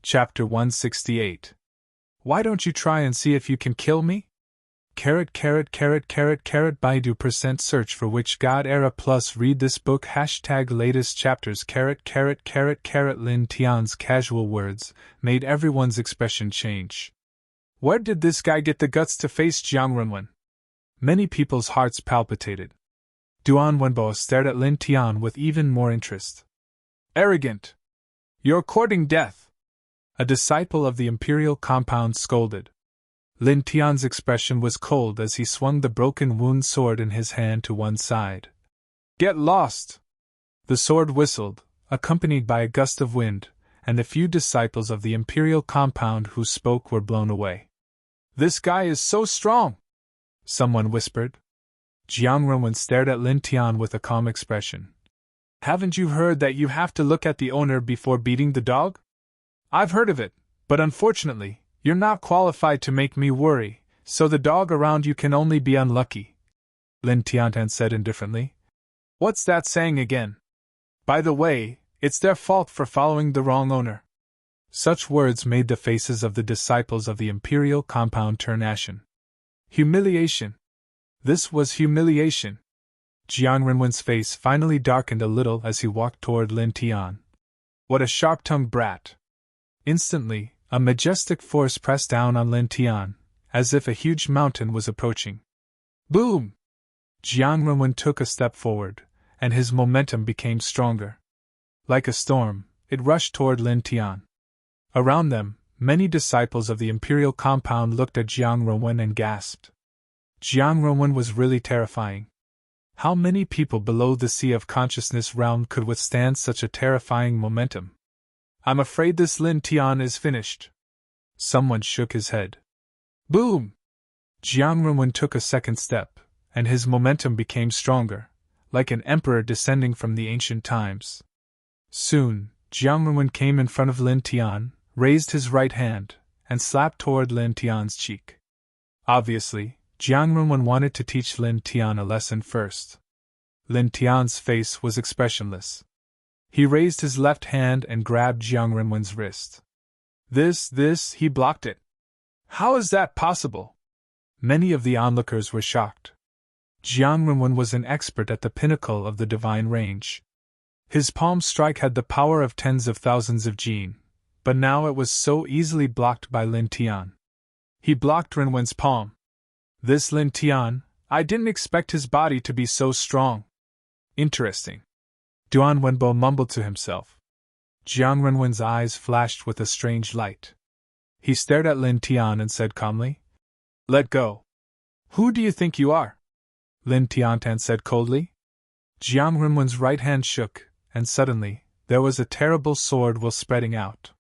Chapter 168. Why don't you try and see if you can kill me? Baidu % search for which God era plus read this book #latest chapters Lin Tian's casual words made everyone's expression change. Where did this guy get the guts to face Jiang Renwen? Many people's hearts palpitated. Duan Wenbo stared at Lin Tian with even more interest. Arrogant! You're courting death! A disciple of the imperial compound scolded. Lin Tian's expression was cold as he swung the broken wound sword in his hand to one side. Get lost! The sword whistled, accompanied by a gust of wind, and the few disciples of the imperial compound who spoke were blown away. This guy is so strong! Someone whispered. Jiang Renwen stared at Lin Tian with a calm expression. Haven't you heard that you have to look at the owner before beating the dog? I've heard of it, but unfortunately, you're not qualified to make me worry, so the dog around you can only be unlucky, Lin Tian said indifferently. What's that saying again? By the way, it's their fault for following the wrong owner. Such words made the faces of the disciples of the imperial compound turn ashen. Humiliation. This was humiliation. Jiang Renwen's face finally darkened a little as he walked toward Lin Tian. What a sharp-tongued brat! Instantly, a majestic force pressed down on Lin Tian, as if a huge mountain was approaching. Boom! Jiang Renwen took a step forward, and his momentum became stronger. Like a storm, it rushed toward Lin Tian. Around them, many disciples of the imperial compound looked at Jiang Renwen and gasped. Jiang Renwen was really terrifying. How many people below the sea of consciousness realm could withstand such a terrifying momentum? I'm afraid this Lin Tian is finished. Someone shook his head. Boom! Jiang Renwen took a second step, and his momentum became stronger, like an emperor descending from the ancient times. Soon, Jiang Renwen came in front of Lin Tian, raised his right hand, and slapped toward Lin Tian's cheek. Obviously, Jiang Renwen wanted to teach Lin Tian a lesson first. Lin Tian's face was expressionless. He raised his left hand and grabbed Jiang Renwen's wrist. He blocked it. How is that possible? Many of the onlookers were shocked. Jiang Renwen was an expert at the pinnacle of the divine range. His palm strike had the power of tens of thousands of jin, but now it was so easily blocked by Lin Tian. He blocked Renwen's palm. This Lin Tian, I didn't expect his body to be so strong. Interesting. Duan Wenbo mumbled to himself. Jiang Renwen's eyes flashed with a strange light. He stared at Lin Tian and said calmly, Let go. Who do you think you are? Lin Tian said coldly. Jiang Renwen's right hand shook, and suddenly, there was a terrible sword will spreading out.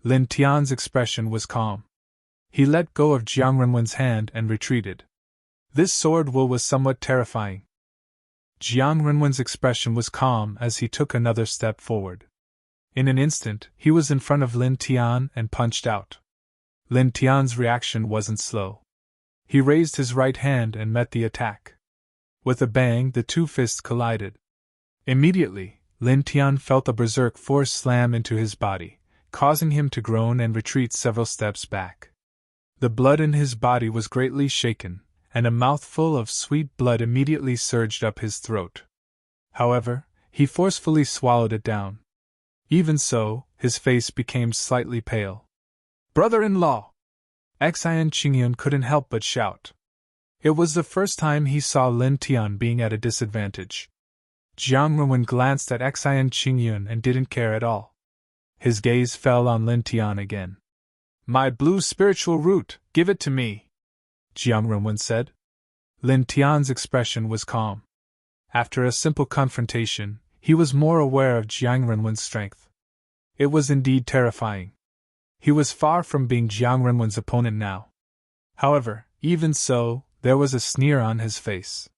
Lin Tian's expression was calm. He let go of Jiang Renwen's hand and retreated. This sword will was somewhat terrifying. Jiang Renwen's expression was calm as he took another step forward. In an instant, he was in front of Lin Tian and punched out. Lin Tian's reaction wasn't slow. He raised his right hand and met the attack. With a bang, the two fists collided. Immediately, Lin Tian felt a berserk force slam into his body, causing him to groan and retreat several steps back. The blood in his body was greatly shaken, and a mouthful of sweet blood immediately surged up his throat. However, he forcefully swallowed it down. Even so, his face became slightly pale. Brother-in-law! Xian Qingyun couldn't help but shout. It was the first time he saw Lin Tian being at a disadvantage. Jiang Renwen glanced at Xian Qingyun and didn't care at all. His gaze fell on Lin Tian again. My blue spiritual root, give it to me, Jiang Renwen said. Lin Tian's expression was calm. After a simple confrontation, he was more aware of Jiang Renwen's strength. It was indeed terrifying. He was far from being Jiang Renwen's opponent now. However, even so, there was a sneer on his face.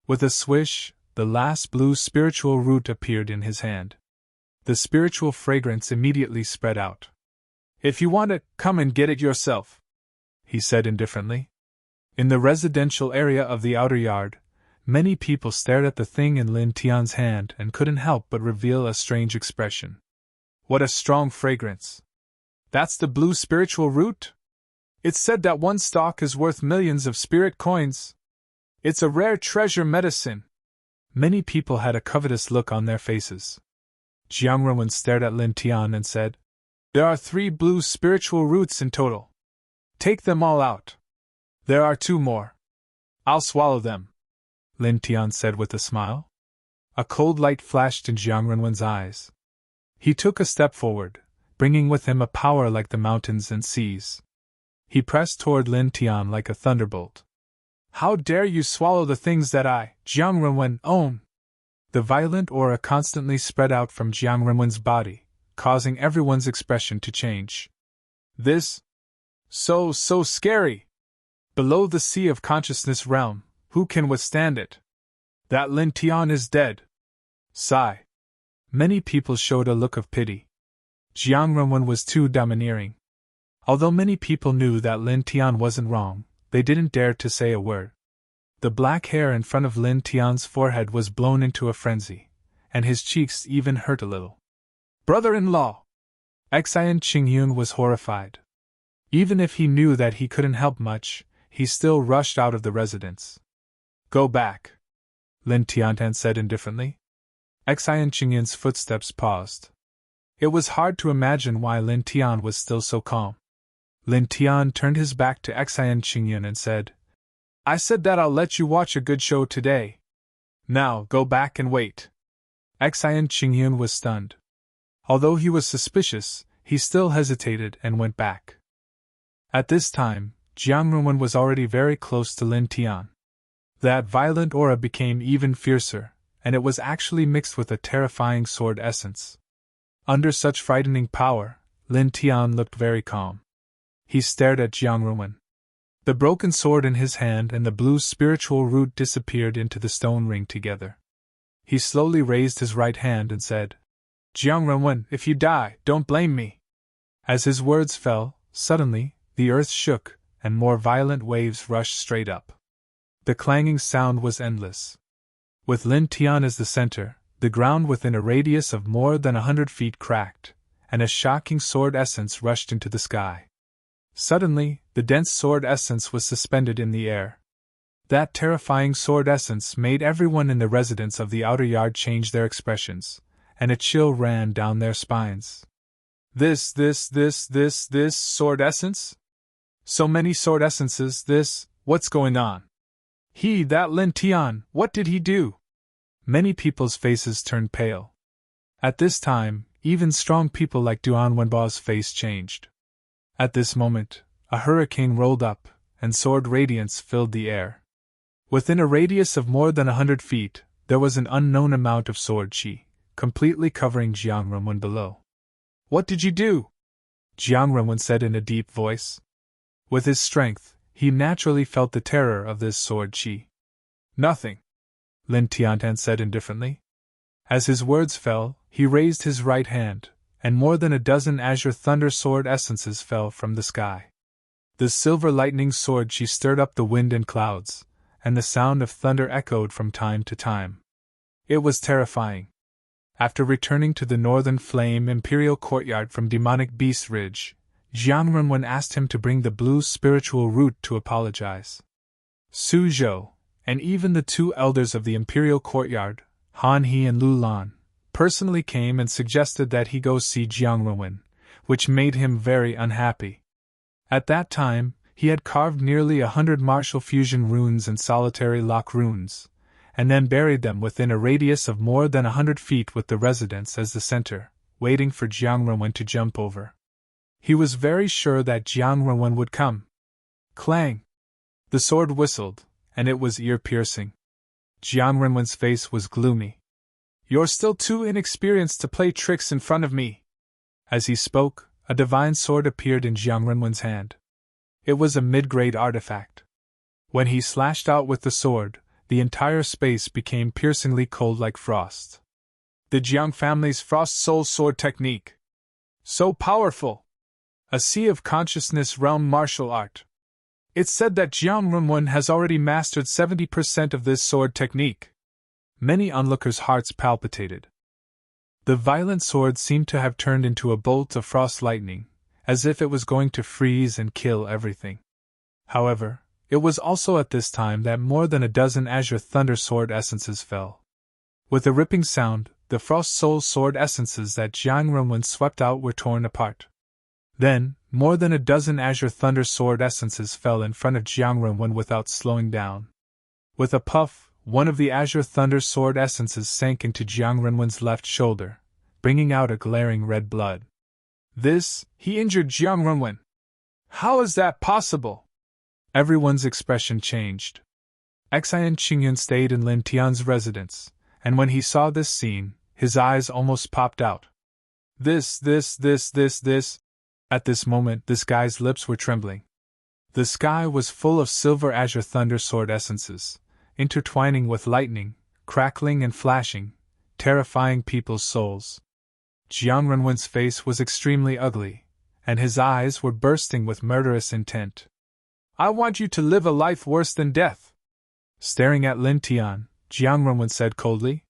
With a swish, the last blue spiritual root appeared in his hand. The spiritual fragrance immediately spread out. If you want it, come and get it yourself, he said indifferently. In the residential area of the outer yard, many people stared at the thing in Lin Tian's hand and couldn't help but reveal a strange expression. What a strong fragrance! That's the blue spiritual root? It's said that one stalk is worth millions of spirit coins. It's a rare treasure medicine. Many people had a covetous look on their faces. Jiang Renwen stared at Lin Tian and said, "There are 3 blue spiritual roots in total. Take them all out. There are 2 more. I'll swallow them," Lin Tian said with a smile. A cold light flashed in Jiang Renwen's eyes. He took a step forward, bringing with him a power like the mountains and seas. He pressed toward Lin Tian like a thunderbolt. "How dare you swallow the things that I, Jiang Renwen, own?" The violent aura constantly spread out from Jiang Renwen's body, causing everyone's expression to change. "This? So scary! Below the sea of consciousness realm, who can withstand it? That Lin Tian is dead." Sigh. Many people showed a look of pity. Jiang Renwen was too domineering. Although many people knew that Lin Tian wasn't wrong, they didn't dare to say a word. The black hair in front of Lin Tian's forehead was blown into a frenzy, and his cheeks even hurt a little. "Brother-in-law!" Xian Qingyun was horrified. Even if he knew that he couldn't help much, he still rushed out of the residence. "Go back," Lin Tian said indifferently. Xian Qingyun's footsteps paused. It was hard to imagine why Lin Tian was still so calm. Lin Tian turned his back to Xian Qingyun and said, "I said that I'll let you watch a good show today. Now go back and wait." Xian Qingyun was stunned. Although he was suspicious, he still hesitated and went back. At this time, Jiang Renwen was already very close to Lin Tian. That violent aura became even fiercer, and it was actually mixed with a terrifying sword essence. Under such frightening power, Lin Tian looked very calm. He stared at Jiang Renwen. The broken sword in his hand and the blue spiritual root disappeared into the stone ring together. He slowly raised his right hand and said, "Jiang Renwen, if you die, don't blame me." As his words fell, suddenly, the earth shook, and more violent waves rushed straight up. The clanging sound was endless. With Lin Tian as the center, the ground within a radius of more than 100 feet cracked, and a shocking sword essence rushed into the sky. Suddenly, the dense sword essence was suspended in the air. That terrifying sword essence made everyone in the residence of the outer yard change their expressions, and a chill ran down their spines. This sword essence? So many sword essences, what's going on? That Lin Tian, what did he do? Many people's faces turned pale. At this time, even strong people like Duan Wenbao's face changed. At this moment, a hurricane rolled up, and sword radiance filled the air. Within a radius of more than 100 feet, there was an unknown amount of sword qi, completely covering Jiang Renwen below. "What did you do?" Jiang Renwen said in a deep voice. With his strength, he naturally felt the terror of this sword qi. "Nothing," Lin Tian said indifferently. As his words fell, he raised his right hand, and more than a dozen azure thunder sword essences fell from the sky. The silver lightning sword qi stirred up the wind and clouds, and the sound of thunder echoed from time to time. It was terrifying. After returning to the northern flame imperial courtyard from Demonic Beast Ridge, Jiang Renwen asked him to bring the blue spiritual root to apologize. Su Zhou, and even the 2 elders of the imperial courtyard, Han He and Lu Lan, personally came and suggested that he go see Jiang Renwen, which made him very unhappy. At that time, he had carved nearly 100 martial fusion runes and solitary lock runes, and then buried them within a radius of more than 100 feet with the residence as the center, waiting for Jiang Renwen to jump over. He was very sure that Jiang Renwen would come. Clang! The sword whistled, and it was ear-piercing. Jiang Renwen's face was gloomy. "You're still too inexperienced to play tricks in front of me." As he spoke, a divine sword appeared in Jiang Renwen's hand. It was a mid-grade artifact. When he slashed out with the sword, the entire space became piercingly cold like frost. The Jiang family's Frost Soul Sword technique. So powerful! A Sea of Consciousness realm martial art. It's said that Jiang Renwen has already mastered 70% of this sword technique. Many onlookers' hearts palpitated. The violent sword seemed to have turned into a bolt of frost lightning, as if it was going to freeze and kill everything. However, it was also at this time that more than a dozen azure thunder sword essences fell. With a ripping sound, the frost soul sword essences that Jiang Renwen swept out were torn apart. Then, more than a dozen azure thunder sword essences fell in front of Jiang Renwen without slowing down. With a puff, one of the azure thunder sword essences sank into Jiang Renwen's left shoulder, bringing out a glaring red blood. He injured Jiang Renwen. How is that possible? Everyone's expression changed. Xian Qingyun stayed in Lin Tian's residence, and when he saw this scene, his eyes almost popped out. This. At this moment, this guy's lips were trembling. The sky was full of silver azure thunder sword essences, intertwining with lightning, crackling and flashing, terrifying people's souls. Jiang Renwen's face was extremely ugly, and his eyes were bursting with murderous intent. I want you to live a life worse than death. Staring at Lin Tian, Jiang Renwen said coldly.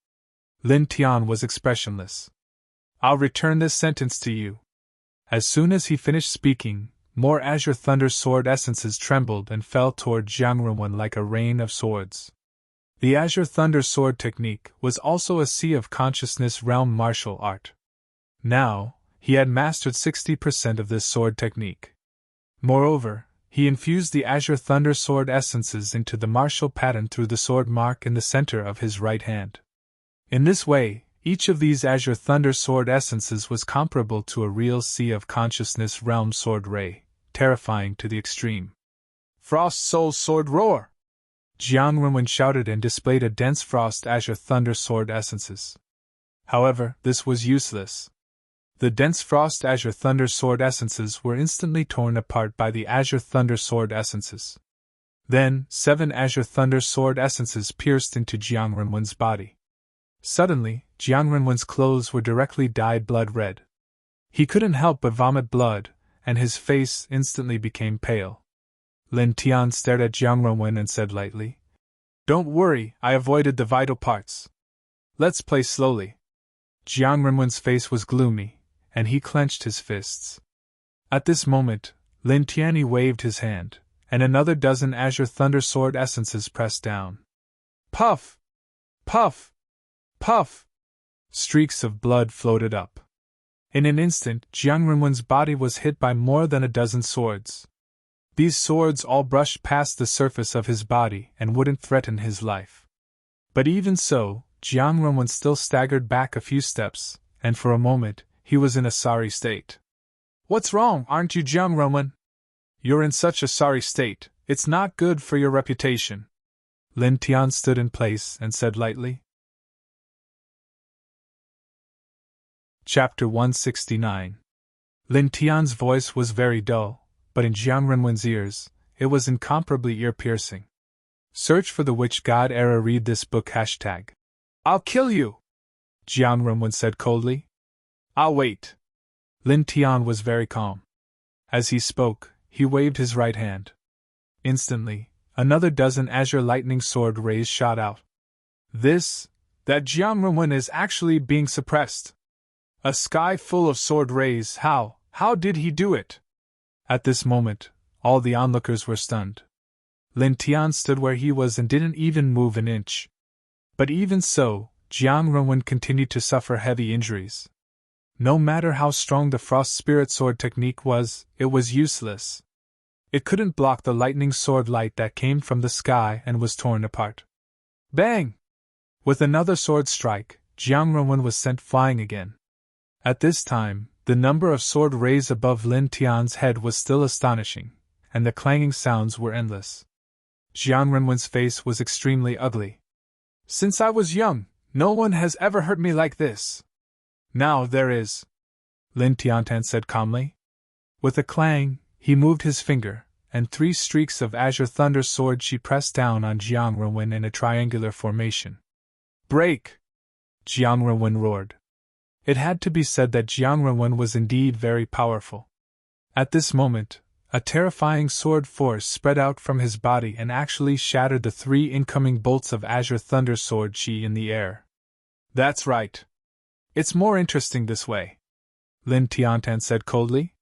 Lin Tian was expressionless. I'll return this sentence to you. As soon as he finished speaking, more azure thunder sword essences trembled and fell toward Jiang Renwen like a rain of swords. The azure thunder sword technique was also a sea of consciousness realm martial art. Now, he had mastered 60% of this sword technique. Moreover, he infused the azure thunder sword essences into the martial pattern through the sword mark in the center of his right hand. In this way, each of these azure thunder sword essences was comparable to a real sea of consciousness realm sword ray, terrifying to the extreme. Frost Soul Sword Roar! Jiang Renwen shouted and displayed a dense frost azure thunder sword essences. However, this was useless. The dense frost azure thunder sword essences were instantly torn apart by the azure thunder sword essences. Then, 7 azure thunder sword essences pierced into Jiang Renwen's body. Suddenly, Jiang Renwen's clothes were directly dyed blood red. He couldn't help but vomit blood, and his face instantly became pale. Lin Tian stared at Jiang Renwen and said lightly, Don't worry, I avoided the vital parts. Let's play slowly. Jiang Renwen's face was gloomy, and he clenched his fists. At this moment, Lin Tian waved his hand, and another dozen azure thunder sword essences pressed down. Puff! Puff! Puff! Streaks of blood floated up. In an instant, Jiang Renwen's body was hit by more than a dozen swords. These swords all brushed past the surface of his body and wouldn't threaten his life. But even so, Jiang Renwen still staggered back a few steps, and for a moment, he was in a sorry state. What's wrong, aren't you, Jiang Renwen? You're in such a sorry state, it's not good for your reputation. Lin Tian stood in place and said lightly. Chapter 169. Lin Tian's voice was very dull, but in Jiang Renwen's ears, it was incomparably ear-piercing. Search for the Witch God Era. Read this book #. I'll kill you! Jiang Renwen said coldly. I'll wait. Lin Tian was very calm. As he spoke, he waved his right hand. Instantly, another dozen azure lightning sword rays shot out. That Jiang Renwen is actually being suppressed. A sky full of sword rays, how did he do it? At this moment, all the onlookers were stunned. Lin Tian stood where he was and didn't even move an inch. But even so, Jiang Renwen continued to suffer heavy injuries. No matter how strong the frost spirit sword technique was, it was useless. It couldn't block the lightning sword light that came from the sky and was torn apart. Bang! With another sword strike, Jiang Renwen was sent flying again. At this time, the number of sword rays above Lin Tian's head was still astonishing, and the clanging sounds were endless. Jiang Renwen's face was extremely ugly. Since I was young, no one has ever hurt me like this. Now there is, Lin Tian said calmly. With a clang, he moved his finger, and 3 streaks of azure thunder sword chi pressed down on Jiang Renwen in a triangular formation. Break! Jiang Renwen roared. It had to be said that Jiang Renwen was indeed very powerful. At this moment, a terrifying sword force spread out from his body and actually shattered the 3 incoming bolts of azure thunder sword chi in the air. That's right. It's more interesting this way, Lin Tian said coldly.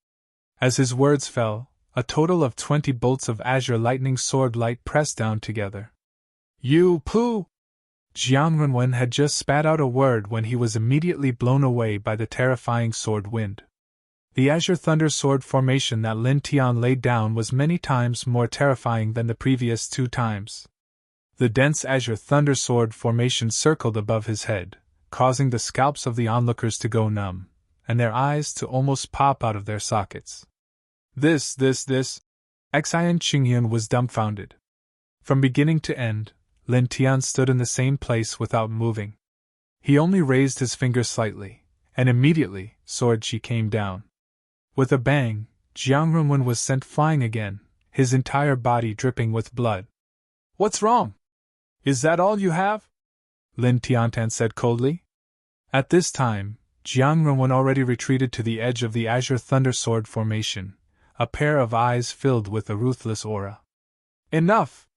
As his words fell, a total of 20 bolts of azure lightning sword light pressed down together. You pooh! Jiang Renwen had just spat out a word when he was immediately blown away by the terrifying sword wind. The azure thunder sword formation that Lin Tian laid down was many times more terrifying than the previous 2 times. The dense azure thunder sword formation circled above his head, causing the scalps of the onlookers to go numb, and their eyes to almost pop out of their sockets. This. Xian Qingyun was dumbfounded. From beginning to end, Lin Tian stood in the same place without moving. He only raised his finger slightly, and immediately, sword chi came down. With a bang, Jiang Renwen was sent flying again, his entire body dripping with blood. What's wrong? Is that all you have? Lin Tiantan said coldly. At this time, Jiang Renwen already retreated to the edge of the azure thunder sword formation, a pair of eyes filled with a ruthless aura. Enough!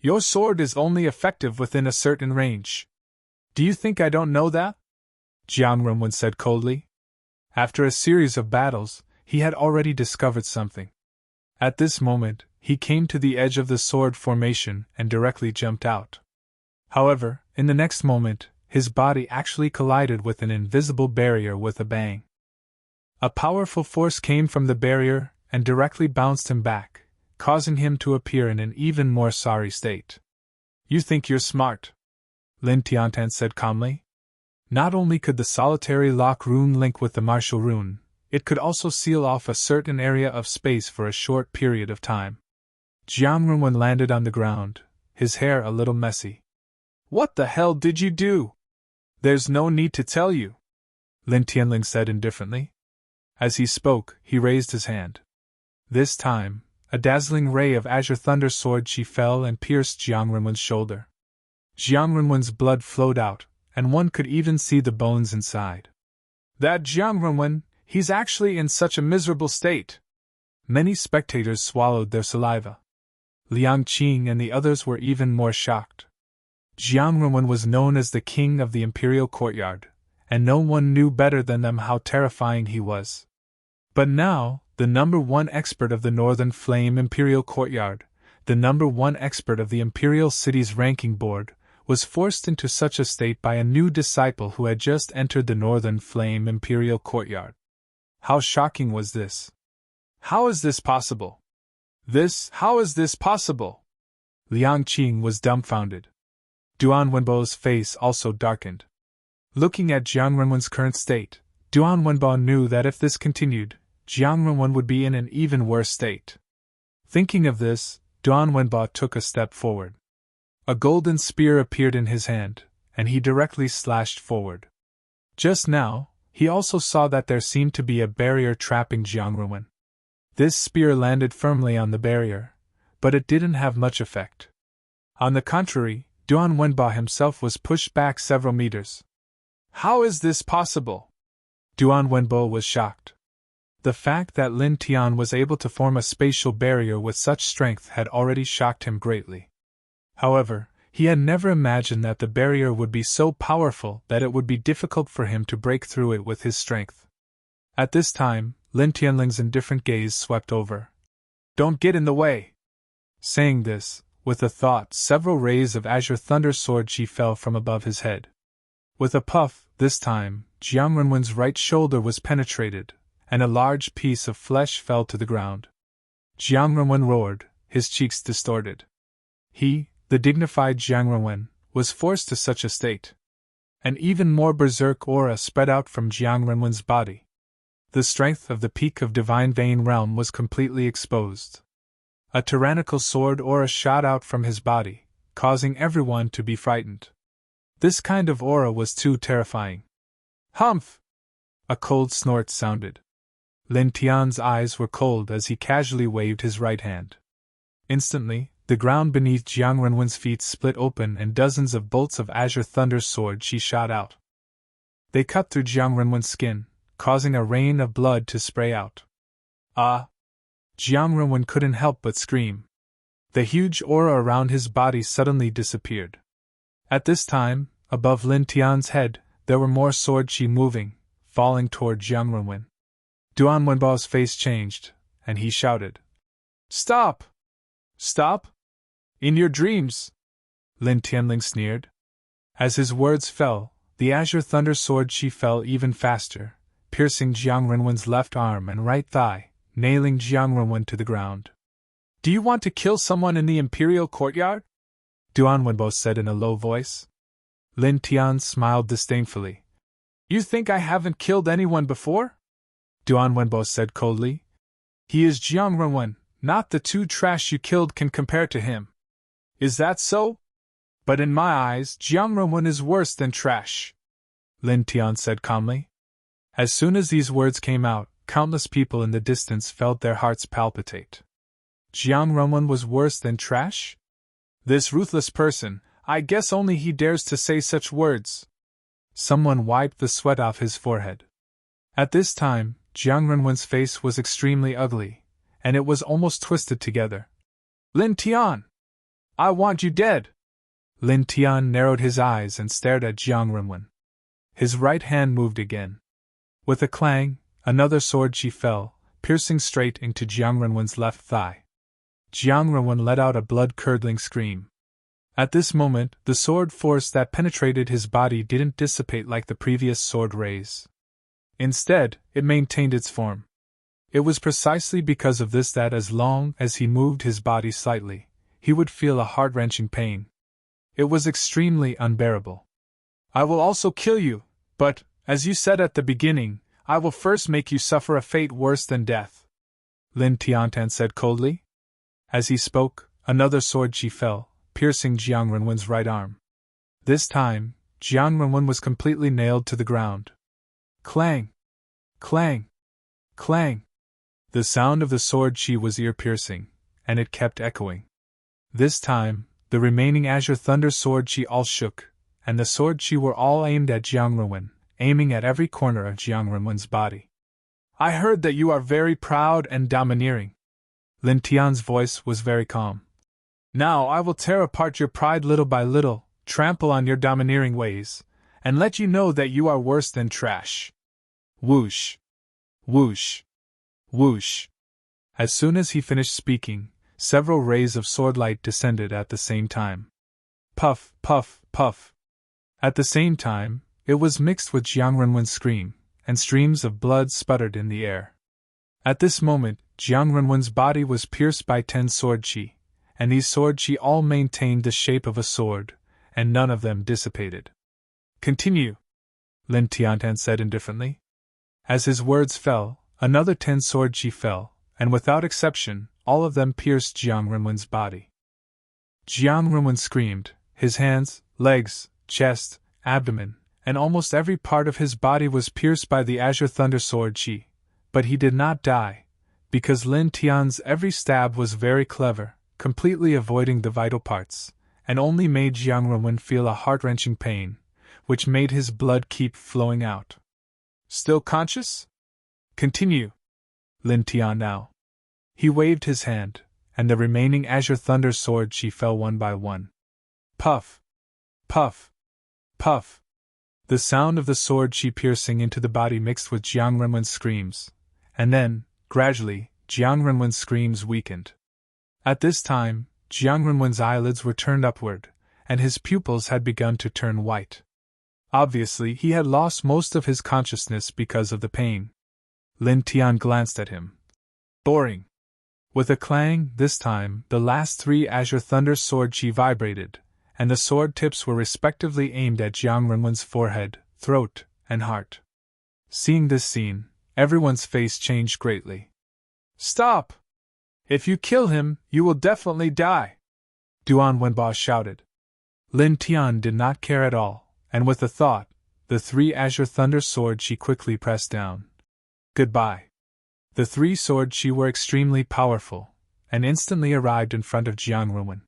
Your sword is only effective within a certain range. Do you think I don't know that? Jiang Renwen said coldly. After a series of battles, he had already discovered something. At this moment, he came to the edge of the sword formation and directly jumped out. However, in the next moment, his body actually collided with an invisible barrier with a bang. A powerful force came from the barrier and directly bounced him back, causing him to appear in an even more sorry state. You think you're smart? Lin Tiantan said calmly. Not only could the solitary lock rune link with the martial rune, it could also seal off a certain area of space for a short period of time. Jiang Renwen landed on the ground, his hair a little messy. What the hell did you do? There's no need to tell you, Lin Tianling said indifferently. As he spoke, he raised his hand. This time, a dazzling ray of azure thunder sword chi fell and pierced Jiang Renwen's shoulder. Jiang Renwen's blood flowed out, and one could even see the bones inside. That Jiang Renwen, he's actually in such a miserable state. Many spectators swallowed their saliva. Liang Qing and the others were even more shocked. Jiang Renwen was known as the king of the imperial courtyard, and no one knew better than them how terrifying he was. But now, the #1 expert of the Northern Flame Imperial Courtyard, the #1 expert of the Imperial City's ranking board, was forced into such a state by a new disciple who had just entered the Northern Flame Imperial Courtyard. How shocking was this? How is this possible? How is this possible? Liang Qing was dumbfounded. Duan Wenbo's face also darkened. Looking at Jiang Renwen's current state, Duan Wenbo knew that if this continued, Jiang Renwen would be in an even worse state. Thinking of this, Duan Wenbo took a step forward. A golden spear appeared in his hand, and he directly slashed forward. Just now, he also saw that there seemed to be a barrier trapping Jiang Renwen. This spear landed firmly on the barrier, but it didn't have much effect. On the contrary, Duan Wenbo himself was pushed back several meters. How is this possible? Duan Wenbo was shocked. The fact that Lin Tian was able to form a spatial barrier with such strength had already shocked him greatly. However, he had never imagined that the barrier would be so powerful that it would be difficult for him to break through it with his strength. At this time, Lin Tianling's indifferent gaze swept over. Don't get in the way! Saying this, with a thought, several rays of azure thunder sword chi fell from above his head. With a puff, this time, Jiang Renwen's right shoulder was penetrated, and a large piece of flesh fell to the ground. Jiang Renwen roared, his cheeks distorted. He, the dignified Jiang Renwen, was forced to such a state. An even more berserk aura spread out from Jiang Renwen's body. The strength of the peak of Divine Vein Realm was completely exposed. A tyrannical sword aura shot out from his body, causing everyone to be frightened. This kind of aura was too terrifying. Humph! A cold snort sounded. Lin Tian's eyes were cold as he casually waved his right hand. Instantly, the ground beneath Jiang Renwen's feet split open and dozens of bolts of azure thunder sword chi shot out. They cut through Jiang Renwen's skin, causing a rain of blood to spray out. Ah! Jiang Renwen couldn't help but scream. The huge aura around his body suddenly disappeared. At this time, above Lin Tian's head, there were more sword chi moving, falling toward Jiang Renwen. Duan Wenbo's face changed, and he shouted, "Stop! Stop! In your dreams!" Lin Tianling sneered. As his words fell, the azure thunder sword chi fell even faster, piercing Jiang Renwen's left arm and right thigh, nailing Jiang Renwen to the ground. "Do you want to kill someone in the imperial courtyard?" Duan Wenbo said in a low voice. Lin Tian smiled disdainfully. "You think I haven't killed anyone before?" Duan Wenbo said coldly. "He is Jiang Renwen, not the two trash you killed can compare to him. Is that so? But in my eyes, Jiang Renwen is worse than trash," Lin Tian said calmly. As soon as these words came out, countless people in the distance felt their hearts palpitate. Jiang Renwen was worse than trash? This ruthless person, I guess only he dares to say such words. Someone wiped the sweat off his forehead. At this time, Jiang Renwen's face was extremely ugly, and it was almost twisted together. "Lin Tian! I want you dead!" Lin Tian narrowed his eyes and stared at Jiang Renwen. His right hand moved again. With a clang, another sword chi fell, piercing straight into Jiang Renwen's left thigh. Jiang Renwen let out a blood-curdling scream. At this moment, the sword force that penetrated his body didn't dissipate like the previous sword rays. Instead, it maintained its form. It was precisely because of this that as long as he moved his body slightly, he would feel a heart-wrenching pain. It was extremely unbearable. "I will also kill you, but, as you said at the beginning, I will first make you suffer a fate worse than death," Lin Tiantan said coldly. As he spoke, another sword chi fell, piercing Jiang Renwen's right arm. This time, Jiang Renwen was completely nailed to the ground. Clang! Clang! Clang! The sound of the sword chi was ear-piercing, and it kept echoing. This time, the remaining azure thunder sword chi all shook, and the sword chi were all aimed at Jiang Renwen, aiming at every corner of Jiang Renwen's body. "I heard that you are very proud and domineering." Lin Tian's voice was very calm. "Now I will tear apart your pride little by little, trample on your domineering ways, and let you know that you are worse than trash." Whoosh! Whoosh! Whoosh! As soon as he finished speaking, several rays of swordlight descended at the same time. Puff, puff, puff. At the same time, it was mixed with Jiang Renwen's scream, and streams of blood sputtered in the air. At this moment, Jiang Renwen's body was pierced by 10 sword chi, and these sword chi all maintained the shape of a sword, and none of them dissipated. "Continue," Lin Tiantan said indifferently. As his words fell, another 10 sword chi fell, and without exception, all of them pierced Jiang Renwen's body. Jiang Renwen screamed. His hands, legs, chest, abdomen, and almost every part of his body was pierced by the azure thunder sword chi, but he did not die, because Lin Tian's every stab was very clever, completely avoiding the vital parts, and only made Jiang Renwen feel a heart-wrenching pain, which made his blood keep flowing out. "Still conscious? Continue." Lin Tian now. He waved his hand, and the remaining azure thunder sword chi fell one by one. Puff! Puff! Puff! The sound of the sword chi piercing into the body mixed with Jiang Renwen's screams, and then, gradually, Jiang Renwen's screams weakened. At this time, Jiang Renwen's eyelids were turned upward, and his pupils had begun to turn white. Obviously, he had lost most of his consciousness because of the pain. Lin Tian glanced at him. Boring! With a clang, this time, the last 3 azure thunder sword chi vibrated, and the sword tips were respectively aimed at Jiang Renwen's forehead, throat, and heart. Seeing this scene, everyone's face changed greatly. "Stop! If you kill him, you will definitely die!" Duan Wenbo shouted. Lin Tian did not care at all, and with a thought, the 3 azure thunder sword chi quickly pressed down. Goodbye. The 3 sword chi were extremely powerful, and instantly arrived in front of Jiang Renwen.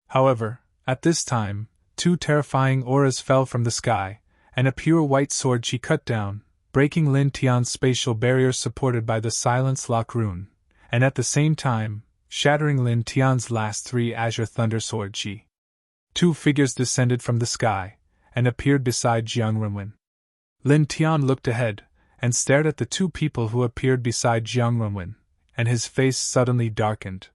However, at this time, 2 terrifying auras fell from the sky, and a pure white sword chi cut down, breaking Lin Tian's spatial barrier supported by the Silence Lock rune, and at the same time, shattering Lin Tian's last 3 azure thunder sword chi. 2 figures descended from the sky, and appeared beside Jiang Renwen. Lin Tian looked ahead, and stared at the 2 people who appeared beside Jiang Renwen, and his face suddenly darkened.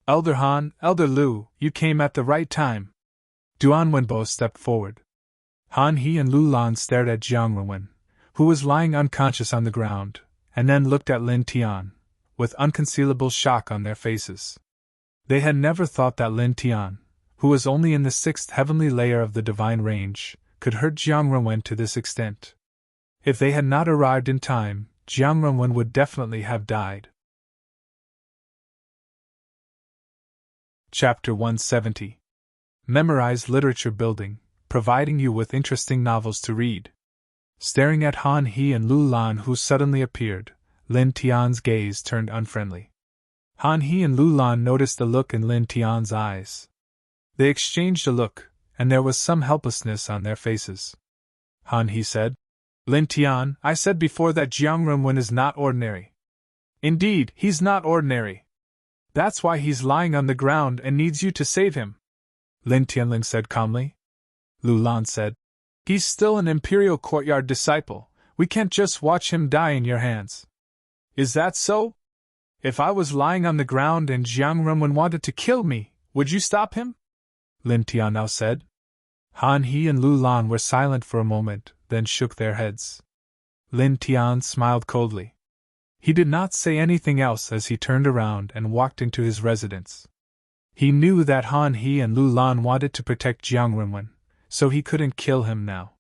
Elder Han, Elder Lu, you came at the right time. Duan Wenbo stepped forward. Han He and Lu Lan stared at Jiang Renwen, who was lying unconscious on the ground, and then looked at Lin Tian, with unconcealable shock on their faces. They had never thought that Lin Tian, who was only in the 6th heavenly layer of the divine range, could hurt Jiang Renwen to this extent. If they had not arrived in time, Jiang Renwen would definitely have died. Chapter 170. Memorize literature building, providing you with interesting novels to read. Staring at Han He and Lu Lan, who suddenly appeared, Lin Tian's gaze turned unfriendly. Han He and Lu Lan noticed the look in Lin Tian's eyes. They exchanged a look, and there was some helplessness on their faces. Han He said, Lin Tian, I said before that Jiang Renwen is not ordinary. Indeed, he's not ordinary. That's why he's lying on the ground and needs you to save him. Lin Tianling said calmly. Lu Lan said, He's still an Imperial Courtyard disciple. We can't just watch him die in your hands. Is that so? If I was lying on the ground and Jiang Renwen wanted to kill me, would you stop him? Lin Tian now said. Han He and Lu Lan were silent for a moment, then shook their heads. Lin Tian smiled coldly. He did not say anything else as he turned around and walked into his residence. He knew that Han He and Lu Lan wanted to protect Jiang Renwen, so he couldn't kill him now.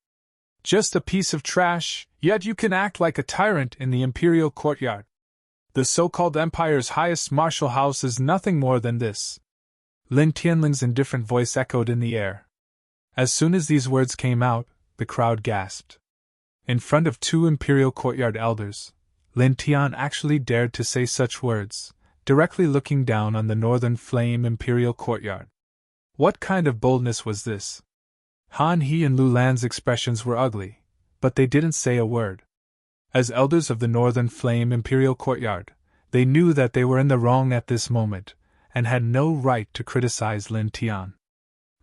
Just a piece of trash, yet you can act like a tyrant in the Imperial Courtyard. The so-called Empire's highest martial house is nothing more than this. Lin Tianling's indifferent voice echoed in the air. As soon as these words came out, the crowd gasped. In front of 2 Imperial Courtyard elders, Lin Tian actually dared to say such words, directly looking down on the Northern Flame Imperial Courtyard. What kind of boldness was this? Han He and Lu Lan's expressions were ugly, but they didn't say a word. As elders of the Northern Flame Imperial Courtyard, they knew that they were in the wrong at this moment, and had no right to criticize Lin Tian.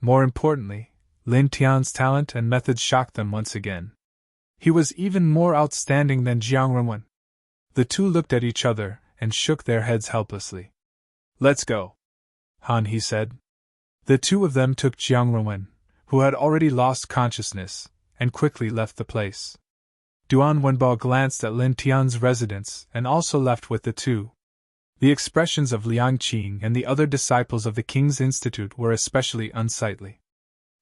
More importantly, Lin Tian's talent and methods shocked them once again. He was even more outstanding than Jiang Renwen. The two looked at each other and shook their heads helplessly. Let's go, Han He said. The two of them took Jiang Renwen, who had already lost consciousness, and quickly left the place. Duan Wenbo glanced at Lin Tian's residence and also left with the two. The expressions of Liang Qing and the other disciples of the King's Institute were especially unsightly.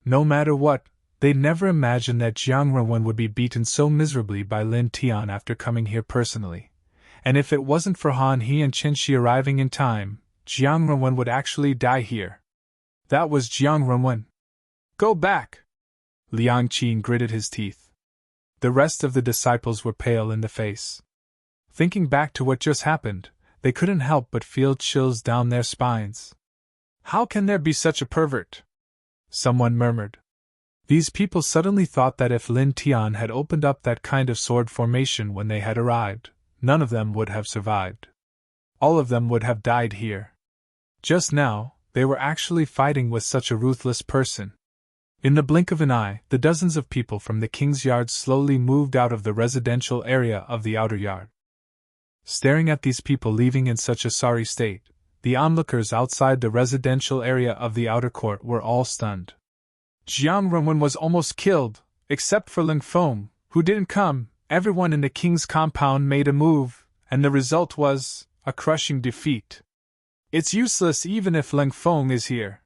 No matter what, they'd never imagined that Jiang Renwen would be beaten so miserably by Lin Tian after coming here personally. And if it wasn't for Han He and Chen Shi arriving in time, Jiang Renwen would actually die here. That was Jiang Renwen. Go back! Liang Qing gritted his teeth. The rest of the disciples were pale in the face. Thinking back to what just happened, they couldn't help but feel chills down their spines. How can there be such a pervert? Someone murmured. These people suddenly thought that if Lin Tian had opened up that kind of sword formation when they had arrived, none of them would have survived. All of them would have died here. Just now, they were actually fighting with such a ruthless person. In the blink of an eye, the dozens of people from the King's Yard slowly moved out of the residential area of the outer yard. Staring at these people leaving in such a sorry state, the onlookers outside the residential area of the outer court were all stunned. Jiang Renwen was almost killed, except for Ling Feng, who didn't come. Everyone in the king's compound made a move, and the result was a crushing defeat. It's useless even if Ling Feng is here.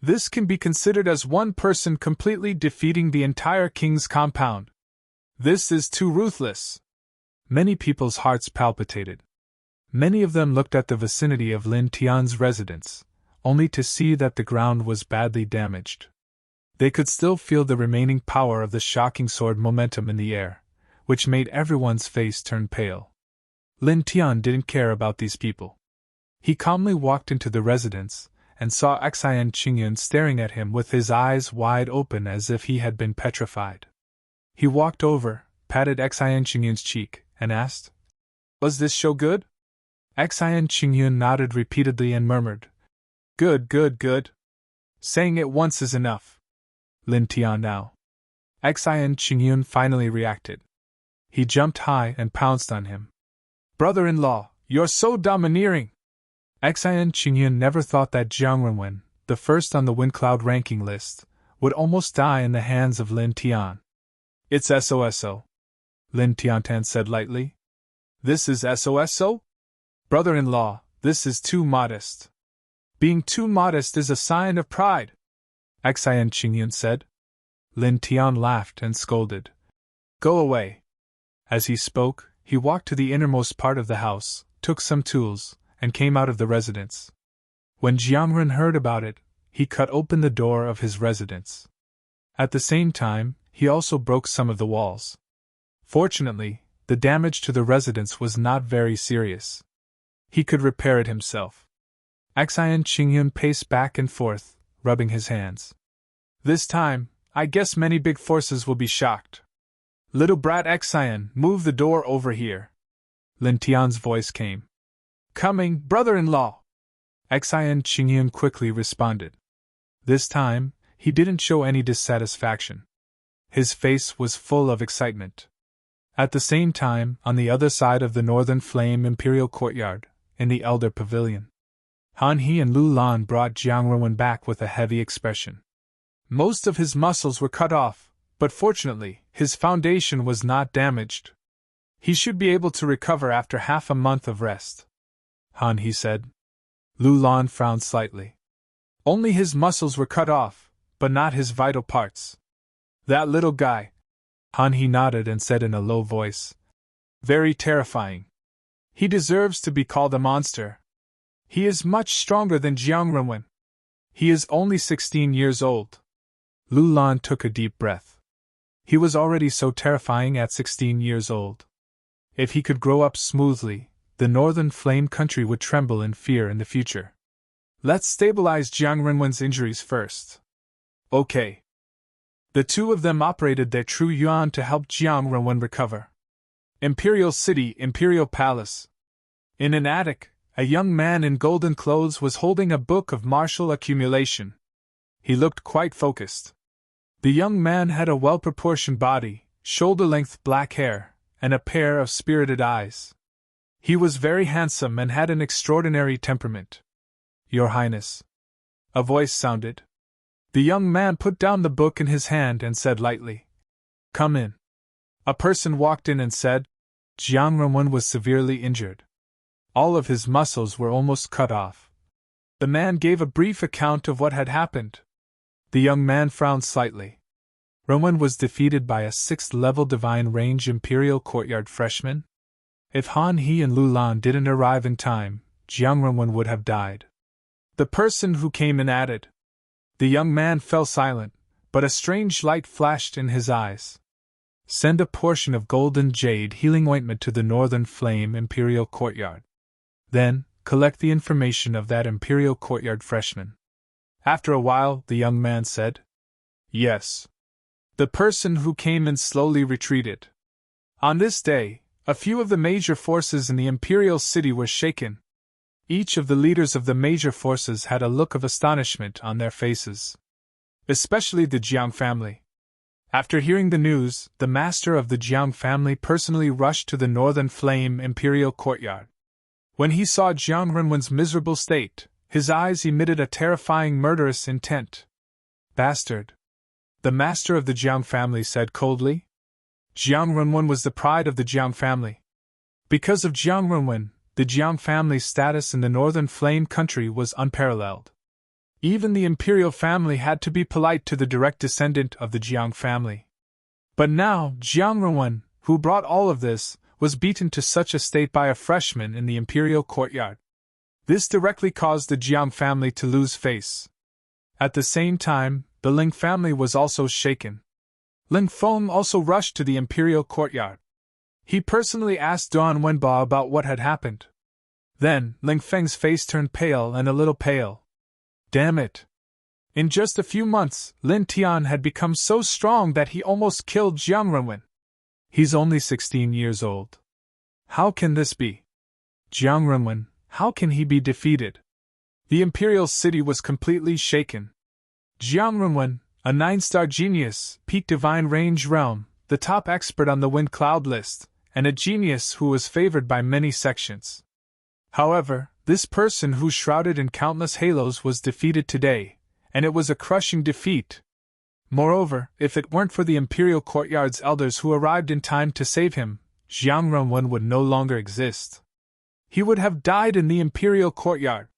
This can be considered as one person completely defeating the entire king's compound. This is too ruthless. Many people's hearts palpitated. Many of them looked at the vicinity of Lin Tian's residence, only to see that the ground was badly damaged. They could still feel the remaining power of the shocking sword momentum in the air, which made everyone's face turn pale. Lin Tian didn't care about these people. He calmly walked into the residence, and saw Xian Qingyun staring at him with his eyes wide open as if he had been petrified. He walked over, patted Xian Qingyun's cheek, and asked, "Was this show good?" Xian Qingyun nodded repeatedly and murmured, "Good, good, good. Saying it once is enough." Lin Tian now. Xian Qingyun finally reacted. He jumped high and pounced on him. "Brother-in-law, You're so domineering! Xian Qingyun never thought that Jiang Renwen, the first on the Wind Cloud ranking list, would almost die in the hands of Lin Tian. It's SOSO, Lin Tiantan said lightly. This is SOSO? Brother-in-law, this is too modest. Being too modest is a sign of pride, Xian Qingyun said. Lin Tian laughed and scolded. Go away. As he spoke, he walked to the innermost part of the house, took some tools, and came out of the residence. When Jiangren heard about it, he cut open the door of his residence. At the same time, he also broke some of the walls. Fortunately, the damage to the residence was not very serious. He could repair it himself. Xian Qingyun paced back and forth, rubbing his hands. This time, I guess many big forces will be shocked. Little brat Xian, move the door over here. Lin Tian's voice came. Coming, brother-in-law! Xian Qingyun quickly responded. This time, he didn't show any dissatisfaction. His face was full of excitement. At the same time, on the other side of the Northern Flame Imperial Courtyard, in the Elder Pavilion, Han He and Lu Lan brought Jiang Renwen back with a heavy expression. Most of his muscles were cut off, but fortunately, his foundation was not damaged. He should be able to recover after half a month of rest, Han He said. Lu Lan frowned slightly. Only his muscles were cut off, but not his vital parts. That little guy, Han He nodded and said in a low voice. Very terrifying. He deserves to be called a monster. He is much stronger than Jiang Renwen. He is only 16 years old. Lu Lan took a deep breath. He was already so terrifying at 16 years old. If he could grow up smoothly, the Northern Flame country would tremble in fear in the future. Let's stabilize Jiang Renwen's injuries first. Okay. The two of them operated their true yuan to help Jiang Renwen recover. Imperial City, Imperial Palace. In an attic, a young man in golden clothes was holding a book of martial accumulation. He looked quite focused. The young man had a well-proportioned body, shoulder-length black hair, and a pair of spirited eyes. He was very handsome and had an extraordinary temperament. Your Highness. A voice sounded. The young man put down the book in his hand and said lightly, Come in. A person walked in and said, Jiang Renwen was severely injured. All of his muscles were almost cut off. The man gave a brief account of what had happened. The young man frowned slightly. Renwen was defeated by a 6th-level Divine Range Imperial Courtyard freshman? If Han He and Lu Lan didn't arrive in time, Jiang Renwen would have died. The person who came in added. The young man fell silent, but a strange light flashed in his eyes. Send a portion of golden jade healing ointment to the Northern Flame Imperial Courtyard. Then, collect the information of that Imperial Courtyard freshman. After a while, the young man said, Yes. The person who came in slowly retreated. On this day, a few of the major forces in the Imperial City were shaken. Each of the leaders of the major forces had a look of astonishment on their faces. Especially the Jiang family. After hearing the news, the master of the Jiang family personally rushed to the Northern Flame Imperial Courtyard. When he saw Jiang Renwen's miserable state, his eyes emitted a terrifying murderous intent. Bastard. The master of the Jiang family said coldly. Jiang Renwen was the pride of the Jiang family. Because of Jiang Renwen, the Jiang family's status in the Northern Flame country was unparalleled. Even the imperial family had to be polite to the direct descendant of the Jiang family. But now, Jiang Renwen, who brought all of this, was beaten to such a state by a freshman in the imperial courtyard. This directly caused the Jiang family to lose face. At the same time, the Ling family was also shaken. Ling Feng also rushed to the imperial courtyard. He personally asked Duan Wenba about what had happened. Then, Ling Feng's face turned pale and a little pale. Damn it! In just a few months, Lin Tian had become so strong that he almost killed Jiang Renwen. He's only 16 years old. How can this be? Jiang Renwen, how can he be defeated? The imperial city was completely shaken. Jiang Renwen, a 9-star genius, peak divine range realm, the top expert on the Wind Cloud list, and a genius who was favored by many sections. However, this person who shrouded in countless halos was defeated today, and it was a crushing defeat. Moreover, if it weren't for the Imperial Courtyard's elders who arrived in time to save him, Jiang Renwen would no longer exist. He would have died in the Imperial Courtyard.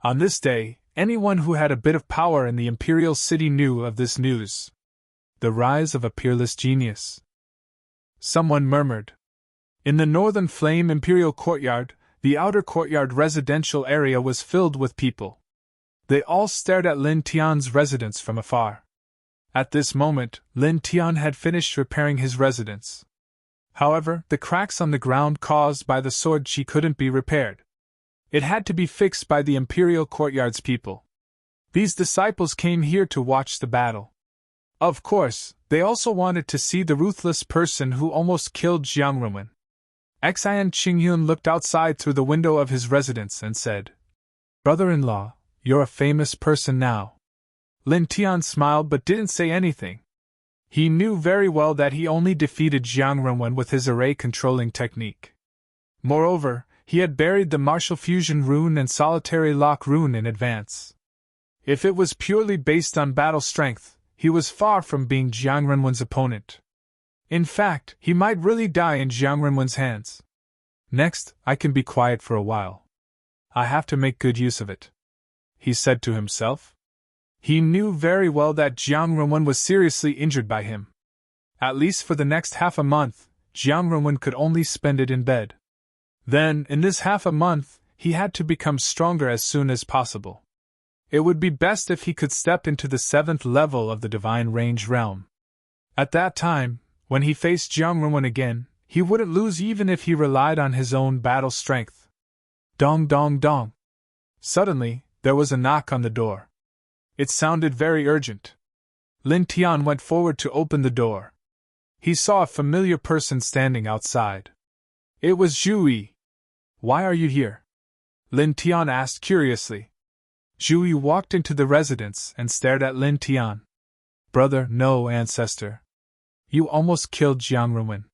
On this day, anyone who had a bit of power in the Imperial City knew of this news. The rise of a peerless genius. Someone murmured. In the Northern Flame Imperial Courtyard, the outer courtyard residential area was filled with people. They all stared at Lin Tian's residence from afar. At this moment, Lin Tian had finished repairing his residence. However, the cracks on the ground caused by the sword chi couldn't be repaired. It had to be fixed by the Imperial Courtyard's people. These disciples came here to watch the battle. Of course, they also wanted to see the ruthless person who almost killed Jiang Renwen. Xian Qingyun looked outside through the window of his residence and said, "Brother-in-law, you're a famous person now." Lin Tian smiled but didn't say anything. He knew very well that he only defeated Jiang Renwen with his array-controlling technique. Moreover, he had buried the martial fusion rune and solitary lock rune in advance. If it was purely based on battle strength, he was far from being Jiang Renwen's opponent. In fact, he might really die in Jiang Renwen's hands. Next, I can be quiet for a while. I have to make good use of it, he said to himself. He knew very well that Jiang Renwen was seriously injured by him. At least for the next half a month, Jiang Renwen could only spend it in bed. Then, in this half a month, he had to become stronger as soon as possible. It would be best if he could step into the 7th level of the Divine Range realm. At that time, when he faced Jiang Renwen again, he wouldn't lose even if he relied on his own battle strength. Dong dong dong. Suddenly, there was a knock on the door. It sounded very urgent. Lin Tian went forward to open the door. He saw a familiar person standing outside. It was Zhu Yi. "Why are you here?" Lin Tian asked curiously. Zhu Yi walked into the residence and stared at Lin Tian. "Brother, no, ancestor. You almost killed Jiang Renwen.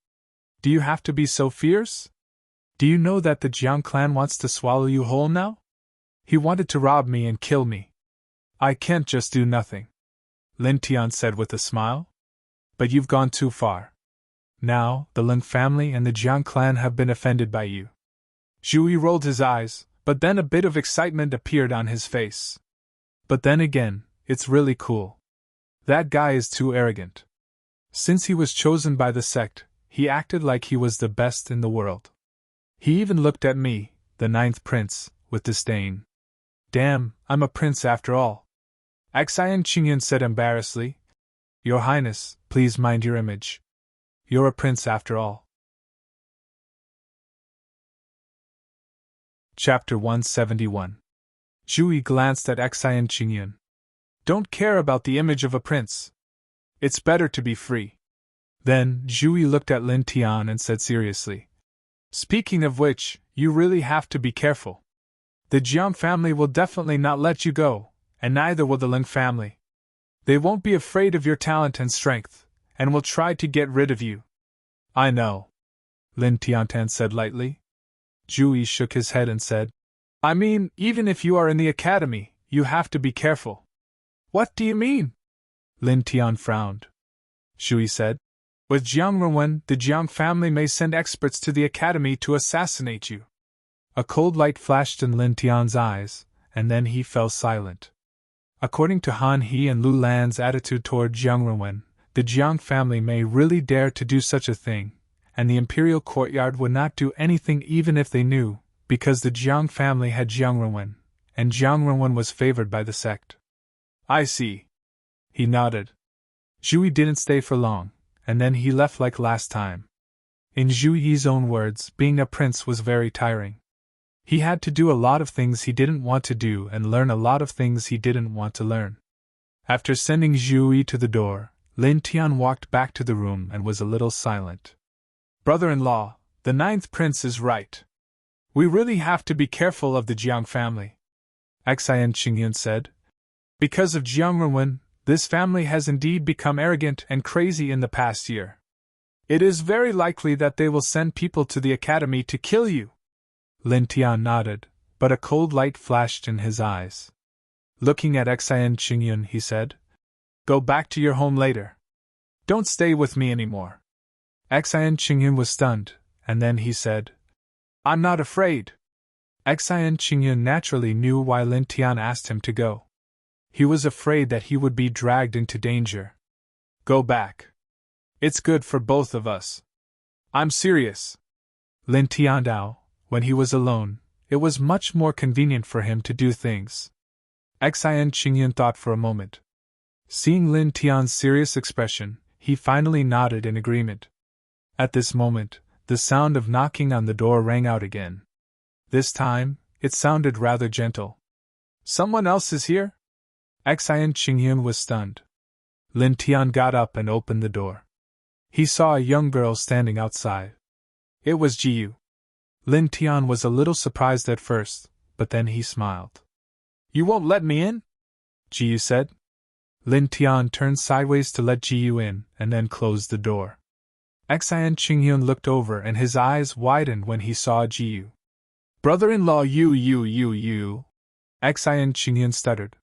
Do you have to be so fierce? Do you know that the Jiang clan wants to swallow you whole now? He wanted to rob me and kill me. I can't just do nothing," Lin Tian said with a smile. "But you've gone too far. Now, the Lin family and the Jiang clan have been offended by you." Zhu Yi rolled his eyes, but then a bit of excitement appeared on his face. "But then again, it's really cool. That guy is too arrogant. Since he was chosen by the sect, he acted like he was the best in the world. He even looked at me, the 9th prince, with disdain. Damn, I'm a prince after all." Xian Qingyun said embarrassedly, "Your Highness, please mind your image. You're a prince after all." Chapter 171. Zhu Yi glanced at Xian Qingyun. "Don't care about the image of a prince. It's better to be free." Then, Zhu Yi looked at Lin Tian and said seriously, "Speaking of which, you really have to be careful. The Jiang family will definitely not let you go, and neither will the Lin family. They won't be afraid of your talent and strength, and will try to get rid of you." "I know," Lin Tiantan said lightly. Zhu Yi shook his head and said, "I mean, even if you are in the academy, you have to be careful." "What do you mean?" Lin Tian frowned. Zhu Yi said, "With Jiang Renwen, the Jiang family may send experts to the academy to assassinate you." A cold light flashed in Lin Tian's eyes, and then he fell silent. According to Han He and Lu Lan's attitude toward Jiang Renwen, the Jiang family may really dare to do such a thing, and the Imperial Courtyard would not do anything even if they knew, because the Jiang family had Jiang Renwen, and Jiang Renwen was favored by the sect. "I see." He nodded. Zhu Yi didn't stay for long, and then he left like last time. In Zhu Yi's own words, being a prince was very tiring. He had to do a lot of things he didn't want to do and learn a lot of things he didn't want to learn. After sending Zhu Yi to the door, Lin Tian walked back to the room and was a little silent. "Brother-in-law, the 9th prince is right. We really have to be careful of the Jiang family," Xian Qingyun said. "Because of Jiang Renwen, this family has indeed become arrogant and crazy in the past year. It is very likely that they will send people to the academy to kill you." Lin Tian nodded, but a cold light flashed in his eyes. Looking at Xian Qingyun, he said, "Go back to your home later. Don't stay with me anymore." Xian Qingyun was stunned, and then he said, "I'm not afraid." Xian Qingyun naturally knew why Lin Tian asked him to go. He was afraid that he would be dragged into danger. "Go back. It's good for both of us. I'm serious." Lin Tian Dao, when he was alone, it was much more convenient for him to do things. Xian Qingyun thought for a moment. Seeing Lin Tian's serious expression, he finally nodded in agreement. At this moment, the sound of knocking on the door rang out again. This time, it sounded rather gentle. "Someone else is here?" Xian Qingyun was stunned. Lin Tian got up and opened the door. He saw a young girl standing outside. It was Jiyu. Lin Tian was a little surprised at first, but then he smiled. "You won't let me in?" Jiyu said. Lin Tian turned sideways to let Jiyu in, and then closed the door. Xian Qingyun looked over and his eyes widened when he saw Jiyu. "Brother-in-law you. Xian Qingyun stuttered.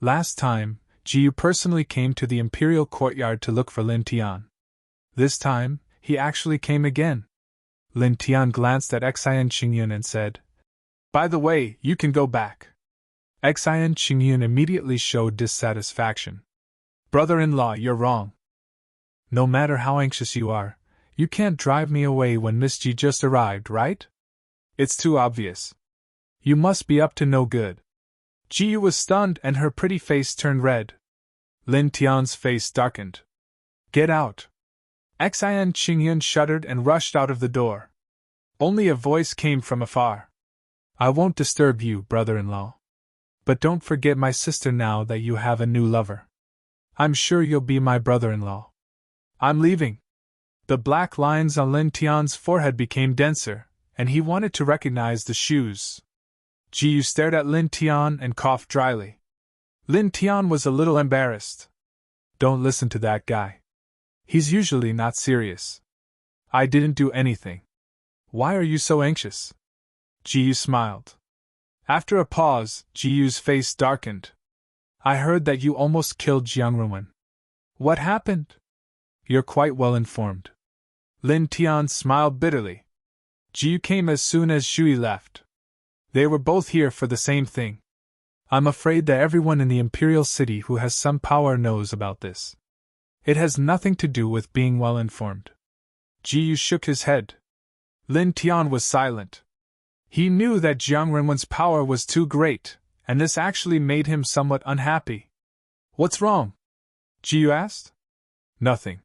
Last time, Jiyu personally came to the imperial courtyard to look for Lin Tian. This time, he actually came again. Lin Tian glanced at Xian Qingyun and said, "By the way, you can go back." Xian Qingyun immediately showed dissatisfaction. "Brother-in-law, you're wrong. No matter how anxious you are, you can't drive me away when Miss Ji just arrived, right? It's too obvious. You must be up to no good." Jiyu was stunned and her pretty face turned red. Lin Tian's face darkened. "Get out!" Xian Qingyun shuddered and rushed out of the door. Only a voice came from afar. "I won't disturb you, brother-in-law. But don't forget my sister now that you have a new lover. I'm sure you'll be my brother-in-law. I'm leaving." The black lines on Lin Tian's forehead became denser, and he wanted to recognize the shoes. Jiyu stared at Lin Tian and coughed dryly. Lin Tian was a little embarrassed. "Don't listen to that guy. He's usually not serious. I didn't do anything. Why are you so anxious?" Jiyu smiled. After a pause, Jiyu's face darkened. "I heard that you almost killed Jiang Ruwen. What happened?" "You're quite well informed." Lin Tian smiled bitterly. Jiyu came as soon as Shui left. They were both here for the same thing. I'm afraid that everyone in the Imperial City who has some power knows about this. It has nothing to do with being well informed. Jiyu shook his head. Lin Tian was silent. He knew that Jiang Renwen's power was too great, and this actually made him somewhat unhappy. "What's wrong?" Jiyu asked. "Nothing."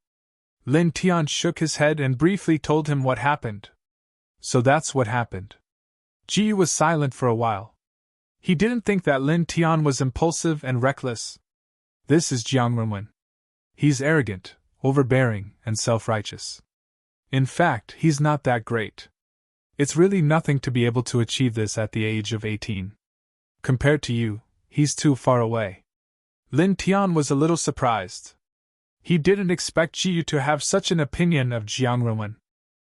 Lin Tian shook his head and briefly told him what happened. "So that's what happened." Jiyu was silent for a while. He didn't think that Lin Tian was impulsive and reckless. This is Jiang Renwen. He's arrogant, overbearing, and self-righteous. In fact, he's not that great. It's really nothing to be able to achieve this at the age of 18. Compared to you, he's too far away. Lin Tian was a little surprised. He didn't expect Jiyu to have such an opinion of Jiang Renwen.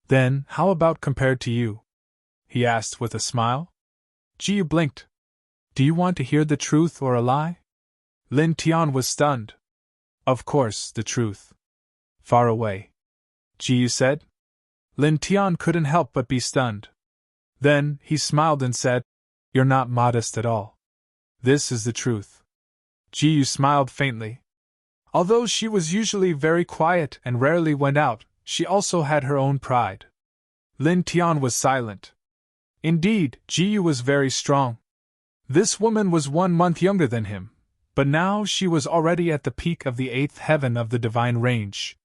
"Then, how about compared to you?" he asked with a smile. Jiyu blinked. "Do you want to hear the truth or a lie?" Lin Tian was stunned. "Of course, the truth." "Far away," Jiyu said. Lin Tian couldn't help but be stunned. Then, he smiled and said, "You're not modest at all. This is the truth." Jiyu smiled faintly. Although she was usually very quiet and rarely went out, she also had her own pride. Lin Tian was silent. Indeed, Jiyu was very strong. This woman was 1 month younger than him, but now she was already at the peak of the 8th heaven of the divine range.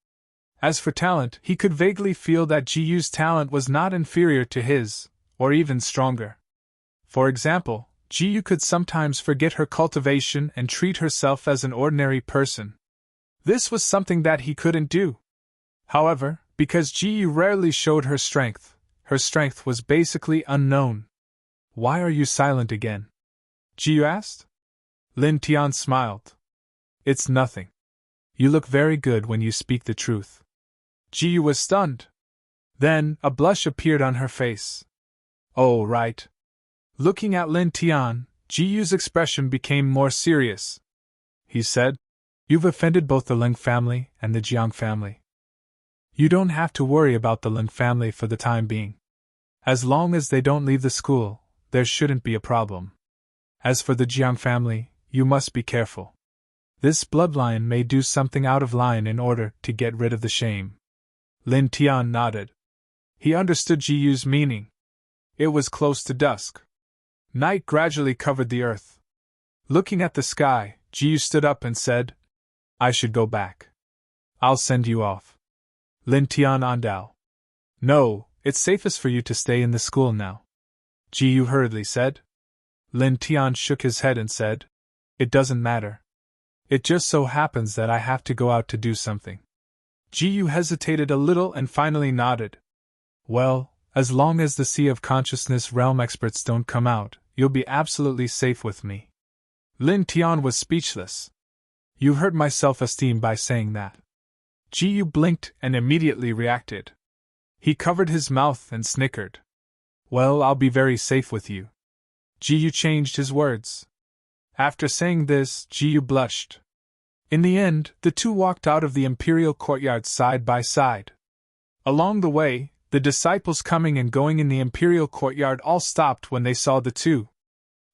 As for talent, he could vaguely feel that Jiyu's talent was not inferior to his, or even stronger. For example, Jiyu could sometimes forget her cultivation and treat herself as an ordinary person. This was something that he couldn't do. However, because Jiyu rarely showed her strength was basically unknown. "Why are you silent again?" Jiyu asked. Lin Tian smiled. "It's nothing. You look very good when you speak the truth." Jiyu was stunned. Then, a blush appeared on her face. Oh, right. Looking at Lin Tian, Ji Yu's expression became more serious. He said, "You've offended both the Ling family and the Jiang family. You don't have to worry about the Ling family for the time being. As long as they don't leave the school, there shouldn't be a problem. As for the Jiang family, you must be careful. This bloodline may do something out of line in order to get rid of the shame." Lin Tian nodded. He understood Ji Yu's meaning. It was close to dusk. Night gradually covered the earth. Looking at the sky, Ji Yu stood up and said, "I should go back. I'll send you off." Lin Tian andal. "No, it's safest for you to stay in the school now," Ji Yu hurriedly said. Lin Tian shook his head and said, "It doesn't matter. It just so happens that I have to go out to do something." Ji Yu hesitated a little and finally nodded. "Well, as long as the Sea of Consciousness realm experts don't come out, you'll be absolutely safe with me." Lin Tian was speechless. "You hurt my self-esteem by saying that." Ji Yu blinked and immediately reacted. He covered his mouth and snickered. "Well, I'll be very safe with you." Ji Yu changed his words. After saying this, Ji Yu blushed. In the end, the two walked out of the imperial courtyard side by side. Along the way, the disciples coming and going in the imperial courtyard all stopped when they saw the two.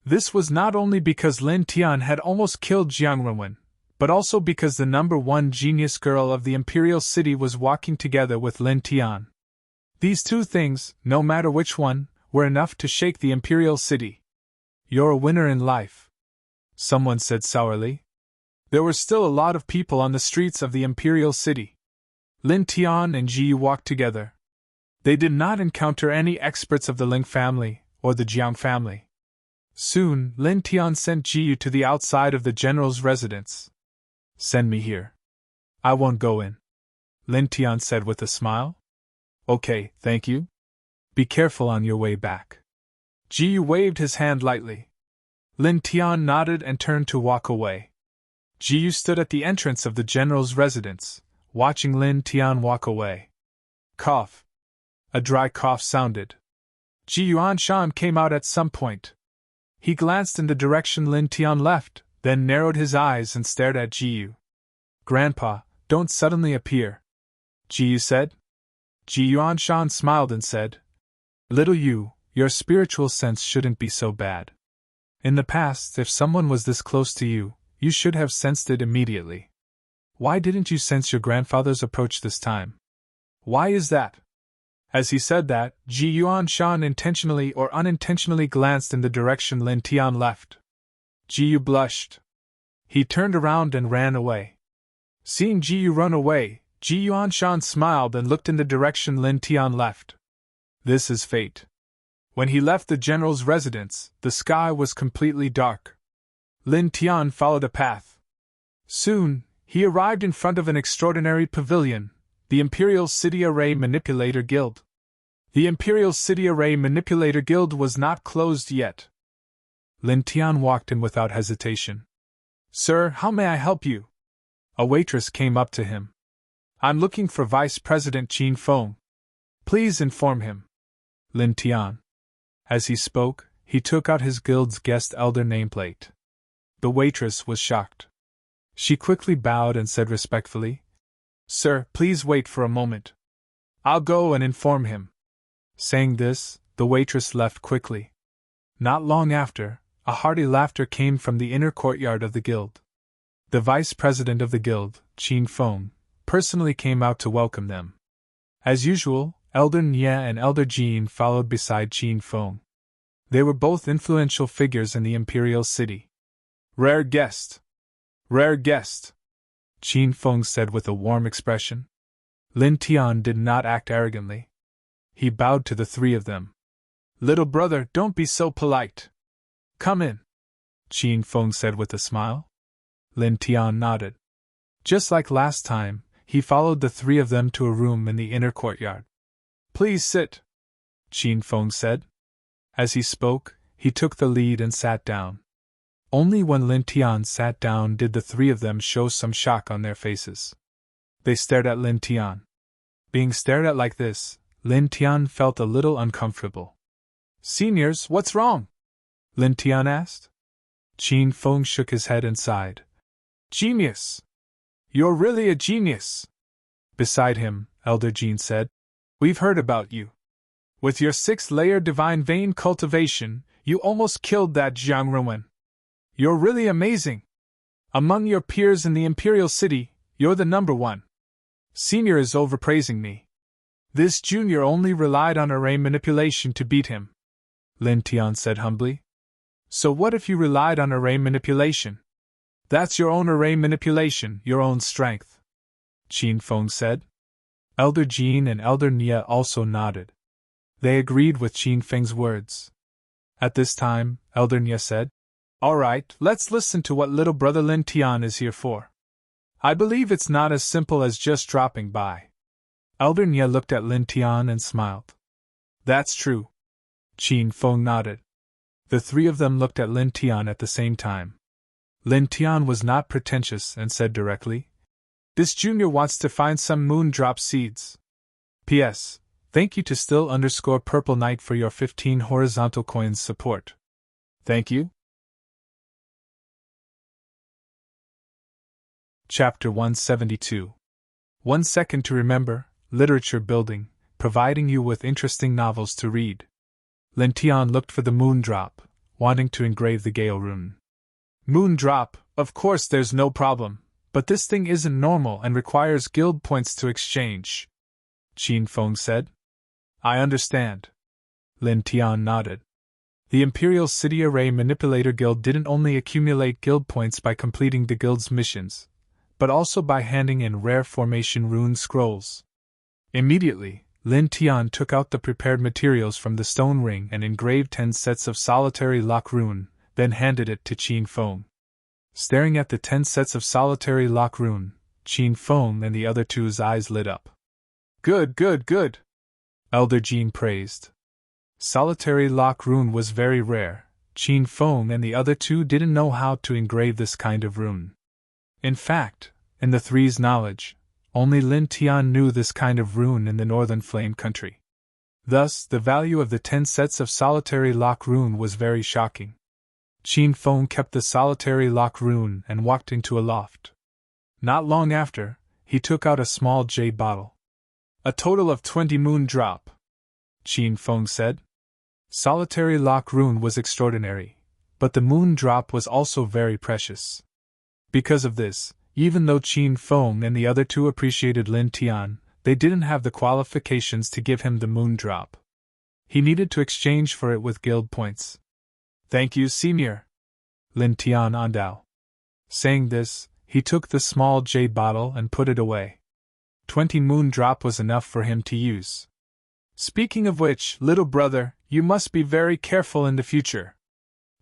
This was not only because Lin Tian had almost killed Jiang Renwen, but also because the number one genius girl of the imperial city was walking together with Lin Tian. These two things, no matter which one, were enough to shake the imperial city. "You're a winner in life," someone said sourly. There were still a lot of people on the streets of the imperial city. Lin Tian and Ji Yu walked together. They did not encounter any experts of the Ling family or the Jiang family. Soon, Lin Tian sent Ji Yu to the outside of the general's residence. "Send me here. I won't go in," Lin Tian said with a smile. "Okay, thank you. Be careful on your way back." Ji Yu waved his hand lightly. Lin Tian nodded and turned to walk away. Ji Yu stood at the entrance of the general's residence, watching Lin Tian walk away. Cough. A dry cough sounded. Ji Yuanshan came out at some point. He glanced in the direction Lin Tian left, then narrowed his eyes and stared at Ji Yu. "Grandpa, don't suddenly appear," Ji Yu said. Ji Yuanshan smiled and said, "Little Yu, your spiritual sense shouldn't be so bad. In the past, if someone was this close to you, you should have sensed it immediately. Why didn't you sense your grandfather's approach this time? Why is that?" As he said that, Ji Yuanshan intentionally or unintentionally glanced in the direction Lin Tian left. Ji Yu blushed. He turned around and ran away. Seeing Ji Yu run away, Ji Yuanshan smiled and looked in the direction Lin Tian left. This is fate. When he left the general's residence, the sky was completely dark. Lin Tian followed a path. Soon, he arrived in front of an extraordinary pavilion, the Imperial City Array Manipulator Guild. The Imperial City Array Manipulator Guild was not closed yet. Lin Tian walked in without hesitation. "Sir, how may I help you?" A waitress came up to him. "I'm looking for Vice President Qin Feng. Please inform him." Lin Tian. As he spoke, he took out his guild's guest elder nameplate. The waitress was shocked. She quickly bowed and said respectfully, "Sir, please wait for a moment. I'll go and inform him." Saying this, the waitress left quickly. Not long after, a hearty laughter came from the inner courtyard of the guild. The vice president of the guild, Qin Feng, personally came out to welcome them. As usual, Elder Nye and Elder Jean followed beside Qin Feng. They were both influential figures in the imperial city. "Rare guest! Rare guest!" Qin Feng said with a warm expression. Lin Tian did not act arrogantly. He bowed to the three of them. "Little brother, don't be so polite. Come in," Qin Feng said with a smile. Lin Tian nodded. Just like last time, he followed the three of them to a room in the inner courtyard. "Please sit," Qin Feng said. As he spoke, he took the lead and sat down. Only when Lin Tian sat down did the three of them show some shock on their faces. They stared at Lin Tian. Being stared at like this, Lin Tian felt a little uncomfortable. Seniors, what's wrong? Lin Tian asked. Qin Feng shook his head and sighed. Genius! You're really a genius! Beside him, Elder Jean said, We've heard about you. With your 6-layer divine vein cultivation, you almost killed that Jiang Ruwen. You're really amazing! Among your peers in the Imperial City, you're the number one. Senior is overpraising me. This junior only relied on array manipulation to beat him, Lin Tian said humbly. So what if you relied on array manipulation? That's your own array manipulation, your own strength, Qin Feng said. Elder Jean and Elder Nia also nodded. They agreed with Qin Feng's words. At this time, Elder Nia said, All right, let's listen to what little brother Lin Tian is here for. I believe it's not as simple as just dropping by. Elder Nia looked at Lin Tian and smiled. That's true. Qin Feng nodded. The three of them looked at Lin Tian at the same time. Lin Tian was not pretentious and said directly, This junior wants to find some moon drop seeds. P.S. Thank you to still_Purple Knight for your 15 horizontal coins support. Thank you. Chapter 172. 1 second to remember, literature building, providing you with interesting novels to read. Lin Tian looked for the moon drop, wanting to engrave the Gale rune. Moon drop, of course there's no problem, but this thing isn't normal and requires guild points to exchange, Qin Feng said. I understand. Lin Tian nodded. The Imperial City Array Manipulator Guild didn't only accumulate guild points by completing the guild's missions, but also by handing in rare formation rune scrolls. Immediately, Lin Tian took out the prepared materials from the stone ring and engraved 10 sets of solitary lock rune, then handed it to Qin Feng. Staring at the 10 sets of solitary lock rune, Qin Feng and the other two's eyes lit up. Good, good, good! Elder Jean praised. Solitary lock rune was very rare. Qin Feng and the other two didn't know how to engrave this kind of rune. In fact, in the three's knowledge, only Lin Tian knew this kind of rune in the Northern Flame Country. Thus, the value of the 10 sets of solitary lock rune was very shocking. Qin Feng kept the solitary lock rune and walked into a loft. Not long after, he took out a small jade bottle. A total of 20 moon drop, Qin Feng said. Solitary lock rune was extraordinary, but the moon drop was also very precious. Because of this, even though Qin Feng and the other two appreciated Lin Tian, they didn't have the qualifications to give him the moon drop. He needed to exchange for it with guild points. Thank you, senior, Lin Tian andao. Saying this, he took the small jade bottle and put it away. 20 moon drop was enough for him to use. Speaking of which, little brother, you must be very careful in the future,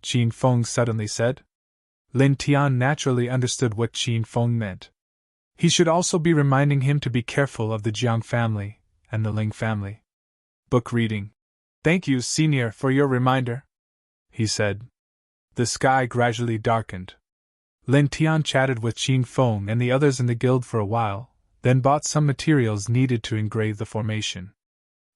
Qin Feng suddenly said. Lin Tian naturally understood what Qin Feng meant. He should also be reminding him to be careful of the Jiang family and the Ling family. Book reading. Thank you, senior, for your reminder, he said. The sky gradually darkened. Lin Tian chatted with Qin Feng and the others in the guild for a while, then bought some materials needed to engrave the formation.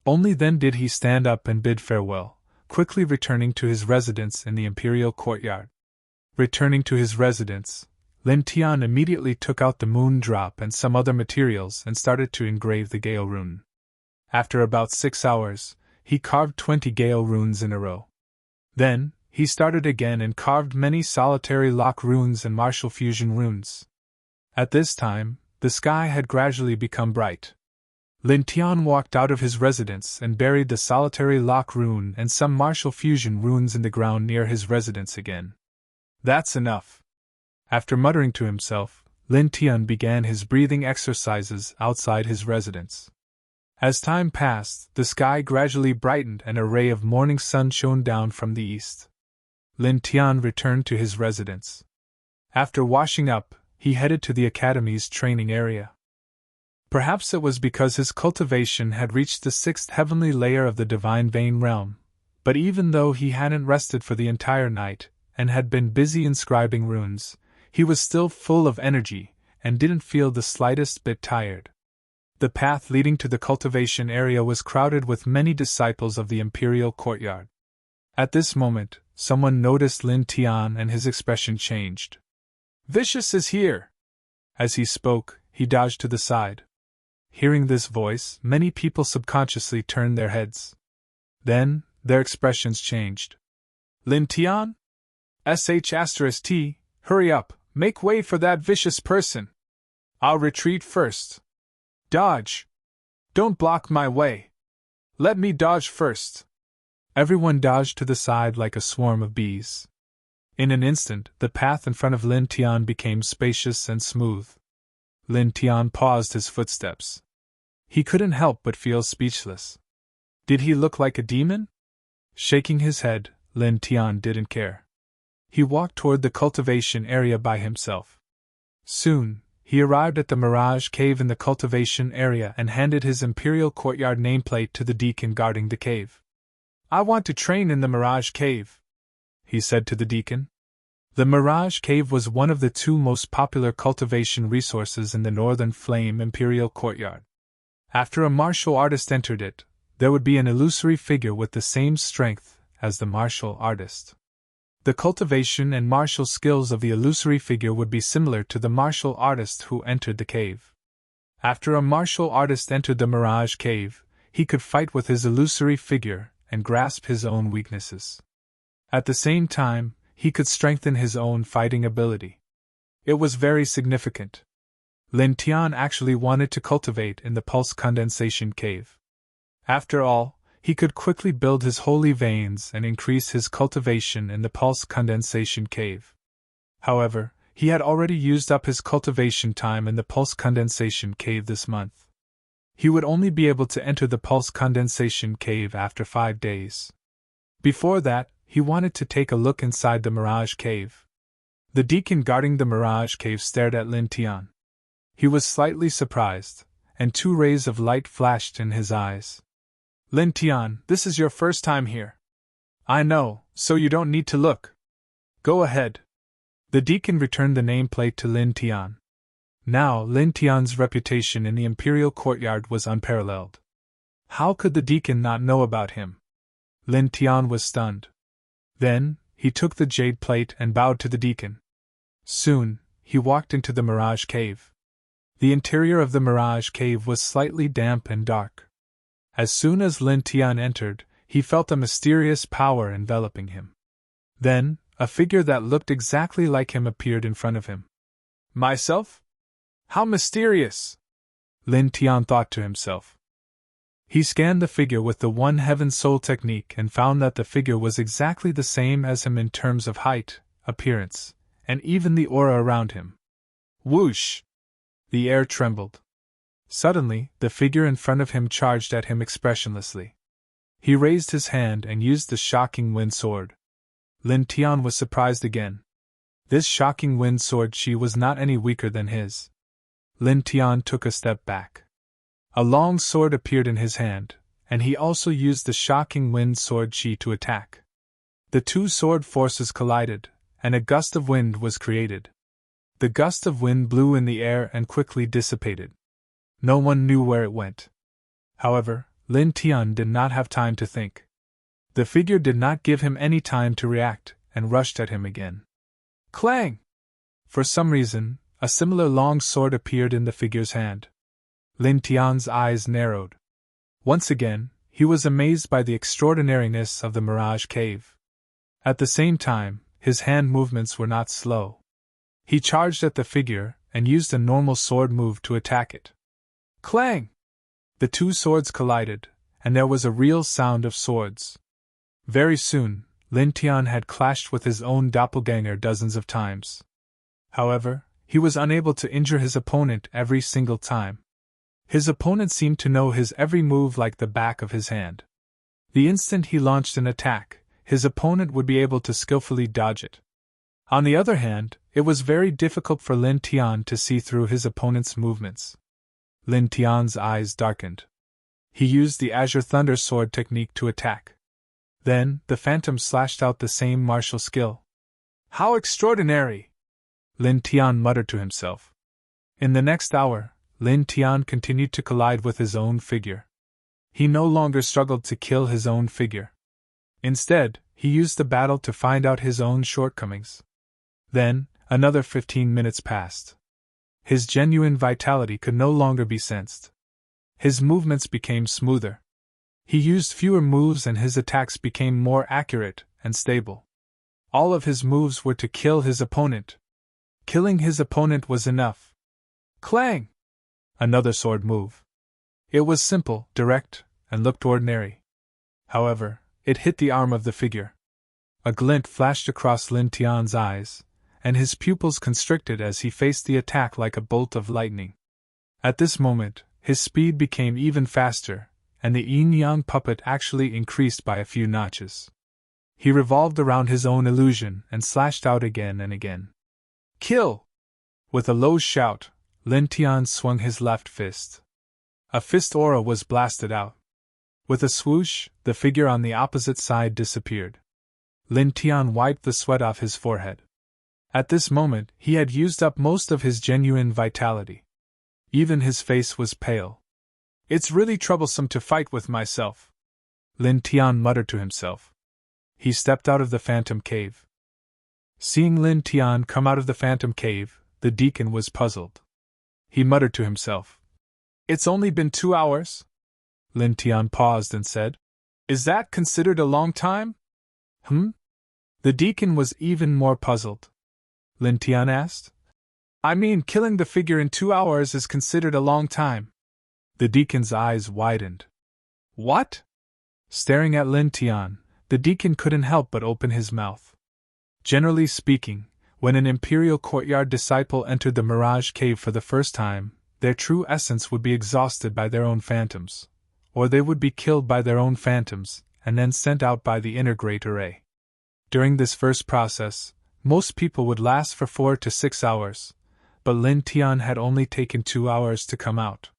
Only then did he stand up and bid farewell, quickly returning to his residence in the imperial courtyard. Returning to his residence, Lin Tian immediately took out the moon drop and some other materials and started to engrave the Gale rune. After about 6 hours, he carved 20 Gale runes in a row. Then, he started again and carved many solitary lock runes and martial fusion runes. At this time, the sky had gradually become bright. Lin Tian walked out of his residence and buried the solitary lock rune and some martial fusion runes in the ground near his residence again. That's enough. After muttering to himself, Lin Tian began his breathing exercises outside his residence. As time passed, the sky gradually brightened and a ray of morning sun shone down from the east. Lin Tian returned to his residence. After washing up, he headed to the academy's training area. Perhaps it was because his cultivation had reached the 6th heavenly layer of the divine vein realm, but even though he hadn't rested for the entire night, and had been busy inscribing runes, he was still full of energy, and didn't feel the slightest bit tired. The path leading to the cultivation area was crowded with many disciples of the imperial courtyard. At this moment, someone noticed Lin Tian and his expression changed. "Vicious is here!" As he spoke, he dodged to the side. Hearing this voice, many people subconsciously turned their heads. Then, their expressions changed. "Lin Tian? *T, hurry up, make way for that vicious person. I'll retreat first. Dodge! Don't block my way. Let me dodge first." Everyone dodged to the side like a swarm of bees. In an instant, the path in front of Lin Tian became spacious and smooth. Lin Tian paused his footsteps. He couldn't help but feel speechless. Did he look like a demon? Shaking his head, Lin Tian didn't care. He walked toward the cultivation area by himself. Soon, he arrived at the Mirage Cave in the cultivation area and handed his Imperial Courtyard nameplate to the deacon guarding the cave. "I want to train in the Mirage Cave," he said to the deacon. The Mirage Cave was one of the two most popular cultivation resources in the Northern Flame Imperial Courtyard. After a martial artist entered it, there would be an illusory figure with the same strength as the martial artist. The cultivation and martial skills of the illusory figure would be similar to the martial artist who entered the cave. After a martial artist entered the Mirage Cave, he could fight with his illusory figure and grasp his own weaknesses. At the same time, he could strengthen his own fighting ability. It was very significant. Lin Tian actually wanted to cultivate in the Pulse Condensation Cave. After all, he could quickly build his holy veins and increase his cultivation in the Pulse Condensation Cave. However, he had already used up his cultivation time in the Pulse Condensation Cave this month. He would only be able to enter the Pulse Condensation Cave after 5 days. Before that, he wanted to take a look inside the Mirage Cave. The deacon guarding the Mirage Cave stared at Lin Tian. He was slightly surprised, and 2 rays of light flashed in his eyes. "Lin Tian, this is your first time here." "I know, so you don't need to look. Go ahead." The deacon returned the nameplate to Lin Tian. Now, Lin Tian's reputation in the Imperial Courtyard was unparalleled. How could the deacon not know about him? Lin Tian was stunned. Then, he took the jade plate and bowed to the deacon. Soon, he walked into the Mirage Cave. The interior of the Mirage Cave was slightly damp and dark. As soon as Lin Tian entered, he felt a mysterious power enveloping him. Then, a figure that looked exactly like him appeared in front of him. "Myself? How mysterious!" Lin Tian thought to himself. He scanned the figure with the One Heaven Soul technique and found that the figure was exactly the same as him in terms of height, appearance, and even the aura around him. Whoosh! The air trembled. Suddenly, the figure in front of him charged at him expressionlessly. He raised his hand and used the shocking wind sword. Lin Tian was surprised again. This shocking wind sword chi was not any weaker than his. Lin Tian took a step back. A long sword appeared in his hand, and he also used the shocking wind sword chi to attack. The 2 sword forces collided, and a gust of wind was created. The gust of wind blew in the air and quickly dissipated. No one knew where it went. However, Lin Tian did not have time to think. The figure did not give him any time to react, and rushed at him again. Clang! For some reason, a similar long sword appeared in the figure's hand. Lin Tian's eyes narrowed. Once again, he was amazed by the extraordinariness of the Mirage Cave. At the same time, his hand movements were not slow. He charged at the figure and used a normal sword move to attack it. Clang! The 2 swords collided, and there was a real sound of swords. Very soon, Lin Tian had clashed with his own doppelganger dozens of times. However, he was unable to injure his opponent every single time. His opponent seemed to know his every move like the back of his hand. The instant he launched an attack, his opponent would be able to skillfully dodge it. On the other hand, it was very difficult for Lin Tian to see through his opponent's movements. Lin Tian's eyes darkened. He used the Azure Thunder Sword technique to attack. Then, the Phantom slashed out the same martial skill. How extraordinary! Lin Tian muttered to himself. In the next hour, Lin Tian continued to collide with his own figure. He no longer struggled to kill his own figure. Instead, he used the battle to find out his own shortcomings. Then, another 15 minutes passed. His genuine vitality could no longer be sensed. His movements became smoother. He used fewer moves and his attacks became more accurate and stable. All of his moves were to kill his opponent. Killing his opponent was enough. Clang! Another sword move. It was simple, direct, and looked ordinary. However, it hit the arm of the figure. A glint flashed across Lin Tian's eyes, and his pupils constricted as he faced the attack like a bolt of lightning. At this moment, his speed became even faster, and the yin-yang puppet actually increased by a few notches. He revolved around his own illusion and slashed out again and again. Kill! With a low shout, Lin Tian swung his left fist. A fist aura was blasted out. With a swoosh, the figure on the opposite side disappeared. Lin Tian wiped the sweat off his forehead. At this moment, he had used up most of his genuine vitality. Even his face was pale. It's really troublesome to fight with myself, Lin Tian muttered to himself. He stepped out of the phantom cave. Seeing Lin Tian come out of the phantom cave, the deacon was puzzled. He muttered to himself. It's only been 2 hours? Lin Tian paused and said, Is that considered a long time? The deacon was even more puzzled. Lin Tian asked. I mean, killing the figure in 2 hours is considered a long time. The deacon's eyes widened. What? Staring at Lin Tian, the deacon couldn't help but open his mouth. Generally speaking, when an Imperial Courtyard disciple entered the Mirage Cave for the first time, their true essence would be exhausted by their own phantoms, or they would be killed by their own phantoms, and then sent out by the inner Great Array. During this first process, most people would last for 4 to 6 hours, but Lin Tian had only taken 2 hours to come out.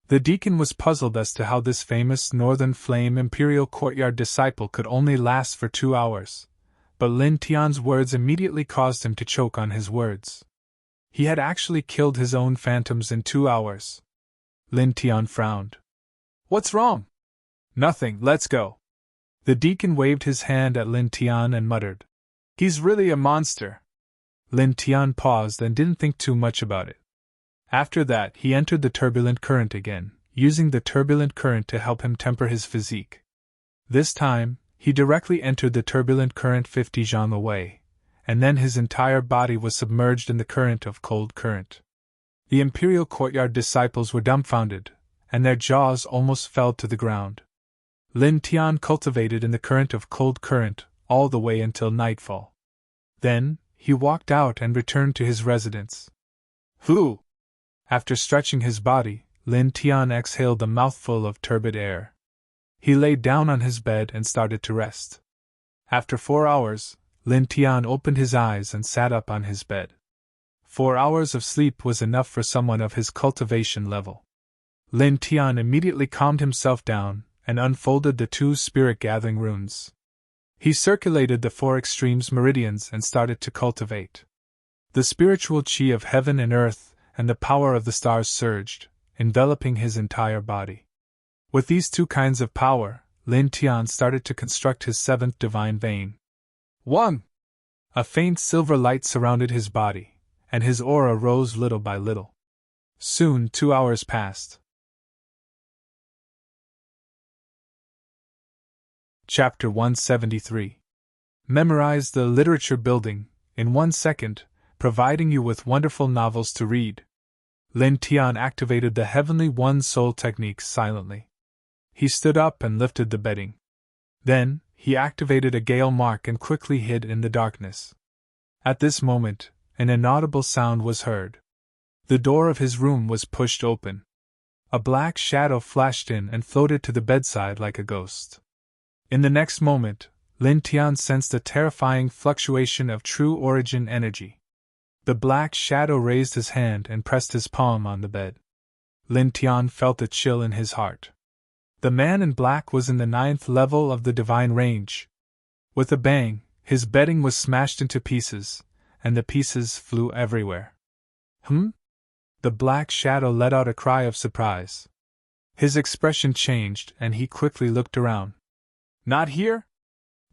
The deacon was puzzled as to how this famous Northern Flame Imperial Courtyard disciple could only last for 2 hours, but Lin Tian's words immediately caused him to choke on his words. He had actually killed his own phantoms in 2 hours. Lin Tian frowned. What's wrong? Nothing, let's go. The deacon waved his hand at Lin Tian and muttered. He's really a monster. Lin Tian paused and didn't think too much about it. After that, he entered the turbulent current again, using the turbulent current to help him temper his physique. This time, he directly entered the turbulent current 50 zhang away, and then his entire body was submerged in the current of cold current. The Imperial Courtyard disciples were dumbfounded, and their jaws almost fell to the ground. Lin Tian cultivated in the current of cold current all the way until nightfall. Then, he walked out and returned to his residence. Whew! After stretching his body, Lin Tian exhaled a mouthful of turbid air. He lay down on his bed and started to rest. After 4 hours, Lin Tian opened his eyes and sat up on his bed. 4 hours of sleep was enough for someone of his cultivation level. Lin Tian immediately calmed himself down and unfolded the 2 spirit-gathering runes. He circulated the 4 extremes meridians and started to cultivate. The spiritual chi of heaven and earth and the power of the stars surged, enveloping his entire body. With these 2 kinds of power, Lin Tian started to construct his 7th divine vein. 1. A faint silver light surrounded his body, and his aura rose little by little. Soon 2 hours passed. Chapter 173. Memorize the literature building, in 1 second, providing you with wonderful novels to read. Lin Tian activated the Heavenly One Soul techniques silently. He stood up and lifted the bedding. Then, he activated a gale mark and quickly hid in the darkness. At this moment, an inaudible sound was heard. The door of his room was pushed open. A black shadow flashed in and floated to the bedside like a ghost. In the next moment, Lin Tian sensed a terrifying fluctuation of true origin energy. The black shadow raised his hand and pressed his palm on the bed. Lin Tian felt a chill in his heart. The man in black was in the 9th level of the divine range. With a bang, his bedding was smashed into pieces, and the pieces flew everywhere. The black shadow let out a cry of surprise. His expression changed and he quickly looked around. Not here?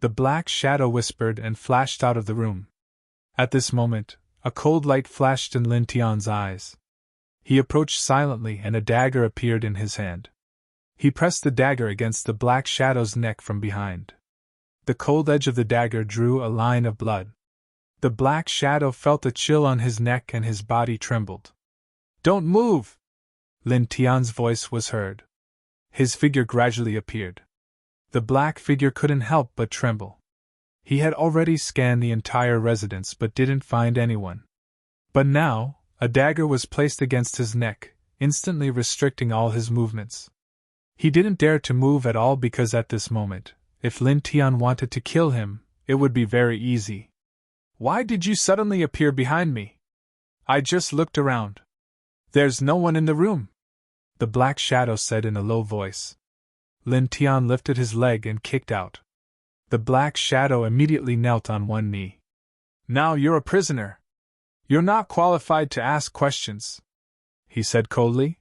The black shadow whispered and flashed out of the room. At this moment, a cold light flashed in Lin Tian's eyes. He approached silently and a dagger appeared in his hand. He pressed the dagger against the black shadow's neck from behind. The cold edge of the dagger drew a line of blood. The black shadow felt a chill on his neck and his body trembled. "Don't move!" Lin Tian's voice was heard. His figure gradually appeared. The black figure couldn't help but tremble. He had already scanned the entire residence but didn't find anyone. But now, a dagger was placed against his neck, instantly restricting all his movements. He didn't dare to move at all because at this moment, if Lin Tian wanted to kill him, it would be very easy. "Why did you suddenly appear behind me?" "I just looked around." "There's no one in the room," the black shadow said in a low voice. Lin Tian lifted his leg and kicked out. The black shadow immediately knelt on one knee. "Now you're a prisoner. You're not qualified to ask questions," he said coldly.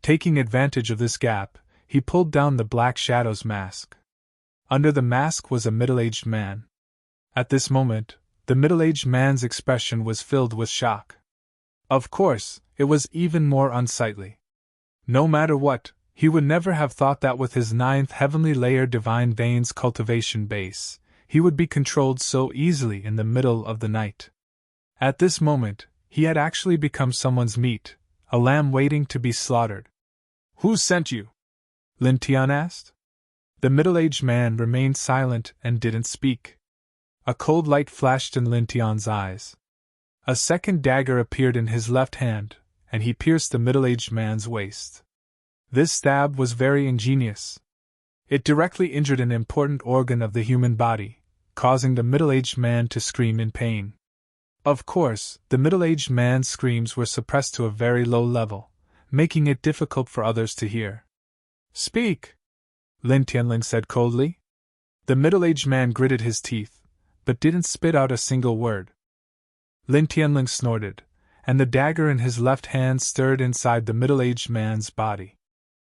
Taking advantage of this gap, he pulled down the black shadow's mask. Under the mask was a middle-aged man. At this moment, the middle-aged man's expression was filled with shock. Of course, it was even more unsightly. No matter what, he would never have thought that with his 9th heavenly layer divine veins cultivation base, he would be controlled so easily in the middle of the night. At this moment, he had actually become someone's meat, a lamb waiting to be slaughtered. "Who sent you?" Lin Tian asked. The middle-aged man remained silent and didn't speak. A cold light flashed in Lin Tian's eyes. A second dagger appeared in his left hand, and he pierced the middle-aged man's waist. This stab was very ingenious. It directly injured an important organ of the human body, causing the middle-aged man to scream in pain. Of course, the middle-aged man's screams were suppressed to a very low level, making it difficult for others to hear. "Speak!" Lin Tianling said coldly. The middle-aged man gritted his teeth, but didn't spit out a single word. Lin Tianling snorted, and the dagger in his left hand stirred inside the middle-aged man's body.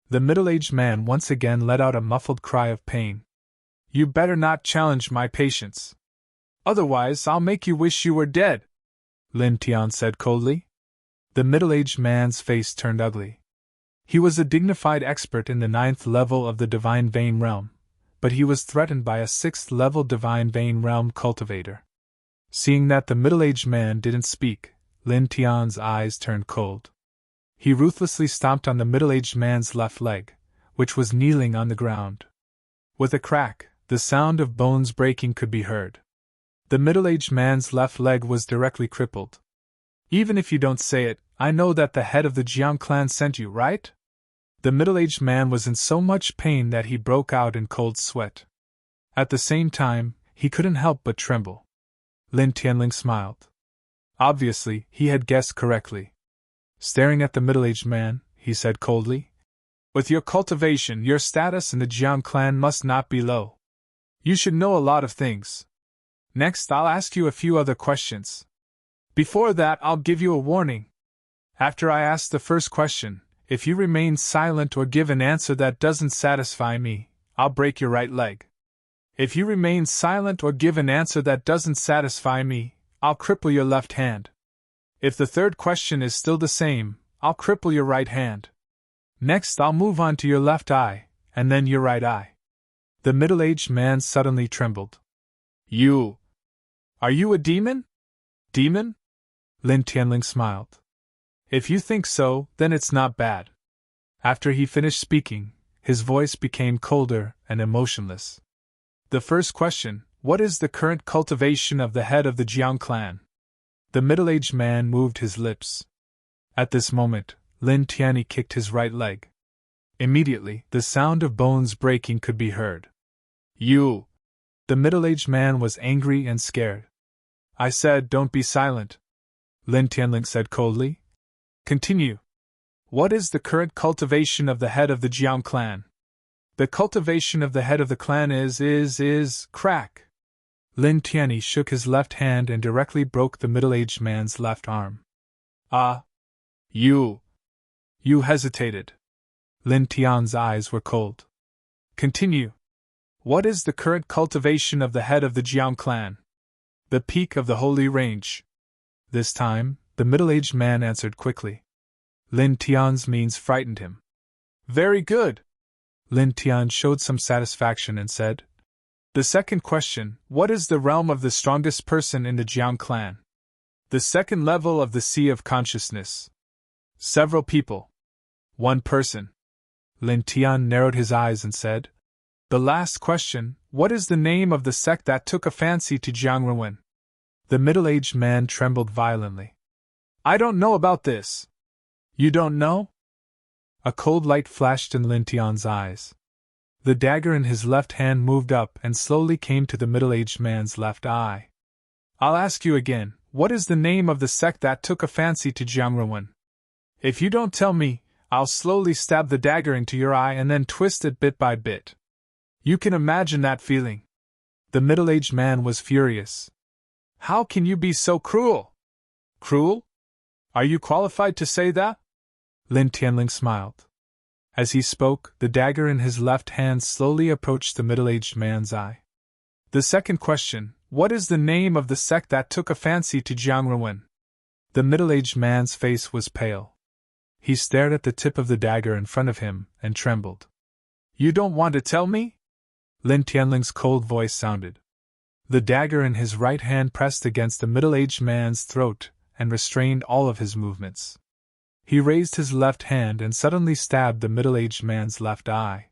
The middle-aged man once again let out a muffled cry of pain. "You better not challenge my patience. Otherwise, I'll make you wish you were dead," Lin Tian said coldly. The middle-aged man's face turned ugly. He was a dignified expert in the 9th level of the Divine Vein Realm, but he was threatened by a 6th level Divine Vein Realm cultivator. Seeing that the middle-aged man didn't speak, Lin Tian's eyes turned cold. He ruthlessly stomped on the middle-aged man's left leg, which was kneeling on the ground. With a crack, the sound of bones breaking could be heard. The middle-aged man's left leg was directly crippled. "Even if you don't say it, I know that the head of the Jiang clan sent you, right?" The middle-aged man was in so much pain that he broke out in cold sweat. At the same time, he couldn't help but tremble. Lin Tianling smiled. Obviously, he had guessed correctly. Staring at the middle-aged man, he said coldly, "With your cultivation, your status in the Jiang clan must not be low. You should know a lot of things. Next, I'll ask you a few other questions. Before that, I'll give you a warning. After I ask the first question, if you remain silent or give an answer that doesn't satisfy me, I'll break your right leg. If you remain silent or give an answer that doesn't satisfy me, I'll cripple your left hand. If the third question is still the same, I'll cripple your right hand. Next, I'll move on to your left eye, and then your right eye." The middle-aged man suddenly trembled. Are you a demon?" "Demon?" Lin Tianling smiled. "If you think so, then it's not bad." After he finished speaking, his voice became colder and emotionless. "The first question, what is the current cultivation of the head of the Jiang clan?" The middle-aged man moved his lips. At this moment, Lin Tianyi kicked his right leg. Immediately, the sound of bones breaking could be heard. "You!" The middle-aged man was angry and scared. "I said don't be silent," Lin Tianling said coldly. "Continue. What is the current cultivation of the head of the Jiang clan?" "The cultivation of the head of the clan is crack." Lin Tianyi shook his left hand and directly broke the middle-aged man's left arm. "Ah! You hesitated." Lin Tian's eyes were cold. "Continue. What is the current cultivation of the head of the Jiang clan? The peak of the Holy Range. This time, the middle-aged man answered quickly. Lin Tian's means frightened him. Very good. Lin Tian showed some satisfaction and said, The second question, what is the realm of the strongest person in the Jiang clan? The second level of the Sea of Consciousness. Several people. One person. Lin Tian narrowed his eyes and said, The last question, what is the name of the sect that took a fancy to Jiang Ruwen? The middle-aged man trembled violently. I don't know about this. You don't know? A cold light flashed in Lin Tian's eyes. The dagger in his left hand moved up and slowly came to the middle-aged man's left eye. I'll ask you again, what is the name of the sect that took a fancy to Jiang Ruwen? If you don't tell me, I'll slowly stab the dagger into your eye and then twist it bit by bit. You can imagine that feeling. The middle-aged man was furious. How can you be so cruel? Cruel? Are you qualified to say that? Lin Tianling smiled. As he spoke, the dagger in his left hand slowly approached the middle-aged man's eye. The second question, what is the name of the sect that took a fancy to Jiang Ruwen? The middle-aged man's face was pale. He stared at the tip of the dagger in front of him and trembled. You don't want to tell me? Lin Tianling's cold voice sounded. The dagger in his right hand pressed against the middle-aged man's throat and restrained all of his movements. He raised his left hand and suddenly stabbed the middle-aged man's left eye.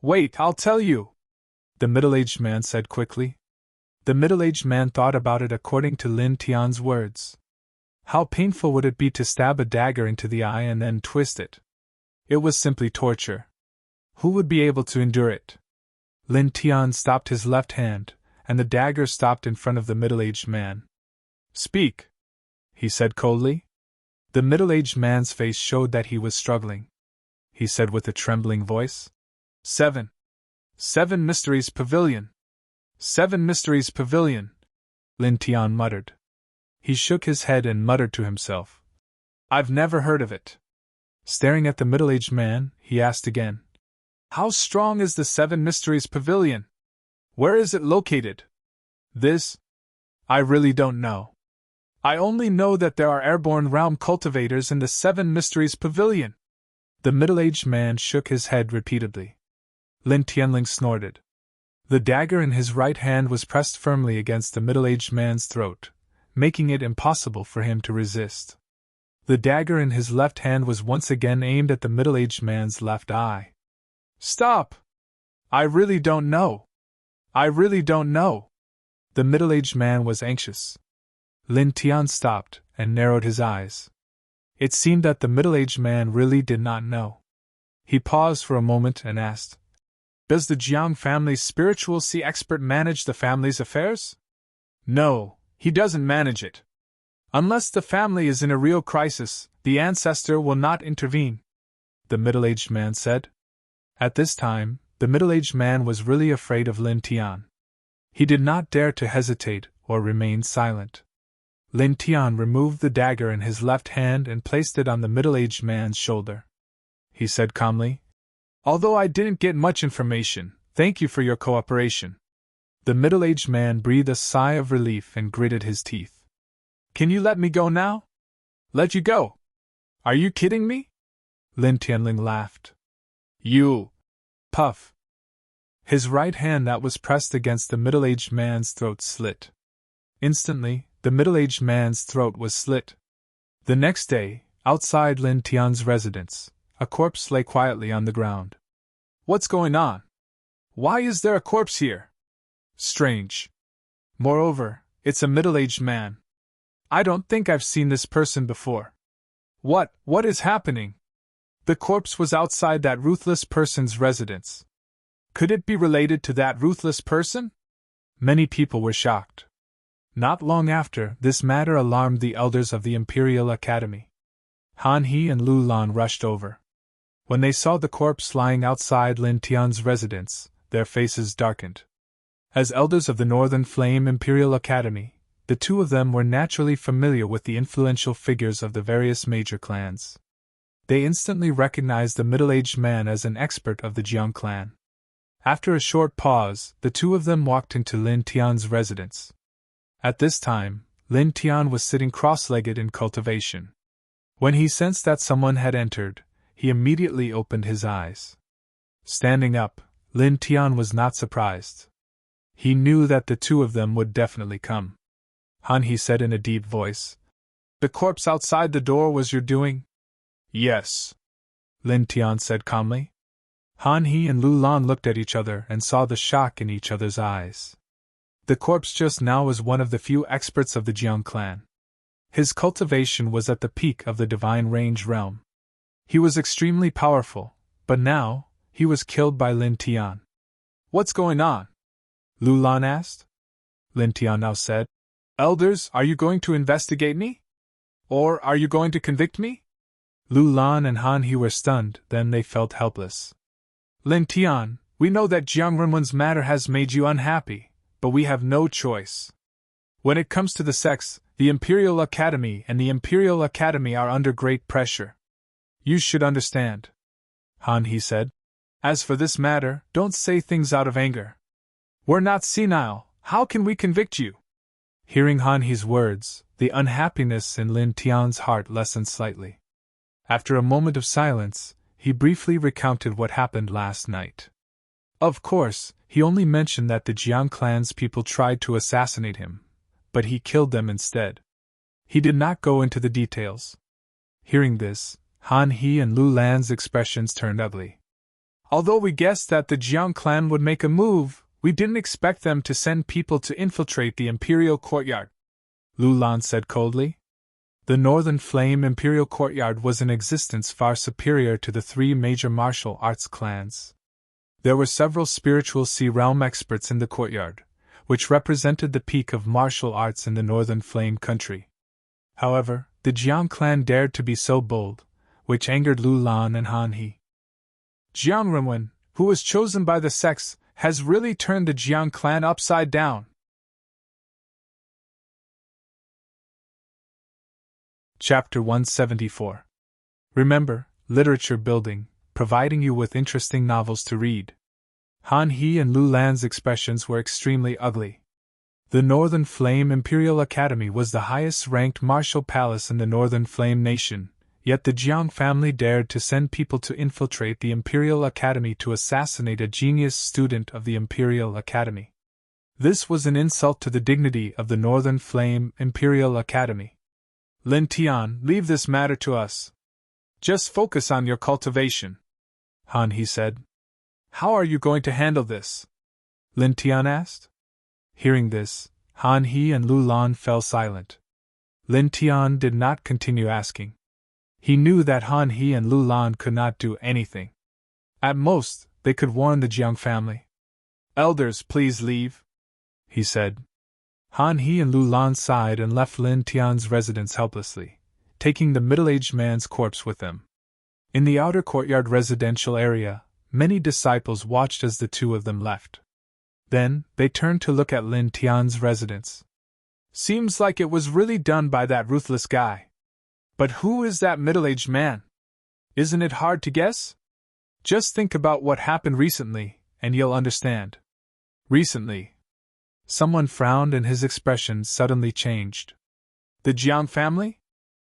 Wait, I'll tell you, the middle-aged man said quickly. The middle-aged man thought about it according to Lin Tian's words. How painful would it be to stab a dagger into the eye and then twist it? It was simply torture. Who would be able to endure it? Lin Tian stopped his left hand, and the dagger stopped in front of the middle-aged man. Speak, he said coldly. The middle-aged man's face showed that he was struggling. He said with a trembling voice, 7 Mysteries Pavilion. 7 Mysteries Pavilion, Lin Tian muttered. He shook his head and muttered to himself, I've never heard of it. Staring at the middle-aged man, he asked again, How strong is the 7 Mysteries Pavilion? Where is it located? This? I really don't know. I only know that there are airborne realm cultivators in the 7 Mysteries Pavilion. The middle-aged man shook his head repeatedly. Lin Tianling snorted. The dagger in his right hand was pressed firmly against the middle-aged man's throat, making it impossible for him to resist. The dagger in his left hand was once again aimed at the middle-aged man's left eye. Stop! I really don't know. I really don't know. The middle-aged man was anxious. Lin Tian stopped and narrowed his eyes. It seemed that the middle-aged man really did not know. He paused for a moment and asked, Does the Jiang family's spiritual sea expert manage the family's affairs? No, he doesn't manage it. Unless the family is in a real crisis, the ancestor will not intervene, the middle-aged man said. At this time, the middle-aged man was really afraid of Lin Tian. He did not dare to hesitate or remain silent. Lin Tian removed the dagger in his left hand and placed it on the middle-aged man's shoulder. He said calmly, Although I didn't get much information, thank you for your cooperation. The middle-aged man breathed a sigh of relief and gritted his teeth. Can you let me go now? Let you go? Are you kidding me? Lin Tianling laughed. You! Puff! His right hand that was pressed against the middle-aged man's throat slit. Instantly, the middle-aged man's throat was slit. The next day, outside Lin Tian's residence, a corpse lay quietly on the ground. What's going on? Why is there a corpse here? Strange. Moreover, it's a middle-aged man. I don't think I've seen this person before. What is happening? The corpse was outside that ruthless person's residence. Could it be related to that ruthless person? Many people were shocked. Not long after, this matter alarmed the elders of the Imperial Academy. Han He and Lu Lan rushed over. When they saw the corpse lying outside Lin Tian's residence, their faces darkened. As elders of the Northern Flame Imperial Academy, the two of them were naturally familiar with the influential figures of the various major clans. They instantly recognized the middle-aged man as an expert of the Jiang clan. After a short pause, the two of them walked into Lin Tian's residence. At this time, Lin Tian was sitting cross-legged in cultivation. When he sensed that someone had entered, he immediately opened his eyes. Standing up, Lin Tian was not surprised. He knew that the two of them would definitely come. Han, he said in a deep voice. The corpse outside the door was your doing? Yes, Lin Tian said calmly. Han He and Lu Lan looked at each other and saw the shock in each other's eyes. The corpse just now was one of the few experts of the Jiang clan. His cultivation was at the peak of the divine range realm. He was extremely powerful, but now, he was killed by Lin Tian. What's going on? Lu Lan asked. Lin Tian now said, Elders, are you going to investigate me? Or are you going to convict me? Lu Lan and Han He were stunned, then they felt helpless. Lin Tian, we know that Jiang Renwen's matter has made you unhappy, but we have no choice. When it comes to the sects, the Imperial Academy and the Imperial Academy are under great pressure. You should understand. Han He said. As for this matter, don't say things out of anger. We're not senile, how can we convict you? Hearing Han He's words, the unhappiness in Lin Tian's heart lessened slightly. After a moment of silence, he briefly recounted what happened last night. Of course, he only mentioned that the Jiang clan's people tried to assassinate him, but he killed them instead. He did not go into the details. Hearing this, Han He and Lu Lan's expressions turned ugly. Although we guessed that the Jiang clan would make a move, we didn't expect them to send people to infiltrate the Imperial Courtyard, Lu Lan said coldly. The Northern Flame Imperial Courtyard was in existence far superior to the three major martial arts clans. There were several spiritual Sea Realm experts in the courtyard, which represented the peak of martial arts in the Northern Flame country. However, the Jiang clan dared to be so bold, which angered Lu Lan and Han He. Jiang Renwen, who was chosen by the sects, has really turned the Jiang clan upside down. Chapter 174. Remember, literature building, providing you with interesting novels to read. Han He and Lu Lan's expressions were extremely ugly. The Northern Flame Imperial Academy was the highest-ranked martial palace in the Northern Flame Nation, yet the Jiang family dared to send people to infiltrate the Imperial Academy to assassinate a genius student of the Imperial Academy. This was an insult to the dignity of the Northern Flame Imperial Academy. Lin Tian, leave this matter to us. Just focus on your cultivation, Han He said. How are you going to handle this? Lin Tian asked. Hearing this, Han He and Lu Lan fell silent. Lin Tian did not continue asking. He knew that Han He and Lu Lan could not do anything. At most, they could warn the Jiang family. Elders, please leave, he said. Han He and Lu Lan sighed and left Lin Tian's residence helplessly, taking the middle-aged man's corpse with them. In the outer courtyard residential area, many disciples watched as the two of them left. Then, they turned to look at Lin Tian's residence. Seems like it was really done by that ruthless guy. But who is that middle-aged man? Isn't it hard to guess? Just think about what happened recently, and you'll understand. Recently. Someone frowned and his expression suddenly changed. The Jiang family?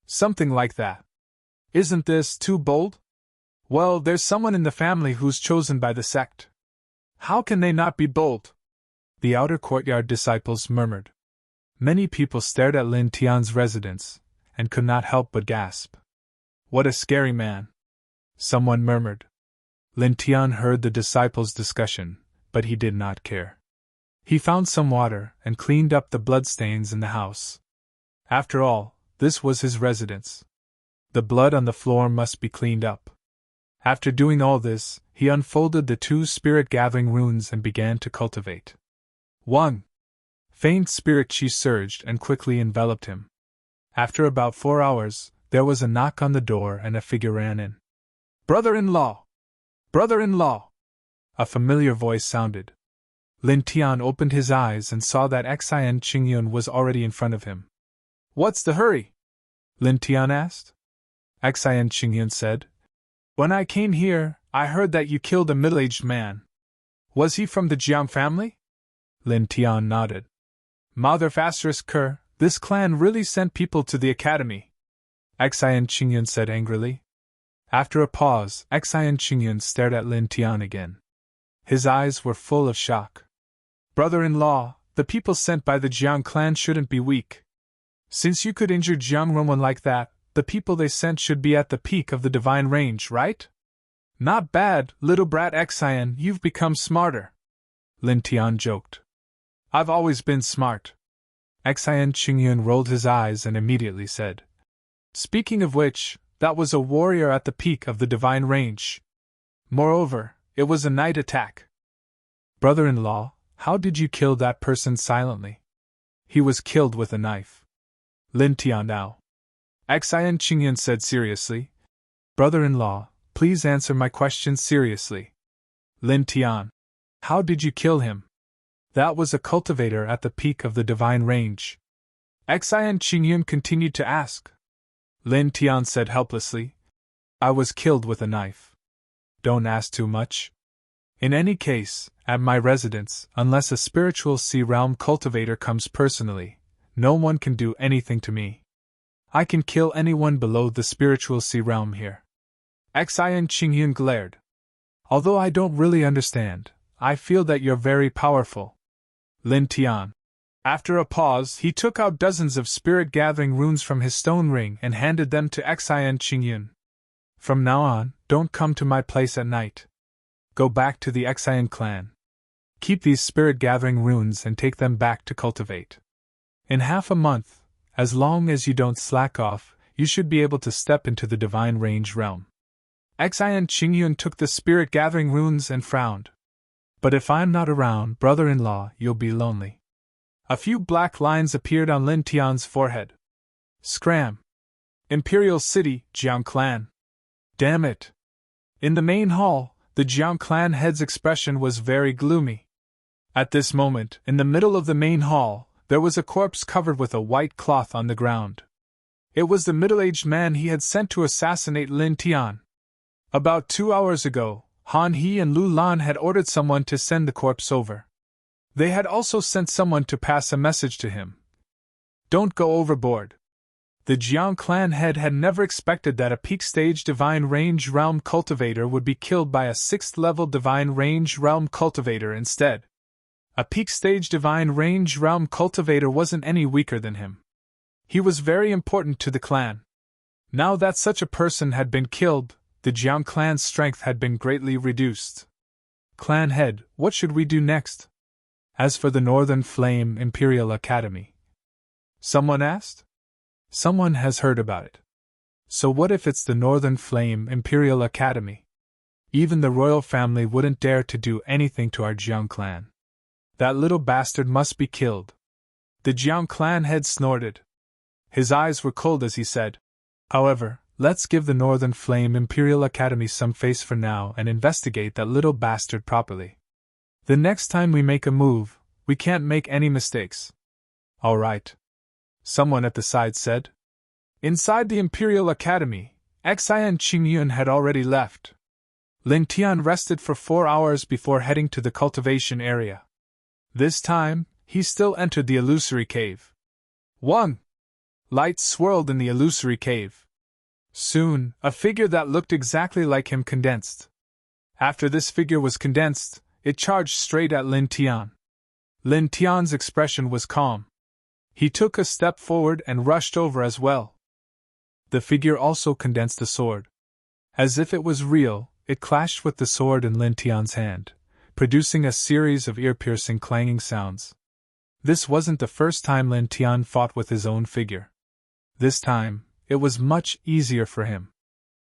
Something like that. Isn't this too bold? Well, there's someone in the family who's chosen by the sect. How can they not be bold? The outer courtyard disciples murmured. Many people stared at Lin Tian's residence, and could not help but gasp. What a scary man! Someone murmured. Lin Tian heard the disciples' discussion, but he did not care. He found some water and cleaned up the bloodstains in the house. After all, this was his residence. The blood on the floor must be cleaned up. After doing all this, he unfolded the two spirit-gathering runes and began to cultivate. 1. Faint spirit chi surged and quickly enveloped him. After about 4 hours, there was a knock on the door and a figure ran in. Brother-in-law! Brother-in-law! A familiar voice sounded. Lin Tian opened his eyes and saw that Xian Qingyun was already in front of him. What's the hurry? Lin Tian asked. Xian Qingyun said, When I came here, I heard that you killed a middle-aged man. Was he from the Jiang family? Lin Tian nodded. Mother *Ker, this clan really sent people to the academy, Xian Qingyun said angrily. After a pause, Xian Qingyun stared at Lin Tian again. His eyes were full of shock. Brother-in-law, the people sent by the Jiang clan shouldn't be weak. Since you could injure Jiang Runwan like that, the people they sent should be at the peak of the divine range, right? Not bad, little brat Xian, you've become smarter, Lin Tian joked. I've always been smart. Xian Qingyun rolled his eyes and immediately said, Speaking of which, that was a warrior at the peak of the divine range. Moreover, it was a night attack. Brother-in-law, how did you kill that person silently? He was killed with a knife. Lin Tian now. Xian Qingyun said seriously. Brother-in-law, please answer my question seriously. Lin Tian. How did you kill him? That was a cultivator at the peak of the divine range. Xian Qingyun continued to ask. Lin Tian said helplessly. I was killed with a knife. Don't ask too much. In any case, at my residence, unless a spiritual sea realm cultivator comes personally, no one can do anything to me. I can kill anyone below the spiritual sea realm here. Xian Qingyun glared. Although I don't really understand, I feel that you're very powerful. Lin Tian. After a pause, he took out dozens of spirit-gathering runes from his stone ring and handed them to Xian Qingyun. From now on, don't come to my place at night. Go back to the Xian clan. Keep these spirit-gathering runes and take them back to cultivate. In half a month, as long as you don't slack off, you should be able to step into the divine range realm. Xian Qingyun took the spirit-gathering runes and frowned. But if I'm not around, brother-in-law, you'll be lonely. A few black lines appeared on Lin Tian's forehead. Scram! Imperial City, Jiang Clan. Damn it! In the main hall, the Jiang Clan head's expression was very gloomy. At this moment, in the middle of the main hall, there was a corpse covered with a white cloth on the ground. It was the middle-aged man he had sent to assassinate Lin Tian. About 2 hours ago, Han He and Lu Lan had ordered someone to send the corpse over. They had also sent someone to pass a message to him. Don't go overboard. The Jiang clan head had never expected that a peak-stage divine range realm cultivator would be killed by a 6th-level divine range realm cultivator instead. A peak-stage divine range realm cultivator wasn't any weaker than him. He was very important to the clan. Now that such a person had been killed, the Jiang clan's strength had been greatly reduced. Clan head, what should we do next? As for the Northern Flame Imperial Academy, someone asked? Someone has heard about it. So what if it's the Northern Flame Imperial Academy? Even the royal family wouldn't dare to do anything to our Jiang clan. That little bastard must be killed. The Jiang clan head snorted. His eyes were cold as he said, However, let's give the Northern Flame Imperial Academy some face for now and investigate that little bastard properly. The next time we make a move, we can't make any mistakes. All right. Someone at the side said. Inside the Imperial Academy, Xian Qingyun had already left. Lin Tian rested for 4 hours before heading to the cultivation area. This time, he still entered the illusory cave. 1. Light swirled in the illusory cave. Soon, a figure that looked exactly like him condensed. After this figure was condensed, it charged straight at Lin Tian. Lin Tian's expression was calm. He took a step forward and rushed over as well. The figure also condensed a sword. As if it was real, it clashed with the sword in Lin Tian's hand, producing a series of ear-piercing clanging sounds. This wasn't the first time Lin Tian fought with his own figure. This time, it was much easier for him.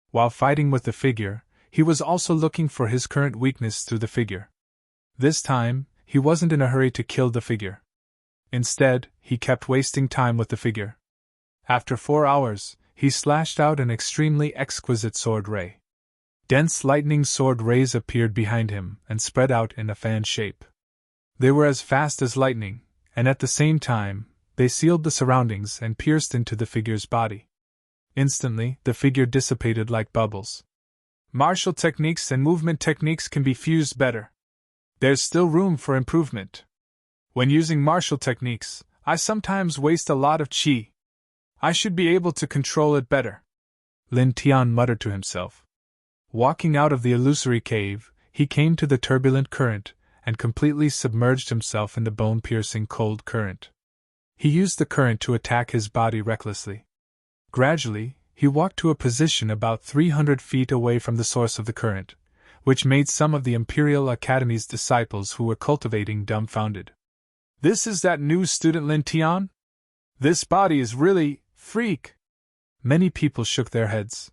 While fighting with the figure, he was also looking for his current weakness through the figure. This time, he wasn't in a hurry to kill the figure. Instead, he kept wasting time with the figure. After 4 hours, he slashed out an extremely exquisite sword ray. Dense lightning sword rays appeared behind him and spread out in a fan shape. They were as fast as lightning, and at the same time, they sealed the surroundings and pierced into the figure's body. Instantly, the figure dissipated like bubbles. Martial techniques and movement techniques can be fused better. There's still room for improvement. When using martial techniques, I sometimes waste a lot of qi. I should be able to control it better. Lin Tian muttered to himself. Walking out of the illusory cave, he came to the turbulent current, and completely submerged himself in the bone-piercing cold current. He used the current to attack his body recklessly. Gradually, he walked to a position about 300 feet away from the source of the current, which made some of the Imperial Academy's disciples who were cultivating dumbfounded. This is that new student Lin Tian? This body is really freak. Many people shook their heads.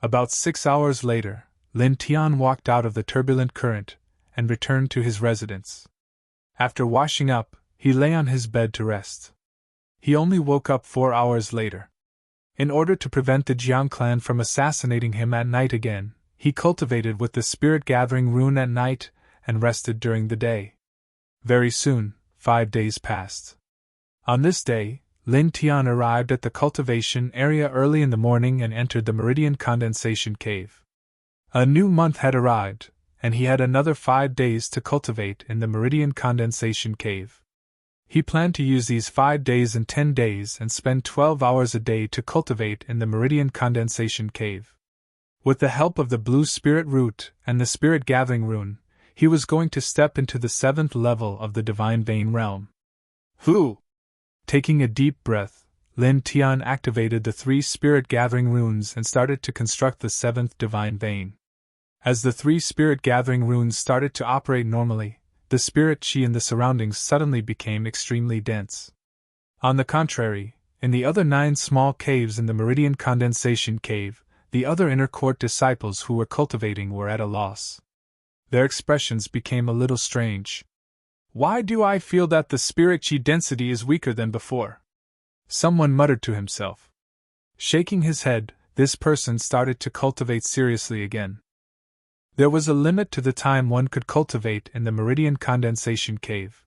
About 6 hours later, Lin Tian walked out of the turbulent current and returned to his residence. After washing up, he lay on his bed to rest. He only woke up 4 hours later. In order to prevent the Jiang clan from assassinating him at night again, he cultivated with the spirit-gathering rune at night and rested during the day. Very soon, 5 days passed. On this day, Lin Tian arrived at the cultivation area early in the morning and entered the Meridian Condensation Cave. A new month had arrived, and he had another 5 days to cultivate in the Meridian Condensation Cave. He planned to use these 5 days and 10 days and spend 12 hours a day to cultivate in the Meridian Condensation Cave. With the help of the Blue Spirit Root and the Spirit Gathering Rune, he was going to step into the 7th level of the Divine Vein realm. Whew! Taking a deep breath, Lin Tian activated the 3 Spirit Gathering Runes and started to construct the 7th Divine Vein. As the 3 Spirit Gathering Runes started to operate normally, the spirit qi in the surroundings suddenly became extremely dense. On the contrary, in the other 9 small caves in the Meridian Condensation Cave, the other inner court disciples who were cultivating were at a loss. Their expressions became a little strange. Why do I feel that the spirit qi density is weaker than before? Someone muttered to himself. Shaking his head, this person started to cultivate seriously again. There was a limit to the time one could cultivate in the Meridian Condensation Cave.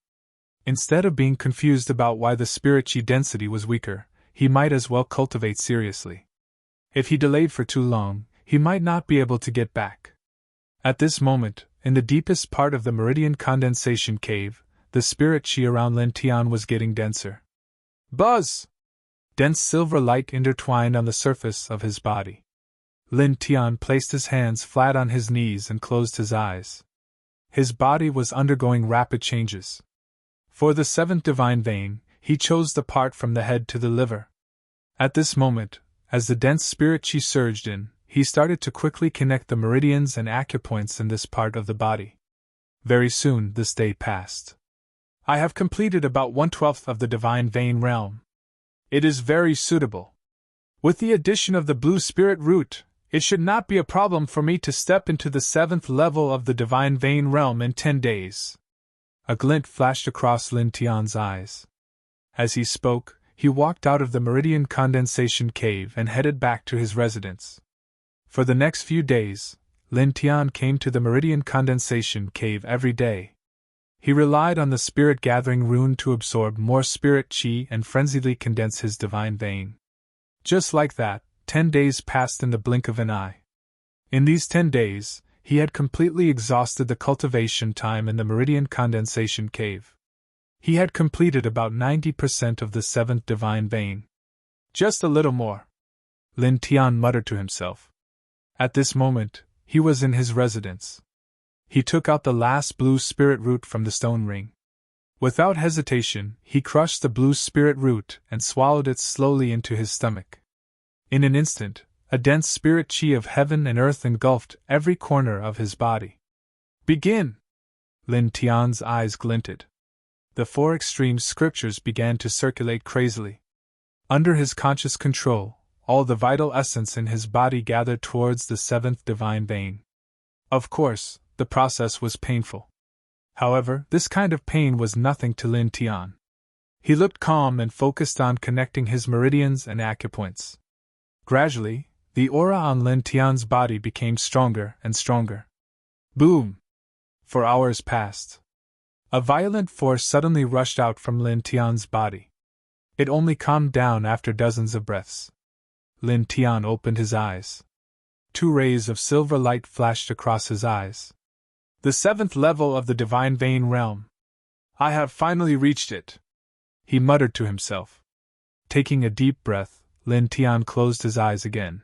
Instead of being confused about why the spirit qi density was weaker, he might as well cultivate seriously. If he delayed for too long, he might not be able to get back. At this moment, in the deepest part of the Meridian Condensation Cave, the spirit qi around Lin Tian was getting denser. Buzz! Dense silver light intertwined on the surface of his body. Lin Tian placed his hands flat on his knees and closed his eyes. His body was undergoing rapid changes. For the 7th Divine Vein, he chose the part from the head to the liver. At this moment, as the dense spirit qi surged in, he started to quickly connect the meridians and acupoints in this part of the body. Very soon this day passed. I have completed about 1/12 of the Divine Vein realm. It is very suitable. With the addition of the Blue Spirit Root, it should not be a problem for me to step into the 7th level of the Divine Vein realm in 10 days. A glint flashed across Lin Tian's eyes. As he spoke, he walked out of the Meridian Condensation Cave and headed back to his residence. For the next few days, Lin Tian came to the Meridian Condensation Cave every day. He relied on the Spirit Gathering Rune to absorb more spirit qi and frenziedly condense his Divine Vein. Just like that, 10 days passed in the blink of an eye. In these 10 days, he had completely exhausted the cultivation time in the Meridian Condensation Cave. He had completed about 90% of the 7th Divine Vein. Just a little more. Lin Tian muttered to himself. At this moment, he was in his residence. He took out the last Blue Spirit Root from the stone ring. Without hesitation, he crushed the Blue Spirit Root and swallowed it slowly into his stomach. In an instant, a dense spirit qi of heaven and earth engulfed every corner of his body. Begin! Lin Tian's eyes glinted. The 4 extreme scriptures began to circulate crazily. Under his conscious control, all the vital essence in his body gathered towards the 7th Divine Vein. Of course, the process was painful. However, this kind of pain was nothing to Lin Tian. He looked calm and focused on connecting his meridians and acupoints. Gradually, the aura on Lin Tian's body became stronger and stronger. Boom! For hours passed. A violent force suddenly rushed out from Lin Tian's body. It only calmed down after dozens of breaths. Lin Tian opened his eyes. 2 rays of silver light flashed across his eyes. The 7th level of the divine vein realm. I have finally reached it, he muttered to himself. Taking a deep breath, Lin Tian closed his eyes again.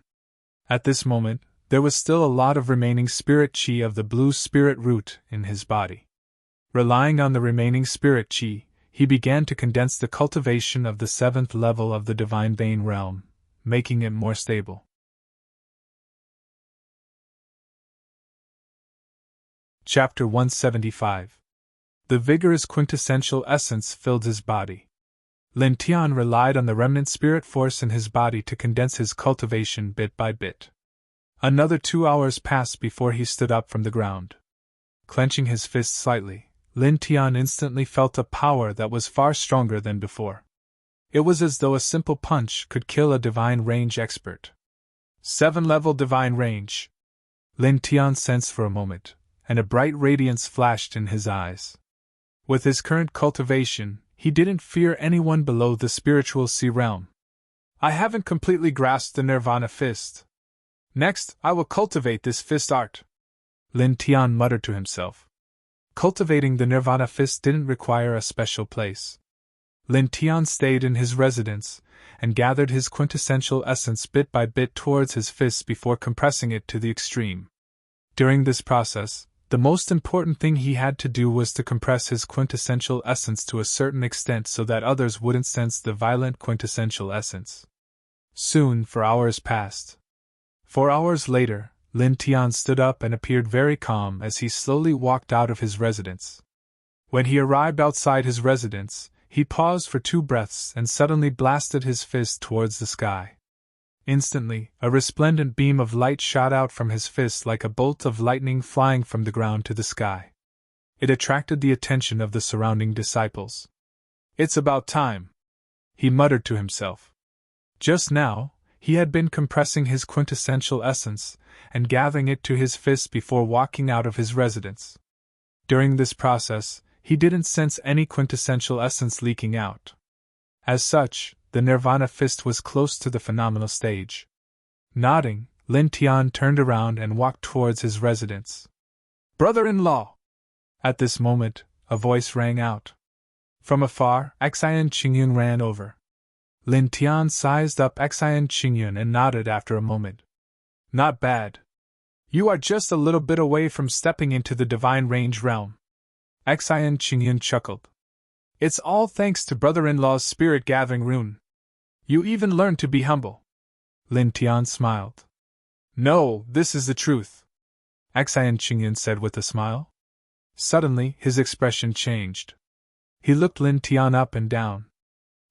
At this moment, there was still a lot of remaining spirit chi of the blue spirit root in his body. Relying on the remaining spirit chi, he began to condense the cultivation of the 7th level of the divine vein realm, making it more stable. Chapter 175. The vigorous quintessential essence filled his body. Lin Tian relied on the remnant spirit force in his body to condense his cultivation bit by bit. Another 2 hours passed before he stood up from the ground. Clenching his fist slightly, Lin Tian instantly felt a power that was far stronger than before. It was as though a simple punch could kill a divine range expert. 7-level divine range. Lin Tian sensed for a moment, and a bright radiance flashed in his eyes. With his current cultivation, he didn't fear anyone below the spiritual sea realm. I haven't completely grasped the Nirvana fist. Next, I will cultivate this fist art, Lin Tian muttered to himself. Cultivating the Nirvana fist didn't require a special place. Lin Tian stayed in his residence, and gathered his quintessential essence bit by bit towards his fist before compressing it to the extreme. During this process, the most important thing he had to do was to compress his quintessential essence to a certain extent so that others wouldn't sense the violent quintessential essence. Soon, 4 hours passed. 4 hours later, Lin Tian stood up and appeared very calm as he slowly walked out of his residence. When he arrived outside his residence, he paused for 2 breaths and suddenly blasted his fist towards the sky. Instantly, a resplendent beam of light shot out from his fist like a bolt of lightning flying from the ground to the sky. It attracted the attention of the surrounding disciples. It's about time, he muttered to himself. Just now, he had been compressing his quintessential essence and gathering it to his fist before walking out of his residence. During this process, he didn't sense any quintessential essence leaking out. As such, the Nirvana fist was close to the phenomenal stage. Nodding, Lin Tian turned around and walked towards his residence. Brother-in-law! At this moment, a voice rang out. From afar, Xian Qingyun ran over. Lin Tian sized up Xian Qingyun and nodded after a moment. Not bad. You are just a little bit away from stepping into the divine range realm. Xian Qingyun chuckled. It's all thanks to brother-in-law's spirit-gathering rune. You even learned to be humble. Lin Tian smiled. No, this is the truth, Xian Qingyun said with a smile. Suddenly, his expression changed. He looked Lin Tian up and down.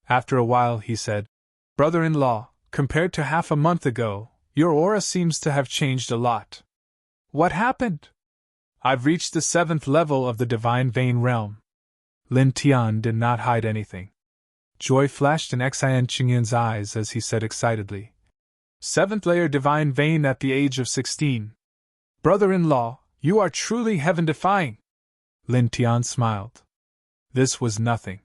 After a while, he said, Brother-in-law, compared to half a month ago, your aura seems to have changed a lot. What happened? I've reached the 7th level of the divine vein realm. Lin Tian did not hide anything. Joy flashed in Xian Qingyun's eyes as he said excitedly, 7th layer divine vein at the age of 16. Brother-in-law, you are truly heaven-defying. Lin Tian smiled. This was nothing.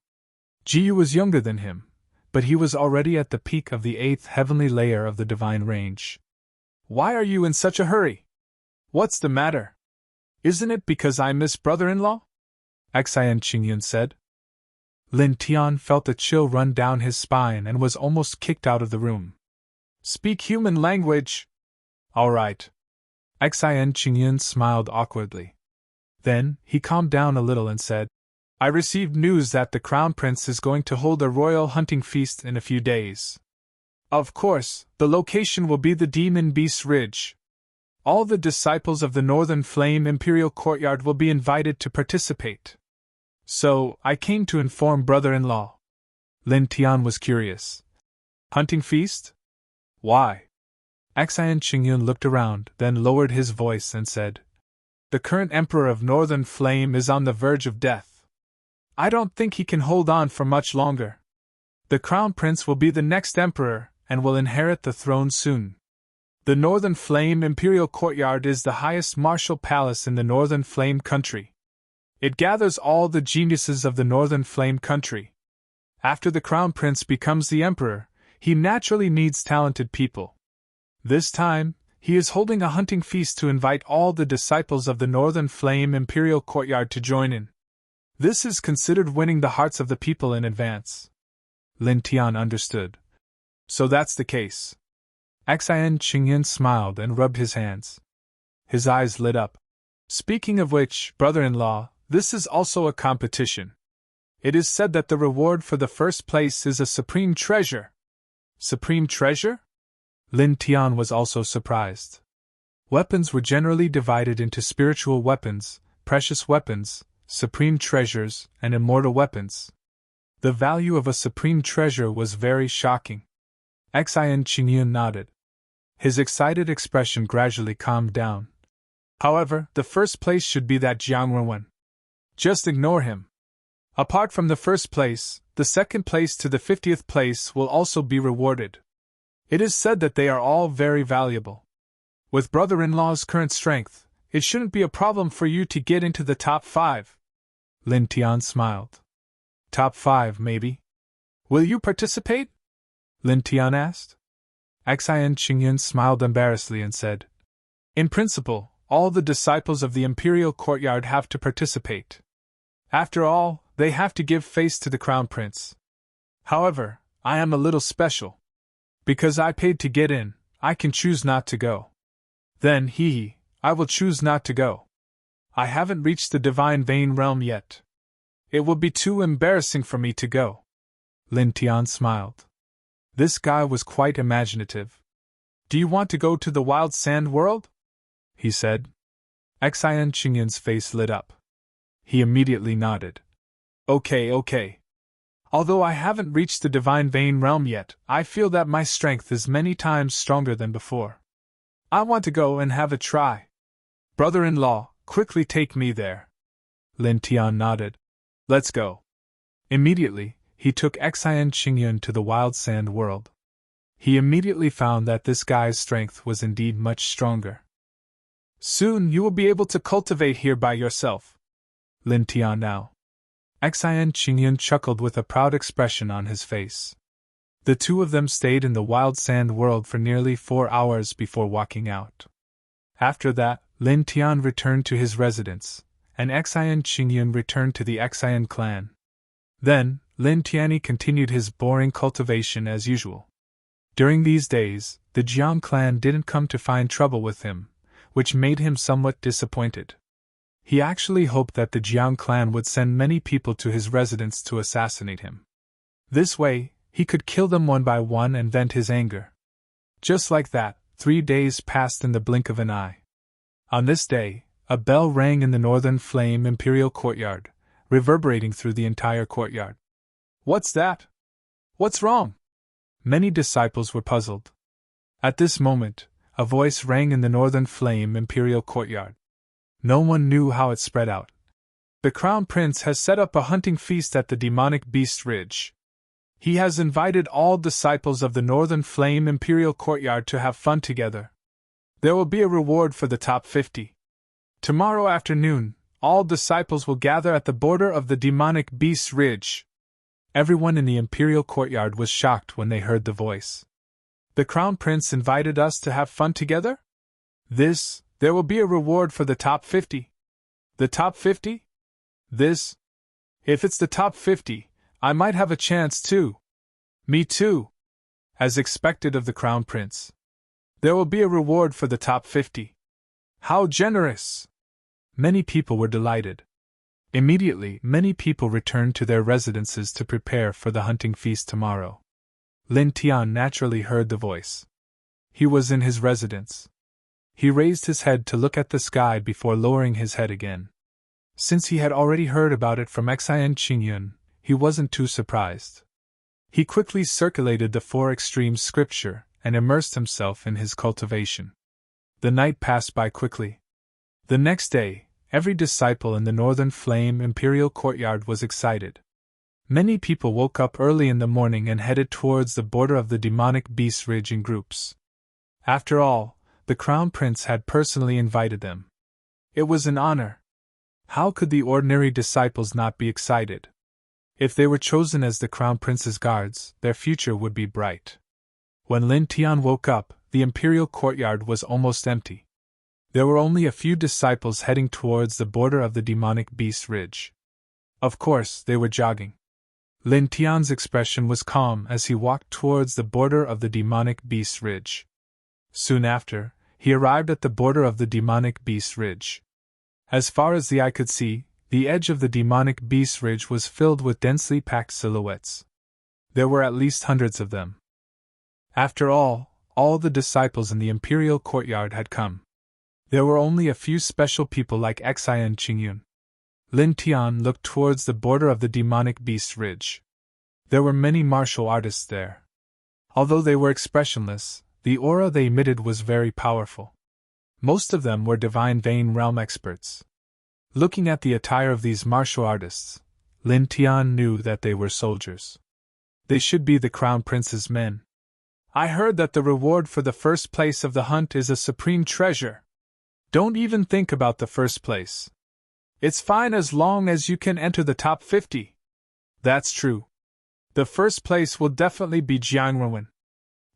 Jiyu was younger than him, but he was already at the peak of the 8th heavenly layer of the divine range. Why are you in such a hurry? What's the matter? Isn't it because I miss brother-in-law? Xian Qingyun said. Lin Tian felt a chill run down his spine and was almost kicked out of the room. Speak human language! All right. Xian Qingyun smiled awkwardly. Then, he calmed down a little and said, I received news that the Crown Prince is going to hold a royal hunting feast in a few days. Of course, the location will be the Demon Beast Ridge. All the disciples of the Northern Flame Imperial Courtyard will be invited to participate. So, I came to inform brother-in-law. Lin Tian was curious. Hunting feast? Why? Xian Qingyun looked around, then lowered his voice and said, The current Emperor of Northern Flame is on the verge of death. I don't think he can hold on for much longer. The Crown Prince will be the next Emperor, and will inherit the throne soon. The Northern Flame Imperial Courtyard is the highest martial palace in the Northern Flame country. It gathers all the geniuses of the Northern Flame country. After the Crown Prince becomes the Emperor, he naturally needs talented people. This time, He is holding a hunting feast to invite all the disciples of the Northern Flame Imperial Courtyard to join in. This is considered winning the hearts of the people in advance. Lin Tian understood. So that's the case. Xian Qingyan smiled and rubbed his hands. His eyes lit up. Speaking of which, brother-in-law, this is also a competition. It is said that the reward for the first place is a supreme treasure. Supreme treasure? Lin Tian was also surprised. Weapons were generally divided into spiritual weapons, precious weapons, supreme treasures, and immortal weapons. The value of a supreme treasure was very shocking. Xian Qingyun nodded. His excited expression gradually calmed down. However, the first place should be that Jiangren. Just ignore him. Apart from the first place, the second place to the 50th place will also be rewarded. It is said that they are all very valuable. With brother-in-law's current strength, it shouldn't be a problem for you to get into the top 5. Lin Tian smiled. Top 5, maybe? Will you participate? Lin Tian asked. Xian Qingyun smiled embarrassedly and said, In principle, all the disciples of the Imperial Courtyard have to participate. After all, they have to give face to the Crown Prince. However, I am a little special. Because I paid to get in, I can choose not to go. Then, I will choose not to go. I haven't reached the Divine Vein realm yet. It will be too embarrassing for me to go. Lin Tian smiled. This guy was quite imaginative. Do you want to go to the Wild Sand World? He said. Xian Qingyun's face lit up. He immediately nodded. Okay. Although I haven't reached the Divine Vein realm yet, I feel that my strength is many times stronger than before. I want to go and have a try. Brother-in-law, quickly take me there. Lin Tian nodded. Let's go. Immediately, he took Xian Qingyun to the Wild Sand World. He immediately found that this guy's strength was indeed much stronger. Soon you will be able to cultivate here by yourself. Lin Tian now. Xian Qingyun chuckled with a proud expression on his face. The two of them stayed in the Wild Sand World for nearly 4 hours before walking out. After that, Lin Tian returned to his residence, and Xian Qingyun returned to the Xian clan. Then, Lin Tianyi continued his boring cultivation as usual. During these days, the Jiang clan didn't come to find trouble with him, which made him somewhat disappointed. He actually hoped that the Jiang clan would send many people to his residence to assassinate him. This way, he could kill them one by one and vent his anger. Just like that, 3 days passed in the blink of an eye. On this day, a bell rang in the Northern Flame Imperial Courtyard, reverberating through the entire courtyard. What's that? What's wrong? Many disciples were puzzled. At this moment, a voice rang in the Northern Flame Imperial Courtyard. No one knew how it spread out. The Crown Prince has set up a hunting feast at the Demonic Beast Ridge. He has invited all disciples of the Northern Flame Imperial Courtyard to have fun together. There will be a reward for the top 50. Tomorrow afternoon, all disciples will gather at the border of the Demonic Beast Ridge. Everyone in the Imperial Courtyard was shocked when they heard the voice. The Crown Prince invited us to have fun together? There will be a reward for the top 50. The top 50? If it's the top 50, I might have a chance too. Me too. As expected of the Crown Prince. There will be a reward for the top 50. How generous! Many people were delighted. Immediately, many people returned to their residences to prepare for the hunting feast tomorrow. Lin Tian naturally heard the voice. He was in his residence. He raised his head to look at the sky before lowering his head again. Since he had already heard about it from Xian Qingyun, he wasn't too surprised. He quickly circulated the 4 extremes scripture and immersed himself in his cultivation. The night passed by quickly. The next day, every disciple in the Northern Flame Imperial Courtyard was excited. Many people woke up early in the morning and headed towards the border of the Demonic Beast Ridge in groups. After all, the Crown Prince had personally invited them. It was an honor. How could the ordinary disciples not be excited? If they were chosen as the Crown Prince's guards, their future would be bright. When Lin Tian woke up, the imperial courtyard was almost empty. There were only a few disciples heading towards the border of the demonic beast ridge. Of course, they were jogging. Lin Tian's expression was calm as he walked towards the border of the demonic beast ridge. Soon after, he arrived at the border of the demonic beast ridge. As far as the eye could see, the edge of the demonic beast ridge was filled with densely packed silhouettes. There were at least hundreds of them. After all the disciples in the imperial courtyard had come. There were only a few special people like Xi and Qingyun. Lin Tian looked towards the border of the demonic beast ridge. There were many martial artists there. Although they were expressionless, the aura they emitted was very powerful. Most of them were divine vein realm experts. Looking at the attire of these martial artists, Lin Tian knew that they were soldiers. They should be the Crown Prince's men. I heard that the reward for the first place of the hunt is a supreme treasure. Don't even think about the first place. It's fine as long as you can enter the top 50. That's true. The first place will definitely be Jiangrenwen.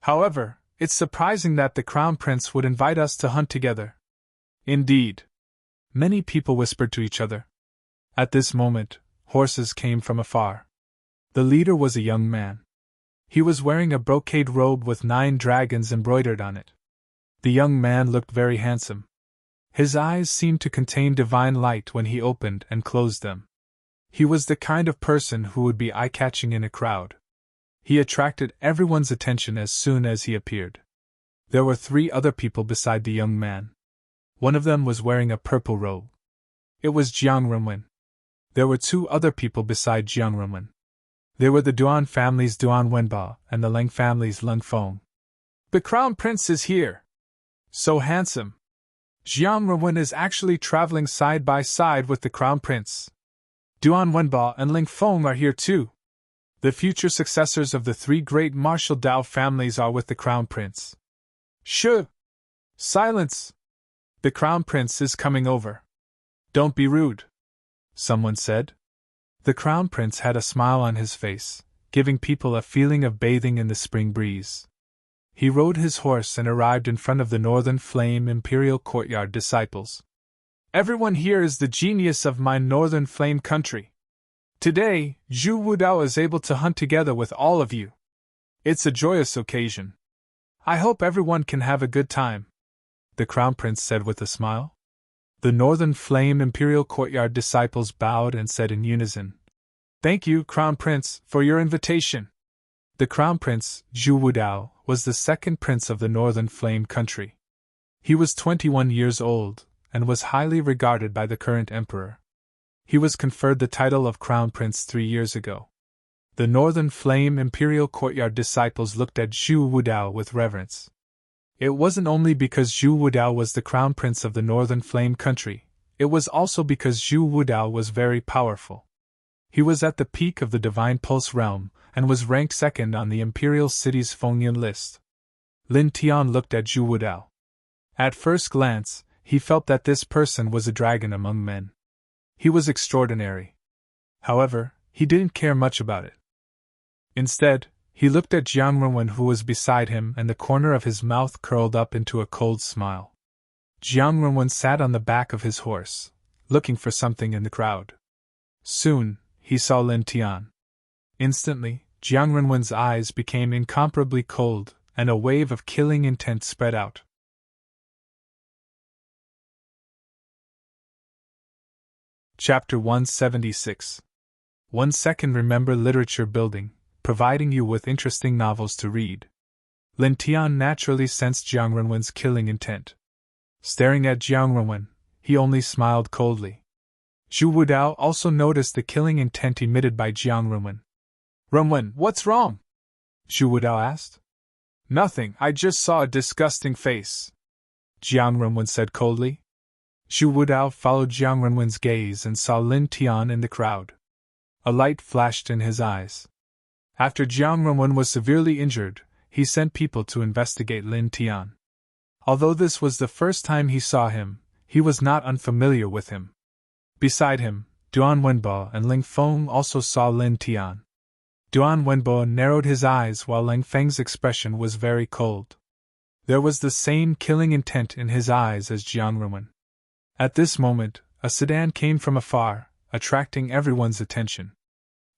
However, it's surprising that the Crown Prince would invite us to hunt together. Indeed. Many people whispered to each other. At this moment, horses came from afar. The leader was a young man. He was wearing a brocade robe with 9 dragons embroidered on it. The young man looked very handsome. His eyes seemed to contain divine light when he opened and closed them. He was the kind of person who would be eye-catching in a crowd. He attracted everyone's attention as soon as he appeared. There were 3 other people beside the young man. One of them was wearing a purple robe. It was Jiang Renwen. There were 2 other people beside Jiang Renwen. They were the Duan family's Duan Wenba and the Leng family's Leng Feng. The Crown Prince is here. So handsome. Jiang Renwen is actually traveling side by side with the Crown Prince. Duan Wenba and Leng Feng are here too. The future successors of the 3 great martial Dao families are with the Crown Prince. Shh! Silence! The Crown Prince is coming over. Don't be rude, someone said. The Crown Prince had a smile on his face, giving people a feeling of bathing in the spring breeze. He rode his horse and arrived in front of the Northern Flame Imperial Courtyard disciples. Everyone here is the genius of my Northern Flame country. Today, Zhu Wudao is able to hunt together with all of you. It's a joyous occasion. I hope everyone can have a good time, the Crown Prince said with a smile. The Northern Flame Imperial Courtyard disciples bowed and said in unison, Thank you, Crown Prince, for your invitation. The Crown Prince, Zhu Wudao, was the 2nd prince of the Northern Flame country. He was 21 years old, and was highly regarded by the current emperor. He was conferred the title of Crown Prince 3 years ago. The Northern Flame Imperial Courtyard disciples looked at Zhu Wudao with reverence. It wasn't only because Zhu Wudao was the Crown Prince of the Northern Flame country, it was also because Zhu Wudao was very powerful. He was at the peak of the Divine Pulse realm, and was ranked 2nd on the Imperial City's Fengyan list. Lin Tian looked at Zhu Wudao. At first glance, he felt that this person was a dragon among men. He was extraordinary. However, he didn't care much about it. Instead, he looked at Jiang Renwen who was beside him, and the corner of his mouth curled up into a cold smile. Jiang Renwen sat on the back of his horse, looking for something in the crowd. Soon, he saw Lin Tian. Instantly, Jiang Renwen's eyes became incomparably cold, and a wave of killing intent spread out. Chapter 176. 1 second. Remember Literature Building, providing you with interesting novels to read. Lin Tian naturally sensed Jiang Renwen's killing intent. Staring at Jiang Renwen, he only smiled coldly. Zhu Wudao also noticed the killing intent emitted by Jiang Renwen. Renwen, what's wrong? Zhu Wudao asked. Nothing, I just saw a disgusting face, Jiang Renwen said coldly. Zhu Wudao followed Jiang Renwen's gaze and saw Lin Tian in the crowd. A light flashed in his eyes. After Jiang Renwen was severely injured, he sent people to investigate Lin Tian. Although this was the first time he saw him, he was not unfamiliar with him. Beside him, Duan Wenbo and Leng Feng also saw Lin Tian. Duan Wenbo narrowed his eyes while Leng Feng's expression was very cold. There was the same killing intent in his eyes as Jiang Ruwen. At this moment, a sedan came from afar, attracting everyone's attention.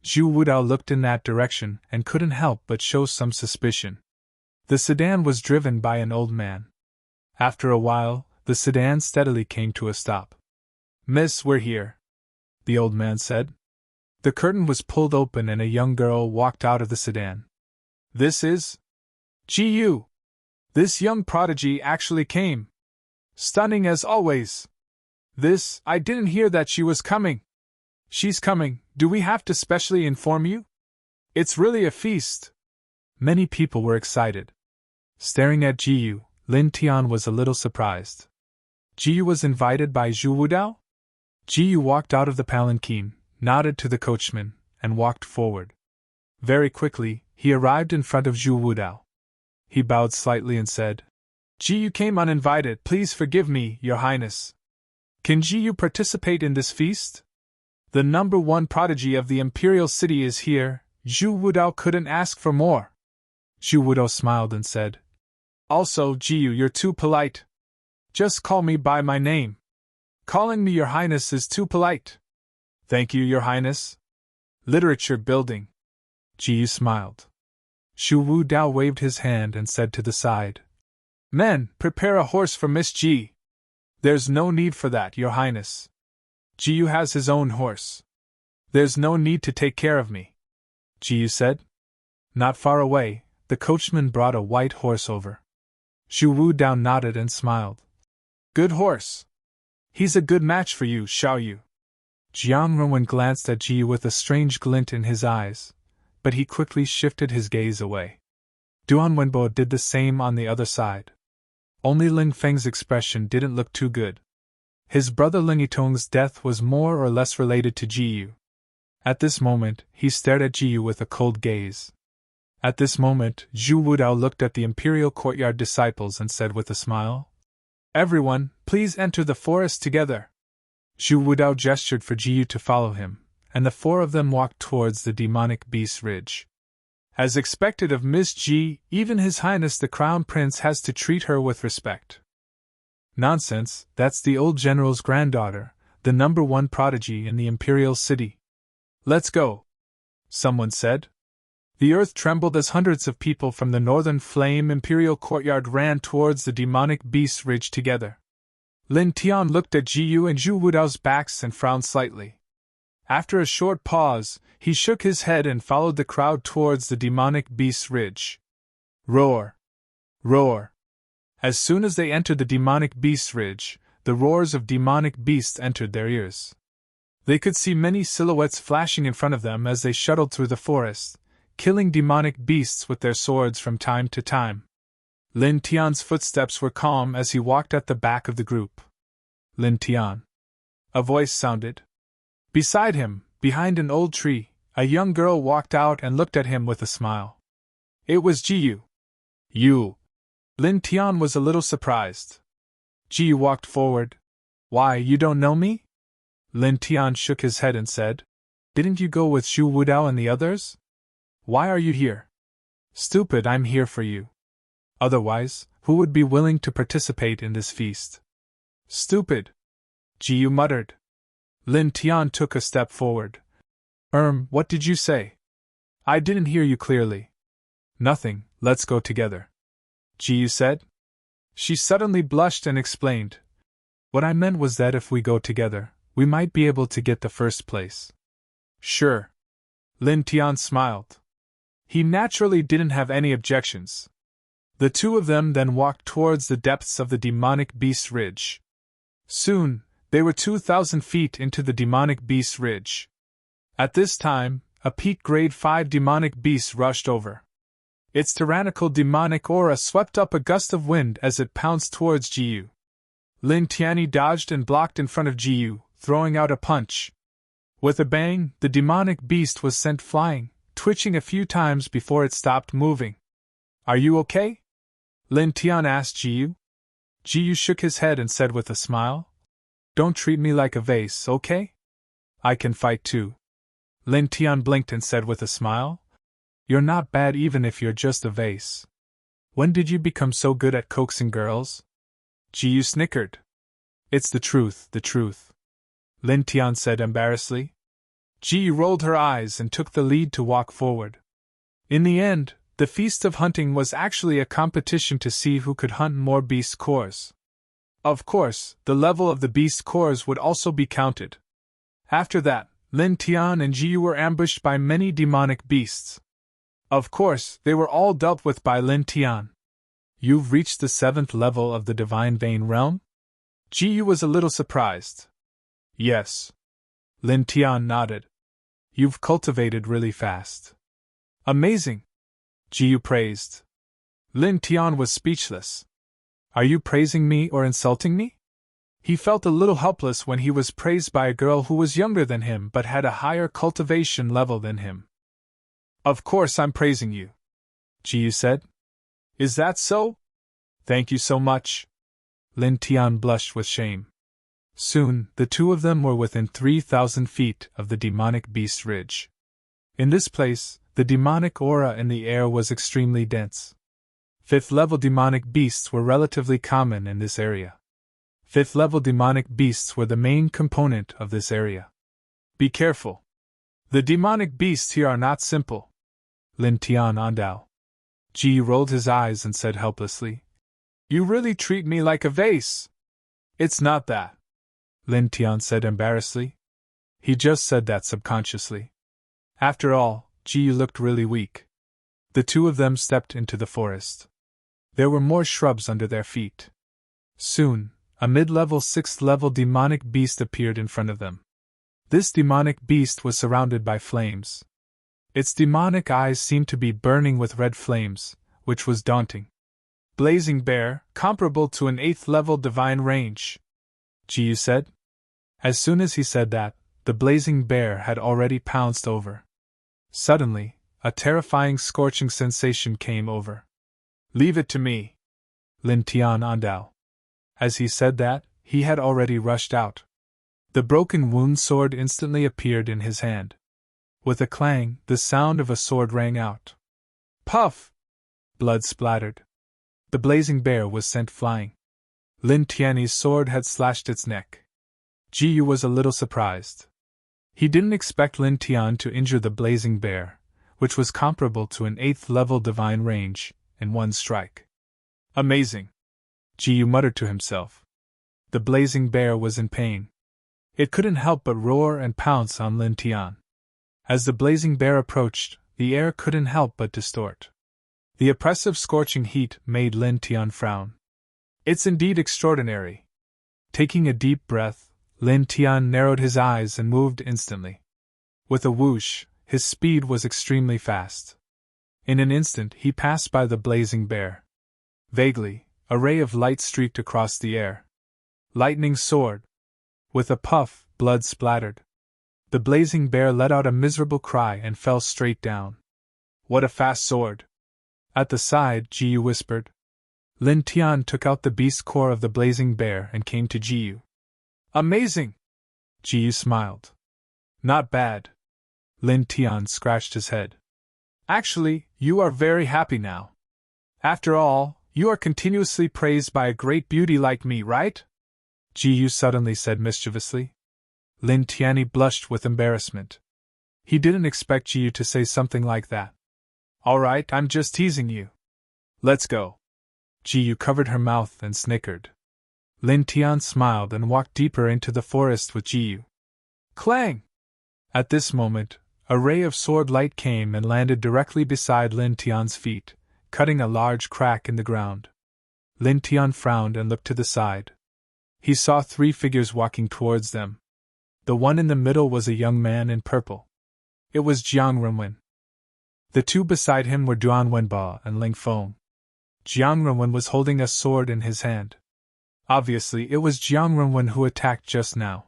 Zhu Wudao looked in that direction and couldn't help but show some suspicion. The sedan was driven by an old man. After a while, the sedan steadily came to a stop. "Miss, we're here," the old man said. The curtain was pulled open and a young girl walked out of the sedan. "This is Ji-yu! This young prodigy actually came! Stunning as always! I didn't hear that she was coming. She's coming, do we have to specially inform you? It's really a feast!" Many people were excited. Staring at Ji-yu, Lin Tian was a little surprised. Ji-yu was invited by Zhu Wudao? Ji-yu walked out of the palanquin, nodded to the coachman, and walked forward. Very quickly, he arrived in front of Zhu Wudao. He bowed slightly and said, "Ji-yu came uninvited, please forgive me, Your Highness. Can Ji-yu participate in this feast? The number one prodigy of the imperial city is here, Zhu Wudao couldn't ask for more." Zhu Wudao smiled and said, "Also, Ji-yu, you're too polite. Just call me by my name. Calling me Your Highness is too polite." "Thank you, Your Highness." "Literature building." Ji-yu smiled. Zhu Wudao waved his hand and said to the side, "Men, prepare a horse for Miss Ji." "There's no need for that, Your Highness. Ji-yu has his own horse. There's no need to take care of me," Ji-yu said. Not far away, the coachman brought a white horse over. Zhu Wudao nodded and smiled. "Good horse. He's a good match for you, Xiaoyu." Jiang Ruwen glanced at Ji-yu with a strange glint in his eyes, but he quickly shifted his gaze away. Duan Wenbo did the same on the other side. Only Ling Feng's expression didn't look too good. His brother Ling Yitong's death was more or less related to Ji-yu. At this moment, he stared at Ji-yu with a cold gaze. At this moment, Zhu Wudao looked at the imperial courtyard disciples and said with a smile, "Everyone, please enter the forest together." Zhu Wudao gestured for Ji-yu to follow him, and the four of them walked towards the demonic beast ridge. As expected of Miss Ji, even His Highness the Crown Prince has to treat her with respect. Nonsense, that's the old general's granddaughter, the number one prodigy in the imperial city. "Let's go," someone said. The earth trembled as hundreds of people from the northern flame imperial courtyard ran towards the demonic beast ridge together. Lin Tian looked at Ji-yu and Zhu Wudao's backs and frowned slightly. After a short pause, he shook his head and followed the crowd towards the demonic beast ridge. Roar! Roar! As soon as they entered the demonic beast ridge, the roars of demonic beasts entered their ears. They could see many silhouettes flashing in front of them as they shuttled through the forest, killing demonic beasts with their swords from time to time. Lin Tian's footsteps were calm as he walked at the back of the group. "Lin Tian." A voice sounded. Beside him, behind an old tree, a young girl walked out and looked at him with a smile. It was Ji-yu. "You." Lin Tian was a little surprised. Ji-yu walked forward. "Why, you don't know me?" Lin Tian shook his head and said, "Didn't you go with Zhu Wudao and the others? Why are you here?" "Stupid, I'm here for you. Otherwise, who would be willing to participate in this feast?" "Stupid," Ji-yu muttered. Lin Tian took a step forward. What did you say? I didn't hear you clearly." "Nothing, let's go together," Ji-yu said. She suddenly blushed and explained. "What I meant was that if we go together, we might be able to get the first place." "Sure." Lin Tian smiled. He naturally didn't have any objections. The two of them then walked towards the depths of the demonic beast ridge. Soon, they were 2,000 feet into the demonic beast ridge. At this time, a peak grade 5 demonic beast rushed over. Its tyrannical demonic aura swept up a gust of wind as it pounced towards Ji-yu. Lin Tian dodged and blocked in front of Ji-yu, throwing out a punch. With a bang, the demonic beast was sent flying, twitching a few times before it stopped moving. "Are you okay?" Lin Tian asked Ji-yu. Ji-yu shook his head and said with a smile, "Don't treat me like a vase, okay? I can fight too." Lin Tian blinked and said with a smile, "You're not bad even if you're just a vase." When did you become so good at coaxing girls? Ji snickered. It's the truth, the truth, Lin Tian said embarrassedly. Ji rolled her eyes and took the lead to walk forward. In the end, the feast of hunting was actually a competition to see who could hunt more beast cores. Of course, the level of the beast cores would also be counted. After that, Lin Tian and Ji were ambushed by many demonic beasts. Of course, they were all dealt with by Lin Tian. You've reached the 7th level of the Divine Vein Realm? Ji was a little surprised. Yes. Lin Tian nodded. You've cultivated really fast. Amazing! Ji praised. Lin Tian was speechless. Are you praising me or insulting me? He felt a little helpless when he was praised by a girl who was younger than him but had a higher cultivation level than him. Of course I'm praising you, Ji said. Is that so? Thank you so much. Lin Tian blushed with shame. Soon, the two of them were within 3,000 feet of the demonic beast ridge. In this place, the demonic aura in the air was extremely dense. 5th-level demonic beasts were relatively common in this area. 5th-level demonic beasts were the main component of this area. Be careful. The demonic beasts here are not simple. Lin Tian Andao. Ji rolled his eyes and said helplessly, You really treat me like a vase. It's not that, Lin Tian said embarrassedly. He just said that subconsciously. After all, Ji looked really weak. The two of them stepped into the forest. There were more shrubs under their feet. Soon, a mid-level 6th-level demonic beast appeared in front of them. This demonic beast was surrounded by flames. Its demonic eyes seemed to be burning with red flames, which was daunting. Blazing bear, comparable to an 8th-level divine range, Ji said. As soon as he said that, the blazing bear had already pounced over. Suddenly, a terrifying scorching sensation came over. Leave it to me, Lin Tian Andao. As he said that, he had already rushed out. The broken wound sword instantly appeared in his hand. With a clang, the sound of a sword rang out. Puff! Blood splattered. The blazing bear was sent flying. Lin Tian's sword had slashed its neck. Ji was a little surprised. He didn't expect Lin Tian to injure the blazing bear, which was comparable to an 8th-level divine range, in one strike. Amazing! Ji muttered to himself. The blazing bear was in pain. It couldn't help but roar and pounce on Lin Tian. As the blazing bear approached, the air couldn't help but distort. The oppressive scorching heat made Lin Tian frown. It's indeed extraordinary. Taking a deep breath, Lin Tian narrowed his eyes and moved instantly. With a whoosh, his speed was extremely fast. In an instant he passed by the blazing bear. Vaguely, a ray of light streaked across the air. Lightning sword. With a puff, blood splattered. The blazing bear let out a miserable cry and fell straight down. What a fast sword! At the side, Ji whispered. Lin Tian took out the beast core of the blazing bear and came to Ji. Amazing! Ji smiled. Not bad. Lin Tian scratched his head. Actually, you are very happy now. After all, you are continuously praised by a great beauty like me, right? Ji suddenly said mischievously. Lin Tian blushed with embarrassment. He didn't expect Ji to say something like that. All right, I'm just teasing you. Let's go. Ji covered her mouth and snickered. Lin Tian smiled and walked deeper into the forest with Ji. Clang! At this moment, a ray of sword light came and landed directly beside Lin Tian's feet, cutting a large crack in the ground. Lin Tian frowned and looked to the side. He saw 3 figures walking towards them. The one in the middle was a young man in purple. It was Jiang Renwen. The two beside him were Duan Wenba and Ling Feng. Jiang Renwen was holding a sword in his hand. Obviously, it was Jiang Renwen who attacked just now.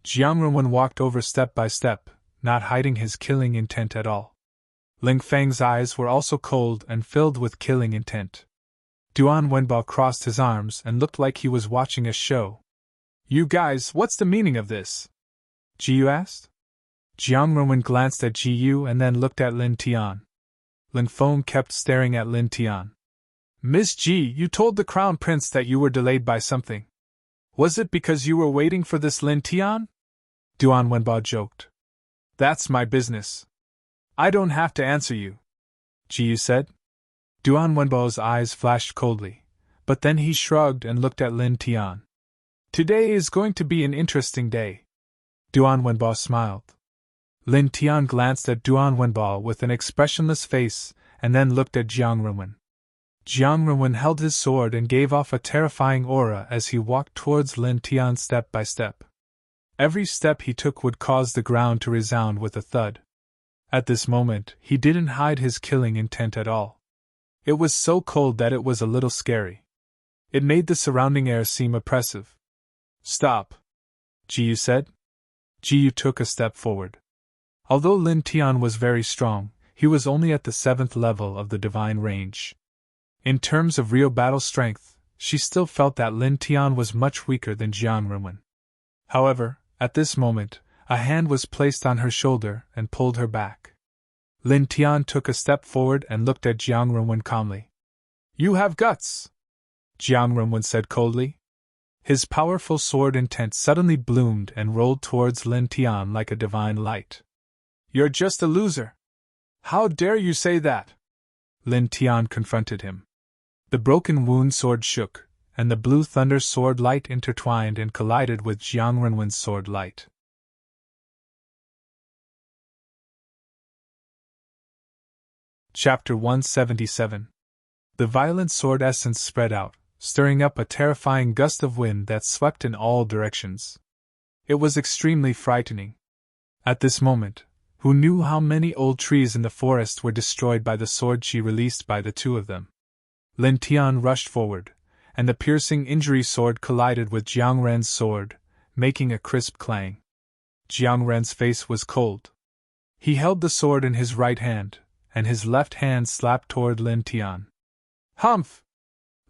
Jiang Renwen walked over step by step, not hiding his killing intent at all. Ling Feng's eyes were also cold and filled with killing intent. Duan Wenba crossed his arms and looked like he was watching a show. You guys, what's the meaning of this? Ji asked. Jiang Renwen glanced at Ji and then looked at Lin Tian. Ling Feng kept staring at Lin Tian. Miss G, you told the Crown Prince that you were delayed by something. Was it because you were waiting for this Lin Tian? Duan Wenbo joked. That's my business. I don't have to answer you, Jiyu said. Duan Wenbo's eyes flashed coldly, but then he shrugged and looked at Lin Tian. Today is going to be an interesting day. Duan Wenbo smiled. Lin Tian glanced at Duan Wenbo with an expressionless face and then looked at Jiang Renwen. Jiang Renwen held his sword and gave off a terrifying aura as he walked towards Lin Tian step by step. Every step he took would cause the ground to resound with a thud. At this moment, he didn't hide his killing intent at all. It was so cold that it was a little scary. It made the surrounding air seem oppressive. Stop, Jiyu said. Jiyu took a step forward. Although Lin Tian was very strong, he was only at the 7th level of the divine range. In terms of real battle strength, she still felt that Lin Tian was much weaker than Jiang Renwen. However, at this moment, a hand was placed on her shoulder and pulled her back. Lin Tian took a step forward and looked at Jiang Renwen calmly. You have guts, Jiang Renwen said coldly. His powerful sword intent suddenly bloomed and rolled towards Lin Tian like a divine light. You're just a loser. How dare you say that? Lin Tian confronted him. The broken wound sword shook, and the blue thunder sword light intertwined and collided with Jiang Renwen's sword light. Chapter 177. The violent sword essence spread out, stirring up a terrifying gust of wind that swept in all directions. It was extremely frightening. At this moment, who knew how many old trees in the forest were destroyed by the sword chi released by the two of them? Lin Tian rushed forward, and the piercing injury sword collided with Jiang Ren's sword, making a crisp clang. Jiang Ren's face was cold. He held the sword in his right hand, and his left hand slapped toward Lin Tian. Humph!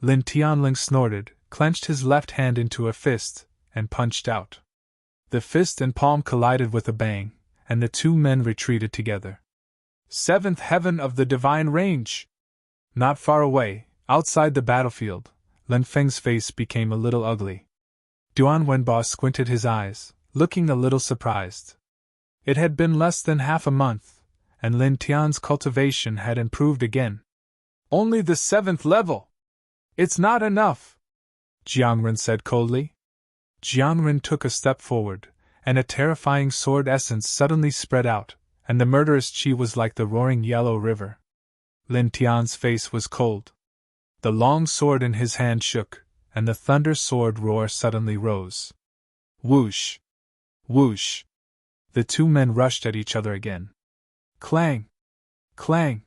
Lin Tianling snorted, clenched his left hand into a fist, and punched out. The fist and palm collided with a bang, and the two men retreated together. 7th heaven of the divine range! Not far away, outside the battlefield, Lin Feng's face became a little ugly. Duan Wenbo squinted his eyes, looking a little surprised. It had been less than half a month, and Lin Tian's cultivation had improved again. Only the 7th level! It's not enough, Jiang Ren said coldly. Jiang Ren took a step forward, and a terrifying sword essence suddenly spread out, and the murderous chi was like the roaring yellow river. Lin Tian's face was cold. The long sword in his hand shook, and the thunder sword roar suddenly rose. Whoosh! Whoosh! The two men rushed at each other again. Clang! Clang!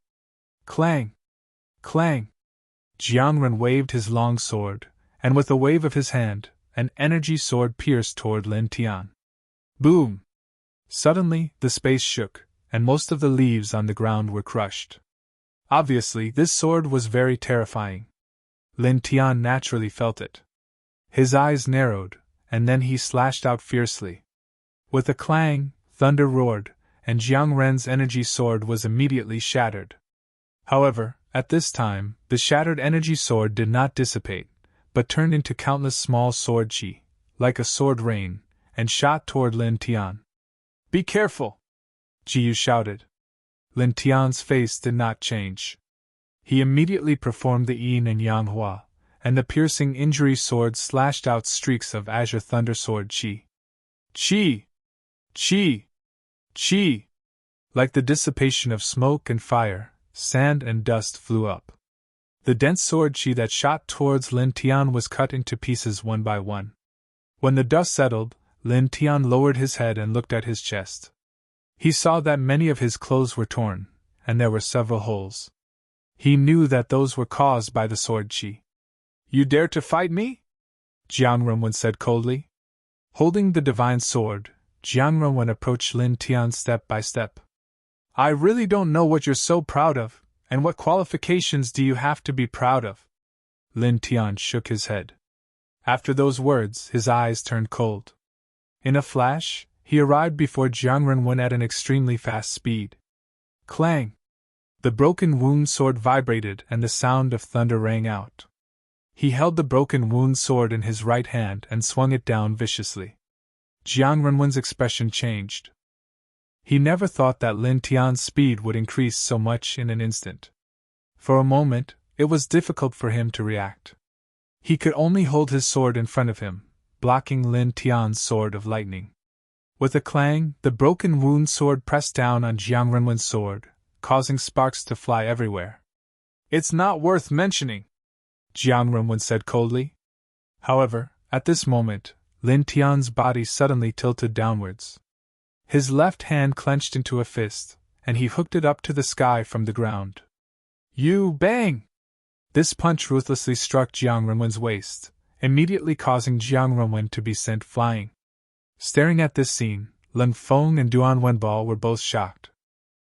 Clang! Clang! Jiang Ren waved his long sword, and with a wave of his hand, an energy sword pierced toward Lin Tian. Boom! Suddenly, the space shook, and most of the leaves on the ground were crushed. Obviously, this sword was very terrifying. Lin Tian naturally felt it. His eyes narrowed, and then he slashed out fiercely. With a clang, thunder roared, and Jiang Ren's energy sword was immediately shattered. However, at this time, the shattered energy sword did not dissipate, but turned into countless small sword chi, like a sword rain, and shot toward Lin Tian. Be careful! Jiyu shouted. Lin Tian's face did not change. He immediately performed the yin and yang hua, and the piercing injury sword slashed out streaks of azure thunder sword chi. Chi! Chi! Chi! Like the dissipation of smoke and fire, sand and dust flew up. The dense sword chi that shot towards Lin Tian was cut into pieces one by one. When the dust settled, Lin Tian lowered his head and looked at his chest. He saw that many of his clothes were torn, and there were several holes. He knew that those were caused by the sword chi. You dare to fight me? Jiang Renwen said coldly. Holding the divine sword, Jiang Renwen approached Lin Tian step by step. I really don't know what you're so proud of, and what qualifications do you have to be proud of? Lin Tian shook his head. After those words, his eyes turned cold. In a flash, he arrived before Jiang Renwen at an extremely fast speed. Clang! The broken wound sword vibrated and the sound of thunder rang out. He held the broken wound sword in his right hand and swung it down viciously. Jiang Renwen's expression changed. He never thought that Lin Tian's speed would increase so much in an instant. For a moment, it was difficult for him to react. He could only hold his sword in front of him, blocking Lin Tian's sword of lightning. With a clang, the broken wound sword pressed down on Jiang Renwen's sword, causing sparks to fly everywhere. "It's not worth mentioning," Jiang Renwen said coldly. However, at this moment, Lin Tian's body suddenly tilted downwards. His left hand clenched into a fist, and he hooked it up to the sky from the ground. "You bang!" This punch ruthlessly struck Jiang Renwen's waist, immediately causing Jiang Renwen to be sent flying. Staring at this scene, Lin Feng and Duan Wenbao were both shocked.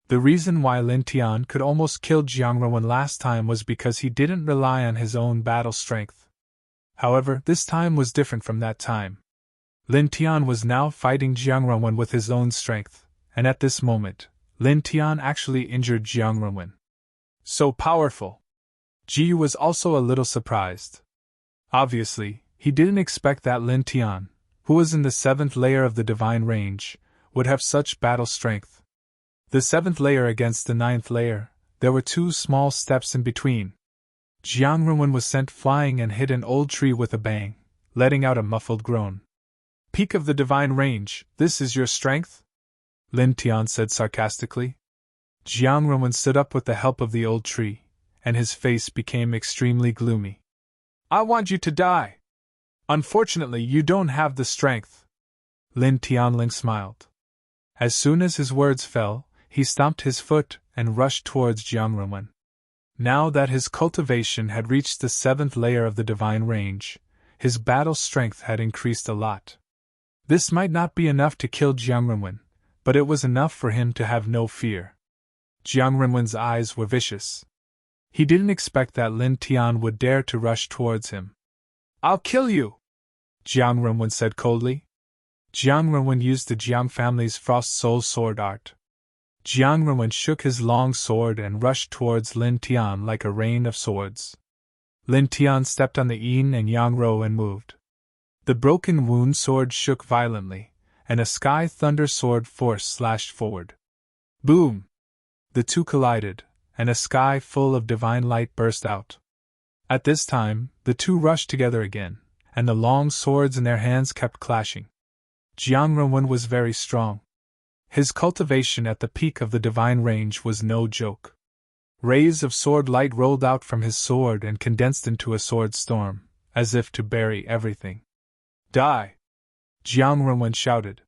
The reason why Lin Tian could almost kill Jiang Renwen last time was because he didn't rely on his own battle strength. However, this time was different from that time. Lin Tian was now fighting Jiang Renwen with his own strength, and at this moment, Lin Tian actually injured Jiang Renwen. So powerful! Ji was also a little surprised. Obviously, he didn't expect that Lin Tian, who was in the 7th layer of the divine range, would have such battle strength. The 7th layer against the 9th layer, there were 2 small steps in between. Jiang Renwen was sent flying and hit an old tree with a bang, letting out a muffled groan. "Peak of the divine range, this is your strength?" Lin Tian said sarcastically. Jiang Renwen stood up with the help of the old tree, and his face became extremely gloomy. "I want you to die. Unfortunately, you don't have the strength." Lin Tianling smiled. As soon as his words fell, he stomped his foot and rushed towards Jiang Renwen. Now that his cultivation had reached the 7th layer of the divine range, his battle strength had increased a lot. This might not be enough to kill Jiang Renwen, but it was enough for him to have no fear. Jiang Renwen's eyes were vicious. He didn't expect that Lin Tian would dare to rush towards him. "I'll kill you!" Jiang Renwen said coldly. Jiang Renwen used the Jiang family's Frost Soul Sword art. Jiang Renwen shook his long sword and rushed towards Lin Tian like a rain of swords. Lin Tian stepped on the yin and yang row and moved. The broken wound sword shook violently, and a sky thunder sword force slashed forward. Boom! The two collided, and a sky full of divine light burst out. At this time, the two rushed together again, and the long swords in their hands kept clashing. Jiang Renwen was very strong. His cultivation at the peak of the divine range was no joke. Rays of sword light rolled out from his sword and condensed into a sword storm, as if to bury everything. "Die!" Jiang Renwen shouted.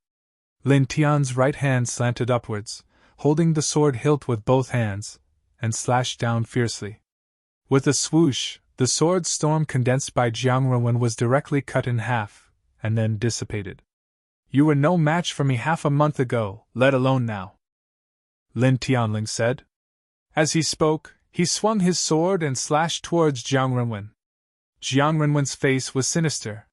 Lin Tian's right hand slanted upwards, holding the sword hilt with both hands, and slashed down fiercely. With a swoosh, the sword storm condensed by Jiang Renwen was directly cut in half, and then dissipated. "You were no match for me half a month ago, let alone now," Lin Tianling said. As he spoke, he swung his sword and slashed towards Jiang Renwen. Jiang Renwen's face was sinister.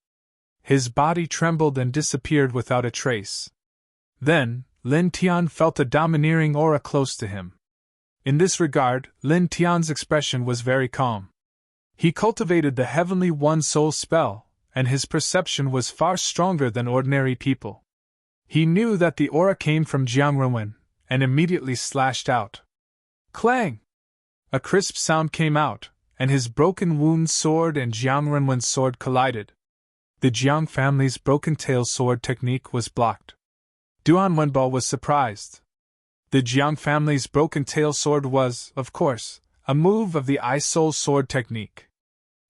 His body trembled and disappeared without a trace. Then, Lin Tian felt a domineering aura close to him. In this regard, Lin Tian's expression was very calm. He cultivated the Heavenly One Soul spell, and his perception was far stronger than ordinary people. He knew that the aura came from Jiang Renwen, and immediately slashed out. Clang! A crisp sound came out, and his broken wound sword and Jiang Renwen's sword collided. The Jiang family's broken tail sword technique was blocked. Duan Wenbao was surprised. The Jiang family's broken tail sword was, of course, a move of the I-Soul sword technique.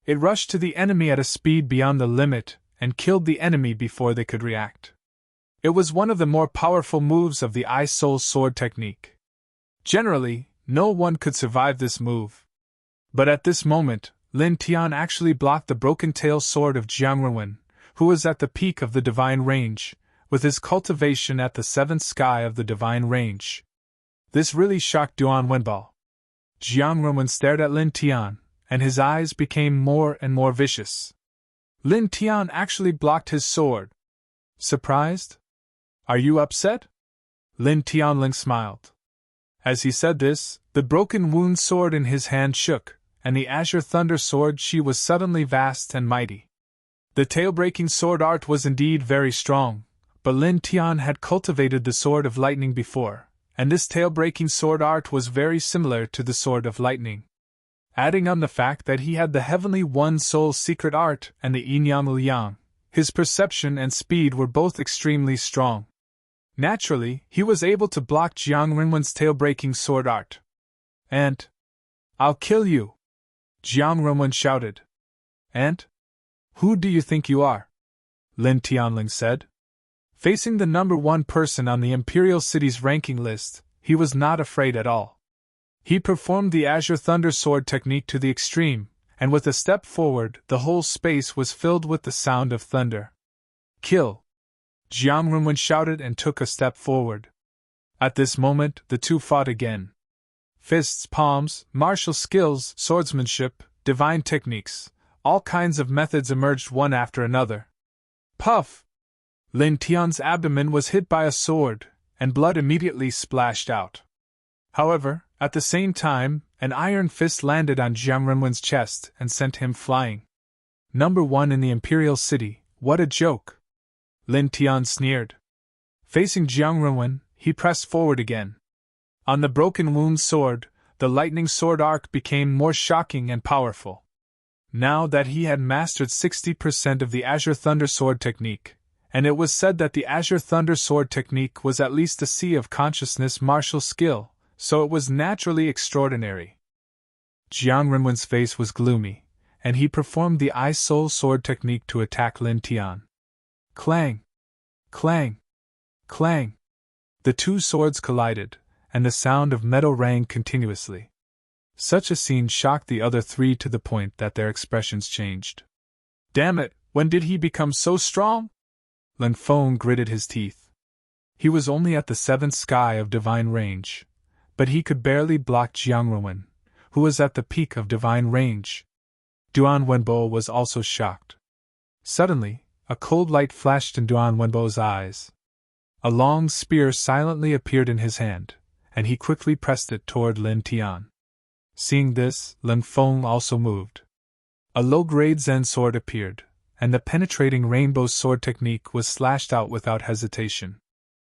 It rushed to the enemy at a speed beyond the limit and killed the enemy before they could react. It was one of the more powerful moves of the I-Soul sword technique. Generally, no one could survive this move. But at this moment, Lin Tian actually blocked the broken tail sword of Jiang Renwen, who was at the peak of the divine range, with his cultivation at the 7th sky of the divine range. This really shocked Duan Wenbao. Jiang Renwen stared at Lin Tian, and his eyes became more and more vicious. Lin Tian actually blocked his sword. Surprised? Are you upset? Lin Tianling smiled. As he said this, the broken wound sword in his hand shook, and the azure thunder sword she was suddenly vast and mighty. The tail-breaking sword art was indeed very strong, but Lin Tian had cultivated the sword of lightning before, and this tail-breaking sword art was very similar to the sword of lightning. Adding on the fact that he had the heavenly one soul secret art and the yin-yang liang, his perception and speed were both extremely strong. Naturally, he was able to block Jiang Renwen's tail-breaking sword art. And I'll kill you! Jiang Renwen shouted. And? Who do you think you are? Lin Tianling said. Facing the number one person on the Imperial City's ranking list, he was not afraid at all. He performed the Azure Thunder Sword technique to the extreme, and with a step forward, the whole space was filled with the sound of thunder. Kill! Jiang Renwen shouted and took a step forward. At this moment, the two fought again. Fists, palms, martial skills, swordsmanship, divine techniques, all kinds of methods emerged one after another. Puff! Lin Tian's abdomen was hit by a sword, and blood immediately splashed out. However, at the same time, an iron fist landed on Jiang Renwen's chest and sent him flying. Number one in the Imperial City, what a joke! Lin Tian sneered. Facing Jiang Renwen, he pressed forward again. On the broken wound sword, the lightning sword arc became more shocking and powerful. Now that he had mastered 60% of the Azure Thunder Sword technique, and it was said that the Azure Thunder Sword technique was at least a sea of consciousness martial skill, so it was naturally extraordinary. Jiang Renwen's face was gloomy, and he performed the Eye Soul Sword technique to attack Lin Tian. Clang! Clang! Clang! The two swords collided, and the sound of metal rang continuously. Such a scene shocked the other three to the point that their expressions changed. Damn it, when did he become so strong? Lin Feng gritted his teeth. He was only at the seventh sky of divine range, but he could barely block Jiang Renwen, who was at the peak of divine range. Duan Wenbo was also shocked. Suddenly, a cold light flashed in Duan Wenbo's eyes. A long spear silently appeared in his hand, and he quickly pressed it toward Lin Tian. Seeing this, Lin Feng also moved. A low-grade Zen sword appeared, and the penetrating rainbow sword technique was slashed out without hesitation.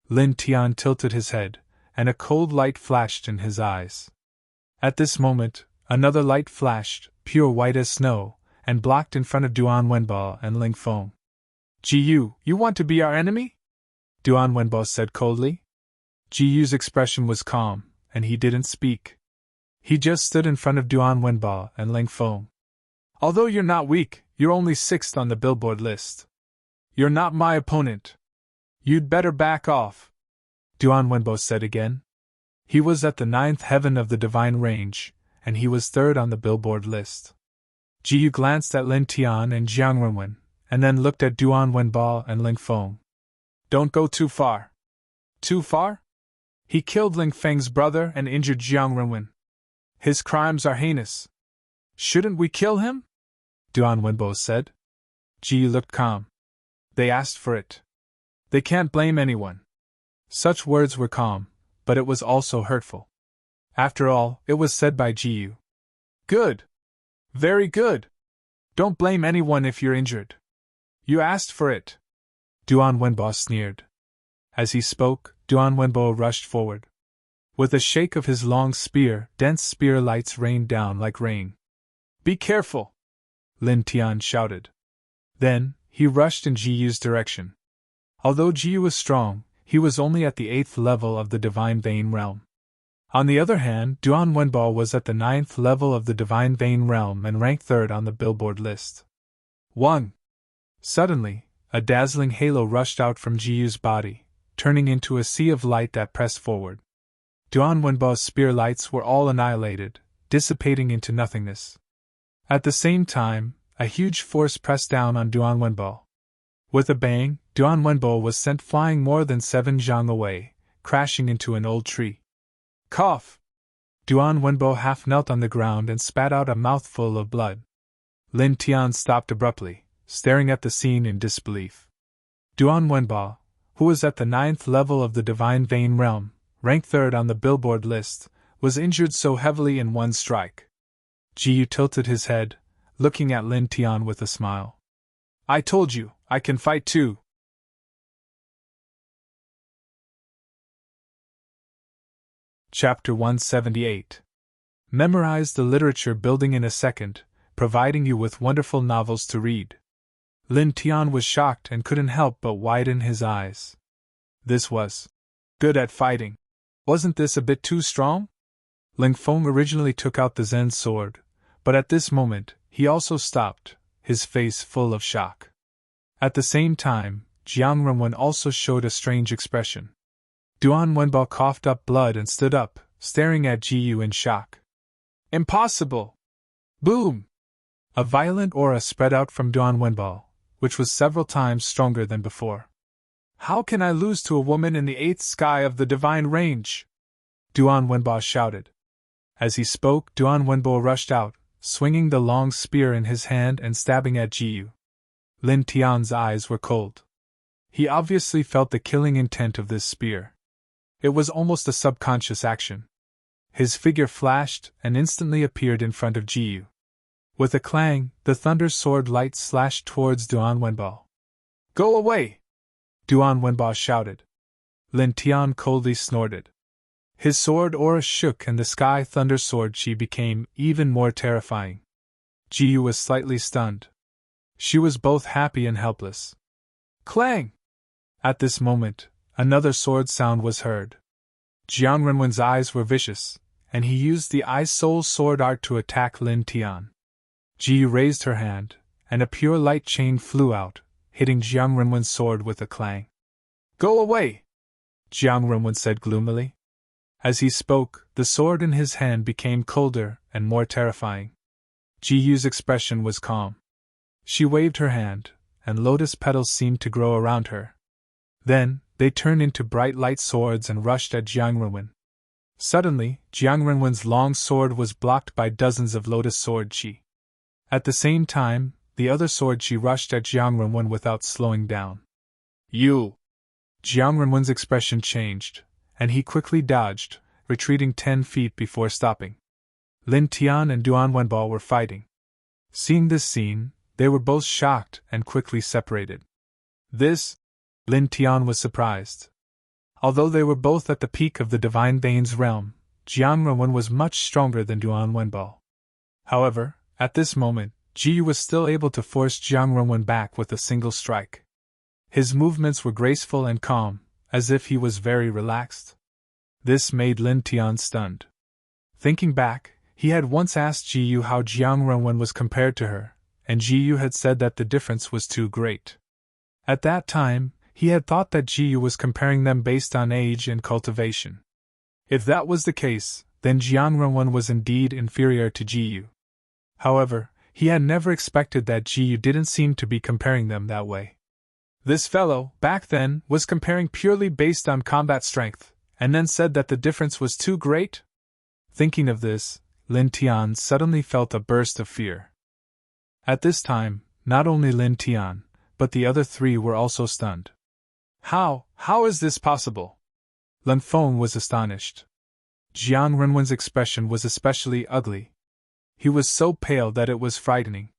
Lin Tian tilted his head, and a cold light flashed in his eyes. At this moment, another light flashed, pure white as snow, and blocked in front of Duan Wenbo and Lin Feng. Ji Yu, you want to be our enemy? Duan Wenbo said coldly. Ji Yu's expression was calm, and he didn't speak. He just stood in front of Duan Wenbo and Lin Feng. Although you're not weak, you're only 6th on the billboard list. You're not my opponent. You'd better back off, Duan Wenbo said again. He was at the 9th heaven of the divine range, and he was 3rd on the billboard list. Ji Yu glanced at Lin Tian and Jiang Renwen, and then looked at Duan Wenbo and Lin Feng. Don't go too far. Too far? He killed Ling Feng's brother and injured Jiang Renwen. His crimes are heinous. Shouldn't we kill him? Duan Wenbo said. Ji Yu looked calm. They asked for it. They can't blame anyone. Such words were calm, but it was also hurtful. After all, it was said by Ji Yu. Good. Very good. Don't blame anyone if you're injured. You asked for it. Duan Wenbo sneered. As he spoke, Duan Wenbo rushed forward. With a shake of his long spear, dense spear lights rained down like rain. Be careful! Lin Tian shouted. Then, he rushed in Ji Yu's direction. Although Ji Yu was strong, he was only at the 8th level of the Divine Vein Realm. On the other hand, Duan Wenbo was at the 9th level of the Divine Vein Realm and ranked 3rd on the billboard list. 1. Suddenly, a dazzling halo rushed out from Ji Yu's body, turning into a sea of light that pressed forward. Duan Wenbo's spear lights were all annihilated, dissipating into nothingness. At the same time, a huge force pressed down on Duan Wenbo. With a bang, Duan Wenbo was sent flying more than 7 zhang away, crashing into an old tree. Cough! Duan Wenbo half knelt on the ground and spat out a mouthful of blood. Lin Tian stopped abruptly, staring at the scene in disbelief. Duan Wenbo, who was at the 9th level of the Divine Vein Realm, ranked third on the billboard list, was injured so heavily in one strike. Ji tilted his head, looking at Lin Tian with a smile. I told you, I can fight too. Chapter 178. Memorize the literature building in a second, providing you with wonderful novels to read. Lin Tian was shocked and couldn't help but widen his eyes. This was good at fighting. Wasn't this a bit too strong? Ling Feng originally took out the Zen sword, but at this moment, he also stopped, his face full of shock. At the same time, Jiang Renwen also showed a strange expression. Duan Wenbo coughed up blood and stood up, staring at Ji Yu in shock. Impossible! Boom! A violent aura spread out from Duan Wenbo, which was several times stronger than before. How can I lose to a woman in the eighth sky of the divine range? Duan Wenbo shouted. As he spoke, Duan Wenbo rushed out, swinging the long spear in his hand and stabbing at Ji Yu. Lin Tian's eyes were cold. He obviously felt the killing intent of this spear. It was almost a subconscious action. His figure flashed and instantly appeared in front of Ji Yu. With a clang, the thunder sword light slashed towards Duan Wenbo. Go away! Duan Wenbo shouted. Lin Tian coldly snorted. His sword aura shook and the sky thunder sword chi became even more terrifying. Ji Yu was slightly stunned. She was both happy and helpless. Clang! At this moment, another sword sound was heard. Jiang Renwen's eyes were vicious, and he used the Eye-Soul sword art to attack Lin Tian. Ji Yu raised her hand, and a pure light chain flew out, hitting Jiang Renwen's sword with a clang. Go away! Jiang Renwen said gloomily. As he spoke, the sword in his hand became colder and more terrifying. Ji Yu's expression was calm. She waved her hand, and lotus petals seemed to grow around her. Then, they turned into bright light swords and rushed at Jiang Renwen. Suddenly, Jiang Renwen's long sword was blocked by dozens of lotus sword chi. At the same time, the other sword chi rushed at Jiang Renwen without slowing down. You! Jiang Renwen's expression changed, and he quickly dodged, retreating 10 feet before stopping. Lin Tian and Duan Wenbo were fighting. Seeing this scene, they were both shocked and quickly separated. This? Lin Tian was surprised. Although they were both at the peak of the Divine Veins realm, Jiang Renwen was much stronger than Duan Wenbo. However, at this moment, Ji Yu was still able to force Jiang Renwen back with a single strike. His movements were graceful and calm, as if he was very relaxed. This made Lin Tian stunned. Thinking back, he had once asked Ji Yu how Jiang Renwen was compared to her, and Ji Yu had said that the difference was too great. At that time, he had thought that Ji Yu was comparing them based on age and cultivation. If that was the case, then Jiang Renwen was indeed inferior to Ji Yu. However, he had never expected that Ji Yu didn't seem to be comparing them that way. This fellow, back then, was comparing purely based on combat strength, and then said that the difference was too great? Thinking of this, Lin Tian suddenly felt a burst of fear. At this time, not only Lin Tian, but the other three were also stunned. How is this possible? Lin Feng was astonished. Jiang Renwen's expression was especially ugly. He was so pale that it was frightening.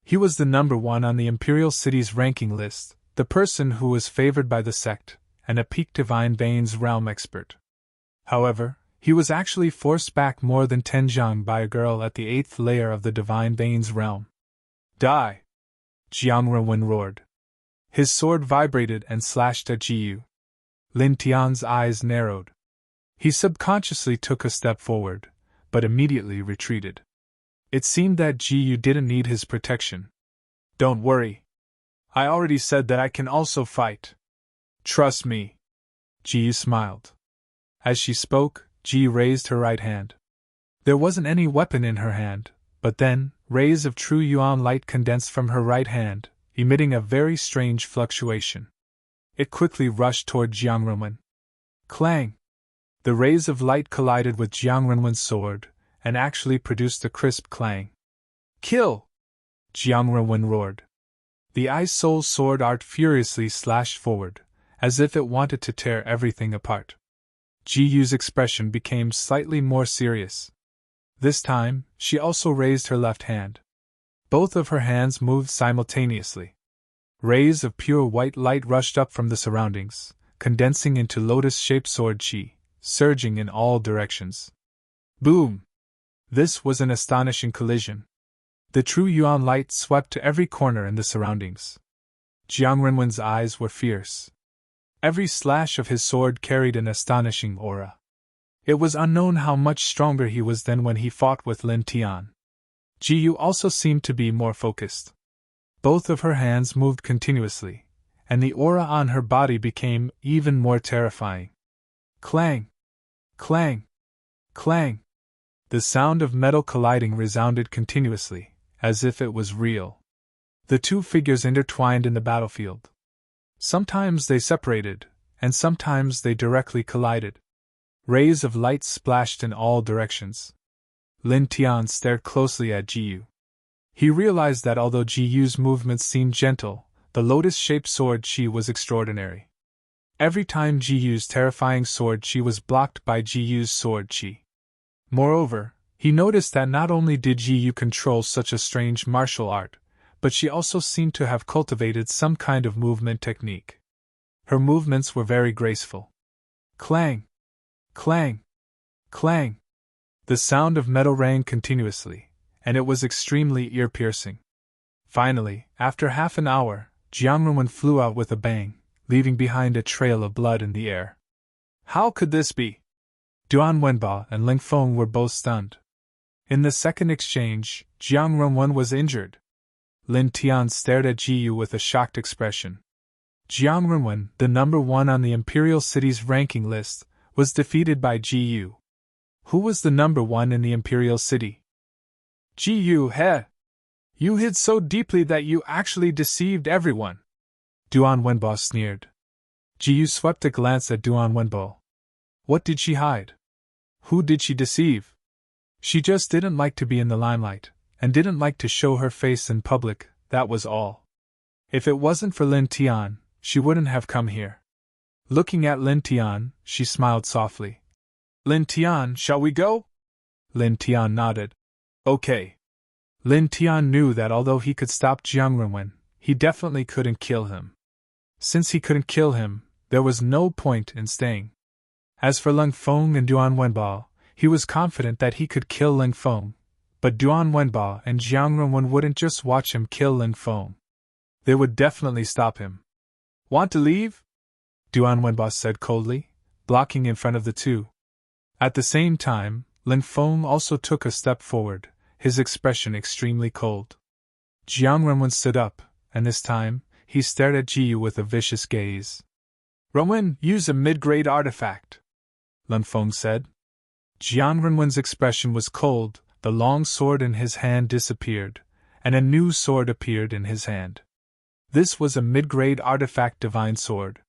He was the number 1 on the Imperial City's ranking list, the person who was favored by the sect, and a peak Divine Veins realm expert. However, he was actually forced back more than 10 zhang by a girl at the 8th layer of the Divine Veins realm. Die! Jiang Renwen roared. His sword vibrated and slashed at Ji Yu. Lin Tian's eyes narrowed. He subconsciously took a step forward, but immediately retreated. It seemed that Ji Yu didn't need his protection. Don't worry. I already said that I can also fight. Trust me. Ji Yu smiled. As she spoke, Ji Yu raised her right hand. There wasn't any weapon in her hand, but then, rays of true yuan light condensed from her right hand, emitting a very strange fluctuation. It quickly rushed toward Jiang Renwen. Clang! The rays of light collided with Jiang Renwen's sword, and actually produced a crisp clang. Kill! Jiang Renwen roared. The Eye-Soul sword art furiously slashed forward, as if it wanted to tear everything apart. Ji Yu's expression became slightly more serious. This time, she also raised her left hand. Both of her hands moved simultaneously. Rays of pure white light rushed up from the surroundings, condensing into lotus-shaped sword chi, surging in all directions. Boom! This was an astonishing collision. The true yuan light swept to every corner in the surroundings. Jiang Renwen's eyes were fierce. Every slash of his sword carried an astonishing aura. It was unknown how much stronger he was than when he fought with Lin Tian. Ji Yu also seemed to be more focused. Both of her hands moved continuously, and the aura on her body became even more terrifying. Clang! Clang! Clang! The sound of metal colliding resounded continuously, as if it was real. The two figures intertwined in the battlefield. Sometimes they separated, and sometimes they directly collided. Rays of light splashed in all directions. Lin Tian stared closely at Ji Yu. He realized that although Ji Yu's movements seemed gentle, the lotus-shaped sword chi was extraordinary. Every time Ji Yu's terrifying sword chi was blocked by Ji Yu's sword chi. Moreover, he noticed that not only did Ji Yu control such a strange martial art, but she also seemed to have cultivated some kind of movement technique. Her movements were very graceful. Clang! Clang! Clang! The sound of metal rang continuously, and it was extremely ear-piercing. Finally, after half an hour, Jiang Renwen flew out with a bang, leaving behind a trail of blood in the air. How could this be? Duan Wenba and Ling Feng were both stunned. In the second exchange, Jiang Renwen was injured. Lin Tian stared at Ji Yu with a shocked expression. Jiang Renwen, the number 1 on the Imperial City's ranking list, was defeated by Ji Yu. Who was the number 1 in the Imperial City? Ji Yu, heh! You hid so deeply that you actually deceived everyone. Duan Wenbo sneered. Ji Yu swept a glance at Duan Wenbo. What did she hide? Who did she deceive? She just didn't like to be in the limelight, and didn't like to show her face in public, that was all. If it wasn't for Lin Tian, she wouldn't have come here. Looking at Lin Tian, she smiled softly. Lin Tian, shall we go? Lin Tian nodded. Okay. Lin Tian knew that although he could stop Jiang Renwen, he definitely couldn't kill him. Since he couldn't kill him, there was no point in staying. As for Ling Feng and Duan Wenba, he was confident that he could kill Ling Feng, but Duan Wenba and Jiang Renwen wouldn't just watch him kill Ling Feng. They would definitely stop him. Want to leave? Duan Wenba said coldly, blocking in front of the two. At the same time, Ling Feng also took a step forward, his expression extremely cold. Jiang Renwen stood up, and this time, he stared at Ji Yu with a vicious gaze. Renwen, use a mid-grade artifact, Ling Feng said. Jiang Renwen's expression was cold, the long sword in his hand disappeared, and a new sword appeared in his hand. This was a mid-grade artifact divine sword.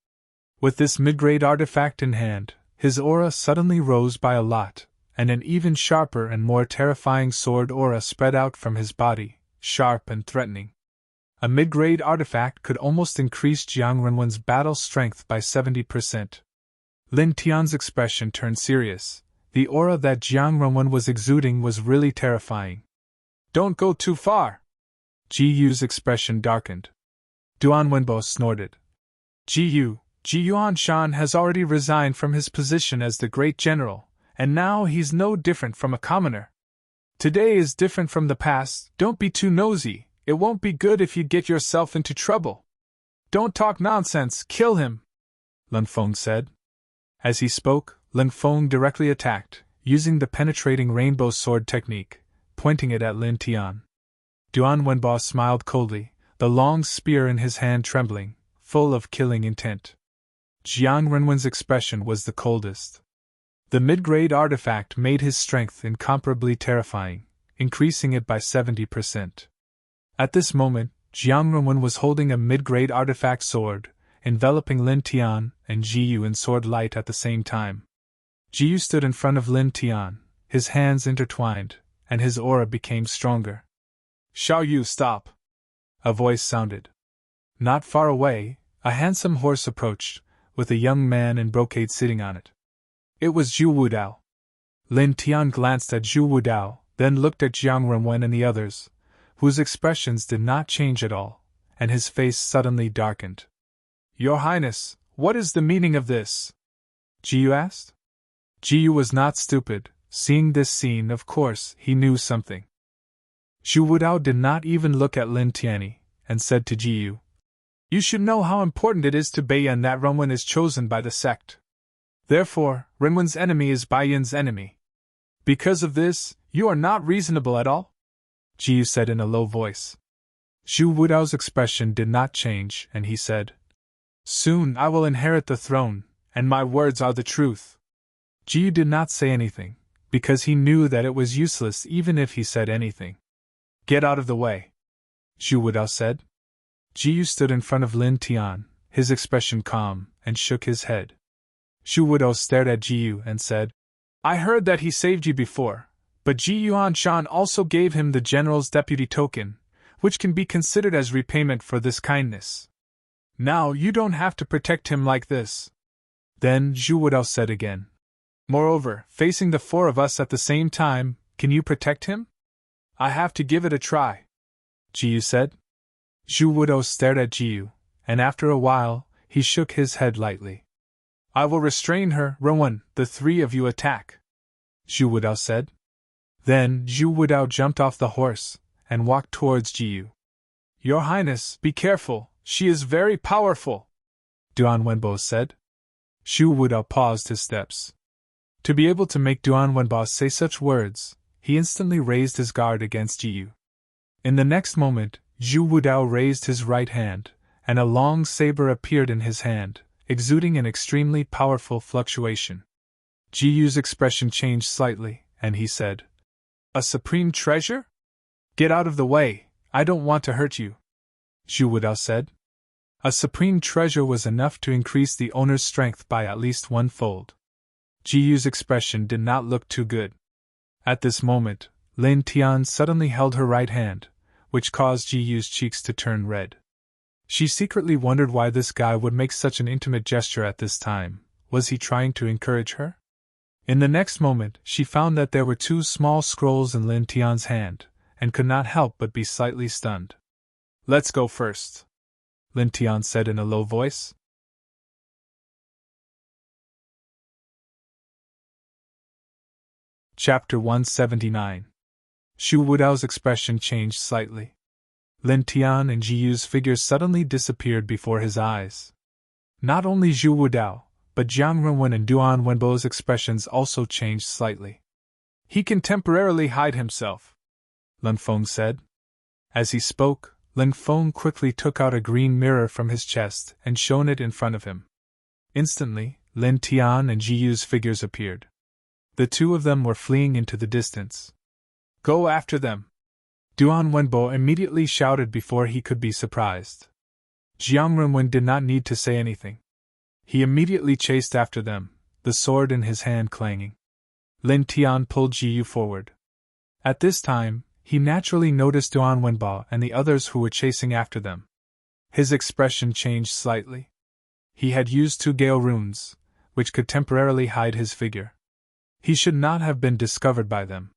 With this mid-grade artifact in hand, his aura suddenly rose by a lot, and an even sharper and more terrifying sword aura spread out from his body, sharp and threatening. A mid-grade artifact could almost increase Jiang Renwen's battle strength by 70%. Lin Tian's expression turned serious. The aura that Jiang Renwen was exuding was really terrifying. Don't go too far! Ji Yu's expression darkened. Duan Wenbo snorted. Ji Yuanshan has already resigned from his position as the great general, and now he's no different from a commoner. Today is different from the past, don't be too nosy, it won't be good if you get yourself into trouble. Don't talk nonsense, kill him, Ling Feng said. As he spoke, Ling Feng directly attacked, using the penetrating rainbow sword technique, pointing it at Lin Tian. Duan Wenbo smiled coldly, the long spear in his hand trembling, full of killing intent. Jiang Renwen's expression was the coldest. The mid-grade artifact made his strength incomparably terrifying, increasing it by 70%. At this moment, Jiang Renwen was holding a mid-grade artifact sword, enveloping Lin Tian and Ji Yu in sword light at the same time. Ji Yu stood in front of Lin Tian, his hands intertwined, and his aura became stronger. Xiao Yu, stop! A voice sounded. Not far away, a handsome horse approached, with a young man in brocade sitting on it. It was Zhu Wudao. Lin Tian glanced at Zhu Wudao, then looked at Jiang Renwen and the others, whose expressions did not change at all, and his face suddenly darkened. Your Highness, what is the meaning of this? Jiyu asked. Jiyu was not stupid. Seeing this scene, of course, he knew something. Zhu Wudao did not even look at Lin Tianyi, and said to Jiyu, You should know how important it is to Baiyan that Renwen is chosen by the sect. Therefore, Renwen's enemy is Baiyan's enemy. Because of this, you are not reasonable at all? Jiyu said in a low voice. Zhu Wudao's expression did not change, and he said, Soon I will inherit the throne, and my words are the truth. Jiyu did not say anything, because he knew that it was useless even if he said anything. Get out of the way, Zhu Wudao said. Jiyu stood in front of Lin Tian, his expression calm, and shook his head. Zhu Wudao stared at Jiyu and said, I heard that he saved you before, but Ji Yuanshan also gave him the general's deputy token, which can be considered as repayment for this kindness. Now you don't have to protect him like this. Then Zhu Wudao said again, Moreover, facing the four of us at the same time, can you protect him? I have to give it a try, Jiyu said. Zhu Wudao stared at Jiyu, and after a while, he shook his head lightly. I will restrain her, Renwen, the three of you attack, Zhu Wudao said. Then Zhu Wudao jumped off the horse, and walked towards Jiyu. Your Highness, be careful, she is very powerful, Duan Wenbo said. Zhu Wudao paused his steps. To be able to make Duan Wenbo say such words, he instantly raised his guard against Jiyu. In the next moment, Zhu Wudao raised his right hand, and a long saber appeared in his hand, exuding an extremely powerful fluctuation. Jiyu's expression changed slightly, and he said, A supreme treasure? Get out of the way, I don't want to hurt you, Zhu Wudao said. A supreme treasure was enough to increase the owner's strength by at least 1-fold. Jiyu's expression did not look too good. At this moment, Lin Tian suddenly held her right hand, which caused Jiyu's cheeks to turn red. She secretly wondered why this guy would make such an intimate gesture at this time. Was he trying to encourage her? In the next moment, she found that there were 2 small scrolls in Lin Tian's hand, and could not help but be slightly stunned. Let's go first, Lin Tian said in a low voice. Chapter 179. Zhu Wudao's expression changed slightly. Lin Tian and Jiyu's figures suddenly disappeared before his eyes. Not only Zhu Wudao, but Jiang Renwen and Duan Wenbo's expressions also changed slightly. He can temporarily hide himself, Lin Feng said. As he spoke, Lin Feng quickly took out a green mirror from his chest and shone it in front of him. Instantly, Lin Tian and Jiyu's figures appeared. The 2 of them were fleeing into the distance. Go after them! Duan Wenbo immediately shouted before he could be surprised. Jiang Renwen did not need to say anything. He immediately chased after them, the sword in his hand clanging. Lin Tian pulled Jiyu forward. At this time, he naturally noticed Duan Wenbo and the others who were chasing after them. His expression changed slightly. He had used 2 Gale runes, which could temporarily hide his figure. He should not have been discovered by them.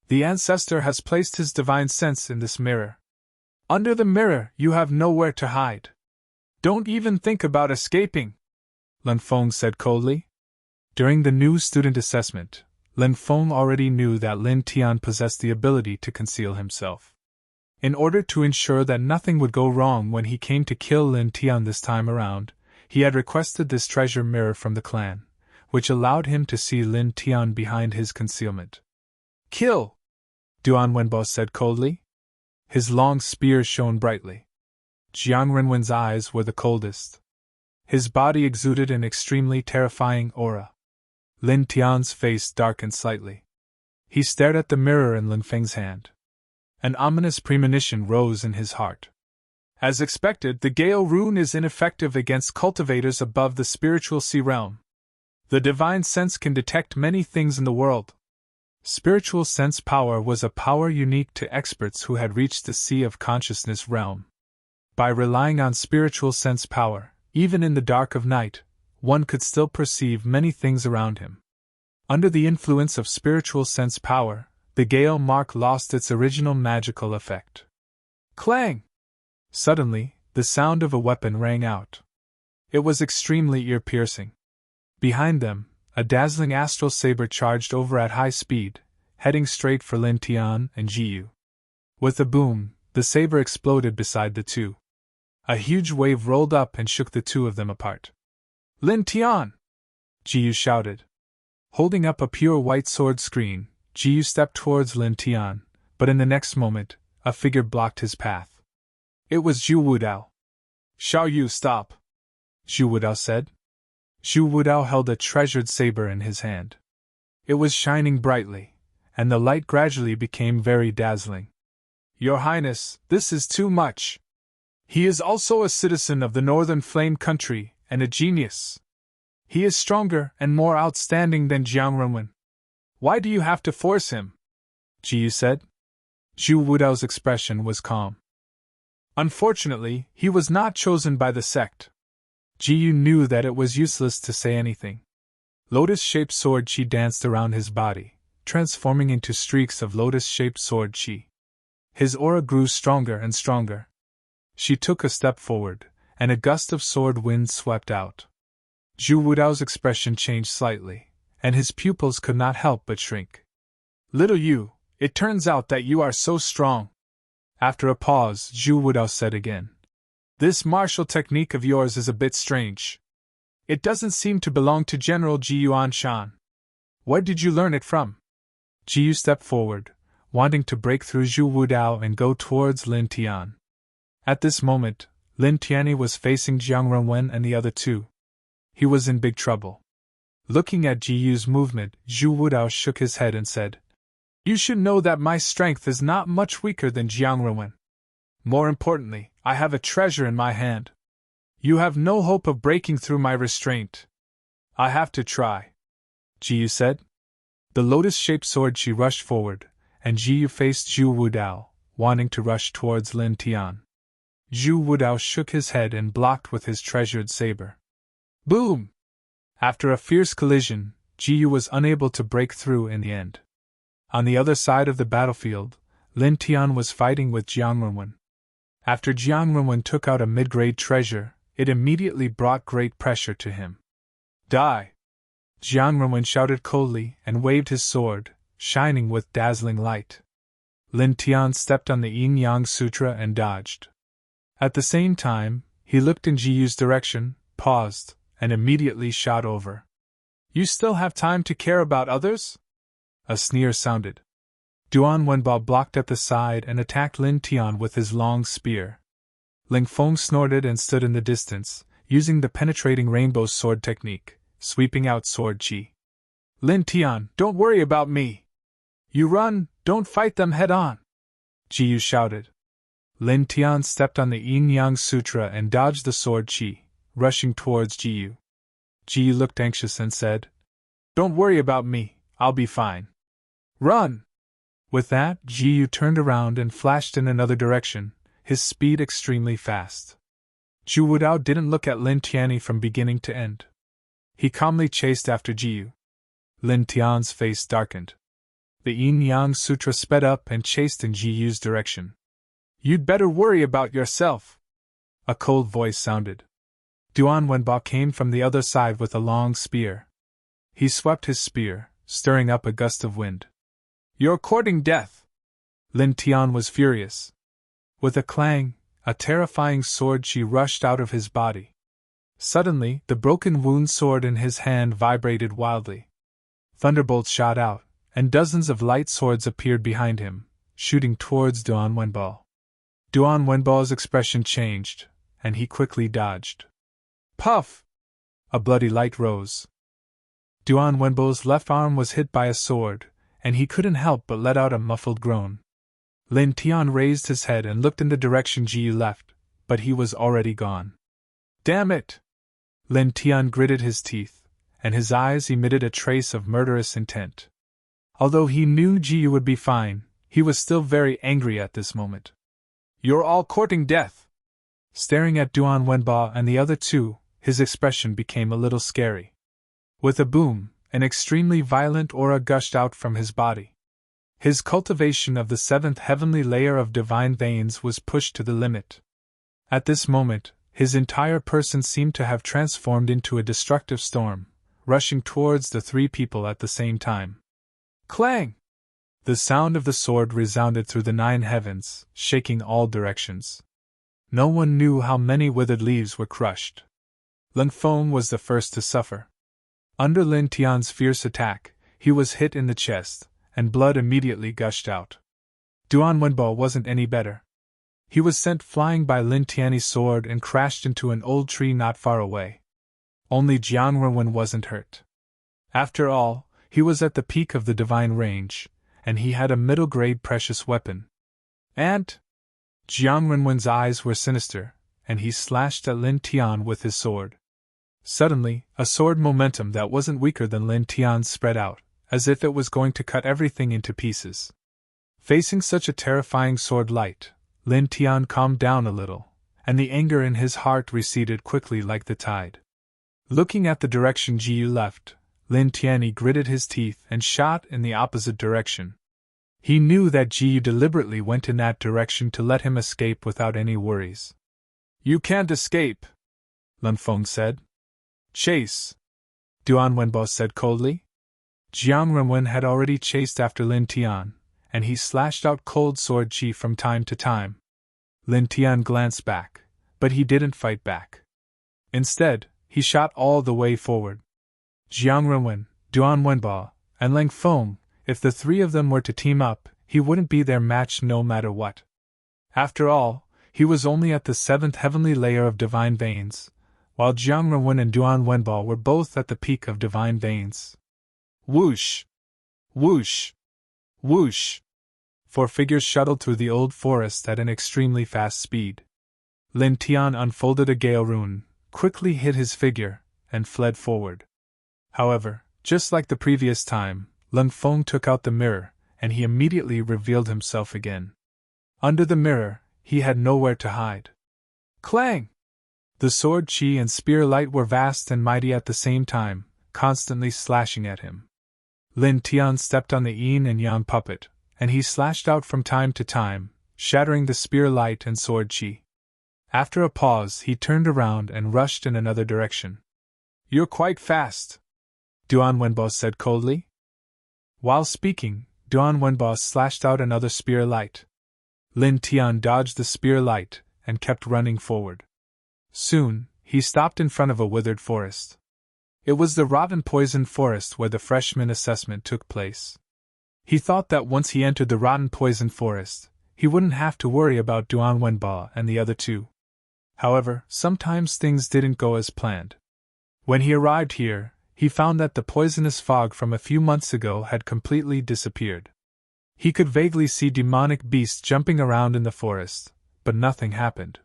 The ancestor has placed his divine sense in this mirror. Under the mirror, you have nowhere to hide. Don't even think about escaping, Lin Feng said coldly. During the new student assessment, Lin Feng already knew that Lin Tian possessed the ability to conceal himself. In order to ensure that nothing would go wrong when he came to kill Lin Tian this time around, he had requested this treasure mirror from the clan, which allowed him to see Lin Tian behind his concealment. Kill! Duan Wenbo said coldly. His long spear shone brightly. Jiang Renwen's eyes were the coldest. His body exuded an extremely terrifying aura. Lin Tian's face darkened slightly. He stared at the mirror in Lin Feng's hand. An ominous premonition rose in his heart. As expected, the Gale rune is ineffective against cultivators above the spiritual sea realm. The divine sense can detect many things in the world. Spiritual sense power was a power unique to experts who had reached the sea of consciousness realm. By relying on spiritual sense power, even in the dark of night, one could still perceive many things around him. Under the influence of spiritual sense power, the Gale mark lost its original magical effect. Clang! Suddenly, the sound of a weapon rang out. It was extremely ear-piercing. Behind them, a dazzling astral saber charged over at high speed, heading straight for Lin Tian and Jiyu. With a boom, the saber exploded beside the two. A huge wave rolled up and shook the two of them apart. Lin Tian! Jiyu shouted. Holding up a pure white sword screen, Jiyu stepped towards Lin Tian, but in the next moment, a figure blocked his path. It was Zhu Wudao. Xiao Yu, stop! Zhu Wudao said. Zhu Wudao held a treasured saber in his hand. It was shining brightly, and the light gradually became very dazzling. Your Highness, this is too much. He is also a citizen of the Northern Flame Country and a genius. He is stronger and more outstanding than Jiang Renwen. Why do you have to force him? Jiyu said. Zhu Wudao's expression was calm. Unfortunately, he was not chosen by the sect. Jiyu knew that it was useless to say anything. Lotus-shaped sword chi danced around his body, transforming into streaks of lotus-shaped sword chi. His aura grew stronger and stronger. She took a step forward, and a gust of sword wind swept out. Zhu Wudao's expression changed slightly, and his pupils could not help but shrink. Little Yu, it turns out that you are so strong. After a pause, Zhu Wudao said again. This martial technique of yours is a bit strange. It doesn't seem to belong to General Jiyuan Shan. Where did you learn it from? Jiyu stepped forward, wanting to break through Zhu Wudao and go towards Lin Tian. At this moment, Lin Tianyi was facing Jiang Renwen and the other two. He was in big trouble. Looking at Jiyu's movement, Zhu Wudao shook his head and said, You should know that my strength is not much weaker than Jiang Renwen. More importantly, I have a treasure in my hand. You have no hope of breaking through my restraint. I have to try, Jiyu said. The lotus-shaped sword she rushed forward, and Jiyu faced Zhu Wudao, wanting to rush towards Lin Tian. Zhu Wudao shook his head and blocked with his treasured saber. Boom! After a fierce collision, Jiyu was unable to break through in the end. On the other side of the battlefield, Lin Tian was fighting with Jiang Renwen. After Jiang Renwen took out a mid-grade treasure, it immediately brought great pressure to him. Die! Jiang Renwen shouted coldly and waved his sword, shining with dazzling light. Lin Tian stepped on the Yin-Yang Sutra and dodged. At the same time, he looked in Jiyu's direction, paused, and immediately shot over. You still have time to care about others? A sneer sounded. Duan Wenbao blocked at the side and attacked Lin Tian with his long spear. Ling Feng snorted and stood in the distance, using the penetrating rainbow sword technique, sweeping out sword chi. Lin Tian, don't worry about me. You run, don't fight them head-on, Jiyu shouted. Lin Tian stepped on the Yin-Yang Sutra and dodged the sword chi, rushing towards Jiyu. Jiyu looked anxious and said, Don't worry about me, I'll be fine. Run! With that, Jiyu turned around and flashed in another direction, his speed extremely fast. Zhu Wudao didn't look at Lin Tianyi from beginning to end. He calmly chased after Jiyu. Lin Tian's face darkened. The Yin-Yang Sutra sped up and chased in Jiyu's direction. You'd better worry about yourself, a cold voice sounded. Duan Wenbao came from the other side with a long spear. He swept his spear, stirring up a gust of wind. You're courting death! Lin Tian was furious. With a clang, a terrifying sword chi rushed out of his body. Suddenly, the broken wound sword in his hand vibrated wildly. Thunderbolts shot out, and dozens of light swords appeared behind him, shooting towards Duan Wenbao. Duan Wenbao's expression changed, and he quickly dodged. Puff! A bloody light rose. Duan Wenbao's left arm was hit by a sword, and he couldn't help but let out a muffled groan. Lin Tian raised his head and looked in the direction Jiyu left, but he was already gone. Damn it! Lin Tian gritted his teeth, and his eyes emitted a trace of murderous intent. Although he knew Jiyu would be fine, he was still very angry at this moment. You're all courting death! Staring at Duan Wenbao and the other two, his expression became a little scary. With a boom, An extremely violent aura gushed out from his body. His cultivation of the seventh heavenly layer of divine veins was pushed to the limit. At this moment, his entire person seemed to have transformed into a destructive storm, rushing towards the three people at the same time. Clang! The sound of the sword resounded through the 9 heavens, shaking all directions. No one knew how many withered leaves were crushed. Lin Feng was the first to suffer. Under Lin Tian's fierce attack, he was hit in the chest, and blood immediately gushed out. Duan Wenbo wasn't any better. He was sent flying by Lin Tian's sword and crashed into an old tree not far away. Only Jiang Renwen wasn't hurt. After all, he was at the peak of the divine range, and he had a middle-grade precious weapon. And Jiang Renwen's eyes were sinister, and he slashed at Lin Tian with his sword. Suddenly, a sword momentum that wasn't weaker than Lin Tian's spread out, as if it was going to cut everything into pieces. Facing such a terrifying sword light, Lin Tian calmed down a little, and the anger in his heart receded quickly like the tide. Looking at the direction Jiyu left, Lin Tian gritted his teeth and shot in the opposite direction. He knew that Jiyu deliberately went in that direction to let him escape without any worries. "You can't escape," Lin Feng said. "Chase," Duan Wenbo said coldly. Jiang Renwen had already chased after Lin Tian, and he slashed out cold sword chi from time to time. Lin Tian glanced back, but he didn't fight back. Instead, he shot all the way forward. Jiang Renwen, Duan Wenbo, and Lin Feng, if the three of them were to team up, he wouldn't be their match no matter what. After all, he was only at the 7th heavenly layer of divine veins, while Jiang Renwen and Duan Wenbo were both at the peak of divine veins. Whoosh! Whoosh! Whoosh! 4 figures shuttled through the old forest at an extremely fast speed. Lin Tian unfolded a gale rune, quickly hit his figure, and fled forward. However, just like the previous time, Lin Feng took out the mirror, and he immediately revealed himself again. Under the mirror, he had nowhere to hide. Clang! The sword chi and spear light were vast and mighty at the same time, constantly slashing at him. Lin Tian stepped on the yin and yang puppet, and he slashed out from time to time, shattering the spear light and sword chi. After a pause, he turned around and rushed in another direction. "You're quite fast," Duan Wenbo said coldly. While speaking, Duan Wenbo slashed out another spear light. Lin Tian dodged the spear light and kept running forward. Soon, he stopped in front of a withered forest. It was the rotten poison forest where the freshman assessment took place. He thought that once he entered the rotten poison forest, he wouldn't have to worry about Duan Wenbo and the other two. However, sometimes things didn't go as planned. When he arrived here, he found that the poisonous fog from a few months ago had completely disappeared. He could vaguely see demonic beasts jumping around in the forest, but nothing happened.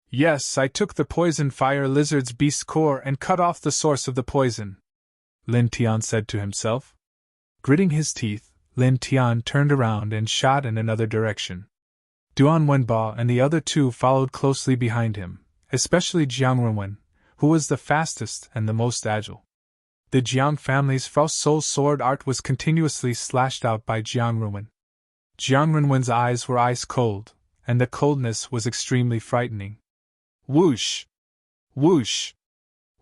"Yes, I took the poison fire lizard's beast core and cut off the source of the poison," Lin Tian said to himself. Gritting his teeth, Lin Tian turned around and shot in another direction. Duan Wenbo and the other two followed closely behind him, especially Jiang Renwen, who was the fastest and the most agile. The Jiang family's Frost Soul sword art was continuously slashed out by Jiang Renwen. Jiang Renwen's eyes were ice cold, and the coldness was extremely frightening. Whoosh! Whoosh!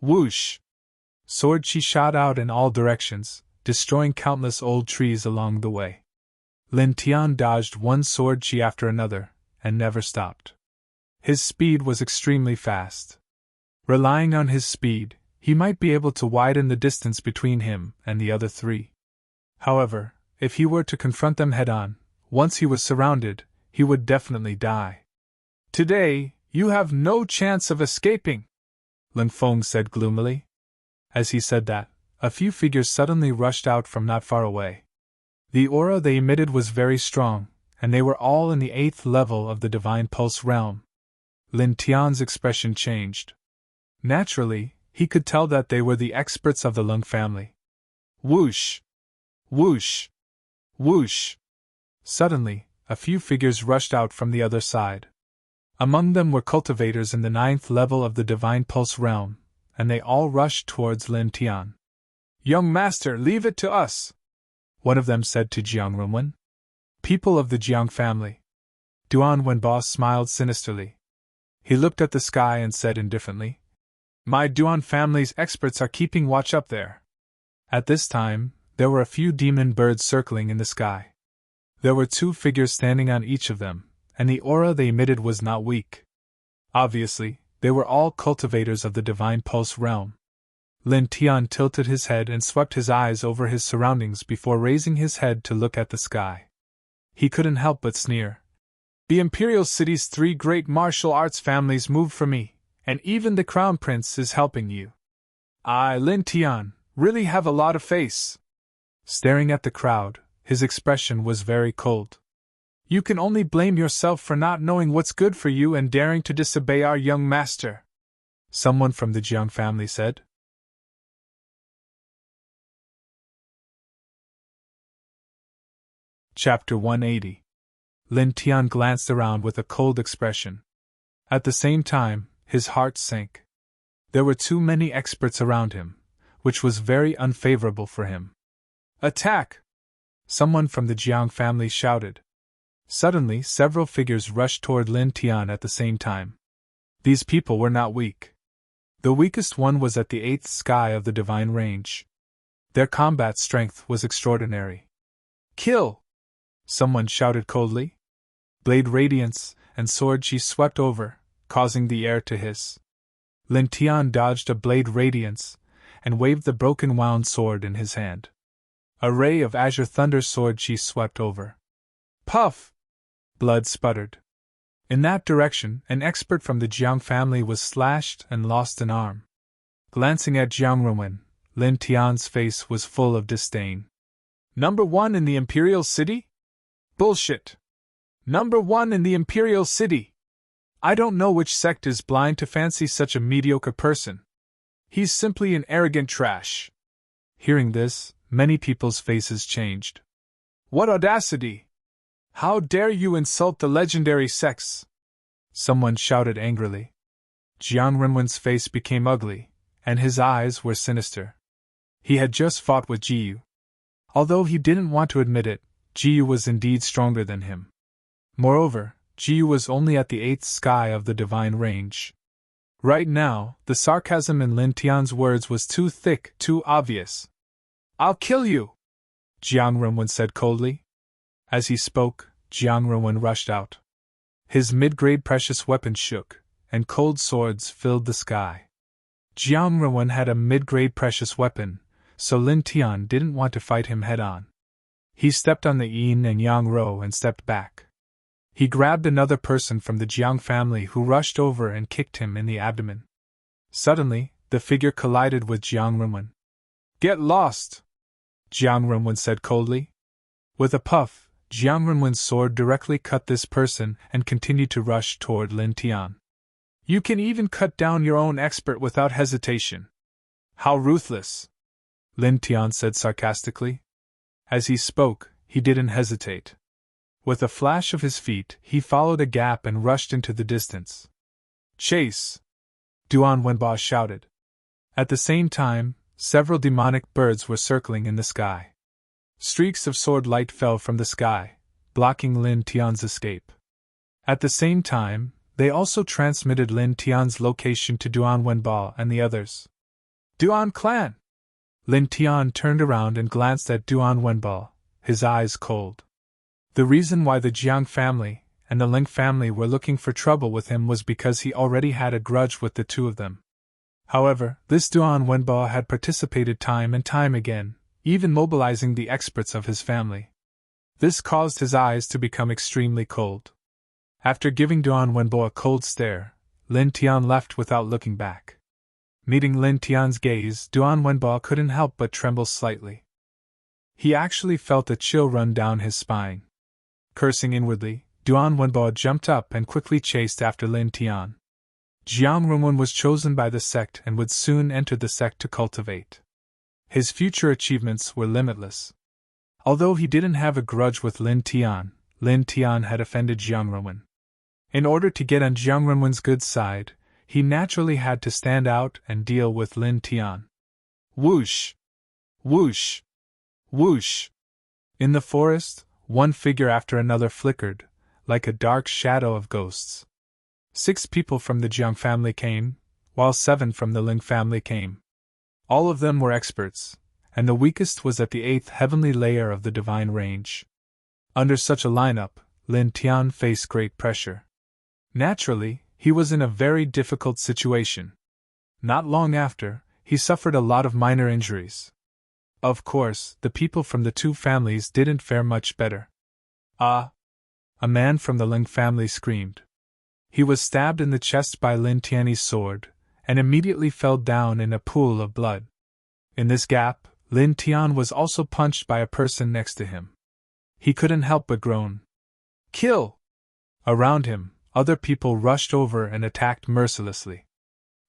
Whoosh! Sword chi shot out in all directions, destroying countless old trees along the way. Lin Tian dodged one sword chi after another, and never stopped. His speed was extremely fast. Relying on his speed, he might be able to widen the distance between him and the other three. However, if he were to confront them head-on, once he was surrounded, he would definitely die. "Today, you have no chance of escaping," Lin Feng said gloomily. As he said that, a few figures suddenly rushed out from not far away. The aura they emitted was very strong, and they were all in the 8th level of the Divine Pulse realm. Lin Tian's expression changed. Naturally, he could tell that they were the experts of the Lung family. Whoosh! Whoosh! Whoosh! Suddenly, a few figures rushed out from the other side. Among them were cultivators in the 9th level of the Divine Pulse realm, and they all rushed towards Lin Tian. Young master, leave it to us, one of them said to Jiang Runwen. People of the Jiang family. Duan Wenbo smiled sinisterly. He looked at the sky and said indifferently, My Duan family's experts are keeping watch up there. At this time, there were a few demon birds circling in the sky. There were 2 figures standing on each of them, and the aura they emitted was not weak. Obviously, they were all cultivators of the divine pulse realm. Lin Tian tilted his head and swept his eyes over his surroundings before raising his head to look at the sky. He couldn't help but sneer. The Imperial City's 3 great martial arts families moved for me, and even the Crown Prince is helping you. I, Lin Tian, really have a lot of face. Staring at the crowd, his expression was very cold. You can only blame yourself for not knowing what's good for you and daring to disobey our young master, someone from the Jiang family said. Chapter 180. Lin Tian glanced around with a cold expression. At the same time, his heart sank. There were too many experts around him, which was very unfavorable for him. Attack! Someone from the Jiang family shouted. Suddenly, several figures rushed toward Lin Tian at the same time. These people were not weak. The weakest one was at the 8th sky of the divine range. Their combat strength was extraordinary. Kill! Someone shouted coldly. Blade radiance and sword chi swept over, causing the air to hiss. Lin Tian dodged a blade radiance and waved the broken wound sword in his hand. A ray of azure thunder sword chi swept over. Puff! Blood sputtered. In that direction, an expert from the Jiang family was slashed and lost an arm. Glancing at Jiang Runwen, Lin Tian's face was full of disdain. Number 1 in the Imperial City? Bullshit! Number 1 in the Imperial City! I don't know which sect is blind to fancy such a mediocre person. He's simply an arrogant trash. Hearing this, many people's faces changed. What audacity! How dare you insult the legendary sects? Someone shouted angrily. Jiang Runwen's face became ugly, and his eyes were sinister. He had just fought with Jiyu. Although he didn't want to admit it, Jiyu was indeed stronger than him. Moreover, Jiyu was only at the 8th sky of the divine range. Right now, the sarcasm in Lin Tian's words was too thick, too obvious. I'll kill you! Jiang Runwen said coldly. As he spoke, Jiang Runwen rushed out. His mid-grade precious weapon shook, and cold swords filled the sky. Jiang Runwen had a mid-grade precious weapon, so Lin Tian didn't want to fight him head-on. He stepped on the yin and yang row and stepped back. He grabbed another person from the Jiang family who rushed over and kicked him in the abdomen. Suddenly, the figure collided with Jiang Runwen. Get lost! Jiang Runwen said coldly. With a puff, Jiang Runwen's sword directly cut this person and continued to rush toward Lin Tian. You can even cut down your own expert without hesitation. How ruthless! Lin Tian said sarcastically. As he spoke, he didn't hesitate. With a flash of his feet, he followed a gap and rushed into the distance. Chase! Duan Wenbo shouted. At the same time, several demonic birds were circling in the sky. Streaks of sword light fell from the sky, blocking Lin Tian's escape. At the same time, they also transmitted Lin Tian's location to Duan Wenbo and the others. Duan clan! Lin Tian turned around and glanced at Duan Wenbo, his eyes cold. The reason why the Jiang family and the Ling family were looking for trouble with him was because he already had a grudge with the 2 of them. However, this Duan Wenbo had participated time and time again, even mobilizing the experts of his family. This caused his eyes to become extremely cold. After giving Duan Wenbo a cold stare, Lin Tian left without looking back. Meeting Lin Tian's gaze, Duan Wenbo couldn't help but tremble slightly. He actually felt a chill run down his spine. Cursing inwardly, Duan Wenbo jumped up and quickly chased after Lin Tian. Jiang Runwen was chosen by the sect and would soon enter the sect to cultivate. His future achievements were limitless. Although he didn't have a grudge with Lin Tian had offended Jiang Runwen. In order to get on Jiang Runwen's good side, he naturally had to stand out and deal with Lin Tian. Whoosh! Whoosh! Whoosh! In the forest, one figure after another flickered, like a dark shadow of ghosts. 6 people from the Jiang family came, while 7 from the Ling family came. All of them were experts, and the weakest was at the 8th heavenly layer of the divine range. Under such a lineup, Lin Tian faced great pressure. Naturally, he was in a very difficult situation. Not long after, he suffered a lot of minor injuries. Of course, the people from the 2 families didn't fare much better. Ah! A man from the Ling family screamed. He was stabbed in the chest by Lin Tian's sword, and immediately fell down in a pool of blood. In this gap, Lin Tian was also punched by a person next to him. He couldn't help but groan. Kill! Around him, other people rushed over and attacked mercilessly.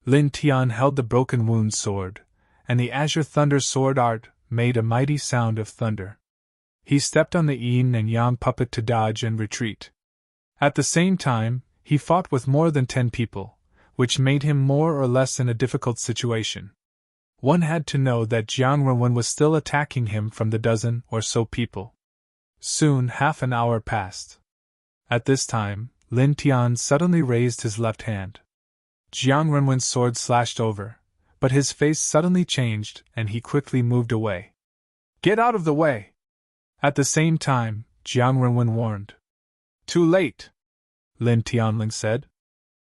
Lin Tian held the broken wound sword, and the azure thunder sword art made a mighty sound of thunder. He stepped on the yin and yang puppet to dodge and retreat. At the same time, he fought with more than 10 people, which made him more or less in a difficult situation. One had to know that Jiang Renwen was still attacking him from the dozen or so people. Soon half an hour passed. At this time, Lin Tian suddenly raised his left hand. Jiang Renwen's sword slashed over, but his face suddenly changed and he quickly moved away. Get out of the way! At the same time, Jiang Renwen warned. Too late! Lin Tianling said.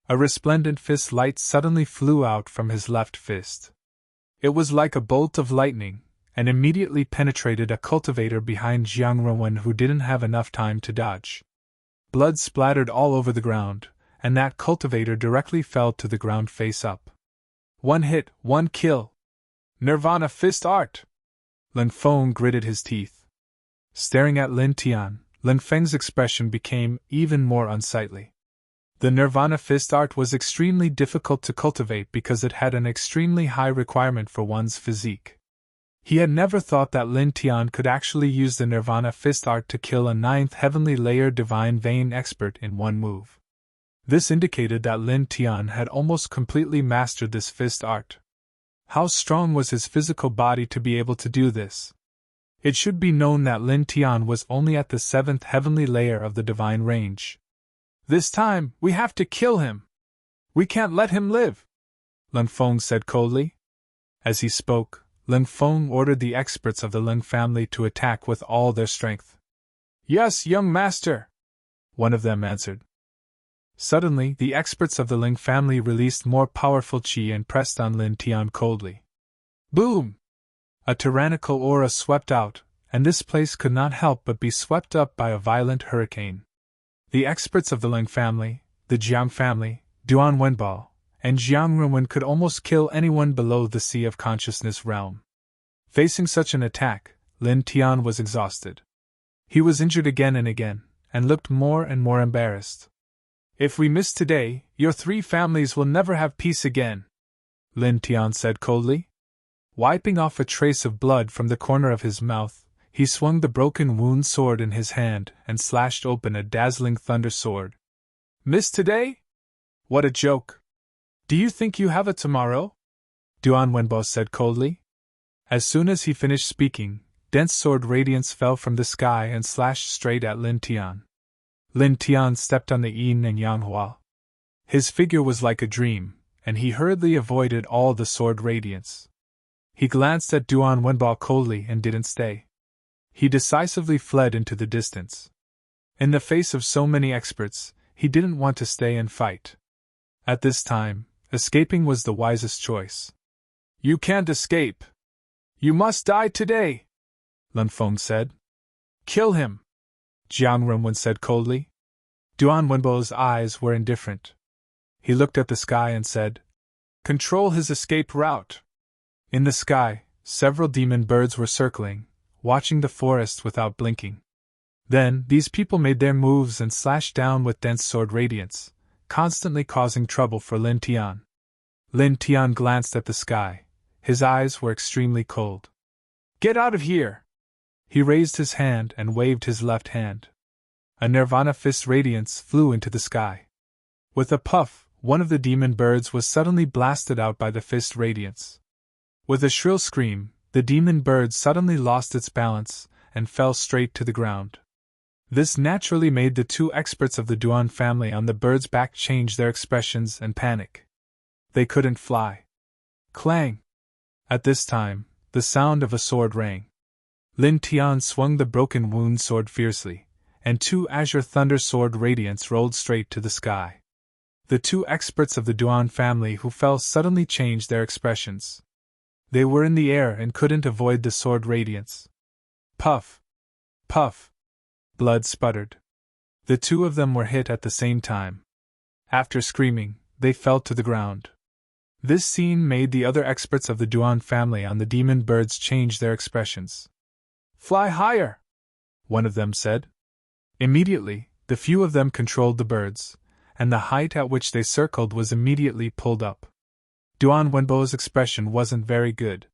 A resplendent fist light suddenly flew out from his left fist. It was like a bolt of lightning, and immediately penetrated a cultivator behind Jiang Renwen who didn't have enough time to dodge. Blood splattered all over the ground, and that cultivator directly fell to the ground face up. 1 hit, 1 kill! Nirvana fist art! Lin Feng gritted his teeth. Staring at Lin Tian, Lin Feng's expression became even more unsightly. The Nirvana fist art was extremely difficult to cultivate because it had an extremely high requirement for one's physique. He had never thought that Lin Tian could actually use the Nirvana fist art to kill a 9th heavenly layer divine vein expert in one move. This indicated that Lin Tian had almost completely mastered this fist art. How strong was his physical body to be able to do this? It should be known that Lin Tian was only at the 7th heavenly layer of the divine range. This time, we have to kill him! We can't let him live! Lin Feng said coldly. As he spoke, Lin Feng ordered the experts of the Ling family to attack with all their strength. Yes, young master! One of them answered. Suddenly, the experts of the Ling family released more powerful qi and pressed on Lin Tian coldly. Boom! A tyrannical aura swept out, and this place could not help but be swept up by a violent hurricane. The experts of the Ling family, the Jiang family, Duan Wenbao, and Jiang Renwen could almost kill anyone below the Sea of Consciousness realm. Facing such an attack, Lin Tian was exhausted. He was injured again and again, and looked more and more embarrassed. If we miss today, your 3 families will never have peace again, Lin Tian said coldly. Wiping off a trace of blood from the corner of his mouth, he swung the broken wound sword in his hand and slashed open a dazzling thunder sword. Miss today? What a joke! Do you think you have a tomorrow? Duan Wenbo said coldly. As soon as he finished speaking, dense sword radiance fell from the sky and slashed straight at Lin Tian. Lin Tian stepped on the yin and yang hua. His figure was like a dream, and he hurriedly avoided all the sword radiance. He glanced at Duan Wenbo coldly and didn't stay. He decisively fled into the distance. In the face of so many experts, he didn't want to stay and fight. At this time, escaping was the wisest choice. You can't escape. You must die today, Lin Feng said. Kill him, Jiang Renwen said coldly. Duan Wenbo's eyes were indifferent. He looked at the sky and said, Control his escape route. In the sky, several demon birds were circling, watching the forest without blinking. Then, these people made their moves and slashed down with dense sword radiance, constantly causing trouble for Lin Tian. Lin Tian glanced at the sky. His eyes were extremely cold. Get out of here! He raised his hand and waved his left hand. A Nirvana fist radiance flew into the sky. With a puff, one of the demon birds was suddenly blasted out by the fist radiance. With a shrill scream, The demon bird suddenly lost its balance and fell straight to the ground. This naturally made the two experts of the Duan family on the bird's back change their expressions and panic. They couldn't fly. Clang! At this time, the sound of a sword rang. Lin Tian swung the broken wound sword fiercely, and two azure thunder sword radiants rolled straight to the sky. The two experts of the Duan family who fell suddenly changed their expressions. They were in the air and couldn't avoid the sword radiance. Puff! Puff! Blood sputtered. The two of them were hit at the same time. After screaming, they fell to the ground. This scene made the other experts of the Duan family on the demon birds change their expressions. Fly higher! One of them said. Immediately, the few of them controlled the birds, and the height at which they circled was immediately pulled up. Duan Wenbo's expression wasn't very good.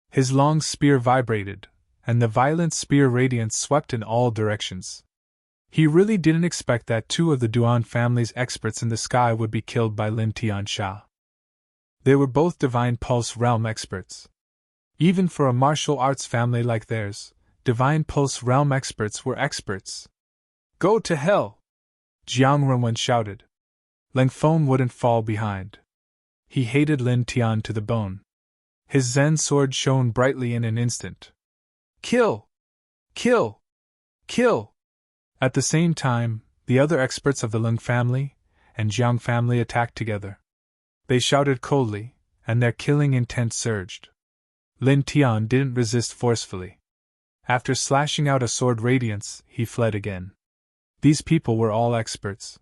His long spear vibrated, and the violent spear radiance swept in all directions. He really didn't expect that two of the Duan family's experts in the sky would be killed by Lin Tiansha. They were both Divine Pulse Realm experts. Even for a martial arts family like theirs, Divine Pulse Realm experts were experts. Go to hell! Jiang Renwen shouted. Leng Feng wouldn't fall behind. He hated Lin Tian to the bone. His Zen sword shone brightly in an instant. Kill! Kill! Kill! At the same time, the other experts of the Leng family and Jiang family attacked together. They shouted coldly, and their killing intent surged. Lin Tian didn't resist forcefully. After slashing out a sword radiance, he fled again. These people were all experts.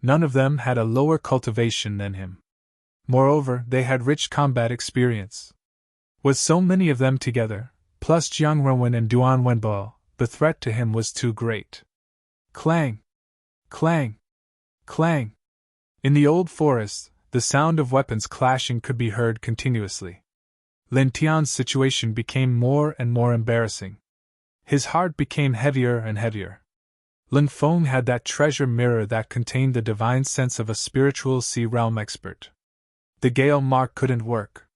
None of them had a lower cultivation than him. Moreover, they had rich combat experience. With so many of them together, plus Jiang Renwen and Duan Wenbo, the threat to him was too great. Clang! Clang! Clang! In the old forest, the sound of weapons clashing could be heard continuously. Lin Tian's situation became more and more embarrassing. His heart became heavier and heavier. Lin Feng had that treasure mirror that contained the divine sense of a spiritual sea realm expert. The Gale mark couldn't work.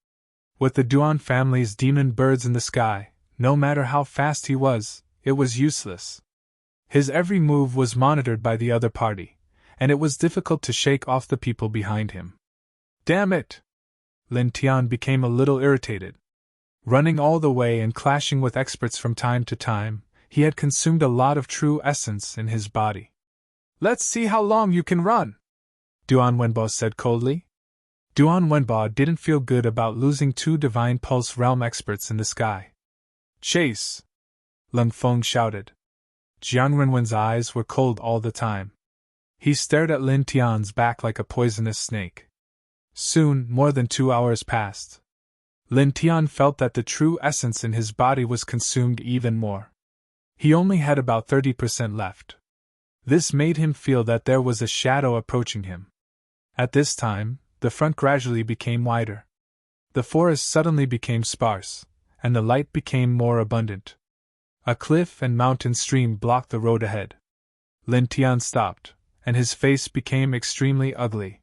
With the Duan family's demon birds in the sky, no matter how fast he was, it was useless. His every move was monitored by the other party, and it was difficult to shake off the people behind him. Damn it! Lin Tian became a little irritated. Running all the way and clashing with experts from time to time, he had consumed a lot of true essence in his body. Let's see how long you can run, Duan Wenbo said coldly. Duan Wenbo didn't feel good about losing two Divine Pulse Realm experts in the sky. Chase! Leng Feng shouted. Jiang Renwen's eyes were cold all the time. He stared at Lin Tian's back like a poisonous snake. Soon, more than 2 hours passed. Lin Tian felt that the true essence in his body was consumed even more. He only had about 30% left. This made him feel that there was a shadow approaching him. At this time, the front gradually became wider. The forest suddenly became sparse, and the light became more abundant. A cliff and mountain stream blocked the road ahead. Lin Tian stopped, and his face became extremely ugly.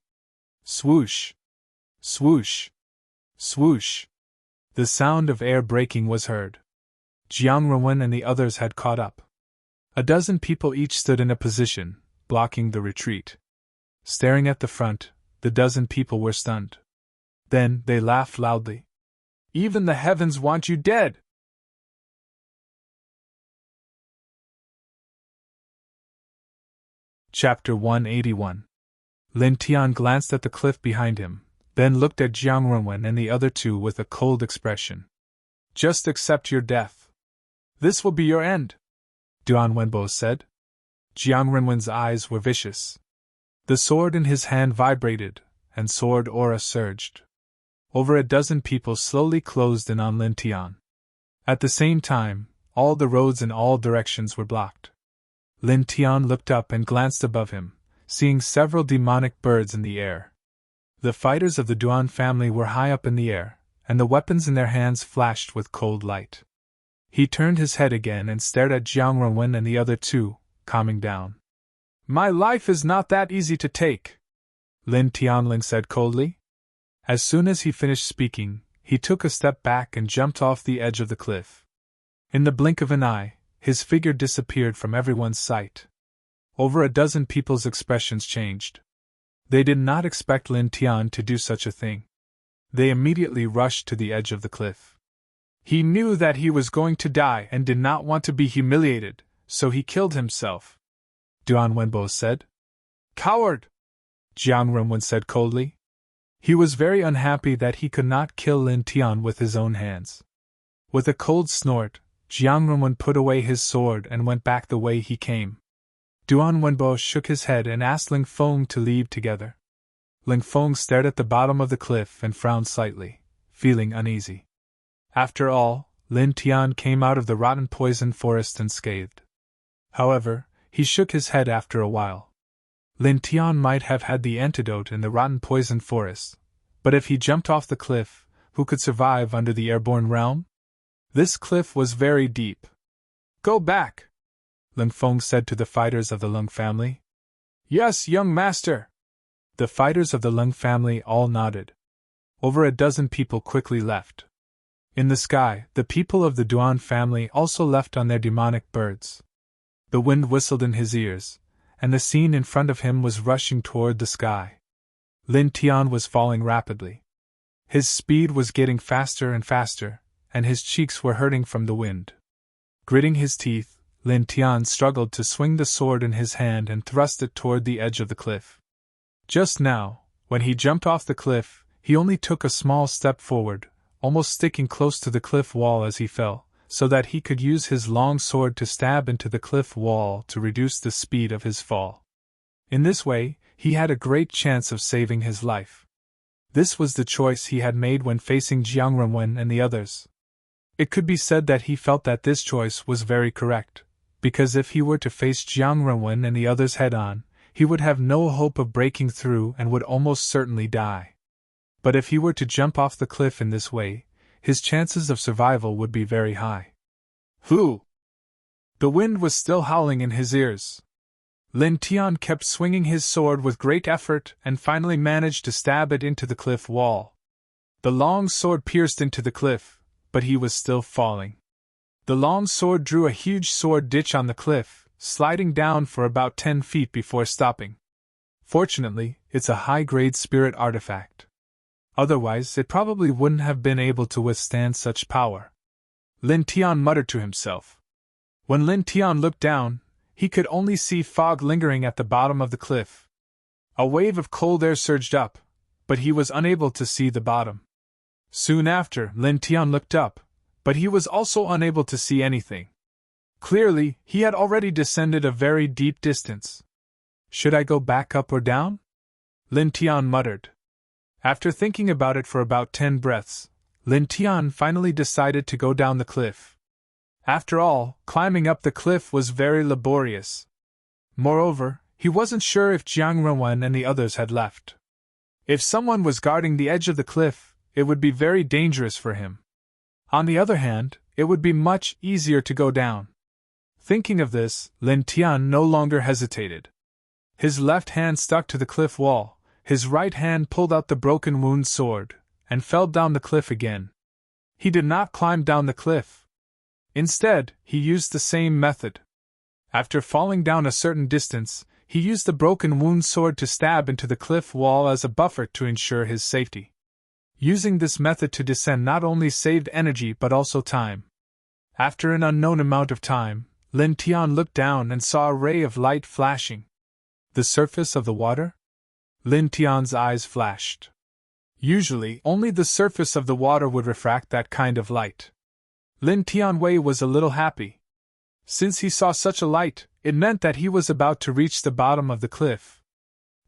Swoosh! Swoosh! Swoosh! The sound of air breaking was heard. Jiang Renwen and the others had caught up. A dozen people each stood in a position, blocking the retreat. Staring at the front, the dozen people were stunned. Then they laughed loudly. Even the heavens want you dead! Chapter 181. Lin Tian glanced at the cliff behind him, then looked at Jiang Renwen and the other two with a cold expression. Just accept your death. This will be your end, Duan Wenbo said. Jiang Renwen's eyes were vicious. The sword in his hand vibrated, and sword aura surged. Over a dozen people slowly closed in on Lin Tian. At the same time, all the roads in all directions were blocked. Lin Tian looked up and glanced above him, seeing several demonic birds in the air. The fighters of the Duan family were high up in the air, and the weapons in their hands flashed with cold light. He turned his head again and stared at Jiang Renwen and the other two, calming down. My life is not that easy to take, Lin Tianling said coldly. As soon as he finished speaking, he took a step back and jumped off the edge of the cliff. In the blink of an eye, his figure disappeared from everyone's sight. Over a dozen people's expressions changed. They did not expect Lin Tian to do such a thing. They immediately rushed to the edge of the cliff. He knew that he was going to die and did not want to be humiliated, so he killed himself. Duan Wenbo said. Coward! Jiang Renwen said coldly. He was very unhappy that he could not kill Lin Tian with his own hands. With a cold snort, Jiang Renwen put away his sword and went back the way he came. Duan Wenbo shook his head and asked Ling Feng to leave together. Ling Feng stared at the bottom of the cliff and frowned slightly, feeling uneasy. After all, Lin Tian came out of the rotten poison forest unscathed. However, he shook his head after a while. Lin Tian might have had the antidote in the rotten poison forest, but if he jumped off the cliff, who could survive under the airborne realm? This cliff was very deep. Go back, Ling Feng said to the fighters of the Lung family. Yes, young master. The fighters of the Lung family all nodded. Over a dozen people quickly left. In the sky, the people of the Duan family also left on their demonic birds. The wind whistled in his ears, and the scene in front of him was rushing toward the sky. Lin Tian was falling rapidly. His speed was getting faster and faster, and his cheeks were hurting from the wind. Gritting his teeth, Lin Tian struggled to swing the sword in his hand and thrust it toward the edge of the cliff. Just now, when he jumped off the cliff, he only took a small step forward, almost sticking close to the cliff wall as he fell, so that he could use his long sword to stab into the cliff wall to reduce the speed of his fall. In this way, he had a great chance of saving his life. This was the choice he had made when facing Jiang Renwen and the others. It could be said that he felt that this choice was very correct, because if he were to face Jiang Renwen and the others head-on, he would have no hope of breaking through and would almost certainly die. But if he were to jump off the cliff in this way, his chances of survival would be very high. Who? The wind was still howling in his ears. Lin Tian kept swinging his sword with great effort and finally managed to stab it into the cliff wall. The long sword pierced into the cliff, but he was still falling. The long sword drew a huge sword ditch on the cliff, sliding down for about 10 feet before stopping. Fortunately, it's a high-grade spirit artifact. Otherwise, it probably wouldn't have been able to withstand such power. Lin Tian muttered to himself. When Lin Tian looked down, he could only see fog lingering at the bottom of the cliff. A wave of cold air surged up, but he was unable to see the bottom. Soon after, Lin Tian looked up, but he was also unable to see anything. Clearly, he had already descended a very deep distance. Should I go back up or down? Lin Tian muttered. After thinking about it for about 10 breaths, Lin Tian finally decided to go down the cliff. After all, climbing up the cliff was very laborious. Moreover, he wasn't sure if Jiang Renwen and the others had left. If someone was guarding the edge of the cliff, it would be very dangerous for him. On the other hand, it would be much easier to go down. Thinking of this, Lin Tian no longer hesitated. His left hand stuck to the cliff wall, his right hand pulled out the broken wound sword, and fell down the cliff again. He did not climb down the cliff. Instead, he used the same method. After falling down a certain distance, he used the broken wound sword to stab into the cliff wall as a buffer to ensure his safety. Using this method to descend not only saved energy but also time. After an unknown amount of time, Lin Tian looked down and saw a ray of light flashing. The surface of the water? Lin Tian's eyes flashed. Usually, only the surface of the water would refract that kind of light. Lin Tianwei was a little happy. Since he saw such a light, it meant that he was about to reach the bottom of the cliff.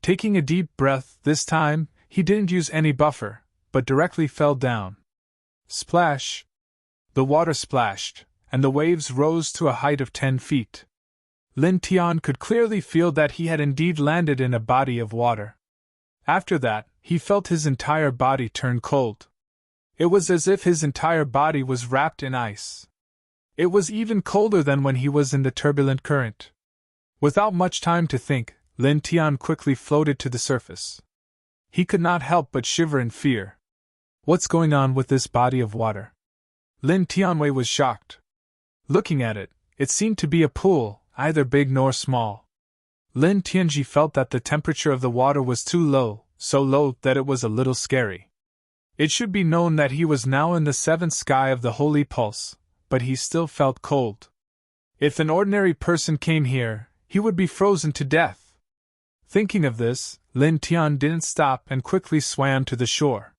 Taking a deep breath, this time, he didn't use any buffer, but directly fell down. Splash! The water splashed, and the waves rose to a height of 10 feet. Lin Tian could clearly feel that he had indeed landed in a body of water. After that, he felt his entire body turn cold. It was as if his entire body was wrapped in ice. It was even colder than when he was in the turbulent current. Without much time to think, Lin Tian quickly floated to the surface. He could not help but shiver in fear. What's going on with this body of water? Lin Tianwei was shocked. Looking at it, it seemed to be a pool, either big nor small. Lin Tianji felt that the temperature of the water was too low, so low that it was a little scary. It should be known that he was now in the seventh sky of the Holy Pulse, but he still felt cold. If an ordinary person came here, he would be frozen to death. Thinking of this, Lin Tian didn't stop and quickly swam to the shore.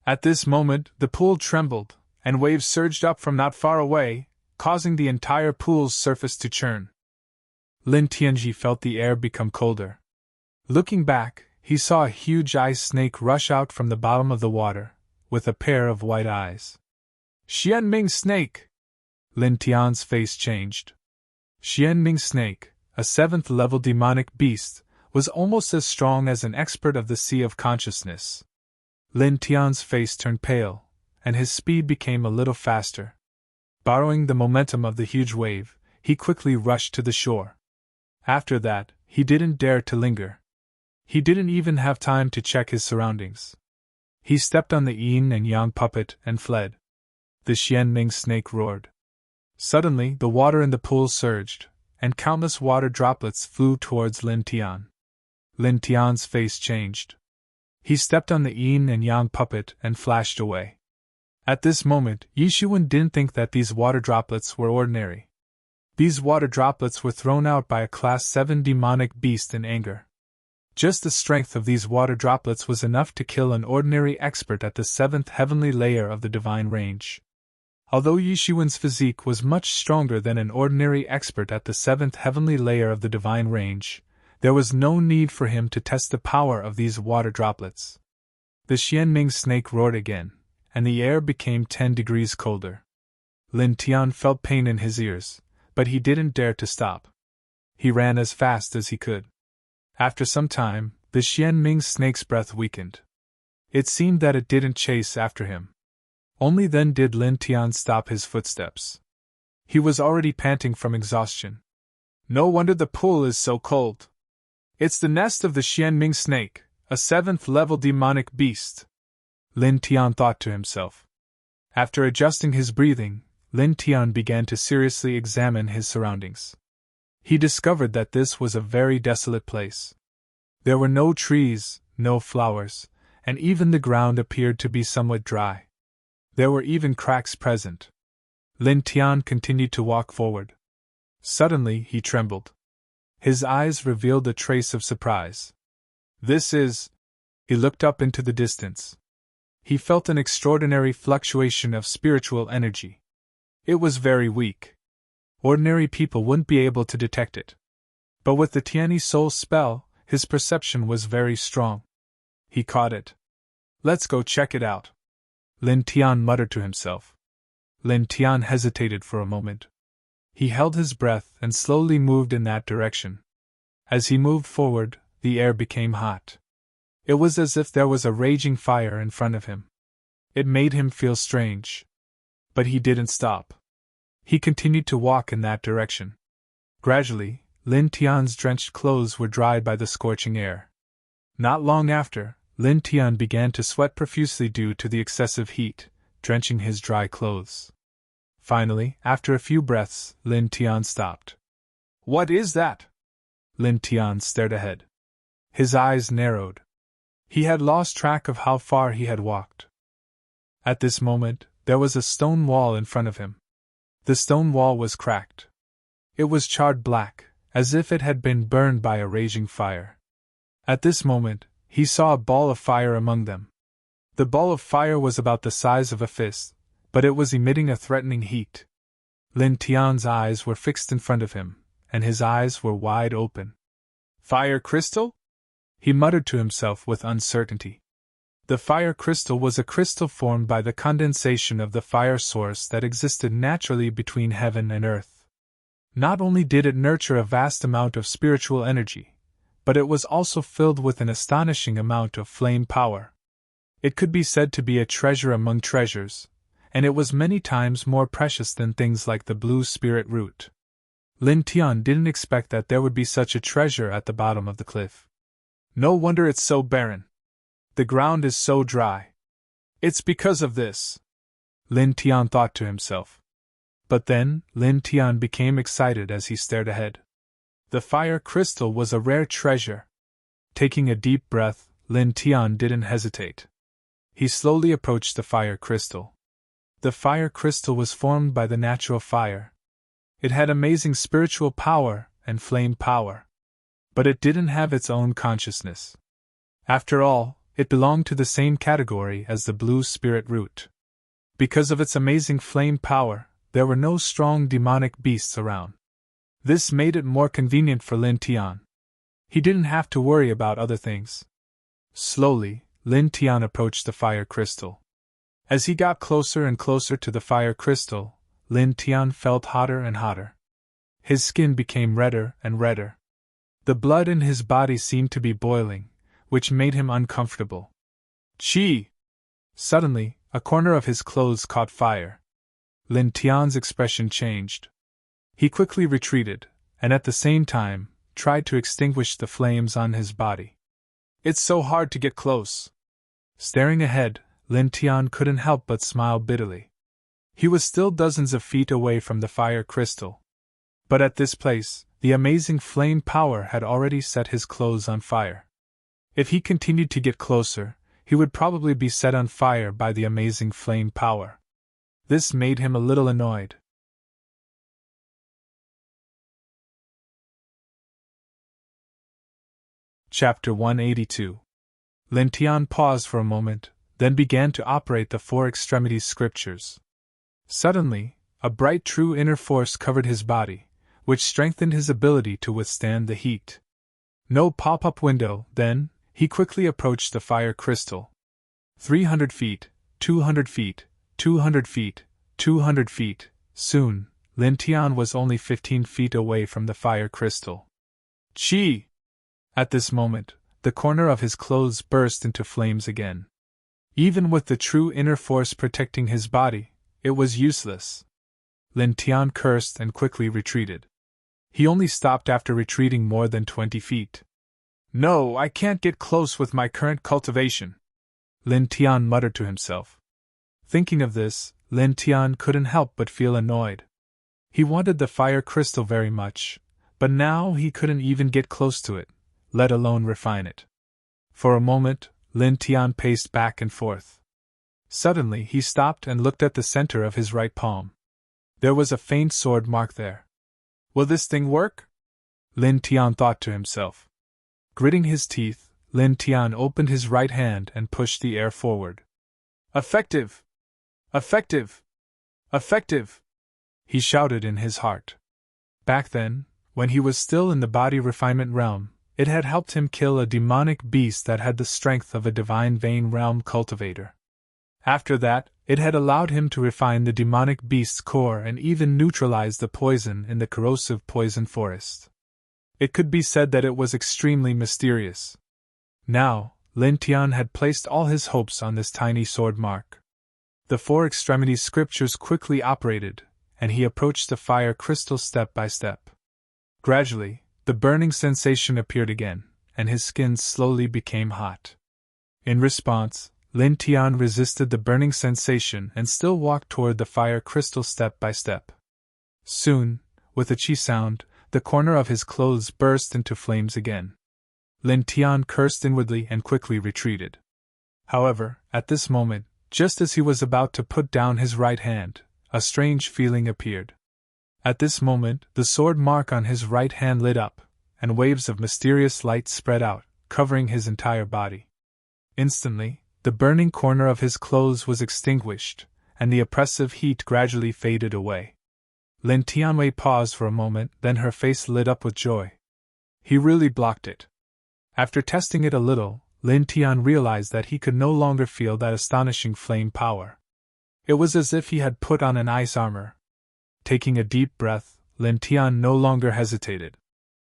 At this moment, the pool trembled, and waves surged up from not far away, causing the entire pool's surface to churn. Lin Tianji felt the air become colder. Looking back, he saw a huge ice snake rush out from the bottom of the water, with a pair of white eyes. Xianming snake! Lin Tian's face changed. Xianming snake, a 7th-level demonic beast, was almost as strong as an expert of the Sea of Consciousness. Lin Tian's face turned pale, and his speed became a little faster. Borrowing the momentum of the huge wave, he quickly rushed to the shore. After that, he didn't dare to linger. He didn't even have time to check his surroundings. He stepped on the yin and yang puppet and fled. The Xianming snake roared. Suddenly, the water in the pool surged, and countless water droplets flew towards Lin Tian. Lin Tian's face changed. He stepped on the yin and yang puppet and flashed away. At this moment, Yishuwen didn't think that these water droplets were ordinary. These water droplets were thrown out by a Class 7 demonic beast in anger. Just the strength of these water droplets was enough to kill an ordinary expert at the 7th heavenly layer of the divine range. Although Yishuwen's physique was much stronger than an ordinary expert at the 7th heavenly layer of the divine range, there was no need for him to test the power of these water droplets. The Xianming snake roared again, and the air became 10 degrees colder. Lin Tian felt pain in his ears, but he didn't dare to stop. He ran as fast as he could. After some time, the Xianming snake's breath weakened. It seemed that it didn't chase after him. Only then did Lin Tian stop his footsteps. He was already panting from exhaustion. No wonder the pool is so cold. It's the nest of the Xianming snake, a 7th-level demonic beast. Lin Tian thought to himself. After adjusting his breathing, Lin Tian began to seriously examine his surroundings. He discovered that this was a very desolate place. There were no trees, no flowers, and even the ground appeared to be somewhat dry. There were even cracks present. Lin Tian continued to walk forward. Suddenly he trembled. His eyes revealed a trace of surprise. This is... He looked up into the distance. He felt an extraordinary fluctuation of spiritual energy. It was very weak. Ordinary people wouldn't be able to detect it. But with the Tianyi soul spell, his perception was very strong. He caught it. Let's go check it out. Lin Tian muttered to himself. Lin Tian hesitated for a moment. He held his breath and slowly moved in that direction. As he moved forward, the air became hot. It was as if there was a raging fire in front of him. It made him feel strange. But he didn't stop. He continued to walk in that direction. Gradually, Lin Tian's drenched clothes were dried by the scorching air. Not long after, Lin Tian began to sweat profusely due to the excessive heat, drenching his dry clothes. Finally, after a few breaths, Lin Tian stopped. What is that? Lin Tian stared ahead. His eyes narrowed. He had lost track of how far he had walked. At this moment, there was a stone wall in front of him. The stone wall was cracked. It was charred black, as if it had been burned by a raging fire. At this moment, he saw a ball of fire among them. The ball of fire was about the size of a fist, but it was emitting a threatening heat. Lin Tian's eyes were fixed in front of him, and his eyes were wide open. Fire crystal? He muttered to himself with uncertainty. The fire crystal was a crystal formed by the condensation of the fire source that existed naturally between heaven and earth. Not only did it nurture a vast amount of spiritual energy, but it was also filled with an astonishing amount of flame power. It could be said to be a treasure among treasures, and it was many times more precious than things like the blue spirit root. Lin Tian didn't expect that there would be such a treasure at the bottom of the cliff. No wonder it's so barren. The ground is so dry. It's because of this, Lin Tian thought to himself. But then, Lin Tian became excited as he stared ahead. The fire crystal was a rare treasure. Taking a deep breath, Lin Tian didn't hesitate. He slowly approached the fire crystal. The fire crystal was formed by the natural fire. It had amazing spiritual power and flame power. But it didn't have its own consciousness. After all, it belonged to the same category as the blue spirit root. Because of its amazing flame power, there were no strong demonic beasts around. This made it more convenient for Lin Tian. He didn't have to worry about other things. Slowly, Lin Tian approached the fire crystal. As he got closer and closer to the fire crystal, Lin Tian felt hotter and hotter. His skin became redder and redder. The blood in his body seemed to be boiling, which made him uncomfortable. Chi! Suddenly, a corner of his clothes caught fire. Lin Tian's expression changed. He quickly retreated, and at the same time, tried to extinguish the flames on his body. It's so hard to get close. Staring ahead, Lin Tian couldn't help but smile bitterly. He was still dozens of feet away from the fire crystal. But at this place, the amazing flame power had already set his clothes on fire. If he continued to get closer, he would probably be set on fire by the amazing flame power. This made him a little annoyed. Chapter 182. Lin Tian paused for a moment, then began to operate the four extremities scriptures. Suddenly, a bright true inner force covered his body, which strengthened his ability to withstand the heat. No pop-up window, then, he quickly approached the fire crystal. 300 feet, 200 feet, 200 feet, 200 feet. Soon, Lin Tian was only 15 feet away from the fire crystal. Chi! At this moment, the corner of his clothes burst into flames again. Even with the true inner force protecting his body, it was useless. Lin Tian cursed and quickly retreated. He only stopped after retreating more than 20 feet. No, I can't get close with my current cultivation, Lin Tian muttered to himself. Thinking of this, Lin Tian couldn't help but feel annoyed. He wanted the fire crystal very much, but now he couldn't even get close to it, let alone refine it. For a moment, Lin Tian paced back and forth. Suddenly he stopped and looked at the center of his right palm. There was a faint sword mark there. Will this thing work? Lin Tian thought to himself. Gritting his teeth, Lin Tian opened his right hand and pushed the air forward. Effective! Effective! Effective! He shouted in his heart. Back then, when he was still in the body refinement realm, it had helped him kill a demonic beast that had the strength of a divine vein realm cultivator. After that, it had allowed him to refine the demonic beast's core and even neutralize the poison in the corrosive poison forest. It could be said that it was extremely mysterious. Now, Lin Tian had placed all his hopes on this tiny sword mark. The four extremities scriptures quickly operated, and he approached the fire crystal step by step. Gradually, the burning sensation appeared again, and his skin slowly became hot. In response, Lin Tian resisted the burning sensation and still walked toward the fire crystal step by step. Soon, with a chi sound, the corner of his clothes burst into flames again. Lin Tian cursed inwardly and quickly retreated. However, at this moment, just as he was about to put down his right hand, a strange feeling appeared. At this moment, the sword mark on his right hand lit up, and waves of mysterious light spread out, covering his entire body. Instantly, the burning corner of his clothes was extinguished, and the oppressive heat gradually faded away. Lin Tianwei paused for a moment, then her face lit up with joy. He really blocked it. After testing it a little, Lin Tian realized that he could no longer feel that astonishing flame power. It was as if he had put on an ice armor. Taking a deep breath, Lin Tian no longer hesitated.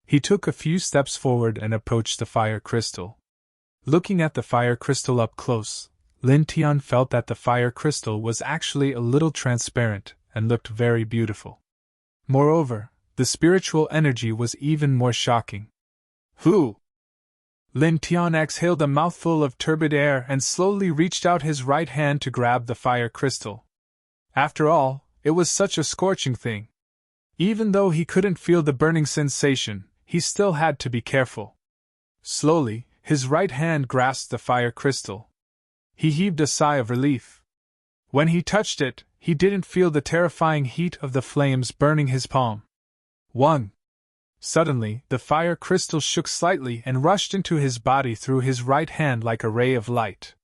He took a few steps forward and approached the fire crystal. Looking at the fire crystal up close, Lin Tian felt that the fire crystal was actually a little transparent and looked very beautiful. Moreover, the spiritual energy was even more shocking. Who? Lin Tian exhaled a mouthful of turbid air and slowly reached out his right hand to grab the fire crystal. After all, it was such a scorching thing. Even though he couldn't feel the burning sensation, he still had to be careful. Slowly, his right hand grasped the fire crystal. He heaved a sigh of relief. When he touched it, he didn't feel the terrifying heat of the flames burning his palm. 1. Suddenly, the fire crystal shook slightly and rushed into his body through his right hand like a ray of light.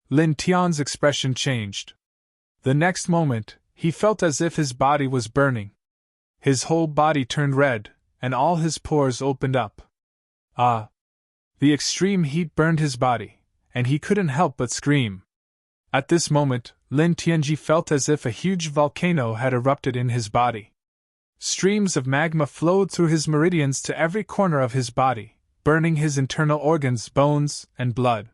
Lin Tian's expression changed. The next moment, he felt as if his body was burning. His whole body turned red, and all his pores opened up. Ah! The extreme heat burned his body, and he couldn't help but scream. At this moment, Lin Tianji felt as if a huge volcano had erupted in his body. Streams of magma flowed through his meridians to every corner of his body, burning his internal organs, bones, and blood.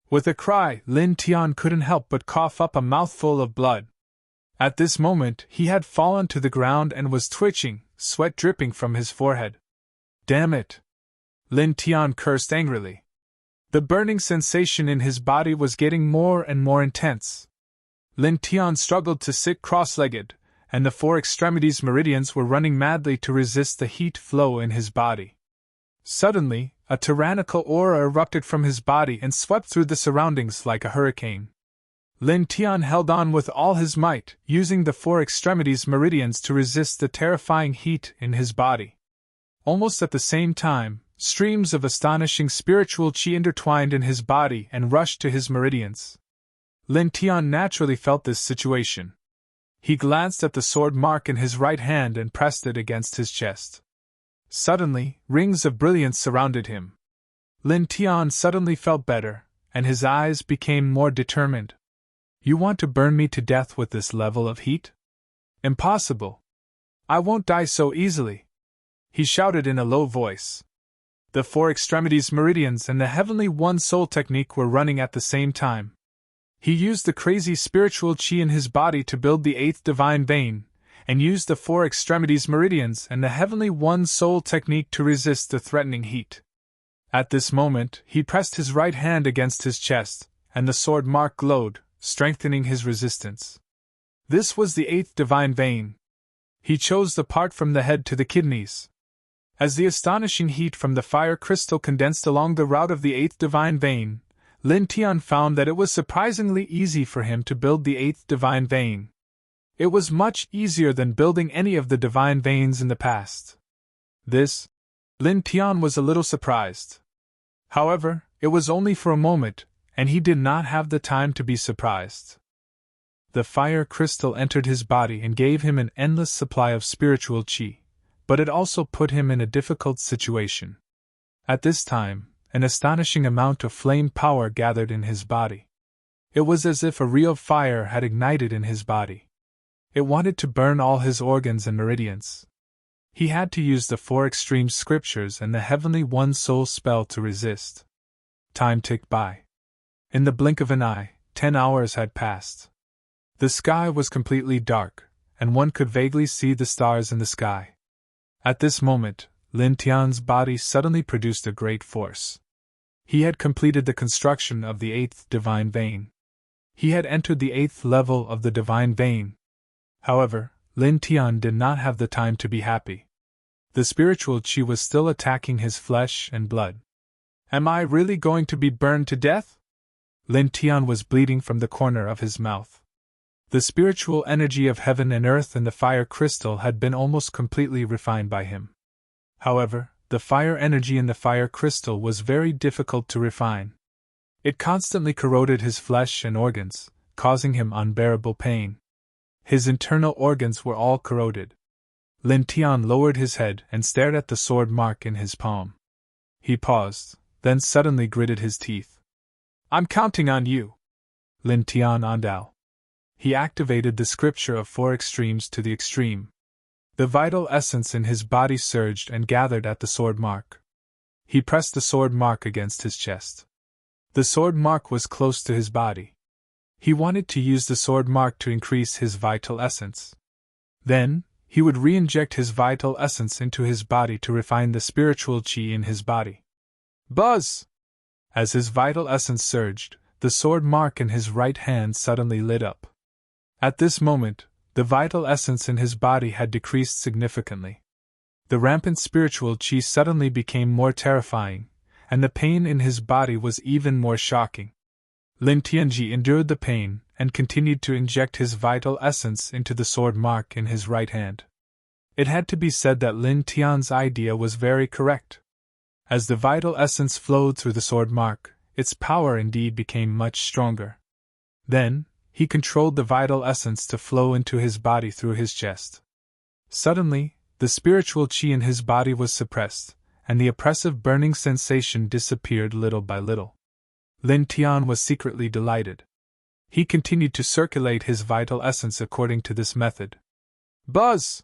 With a cry, Lin Tian couldn't help but cough up a mouthful of blood. At this moment, he had fallen to the ground and was twitching, sweat dripping from his forehead. Damn it! Lin Tian cursed angrily. The burning sensation in his body was getting more and more intense. Lin Tian struggled to sit cross-legged, and the four extremities meridians were running madly to resist the heat flow in his body. Suddenly, a tyrannical aura erupted from his body and swept through the surroundings like a hurricane. Lin Tian held on with all his might, using the four extremities meridians to resist the terrifying heat in his body. Almost at the same time, streams of astonishing spiritual qi intertwined in his body and rushed to his meridians. Lin Tian naturally felt this situation. He glanced at the sword mark in his right hand and pressed it against his chest. Suddenly, rings of brilliance surrounded him. Lin Tian suddenly felt better, and his eyes became more determined. You want to burn me to death with this level of heat? Impossible. I won't die so easily, he shouted in a low voice. The four extremities meridians and the Heavenly One Soul technique were running at the same time. He used the crazy spiritual qi in his body to build the eighth divine vein, and used the four extremities meridians and the Heavenly One Soul technique to resist the threatening heat. At this moment, he pressed his right hand against his chest, and the sword mark glowed, strengthening his resistance. This was the eighth divine vein. He chose the part from the head to the kidneys. As the astonishing heat from the fire crystal condensed along the route of the eighth divine vein, Lin Tian found that it was surprisingly easy for him to build the eighth divine vein. It was much easier than building any of the divine veins in the past. Lin Tian was a little surprised. However, it was only for a moment, and he did not have the time to be surprised. The fire crystal entered his body and gave him an endless supply of spiritual qi, but it also put him in a difficult situation. At this time, an astonishing amount of flame power gathered in his body. It was as if a real fire had ignited in his body. It wanted to burn all his organs and meridians. He had to use the four extreme scriptures and the Heavenly One Soul spell to resist. Time ticked by. In the blink of an eye, 10 hours had passed. The sky was completely dark, and one could vaguely see the stars in the sky. At this moment, Lin Tian's body suddenly produced a great force. He had completed the construction of the eighth divine vein. He had entered the eighth level of the divine vein. However, Lin Tian did not have the time to be happy. The spiritual qi was still attacking his flesh and blood. Am I really going to be burned to death? Lin Tian was bleeding from the corner of his mouth. The spiritual energy of heaven and earth and the fire crystal had been almost completely refined by him. However, the fire energy in the fire crystal was very difficult to refine. It constantly corroded his flesh and organs, causing him unbearable pain. His internal organs were all corroded. Lin Tian lowered his head and stared at the sword mark in his palm. He paused, then suddenly gritted his teeth. I'm counting on you, Lin Tian Andao. He activated the scripture of four extremes to the extreme. The vital essence in his body surged and gathered at the sword mark. He pressed the sword mark against his chest. The sword mark was close to his body. He wanted to use the sword mark to increase his vital essence. Then, he would re-inject his vital essence into his body to refine the spiritual qi in his body. Buzz! As his vital essence surged, the sword mark in his right hand suddenly lit up. At this moment, the vital essence in his body had decreased significantly. The rampant spiritual chi suddenly became more terrifying, and the pain in his body was even more shocking. Lin Tianji endured the pain and continued to inject his vital essence into the sword mark in his right hand. It had to be said that Lin Tian's idea was very correct. As the vital essence flowed through the sword mark, its power indeed became much stronger. Then, he controlled the vital essence to flow into his body through his chest. Suddenly, the spiritual chi in his body was suppressed, and the oppressive burning sensation disappeared little by little. Lin Tian was secretly delighted. He continued to circulate his vital essence according to this method. Buzz!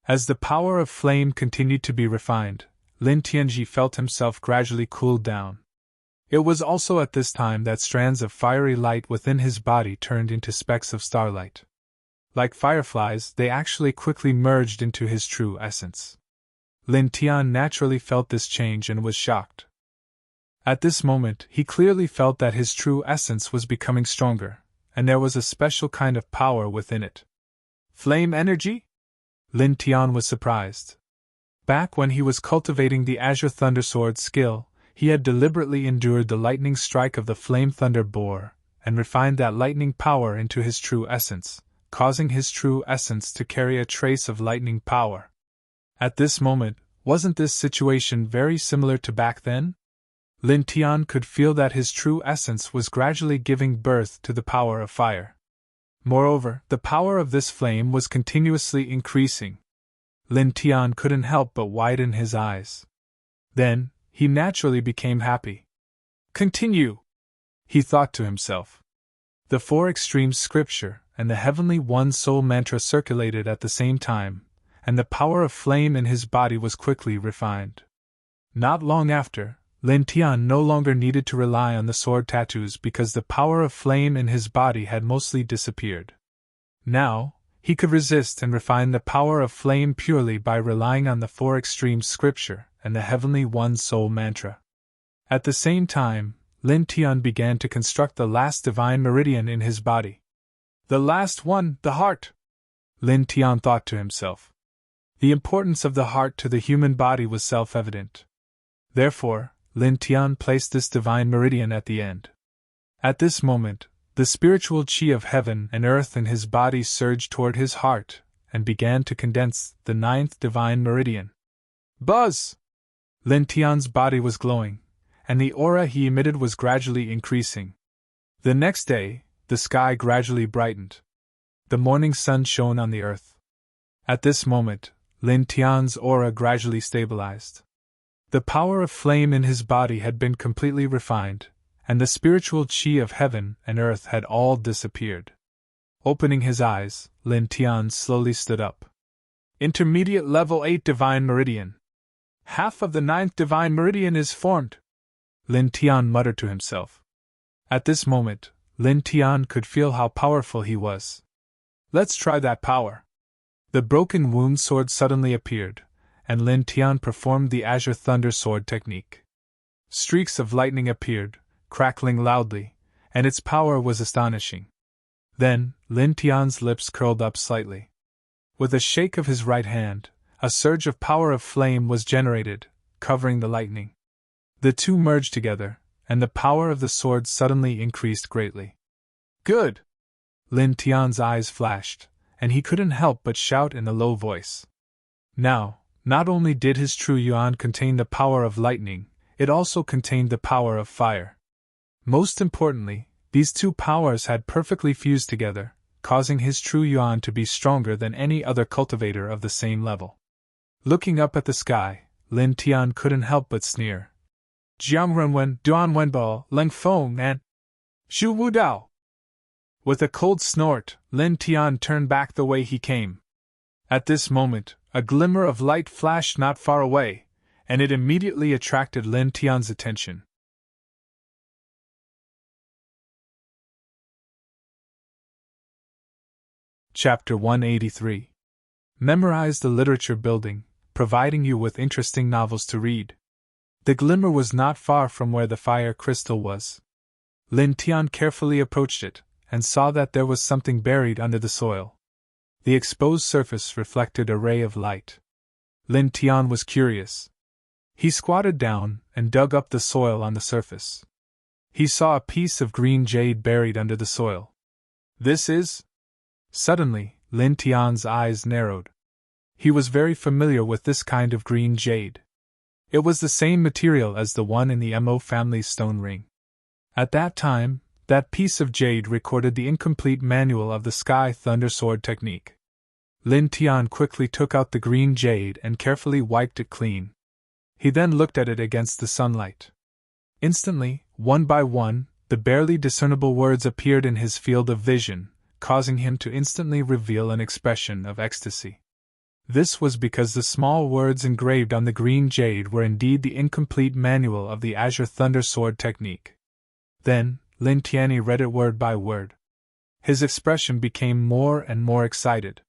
As the power of flame continued to be refined, Lin Tianji felt himself gradually cool down. It was also at this time that strands of fiery light within his body turned into specks of starlight. Like fireflies, they actually quickly merged into his true essence. Lin Tian naturally felt this change and was shocked. At this moment, he clearly felt that his true essence was becoming stronger, and there was a special kind of power within it. Flame energy? Lin Tian was surprised. Back when he was cultivating the Azure Thundersword skill, he had deliberately endured the lightning strike of the Flame Thunder Boar, and refined that lightning power into his true essence, causing his true essence to carry a trace of lightning power. At this moment, wasn't this situation very similar to back then? Lin Tian could feel that his true essence was gradually giving birth to the power of fire. Moreover, the power of this flame was continuously increasing. Lin Tian couldn't help but widen his eyes. Then, he naturally became happy. Continue! He thought to himself. The four extremes scripture and the Heavenly One Soul mantra circulated at the same time, and the power of flame in his body was quickly refined. Not long after, Lin Tian no longer needed to rely on the sword tattoos because the power of flame in his body had mostly disappeared. Now, he could resist and refine the power of flame purely by relying on the four extremes scripture and the Heavenly One Soul mantra. At the same time, Lin Tian began to construct the last divine meridian in his body. The last one, the heart! Lin Tian thought to himself. The importance of the heart to the human body was self-evident. Therefore, Lin Tian placed this divine meridian at the end. At this moment, the spiritual chi of heaven and earth in his body surged toward his heart and began to condense the ninth divine meridian. Buzz! Lin Tian's body was glowing, and the aura he emitted was gradually increasing. The next day, the sky gradually brightened. The morning sun shone on the earth. At this moment, Lin Tian's aura gradually stabilized. The power of flame in his body had been completely refined, and the spiritual chi of heaven and earth had all disappeared. Opening his eyes, Lin Tian slowly stood up. Intermediate level 8 divine meridian. Half of the 9th divine meridian is formed. Lin Tian muttered to himself. At this moment, Lin Tian could feel how powerful he was. Let's try that power. The broken wound sword suddenly appeared, and Lin Tian performed the Azure Thunder Sword technique. Streaks of lightning appeared, crackling loudly, and its power was astonishing. Then, Lin Tian's lips curled up slightly. With a shake of his right hand, a surge of power of flame was generated, covering the lightning. The two merged together, and the power of the sword suddenly increased greatly. Good! Lin Tian's eyes flashed, and he couldn't help but shout in a low voice. Now, not only did his true yuan contain the power of lightning, it also contained the power of fire. Most importantly, these two powers had perfectly fused together, causing his true yuan to be stronger than any other cultivator of the same level. Looking up at the sky, Lin Tian couldn't help but sneer. Jiang Renwen, Duan Wenbo, Leng Feng, and Shu Wu Dao. With a cold snort, Lin Tian turned back the way he came. At this moment, a glimmer of light flashed not far away, and it immediately attracted Lin Tian's attention. Chapter 183. Memorize the literature building, providing you with interesting novels to read. The glimmer was not far from where the fire crystal was. Lin Tian carefully approached it, and saw that there was something buried under the soil. The exposed surface reflected a ray of light. Lin Tian was curious. He squatted down and dug up the soil on the surface. He saw a piece of green jade buried under the soil. This is? Suddenly, Lin Tian's eyes narrowed. He was very familiar with this kind of green jade. It was the same material as the one in the Mo family's stone ring. At that time, that piece of jade recorded the incomplete manual of the Sky Thunder Sword technique. Lin Tian quickly took out the green jade and carefully wiped it clean. He then looked at it against the sunlight. Instantly, one by one, the barely discernible words appeared in his field of vision, causing him to instantly reveal an expression of ecstasy. This was because the small words engraved on the green jade were indeed the incomplete manual of the Azure Thunder Sword technique. Then, Lin Tian read it word by word. His expression became more and more excited.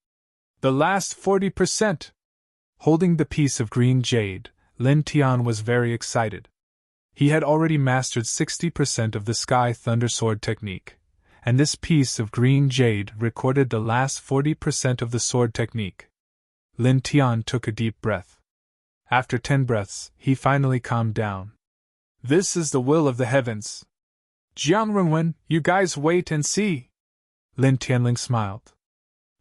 The last 40%! Holding the piece of green jade, Lin Tian was very excited. He had already mastered 60% of the Sky Thunder Sword technique, and this piece of green jade recorded the last 40% of the sword technique. Lin Tian took a deep breath. After 10 breaths, he finally calmed down. This is the will of the heavens. Jiang Renwen, you guys wait and see. Lin Tianling smiled.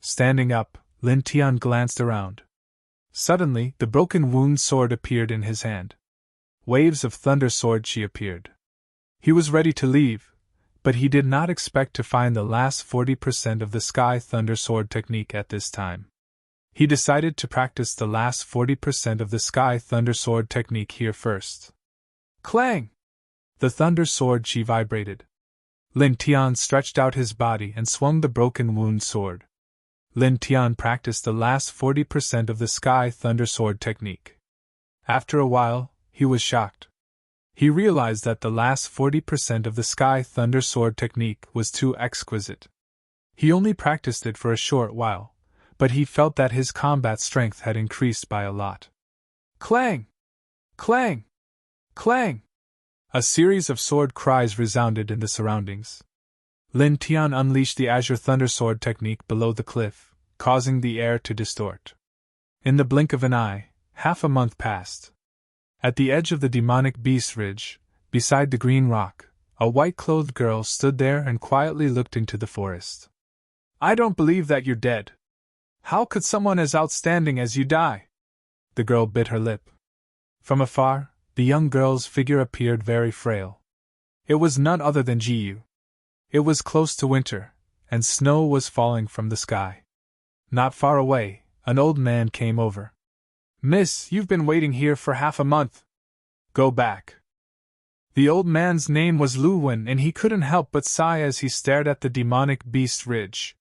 Standing up, Lin Tian glanced around. Suddenly, the broken wound sword appeared in his hand. Waves of thunder sword chi appeared. He was ready to leave, but he did not expect to find the last 40% of the Sky Thunder Sword technique at this time. He decided to practice the last 40% of the Sky Thunder Sword technique here first. Clang! The thunder sword chi vibrated. Lin Tian stretched out his body and swung the broken wound sword. Lin Tian practiced the last 40% of the Sky Thunder Sword technique. After a while, he was shocked. He realized that the last 40% of the Sky Thunder Sword technique was too exquisite. He only practiced it for a short while, but he felt that his combat strength had increased by a lot. Clang! Clang! Clang! A series of sword cries resounded in the surroundings. Lin Tian unleashed the Azure Thunder Sword technique below the cliff, causing the air to distort. In the blink of an eye, half a month passed. At the edge of the demonic beast ridge, beside the green rock, a white-clothed girl stood there and quietly looked into the forest. I don't believe that you're dead. How could someone as outstanding as you die? The girl bit her lip. From afar, the young girl's figure appeared very frail. It was none other than Jiyu. It was close to winter, and snow was falling from the sky. Not far away, an old man came over. Miss, you've been waiting here for half a month. Go back. The old man's name was Lu Wen, and he couldn't help but sigh as he stared at the demonic beast ridge.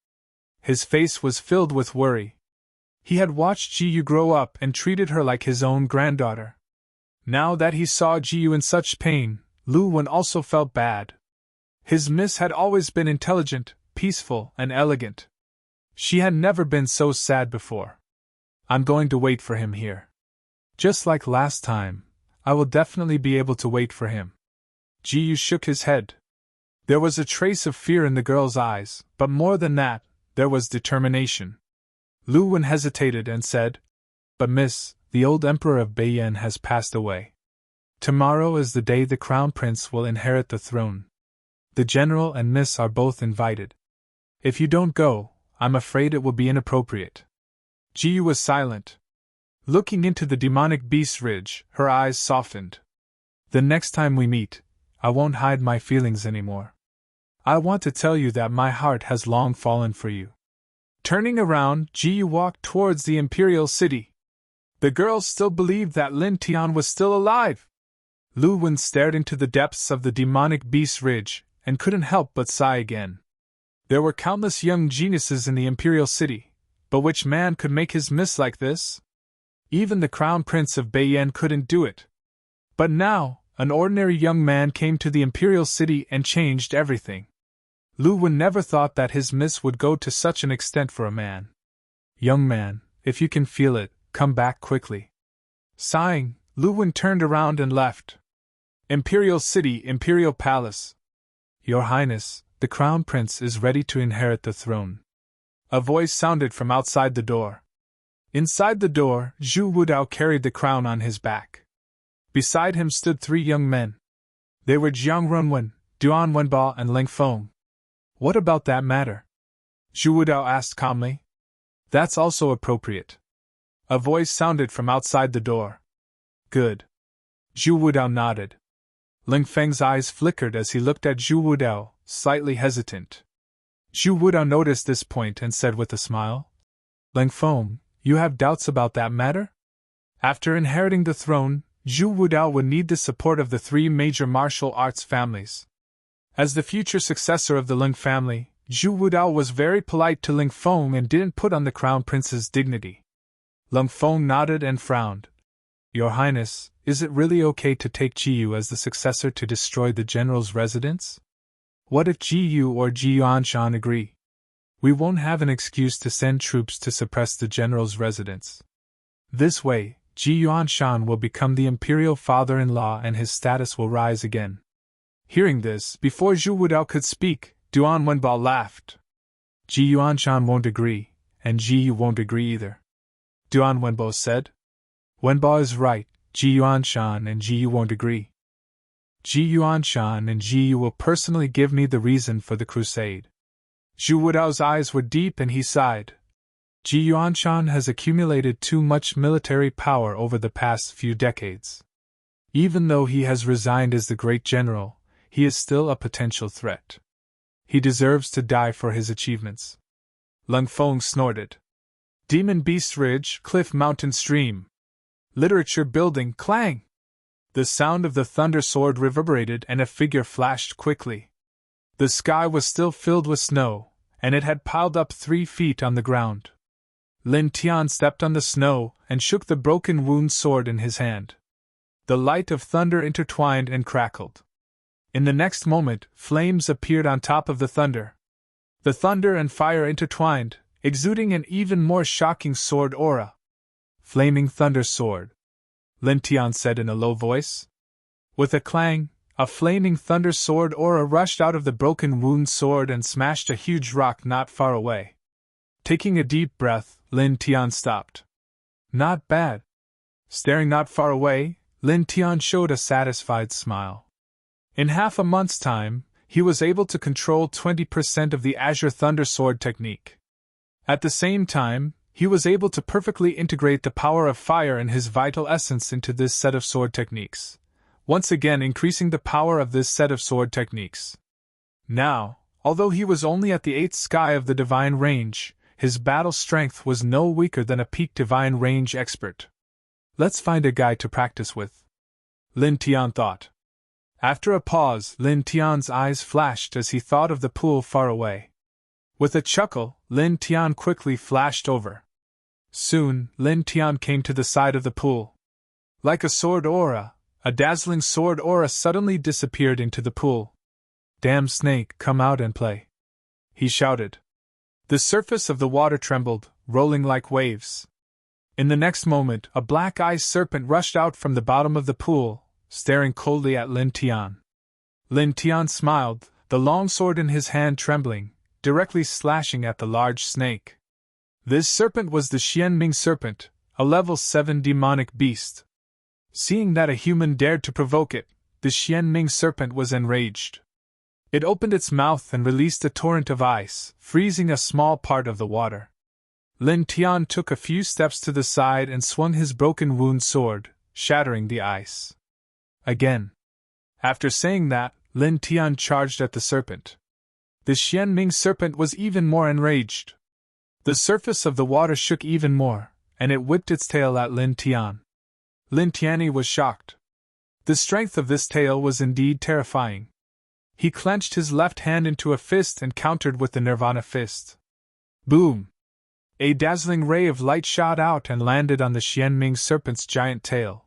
His face was filled with worry. He had watched Jiyu grow up and treated her like his own granddaughter. Now that he saw Jiyu in such pain, Lu Wen also felt bad. His miss had always been intelligent, peaceful, and elegant. She had never been so sad before. I'm going to wait for him here. Just like last time, I will definitely be able to wait for him. Jiyu shook his head. There was a trace of fear in the girl's eyes, but more than that, there was determination. Lu Wen hesitated and said, But miss, the old emperor of Beiyan has passed away. Tomorrow is the day the crown prince will inherit the throne. The general and miss are both invited. If you don't go, I'm afraid it will be inappropriate. Jiyu was silent. Looking into the demonic beast ridge, her eyes softened. The next time we meet, I won't hide my feelings anymore. I want to tell you that my heart has long fallen for you. Turning around, Jiyu walked towards the imperial city. The girls still believed that Lin Tian was still alive. Lu Wen stared into the depths of the demonic beast ridge, and couldn't help but sigh again. There were countless young geniuses in the imperial city, but which man could make his miss like this? Even the crown prince of Beiyan couldn't do it. But now, an ordinary young man came to the imperial city and changed everything. Lu Wen never thought that his miss would go to such an extent for a man. Young man, if you can feel it, come back quickly. Sighing, Lu Wen turned around and left. Imperial City, Imperial Palace. Your Highness, the Crown Prince is ready to inherit the throne. A voice sounded from outside the door. Inside the door, Zhu Wudao carried the crown on his back. Beside him stood 3 young men. They were Jiang Runwen, Duan Wenbo, and Ling Feng. What about that matter? Zhu Wudao asked calmly. That's also appropriate. A voice sounded from outside the door. Good. Zhu Wudao nodded. Ling Feng's eyes flickered as he looked at Zhu Wudao, slightly hesitant. Zhu Wudao noticed this point and said with a smile, Ling Feng, you have doubts about that matter? After inheriting the throne, Zhu Wudao would need the support of the 3 major martial arts families. As the future successor of the Ling family, Zhu Wudao was very polite to Ling Feng and didn't put on the crown prince's dignity. Ling Feng nodded and frowned. Your Highness, is it really okay to take Jiyu as the successor to destroy the general's residence? What if Jiyu or Ji Yuanshan agree? We won't have an excuse to send troops to suppress the general's residence. This way, Ji Yuanshan will become the imperial father-in-law and his status will rise again. Hearing this, before Zhu Wudao could speak, Duan Wenbo laughed. Ji Yuanshan won't agree, and Ji Yu won't agree either. Duan Wenbo said. Wenbo is right, Ji Yuanshan and Ji Yu won't agree. Ji Yuanshan and Ji Yu will personally give me the reason for the crusade. Zhu Wudao's eyes were deep and he sighed. Ji Yuanshan has accumulated too much military power over the past few decades. Even though he has resigned as the great general, he is still a potential threat. He deserves to die for his achievements. Ling Feng snorted. Demon Beast Ridge, Cliff Mountain Stream. Literature Building, clang! The sound of the thunder sword reverberated and a figure flashed quickly. The sky was still filled with snow, and it had piled up 3 feet on the ground. Lin Tian stepped on the snow and shook the broken wound sword in his hand. The light of thunder intertwined and crackled. In the next moment, flames appeared on top of the thunder. The thunder and fire intertwined, exuding an even more shocking sword aura. Flaming Thunder Sword, Lin Tian said in a low voice. With a clang, a flaming thunder sword aura rushed out of the broken wound sword and smashed a huge rock not far away. Taking a deep breath, Lin Tian stopped. Not bad. Staring not far away, Lin Tian showed a satisfied smile. In half a month's time, he was able to control 20% of the Azure Thunder Sword technique. At the same time, he was able to perfectly integrate the power of fire and his vital essence into this set of sword techniques, once again increasing the power of this set of sword techniques. Now, although he was only at the 8th sky of the divine range, his battle strength was no weaker than a peak divine range expert. Let's find a guy to practice with, Lin Tian thought. After a pause, Lin Tian's eyes flashed as he thought of the pool far away. With a chuckle, Lin Tian quickly flashed over. Soon, Lin Tian came to the side of the pool. Like a sword aura, a dazzling sword aura suddenly disappeared into the pool. Damn snake, come out and play, he shouted. The surface of the water trembled, rolling like waves. In the next moment, a black-eyed serpent rushed out from the bottom of the pool, staring coldly at Lin Tian. Lin Tian smiled, the long sword in his hand trembling, directly slashing at the large snake. This serpent was the Xianming serpent, a level 7 demonic beast. Seeing that a human dared to provoke it, the Xianming serpent was enraged. It opened its mouth and released a torrent of ice, freezing a small part of the water. Lin Tian took a few steps to the side and swung his broken wound sword, shattering the ice. Again. After saying that, Lin Tian charged at the serpent. The Xianming serpent was even more enraged. The surface of the water shook even more, and it whipped its tail at Lin Tian. Lin Tianyi was shocked. The strength of this tail was indeed terrifying. He clenched his left hand into a fist and countered with the Nirvana fist. Boom! A dazzling ray of light shot out and landed on the Xianming serpent's giant tail.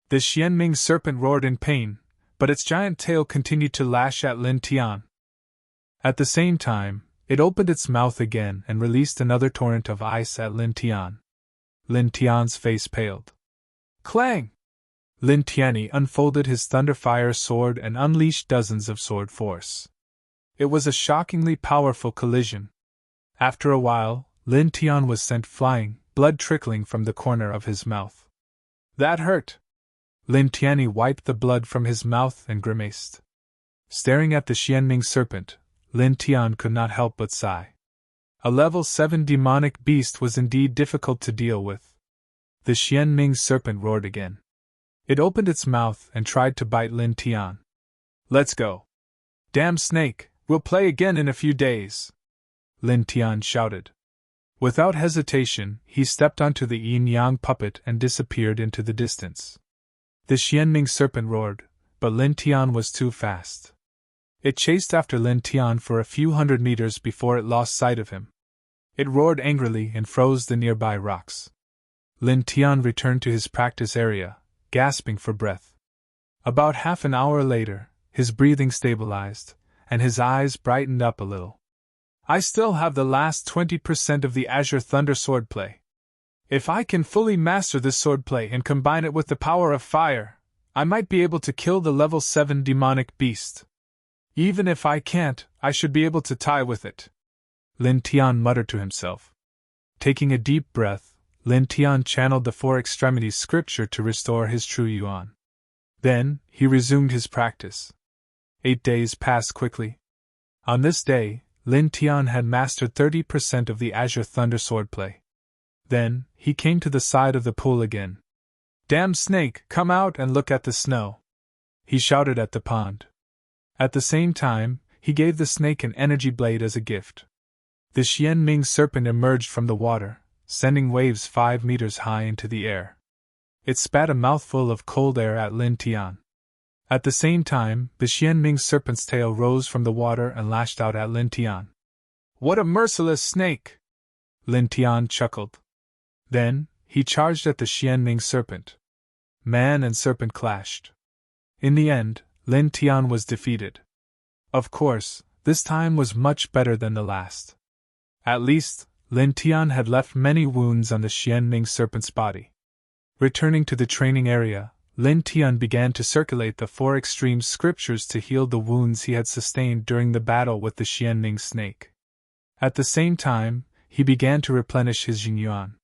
The Xianming serpent roared in pain, but its giant tail continued to lash at Lin Tian. At the same time, it opened its mouth again and released another torrent of ice at Lin Tian. Lin Tian's face paled. Clang! Lin Tianyi unfolded his Thunderfire sword and unleashed dozens of sword force. It was a shockingly powerful collision. After a while, Lin Tian was sent flying, blood trickling from the corner of his mouth. That hurt! Lin Tianyi wiped the blood from his mouth and grimaced. Staring at the Xianming serpent, Lin Tian could not help but sigh. A level 7 demonic beast was indeed difficult to deal with. The Xianming serpent roared again. It opened its mouth and tried to bite Lin Tian. Let's go. Damn snake, we'll play again in a few days, Lin Tian shouted. Without hesitation, he stepped onto the yin-yang puppet and disappeared into the distance. The Xianming serpent roared, but Lin Tian was too fast. It chased after Lin Tian for a few hundred meters before it lost sight of him. It roared angrily and froze the nearby rocks. Lin Tian returned to his practice area, gasping for breath. About half an hour later, his breathing stabilized, and his eyes brightened up a little. I still have the last 20% of the Azure Thunder swordplay. If I can fully master this swordplay and combine it with the power of fire, I might be able to kill the level 7 demonic beast. Even if I can't, I should be able to tie with it, Lin Tian muttered to himself. Taking a deep breath, Lin Tian channeled the Four Extremities scripture to restore his true yuan. Then, he resumed his practice. 8 days passed quickly. On this day, Lin Tian had mastered 30% of the Azure Thunder swordplay. Then, he came to the side of the pool again. Damn snake, come out and look at the snow, he shouted at the pond. At the same time, he gave the snake an energy blade as a gift. The Xianming serpent emerged from the water, sending waves 5 meters high into the air. It spat a mouthful of cold air at Lin Tian. At the same time, the Xianming serpent's tail rose from the water and lashed out at Lin Tian. What a merciless snake! Lin Tian chuckled. Then, he charged at the Xianming serpent. Man and serpent clashed. In the end, Lin Tian was defeated. Of course, this time was much better than the last. At least, Lin Tian had left many wounds on the Xianming serpent's body. Returning to the training area, Lin Tian began to circulate the 4 extreme scriptures to heal the wounds he had sustained during the battle with the Xianming snake. At the same time, he began to replenish his Jinyuan.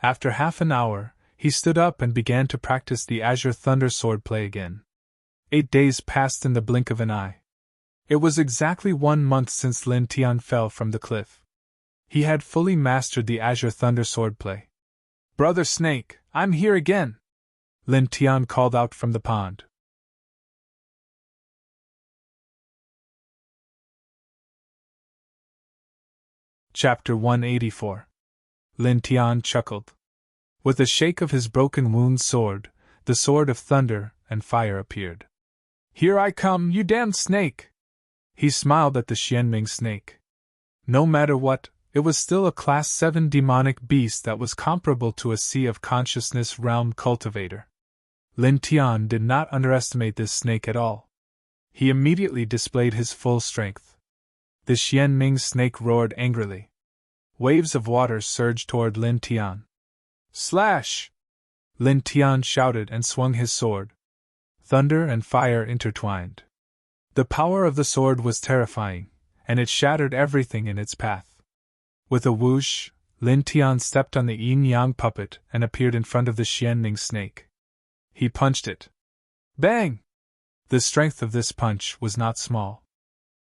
After half an hour, he stood up and began to practice the Azure Thunder swordplay again. 8 days passed in the blink of an eye. It was exactly 1 month since Lin Tian fell from the cliff. He had fully mastered the Azure Thunder swordplay. Brother Snake, I'm here again! Lin Tian called out from the pond. Chapter 184. Lin Tian chuckled. With a shake of his broken wound sword, the sword of thunder and fire appeared. Here I come, you damned snake! He smiled at the Xianming snake. No matter what, it was still a Class 7 demonic beast that was comparable to a Sea of Consciousness realm cultivator. Lin Tian did not underestimate this snake at all. He immediately displayed his full strength. The Xianming snake roared angrily. Waves of water surged toward Lin Tian. Slash! Lin Tian shouted and swung his sword. Thunder and fire intertwined. The power of the sword was terrifying, and it shattered everything in its path. With a whoosh, Lin Tian stepped on the yin-yang puppet and appeared in front of the Xianming snake. He punched it. Bang! The strength of this punch was not small.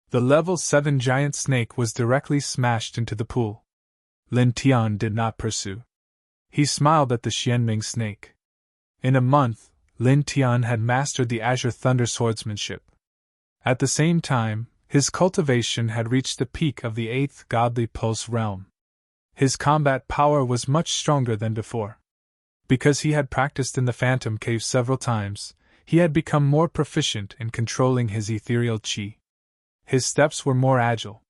The level 7 giant snake was directly smashed into the pool. Lin Tian did not pursue. He smiled at the Xianming snake. In a month, Lin Tian had mastered the Azure Thunder swordsmanship. At the same time, his cultivation had reached the peak of the 8th godly pulse realm. His combat power was much stronger than before. Because he had practiced in the Phantom Cave several times, he had become more proficient in controlling his ethereal qi. His steps were more agile.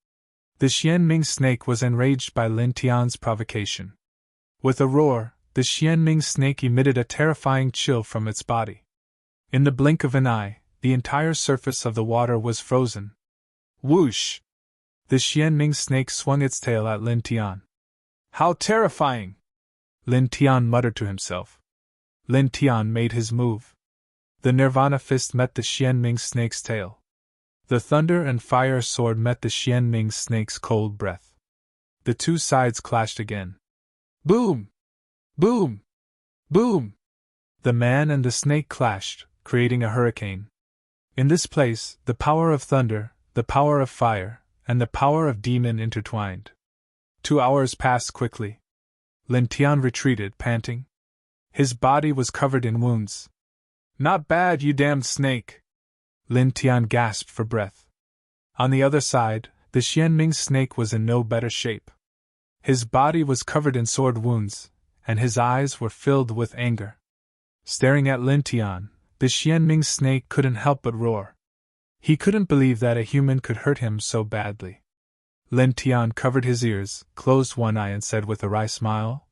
The Xianming snake was enraged by Lin Tian's provocation. With a roar, the Xianming snake emitted a terrifying chill from its body. In the blink of an eye, the entire surface of the water was frozen. Whoosh! The Xianming snake swung its tail at Lin Tian. How terrifying! Lin Tian muttered to himself. Lin Tian made his move. The Nirvana fist met the Xianming snake's tail. The thunder and fire sword met the Xianming snake's cold breath. The two sides clashed again. Boom! Boom! Boom! The man and the snake clashed, creating a hurricane. In this place, the power of thunder, the power of fire, and the power of demon intertwined. 2 hours passed quickly. Lin Tian retreated, panting. His body was covered in wounds. Not bad, you damned snake! Lin Tian gasped for breath. On the other side, the Xianming snake was in no better shape. His body was covered in sword wounds, and his eyes were filled with anger. Staring at Lin Tian, the Xianming snake couldn't help but roar. He couldn't believe that a human could hurt him so badly. Lin Tian covered his ears, closed one eye and said with a wry smile,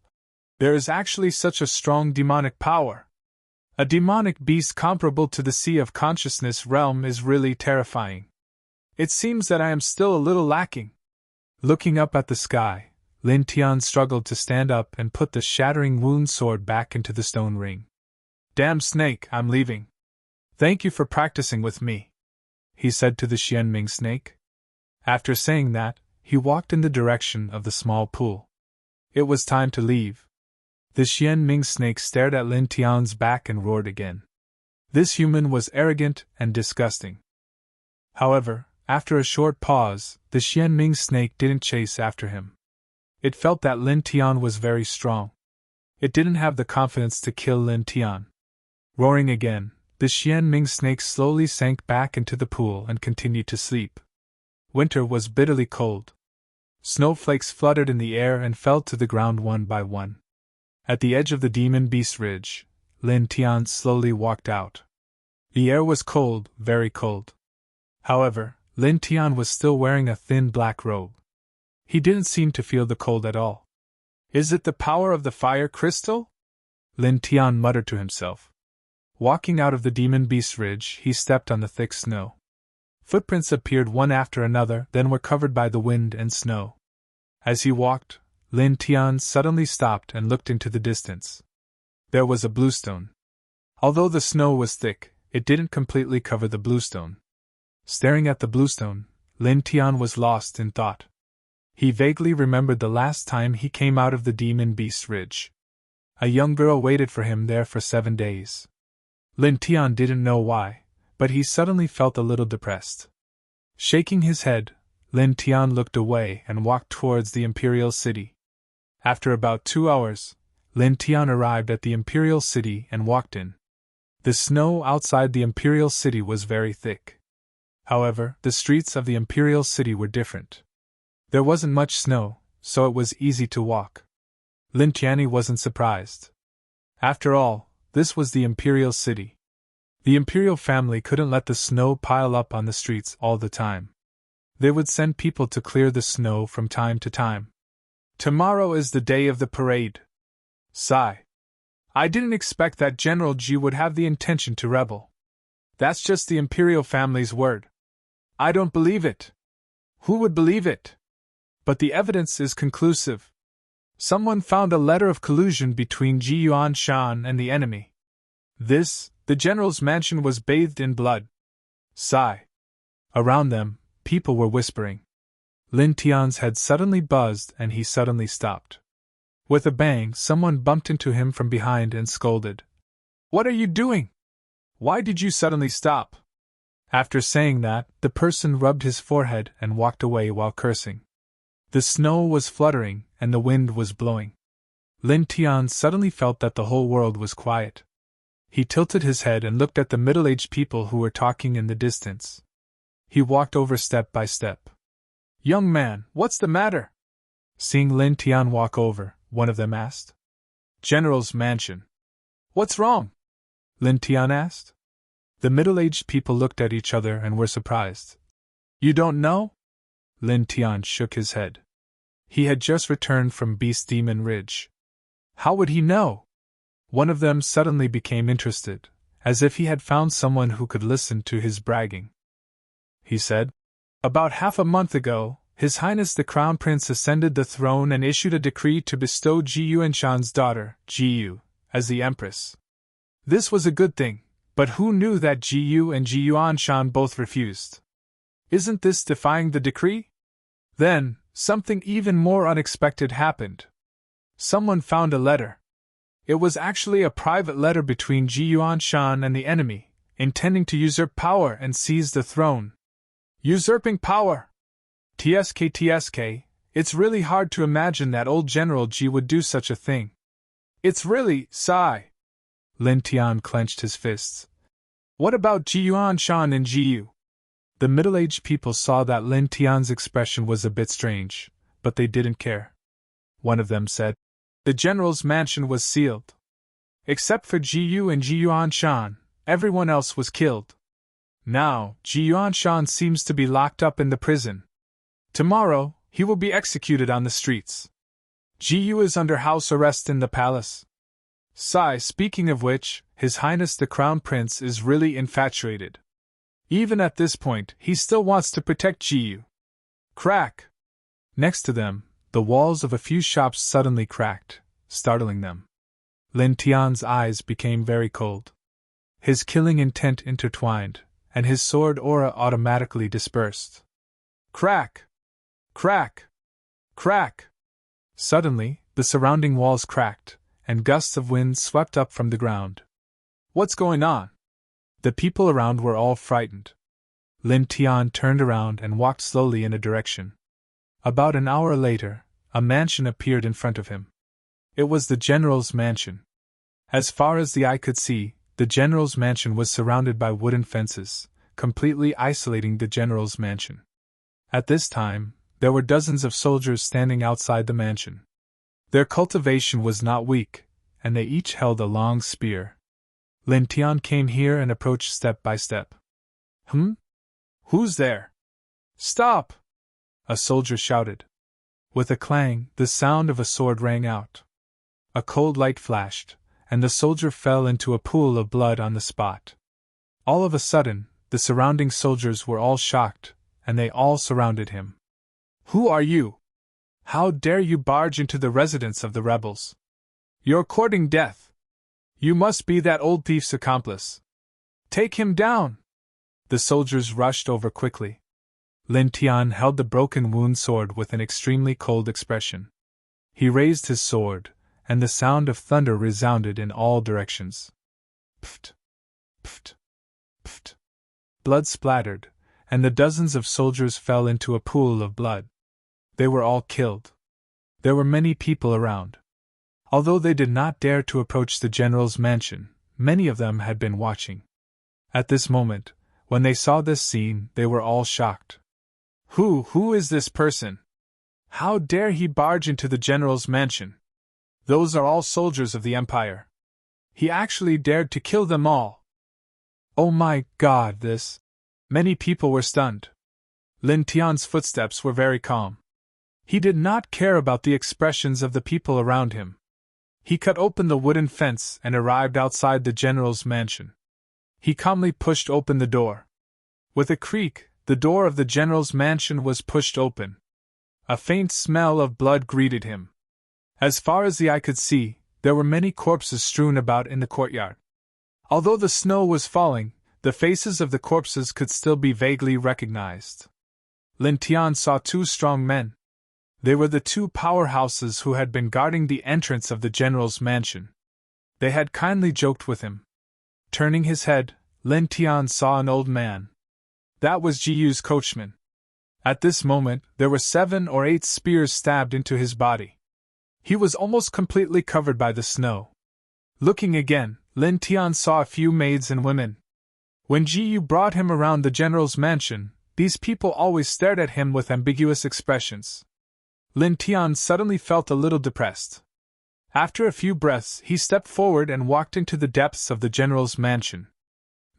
"There is actually such a strong demonic power. A demonic beast comparable to the Sea of Consciousness realm is really terrifying. It seems that I am still a little lacking." Looking up at the sky, Lin Tian struggled to stand up and put the shattering wound sword back into the stone ring. "Damn snake, I'm leaving. Thank you for practicing with me," he said to the Xianming snake. After saying that, he walked in the direction of the small pool. It was time to leave. The Xianming snake stared at Lin Tian's back and roared again. This human was arrogant and disgusting. However, after a short pause, the Xianming snake didn't chase after him. It felt that Lin Tian was very strong. It didn't have the confidence to kill Lin Tian. Roaring again, the Xianming snake slowly sank back into the pool and continued to sleep. Winter was bitterly cold. Snowflakes fluttered in the air and fell to the ground one by one. At the edge of the Demon Beast Ridge, Lin Tian slowly walked out. The air was cold, very cold. However, Lin Tian was still wearing a thin black robe. He didn't seem to feel the cold at all. "Is it the power of the fire crystal?" Lin Tian muttered to himself. Walking out of the Demon Beast Ridge, he stepped on the thick snow. Footprints appeared one after another, then were covered by the wind and snow. As he walked, Lin Tian suddenly stopped and looked into the distance. There was a bluestone. Although the snow was thick, it didn't completely cover the bluestone. Staring at the bluestone, Lin Tian was lost in thought. He vaguely remembered the last time he came out of the Demon Beast Ridge. A young girl waited for him there for 7 days. Lin Tian didn't know why, but he suddenly felt a little depressed. Shaking his head, Lin Tian looked away and walked towards the Imperial City. After about 2 hours, Lin Tian arrived at the Imperial City and walked in. The snow outside the Imperial City was very thick. However, the streets of the Imperial City were different. There wasn't much snow, so it was easy to walk. Lin Tian wasn't surprised. After all, this was the Imperial City. The Imperial family couldn't let the snow pile up on the streets all the time. They would send people to clear the snow from time to time. "Tomorrow is the day of the parade." Sigh. "I didn't expect that General Ji would have the intention to rebel. That's just the Imperial family's word. I don't believe it. Who would believe it? But the evidence is conclusive. Someone found a letter of collusion between Ji Yuanshan and the enemy. The general's mansion was bathed in blood." Sigh. Around them, people were whispering. Lin Tian's head suddenly buzzed and he suddenly stopped. With a bang, someone bumped into him from behind and scolded. "What are you doing? Why did you suddenly stop?" After saying that, the person rubbed his forehead and walked away while cursing. The snow was fluttering and the wind was blowing. Lin Tian suddenly felt that the whole world was quiet. He tilted his head and looked at the middle-aged people who were talking in the distance. He walked over step by step. "Young man, what's the matter?" Seeing Lin Tian walk over, one of them asked. "General's mansion." "What's wrong?" Lin Tian asked. The middle-aged people looked at each other and were surprised. "You don't know?" Lin Tian shook his head. He had just returned from Beast Demon Ridge. How would he know? One of them suddenly became interested, as if he had found someone who could listen to his bragging. He said, "About half a month ago, His Highness the Crown Prince ascended the throne and issued a decree to bestow Ji Yuanshan's daughter, Ji Yu, as the Empress. This was a good thing, But who knew that Ji and Ji Yuanshan both refused? Isn't this defying the decree? Then, something even more unexpected happened. Someone found a letter. It was actually a private letter between Ji Yuanshan and the enemy, intending to usurp power and seize the throne. Usurping power! TSK, it's really hard to imagine that old General Ji would do such a thing. It's really, sigh. Lin Tian clenched his fists. What about Ji Yuanshan and Ji Yu? The middle-aged people saw that Lin Tian's expression was a bit strange, but they didn't care. One of them said, the general's mansion was sealed. Except for Ji Yu and Ji Yuanshan, everyone else was killed. Now, Ji Yuanshan seems to be locked up in the prison. Tomorrow, he will be executed on the streets. Ji Yu is under house arrest in the palace. Speaking of which, His Highness the Crown Prince is really infatuated. Even at this point, he still wants to protect Ji Yu. Crack! Next to them, the walls of a few shops suddenly cracked, startling them. Lin Tian's eyes became very cold. His killing intent intertwined, and his sword aura automatically dispersed. Crack! Crack! Crack! Suddenly, the surrounding walls cracked, and gusts of wind swept up from the ground. What's going on? The people around were all frightened. Lin Tian turned around and walked slowly in a direction. About an hour later, a mansion appeared in front of him. It was the general's mansion. As far as the eye could see, the general's mansion was surrounded by wooden fences, completely isolating the general's mansion. At this time, there were dozens of soldiers standing outside the mansion. Their cultivation was not weak, and they each held a long spear. Lin Tian came here and approached step by step. Who's there? Stop! A soldier shouted. With a clang, the sound of a sword rang out. A cold light flashed, and the soldier fell into a pool of blood on the spot. All of a sudden, the surrounding soldiers were all shocked, and they all surrounded him. Who are you? How dare you barge into the residence of the rebels? You're courting death. You must be that old thief's accomplice. Take him down! The soldiers rushed over quickly. Lin Tian held the broken wound sword with an extremely cold expression. He raised his sword, and the sound of thunder resounded in all directions. Pft! Pft! Pft! Blood splattered, and the dozens of soldiers fell into a pool of blood. They were all killed. There were many people around. Although they did not dare to approach the general's mansion, many of them had been watching. At this moment, when they saw this scene, they were all shocked. Who is this person? How dare he barge into the general's mansion? Those are all soldiers of the Empire. He actually dared to kill them all. Oh my God, this! Many people were stunned. Lin Tian's footsteps were very calm. He did not care about the expressions of the people around him. He cut open the wooden fence and arrived outside the general's mansion. He calmly pushed open the door. With a creak, the door of the general's mansion was pushed open. A faint smell of blood greeted him. As far as the eye could see, there were many corpses strewn about in the courtyard. Although the snow was falling, the faces of the corpses could still be vaguely recognized. Lin Tian saw two strong men. They were the two powerhouses who had been guarding the entrance of the general's mansion. They had kindly joked with him. Turning his head, Lin Tian saw an old man. That was Ji Yu's coachman. At this moment, there were 7 or 8 spears stabbed into his body. He was almost completely covered by the snow. Looking again, Lin Tian saw a few maids and women. When Ji Yu brought him around the general's mansion, these people always stared at him with ambiguous expressions. Lin Tian suddenly felt a little depressed. After a few breaths, he stepped forward and walked into the depths of the general's mansion.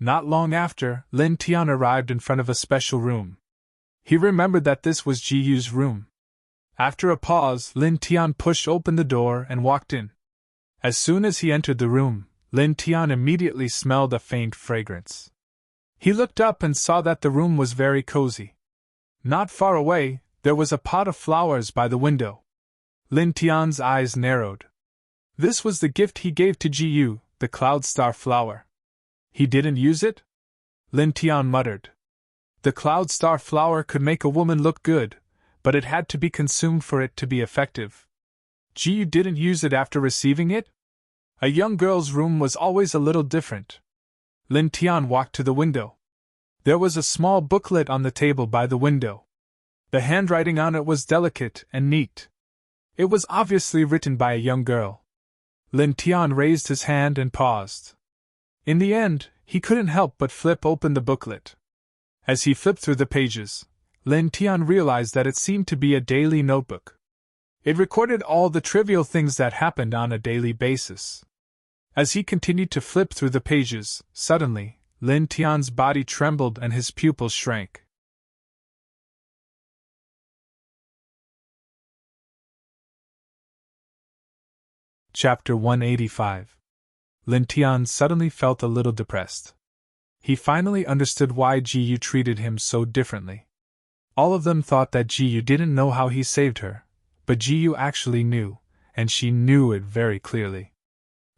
Not long after, Lin Tian arrived in front of a special room. He remembered that this was Ji Yu's room. After a pause, Lin Tian pushed open the door and walked in. As soon as he entered the room, Lin Tian immediately smelled a faint fragrance. He looked up and saw that the room was very cozy. Not far away, there was a pot of flowers by the window. Lin Tian's eyes narrowed. This was the gift he gave to Ji Yu, the cloud star flower. He didn't use it? Lin Tian muttered. The cloud star flower could make a woman look good, but it had to be consumed for it to be effective. You didn't use it after receiving it? A young girl's room was always a little different. Lin Tian walked to the window. There was a small booklet on the table by the window. The handwriting on it was delicate and neat. It was obviously written by a young girl. Lin Tian raised his hand and paused. In the end, he couldn't help but flip open the booklet. As he flipped through the pages, Lin Tian realized that it seemed to be a daily notebook. It recorded all the trivial things that happened on a daily basis. As he continued to flip through the pages, suddenly, Lin Tian's body trembled and his pupils shrank. Chapter 185. Lin Tian suddenly felt a little depressed. He finally understood why Ji treated him so differently. All of them thought that Ji didn't know how he saved her, but Ji actually knew, and she knew it very clearly.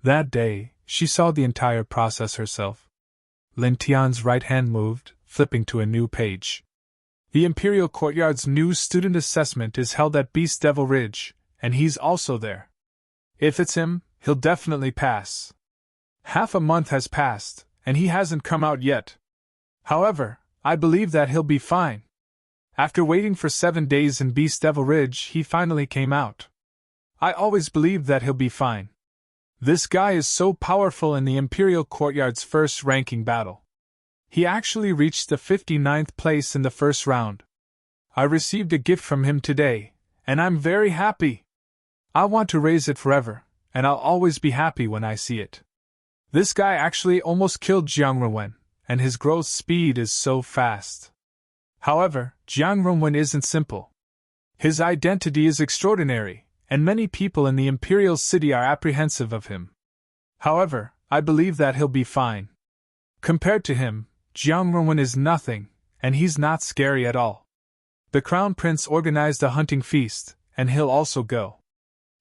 That day, she saw the entire process herself. Lin Tian's right hand moved, flipping to a new page. The Imperial Courtyard's new student assessment is held at Beast Devil Ridge, and he's also there. If it's him, he'll definitely pass. Half a month has passed, and he hasn't come out yet. However, I believe that he'll be fine. After waiting for 7 days in Beast Devil Ridge, he finally came out. I always believed that he'll be fine. This guy is so powerful in the Imperial Courtyard's first ranking battle. He actually reached the 59th place in the first round. I received a gift from him today, and I'm very happy. I want to raise it forever, and I'll always be happy when I see it. This guy actually almost killed Jiang Renwen, and his growth speed is so fast. However, Jiang Renwen isn't simple. His identity is extraordinary, and many people in the Imperial City are apprehensive of him. However, I believe that he'll be fine. Compared to him, Jiang Renwen is nothing, and he's not scary at all. The Crown Prince organized a hunting feast, and he'll also go.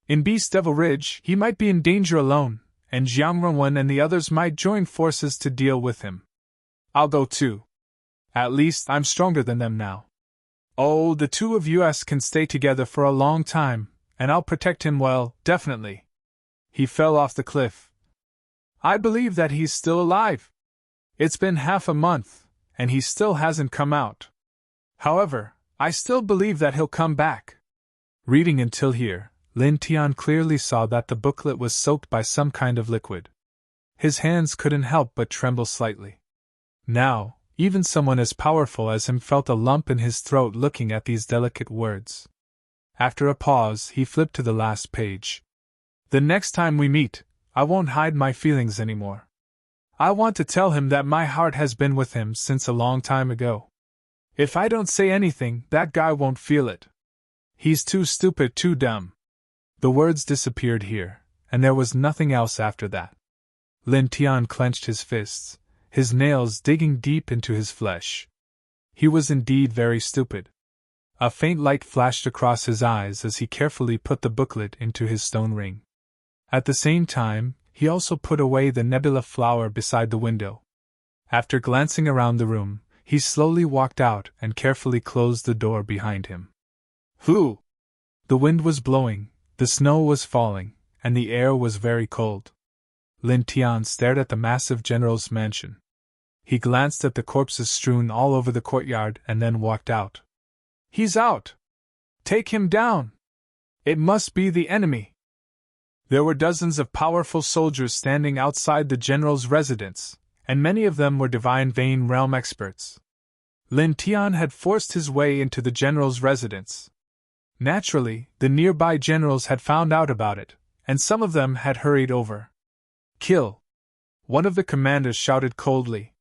In Beast Devil Ridge, he might be in danger alone, and Jiang Renwen and the others might join forces to deal with him. I'll go too. At least I'm stronger than them now. Oh, the two of us can stay together for a long time, and I'll protect him well, definitely. He fell off the cliff. I believe that he's still alive. It's been half a month, and he still hasn't come out. However, I still believe that he'll come back. Reading until here, Lin Tian clearly saw that the booklet was soaked by some kind of liquid. His hands couldn't help but tremble slightly. Now, even someone as powerful as him felt a lump in his throat looking at these delicate words. After a pause, he flipped to the last page. The next time we meet, I won't hide my feelings anymore. I want to tell him that my heart has been with him since a long time ago. If I don't say anything, that guy won't feel it. He's too stupid, too dumb. The words disappeared here, and there was nothing else after that. Lin Tian clenched his fists, his nails digging deep into his flesh. He was indeed very stupid. A faint light flashed across his eyes as he carefully put the booklet into his stone ring. At the same time, he also put away the nebula flower beside the window. After glancing around the room, he slowly walked out and carefully closed the door behind him. Whew! The wind was blowing, the snow was falling, and the air was very cold. Lin Tian stared at the massive general's mansion. He glanced at the corpses strewn all over the courtyard and then walked out. He's out! Take him down! It must be the enemy! There were dozens of powerful soldiers standing outside the general's residence, and many of them were Divine Vein Realm experts. Lin Tian had forced his way into the general's residence. Naturally, the nearby generals had found out about it, and some of them had hurried over. Kill! One of the commanders shouted coldly.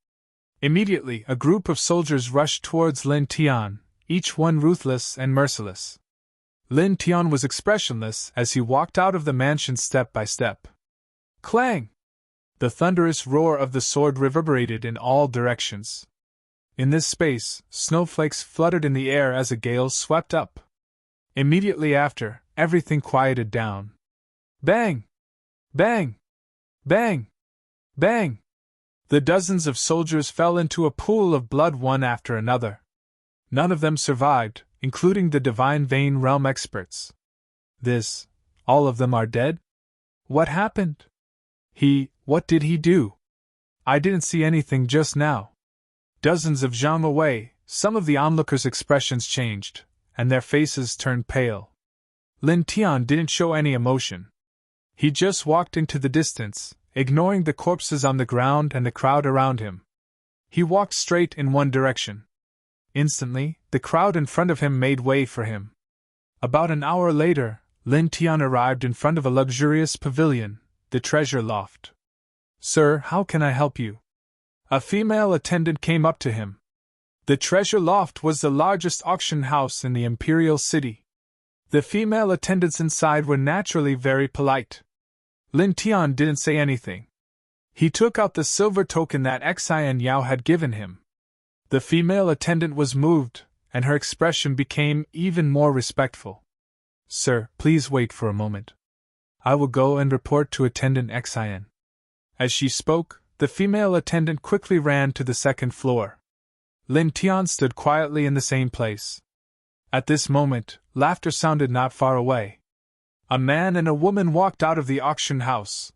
Immediately, a group of soldiers rushed towards Lin Tian, each one ruthless and merciless. Lin Tian was expressionless as he walked out of the mansion step by step. Clang! The thunderous roar of the sword reverberated in all directions. In this space, snowflakes fluttered in the air as a gale swept up. Immediately after, everything quieted down. Bang! Bang! Bang! Bang! The dozens of soldiers fell into a pool of blood one after another. None of them survived, including the divine vein realm experts. All of them are dead? What happened? What did he do? I didn't see anything just now. Dozens of zhang away, some of the onlookers' expressions changed, and their faces turned pale. Lin Tian didn't show any emotion. He just walked into the distance, ignoring the corpses on the ground and the crowd around him. He walked straight in one direction. Instantly, the crowd in front of him made way for him. About an hour later, Lin Tian arrived in front of a luxurious pavilion, the treasure loft. "Sir, how can I help you?" A female attendant came up to him. The treasure loft was the largest auction house in the imperial city. The female attendants inside were naturally very polite. Lin Tian didn't say anything. He took out the silver token that Xian Yao had given him. The female attendant was moved, and her expression became even more respectful. "Sir, please wait for a moment. I will go and report to Attendant Xian." As she spoke, the female attendant quickly ran to the second floor. Lin Tian stood quietly in the same place. At this moment, laughter sounded not far away. A man and a woman walked out of the auction house.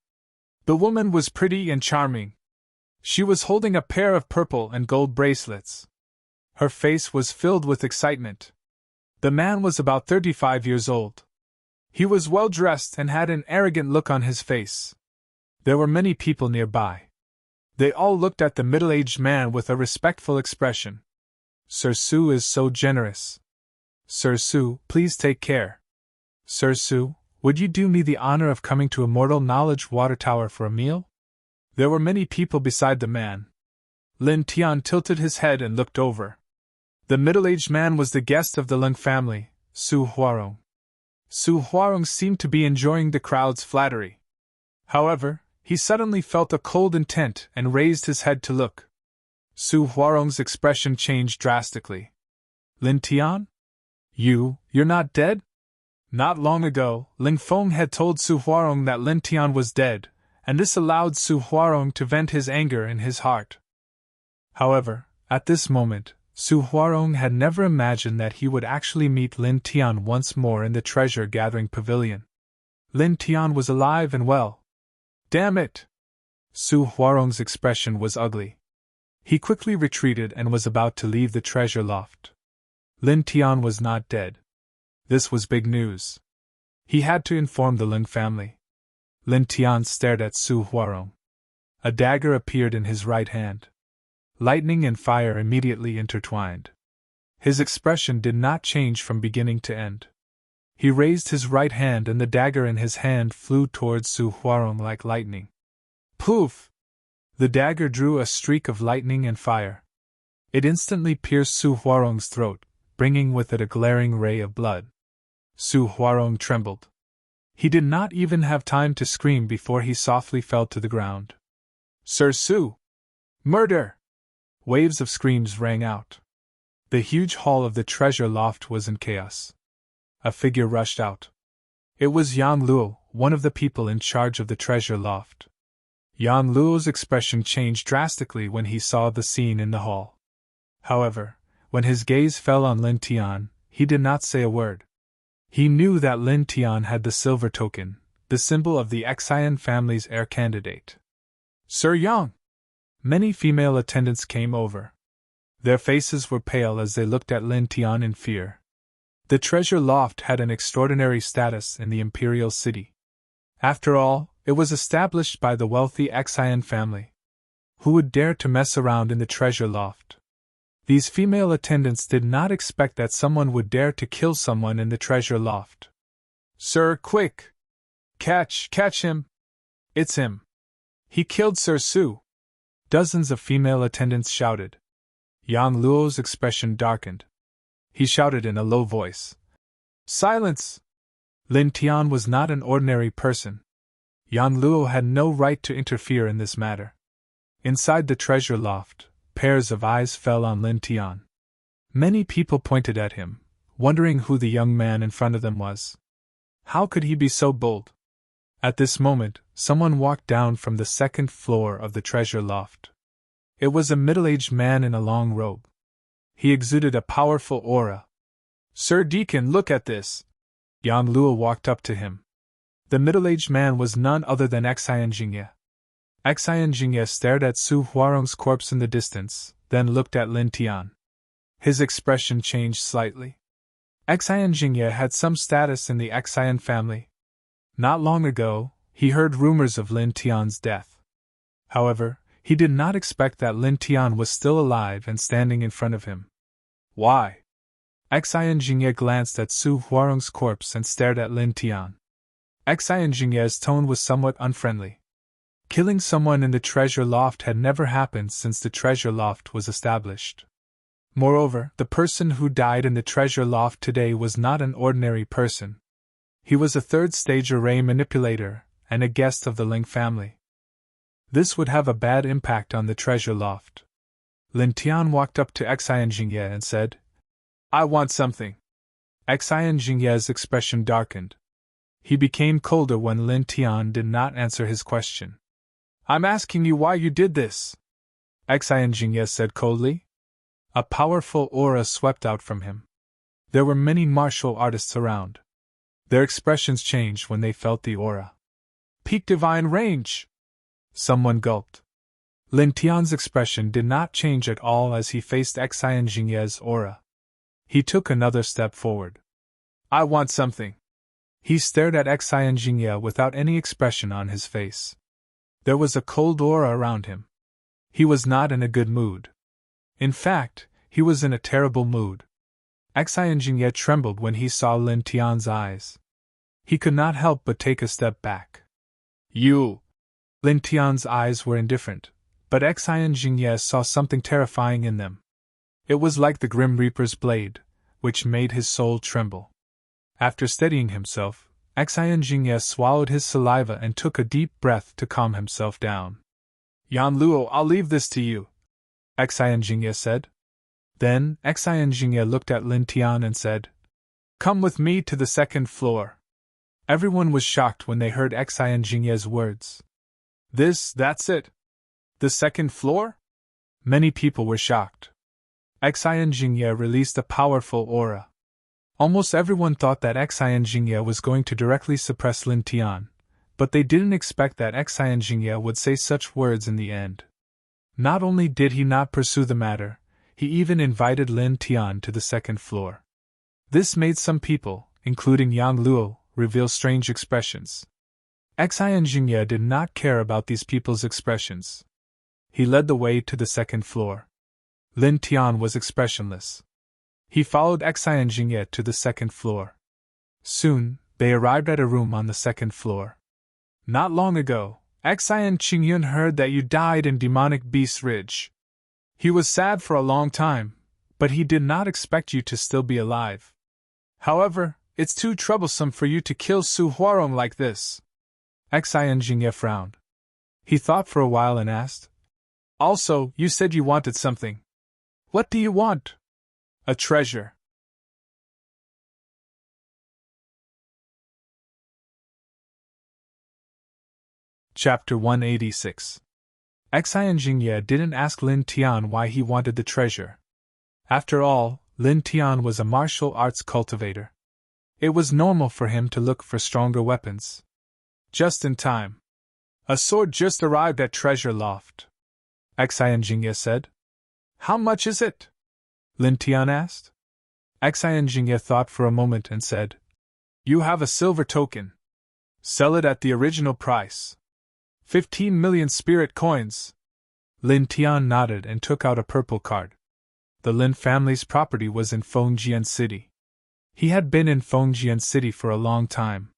The woman was pretty and charming. She was holding a pair of purple and gold bracelets. Her face was filled with excitement. The man was about 35 years old. He was well dressed and had an arrogant look on his face. There were many people nearby. They all looked at the middle-aged man with a respectful expression. "Sir Su is so generous. Sir Su, please take care. Sir Su, would you do me the honor of coming to Immortal Knowledge Water Tower for a meal?" There were many people beside the man. Lin Tian tilted his head and looked over. The middle-aged man was the guest of the Leng family, Su Huarong. Su Huarong seemed to be enjoying the crowd's flattery. However, he suddenly felt a cold intent and raised his head to look. Su Huarong's expression changed drastically. "Lin Tian? You're not dead?" Not long ago, Ling Feng had told Su Huarong that Lin Tian was dead, and this allowed Su Huarong to vent his anger in his heart. However, at this moment, Su Huarong had never imagined that he would actually meet Lin Tian once more in the treasure-gathering pavilion. Lin Tian was alive and well. Damn it! Su Huarong's expression was ugly. He quickly retreated and was about to leave the treasure loft. Lin Tian was not dead. This was big news. He had to inform the Ling family. Lin Tian stared at Su Huarong. A dagger appeared in his right hand. Lightning and fire immediately intertwined. His expression did not change from beginning to end. He raised his right hand and the dagger in his hand flew towards Su Huarong like lightning. Poof! The dagger drew a streak of lightning and fire. It instantly pierced Su Huarong's throat, bringing with it a glaring ray of blood. Su Huarong trembled. He did not even have time to scream before he softly fell to the ground. "Sir Su! Murder!" Waves of screams rang out. The huge hall of the treasure loft was in chaos. A figure rushed out. It was Yang Luo, one of the people in charge of the treasure loft. Yang Luo's expression changed drastically when he saw the scene in the hall. However, when his gaze fell on Lin Tian, he did not say a word. He knew that Lin Tian had the silver token, the symbol of the Xian family's heir candidate. "Sir Yang!" Many female attendants came over. Their faces were pale as they looked at Lin Tian in fear. The treasure loft had an extraordinary status in the imperial city. After all, it was established by the wealthy Xian family. Who would dare to mess around in the treasure loft? These female attendants did not expect that someone would dare to kill someone in the treasure loft. "Sir, quick! Catch him! It's him! He killed Sir Su!" Dozens of female attendants shouted. Yang Luo's expression darkened. He shouted in a low voice. "Silence!" Lin Tian was not an ordinary person. Yang Luo had no right to interfere in this matter. Inside the treasure loft, pairs of eyes fell on Lin Tian. Many people pointed at him, wondering who the young man in front of them was. How could he be so bold? At this moment, someone walked down from the second floor of the treasure loft. It was a middle-aged man in a long robe. He exuded a powerful aura. "Sir Deacon, look at this!" Yang Luo walked up to him. The middle-aged man was none other than Xian Jingye. Xian Jingye stared at Su Huarong's corpse in the distance, then looked at Lin Tian. His expression changed slightly. Xian Jingye had some status in the Xian family. Not long ago, he heard rumors of Lin Tian's death. However, he did not expect that Lin Tian was still alive and standing in front of him. "Why?" Xian Jingye glanced at Su Huarong's corpse and stared at Lin Tian. Xian Jingye's tone was somewhat unfriendly. Killing someone in the treasure loft had never happened since the treasure loft was established. Moreover, the person who died in the treasure loft today was not an ordinary person. He was a third-stage array manipulator and a guest of the Ling family. This would have a bad impact on the treasure loft. Lin Tian walked up to Xian Jingye and said, "I want something." Xian Jingye's expression darkened. He became colder when Lin Tian did not answer his question. "I'm asking you why you did this," Xian Jingye said coldly. A powerful aura swept out from him. There were many martial artists around. Their expressions changed when they felt the aura. "Peak divine range!" Someone gulped. Lin Tian's expression did not change at all as he faced Xian Jingye's aura. He took another step forward. "I want something." He stared at Xian Jingye without any expression on his face. There was a cold aura around him. He was not in a good mood. In fact, he was in a terrible mood. Xian Jingye trembled when he saw Lin Tian's eyes. He could not help but take a step back. "You!" Lin Tian's eyes were indifferent, but Xian Jingye saw something terrifying in them. It was like the Grim Reaper's blade, which made his soul tremble. After steadying himself, Xian Jingye swallowed his saliva and took a deep breath to calm himself down. "Yan Luo, I'll leave this to you," Xian Jingye said. Then, Xian Jingye looked at Lin Tian and said, "Come with me to the second floor." Everyone was shocked when they heard Xian Jingye's words. That's it? The second floor?" Many people were shocked. Xian Jingye released a powerful aura. Almost everyone thought that Xian Jingye was going to directly suppress Lin Tian, but they didn't expect that Xian Jingye would say such words in the end. Not only did he not pursue the matter, he even invited Lin Tian to the second floor. This made some people, including Yang Luo, reveal strange expressions. Xian Jingye did not care about these people's expressions. He led the way to the second floor. Lin Tian was expressionless. He followed Xian Jingye to the second floor. Soon, they arrived at a room on the second floor. "Not long ago, Xian Qingyun heard that you died in Demonic Beast Ridge. He was sad for a long time, but he did not expect you to still be alive. However, it's too troublesome for you to kill Su Huarong like this." Xian Jingye frowned. He thought for a while and asked, "Also, you said you wanted something. What do you want?" "A treasure." Chapter 186. Xian Jingye didn't ask Lin Tian why he wanted the treasure. After all, Lin Tian was a martial arts cultivator. It was normal for him to look for stronger weapons. Just in time. "A sword just arrived at Treasure Loft," Xian Jingye said. "How much is it?" Lin Tian asked. Xian Jingye thought for a moment and said, "You have a silver token. Sell it at the original price. 15 million spirit coins." Lin Tian nodded and took out a purple card. The Lin family's property was in Fengjian City. He had been in Fengjian City for a long time.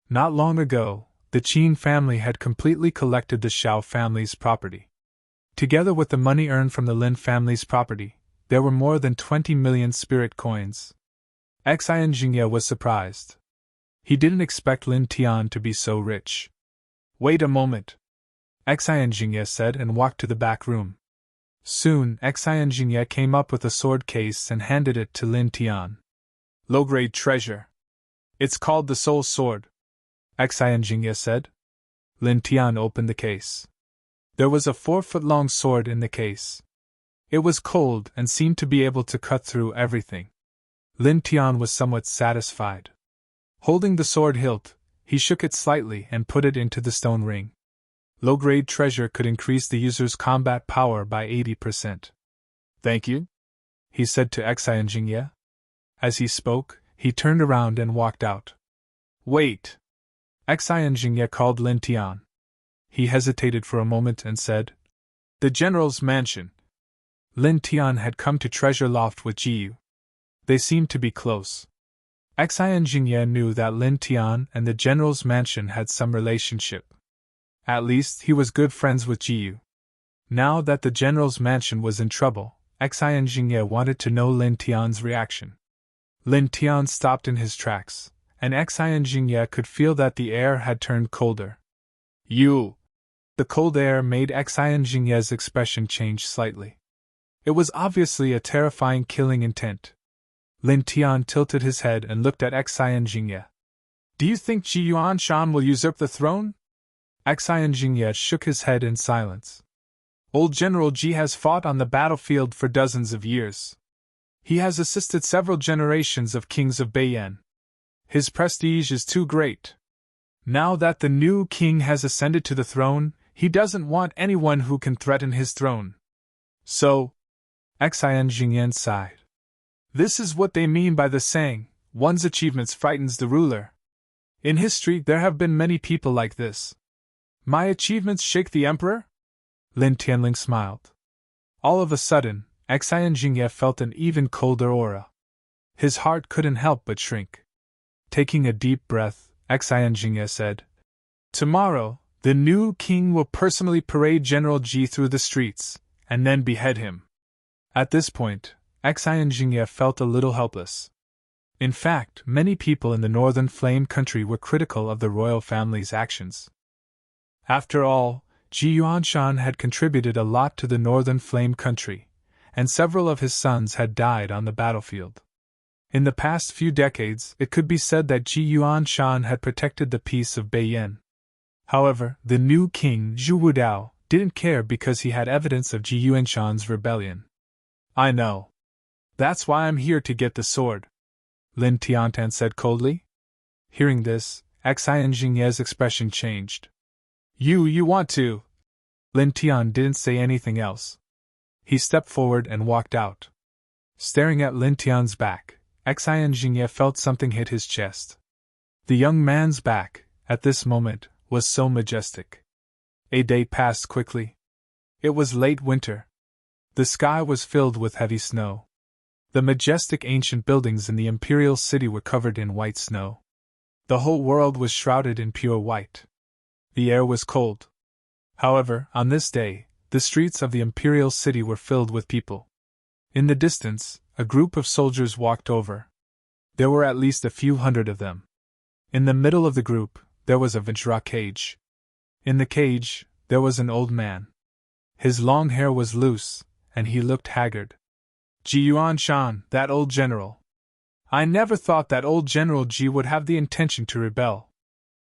Not long ago, the Qin family had completely collected the Xiao family's property. Together with the money earned from the Lin family's property, there were more than 20 million spirit coins. Xian Jingye was surprised. He didn't expect Lin Tian to be so rich. "Wait a moment," Xian Jingye said and walked to the back room. Soon, Xian Jingye came up with a sword case and handed it to Lin Tian. "Low-grade treasure. It's called the Soul Sword," Xian Jingye said. Lin Tian opened the case. There was a 4-foot-long sword in the case. It was cold and seemed to be able to cut through everything. Lin Tian was somewhat satisfied. Holding the sword hilt, he shook it slightly and put it into the stone ring. Low-grade treasure could increase the user's combat power by 80%. "Thank you," he said to Exhilarating. As he spoke, he turned around and walked out. "Wait!" Exhilarating called Lin Tian. He hesitated for a moment and said, "The general's mansion." Lin Tian had come to Treasure Loft with Jiyu. They seemed to be close. Exhilarating knew that Lin Tian and the general's mansion had some relationship. At least he was good friends with Jiyu. Now that the general's mansion was in trouble, Exhilarating wanted to know Lin Tian's reaction. Lin Tian stopped in his tracks, and Exhilarating could feel that the air had turned colder. "You!" The cold air made Exhilarating's expression change slightly. It was obviously a terrifying killing intent. Lin Tian tilted his head and looked at Exhilarating. "Do you think Ji Yuanshan will usurp the throne?" Exhilarating shook his head in silence. "Old General Ji has fought on the battlefield for dozens of years. He has assisted several generations of kings of Beiyan. His prestige is too great. Now that the new king has ascended to the throne, he doesn't want anyone who can threaten his throne. So," Exhilarating sighed. "This is what they mean by the saying, one's achievements frightens the ruler. In history there have been many people like this. My achievements shake the emperor?" Lin Tianling smiled. All of a sudden, Exhilarating felt an even colder aura. His heart couldn't help but shrink. Taking a deep breath, Exhilarating said, "Tomorrow, the new king will personally parade General Ji through the streets, and then behead him." At this point, Exhilarating felt a little helpless. In fact, many people in the Northern Flame country were critical of the royal family's actions. After all, Ji Yuanshan had contributed a lot to the Northern Flame country, and several of his sons had died on the battlefield. In the past few decades, it could be said that Ji Yuanshan had protected the peace of Beiyan. However, the new king, Zhu Wudao, didn't care because he had evidence of Ji Yuanshan's rebellion. "I know. That's why I'm here to get the sword," Lin Tiantan said coldly. Hearing this, Exhilarating's expression changed. You want to?" Lin Tian didn't say anything else. He stepped forward and walked out. Staring at Lin Tian's back, Exhilarating felt something hit his chest. The young man's back, at this moment, was so majestic. A day passed quickly. It was late winter. The sky was filled with heavy snow. The majestic ancient buildings in the imperial city were covered in white snow. The whole world was shrouded in pure white. The air was cold. However, on this day, the streets of the imperial city were filled with people. In the distance, a group of soldiers walked over. There were at least a few hundred of them. In the middle of the group, there was a Vajra cage. In the cage, there was an old man. His long hair was loose, and he looked haggard. "Ji Yuanshan, that old general. I never thought that old General Ji would have the intention to rebel.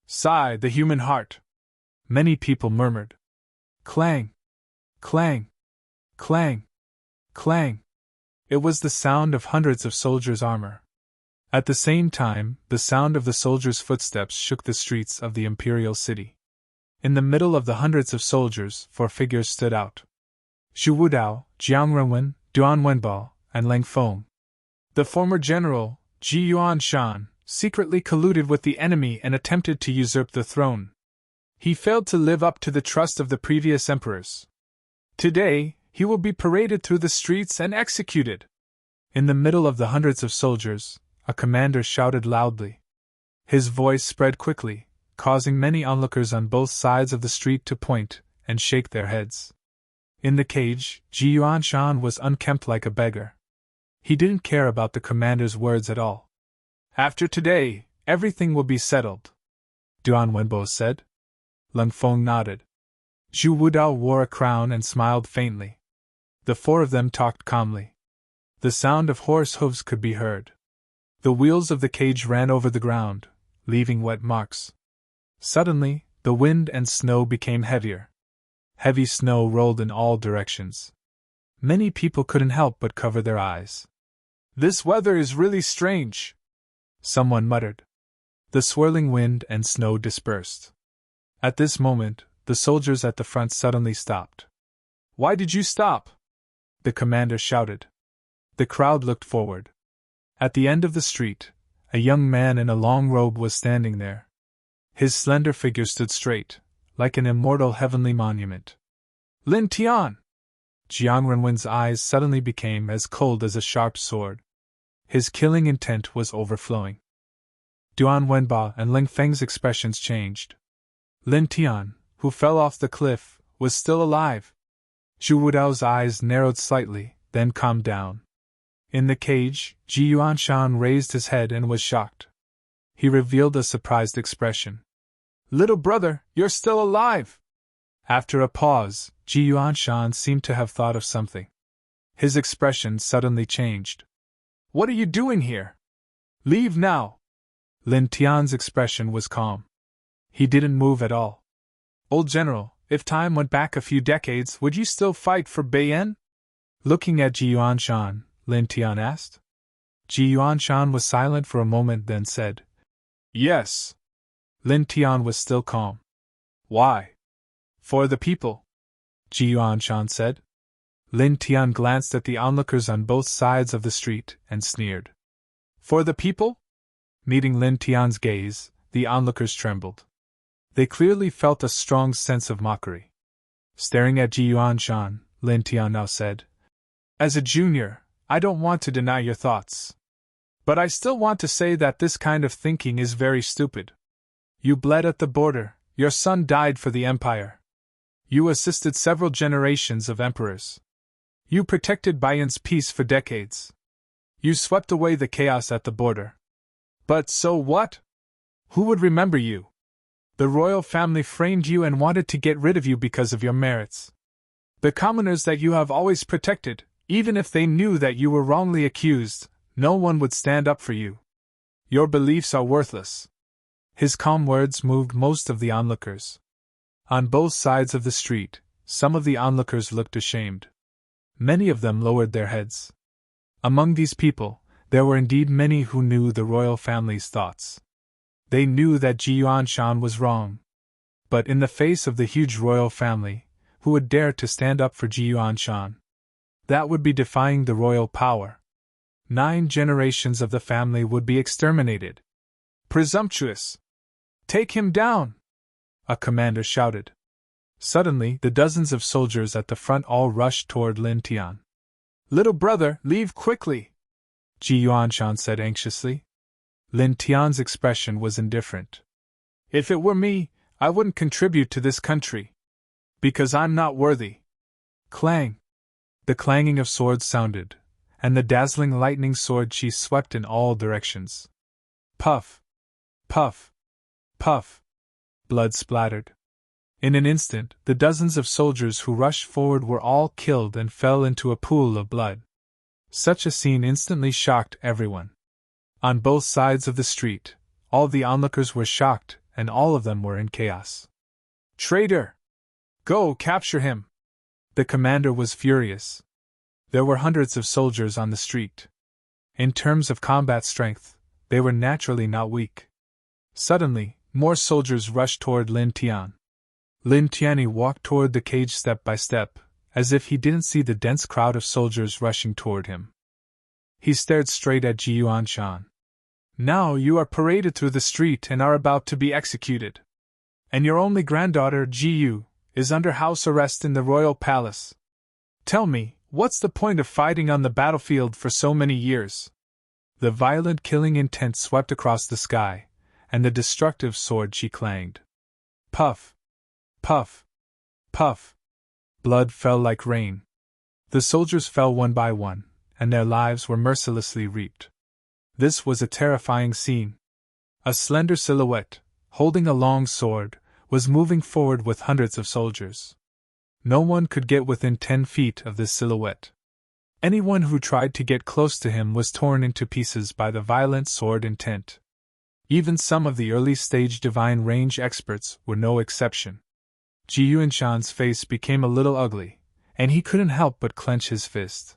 Sigh, the human heart." Many people murmured. Clang! Clang! Clang! Clang! It was the sound of hundreds of soldiers' armor. At the same time, the sound of the soldiers' footsteps shook the streets of the imperial city. In the middle of the hundreds of soldiers, 4 figures stood out. Zhu Wudao, Jiang Renwen, Duan Wenbao, and Leng Feng. The former general, Ji Yuanshan, secretly colluded with the enemy and attempted to usurp the throne. He failed to live up to the trust of the previous emperors. Today, he will be paraded through the streets and executed. In the middle of the hundreds of soldiers, a commander shouted loudly. His voice spread quickly, causing many onlookers on both sides of the street to point and shake their heads. In the cage, Ji Yuanshan was unkempt like a beggar. He didn't care about the commander's words at all. "After today, everything will be settled," Duan Wenbo said. Leng Feng nodded. Zhu Wudao wore a crown and smiled faintly. The 4 of them talked calmly. The sound of horse hooves could be heard. The wheels of the cage ran over the ground, leaving wet marks. Suddenly, the wind and snow became heavier. Heavy snow rolled in all directions. Many people couldn't help but cover their eyes. "This weather is really strange," someone muttered. The swirling wind and snow dispersed. At this moment, the soldiers at the front suddenly stopped. "Why did you stop?" the commander shouted. The crowd looked forward. At the end of the street, a young man in a long robe was standing there. His slender figure stood straight, like an immortal heavenly monument. "Lin Tian!" Jiang Renwen's eyes suddenly became as cold as a sharp sword. His killing intent was overflowing. Duan Wenba and Ling Feng's expressions changed. Lin Tian, who fell off the cliff, was still alive. Zhu Wudao's eyes narrowed slightly, then calmed down. In the cage, Ji Yuanshan raised his head and was shocked. He revealed a surprised expression. "Little brother, you're still alive!" After a pause, Ji Yuanshan seemed to have thought of something. His expression suddenly changed. "What are you doing here? Leave now!" Lin Tian's expression was calm. He didn't move at all. "Old general, if time went back a few decades, would you still fight for Beiyan?" Looking at Ji Yuanshan, Lin Tian asked. Ji Yuanshan was silent for a moment, then said, "Yes." Lin Tian was still calm. "Why?" "For the people," Ji Yuanshan said. Lin Tian glanced at the onlookers on both sides of the street and sneered. "For the people?" Meeting Lin Tian's gaze, the onlookers trembled. They clearly felt a strong sense of mockery. Staring at Ji Yuanshan, Lin Tian now said, "As a junior, I don't want to deny your thoughts. But I still want to say that this kind of thinking is very stupid. You bled at the border, your son died for the empire. You assisted several generations of emperors. You protected Baiyan's peace for decades. You swept away the chaos at the border. But so what? Who would remember you? The royal family framed you and wanted to get rid of you because of your merits. The commoners that you have always protected, even if they knew that you were wrongly accused, no one would stand up for you. Your beliefs are worthless." His calm words moved most of the onlookers. On both sides of the street, some of the onlookers looked ashamed. Many of them lowered their heads. Among these people, there were indeed many who knew the royal family's thoughts. They knew that Ji Yuanshan was wrong. But in the face of the huge royal family, who would dare to stand up for Ji Yuanshan? That would be defying the royal power. 9 generations of the family would be exterminated. "Presumptuous! Take him down!" a commander shouted. Suddenly, the dozens of soldiers at the front all rushed toward Lin Tian. "Little brother, leave quickly!" Ji Yuanshan said anxiously. Lin Tian's expression was indifferent. "If it were me, I wouldn't contribute to this country. Because I'm not worthy." Clang! The clanging of swords sounded, and the dazzling lightning sword sheaths swept in all directions. Puff! Puff! Puff! Blood splattered. In an instant, the dozens of soldiers who rushed forward were all killed and fell into a pool of blood. Such a scene instantly shocked everyone. On both sides of the street, all the onlookers were shocked, and all of them were in chaos. "Traitor! Go capture him!" The commander was furious. There were hundreds of soldiers on the street. In terms of combat strength, they were naturally not weak. Suddenly, more soldiers rushed toward Lin Tian. Lin Tianyi walked toward the cage step by step, as if he didn't see the dense crowd of soldiers rushing toward him. He stared straight at Ji Yuanshan. "Now you are paraded through the street and are about to be executed. And your only granddaughter, Ji Yu, is under house arrest in the royal palace. Tell me, what's the point of fighting on the battlefield for so many years?" The violent killing intent swept across the sky, and the destructive sword she clanged. Puff! Puff! Puff! Blood fell like rain. The soldiers fell one by one, and their lives were mercilessly reaped. This was a terrifying scene. A slender silhouette, holding a long sword, was moving forward with hundreds of soldiers. No one could get within 10 feet of this silhouette. Anyone who tried to get close to him was torn into pieces by the violent sword intent. Even some of the early-stage divine range experts were no exception. Ji Yuanshan's face became a little ugly, and he couldn't help but clench his fist.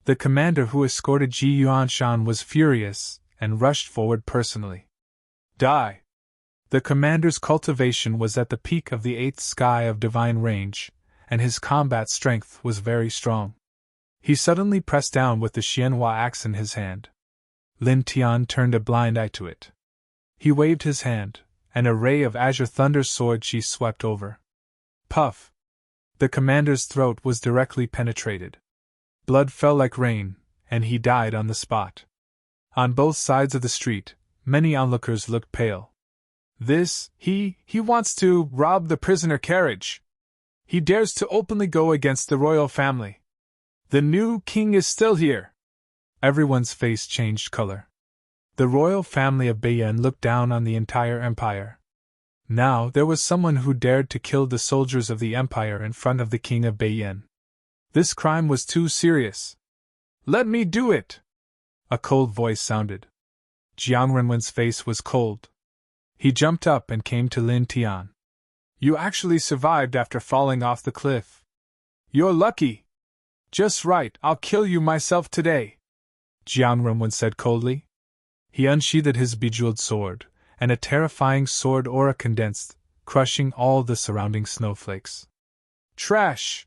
The commander who escorted Ji Yuanshan was furious, and rushed forward personally. Die! The commander's cultivation was at the peak of the 8th sky of divine range, and his combat strength was very strong. He suddenly pressed down with the Xianhua axe in his hand. Lin Tian turned a blind eye to it. He waved his hand, and a ray of azure thunder sword chi swept over. Puff! The commander's throat was directly penetrated. Blood fell like rain, and he died on the spot. On both sides of the street, many onlookers looked pale. He wants to rob the prisoner carriage. He dares to openly go against the royal family. The new king is still here. Everyone's face changed color. The royal family of Beiyan looked down on the entire empire. Now there was someone who dared to kill the soldiers of the empire in front of the king of Beiyan. This crime was too serious. Let me do it! A cold voice sounded. Jiang Renwen's face was cold. He jumped up and came to Lin Tian. You actually survived after falling off the cliff. You're lucky. Just right, I'll kill you myself today, Jiang Renwen said coldly. He unsheathed his bejeweled sword, and a terrifying sword aura condensed, crushing all the surrounding snowflakes. Trash!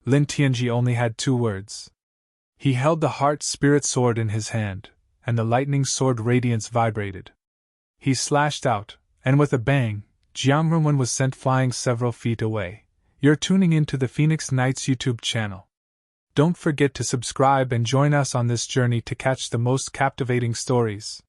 Lin Tianji only had 2 words. He held the heart-spirit sword in his hand, and the lightning sword radiance vibrated. He slashed out, and with a bang, Jiang Renwen was sent flying several feet away. You're tuning into the Phoenix Knights YouTube channel. Don't forget to subscribe and join us on this journey to catch the most captivating stories.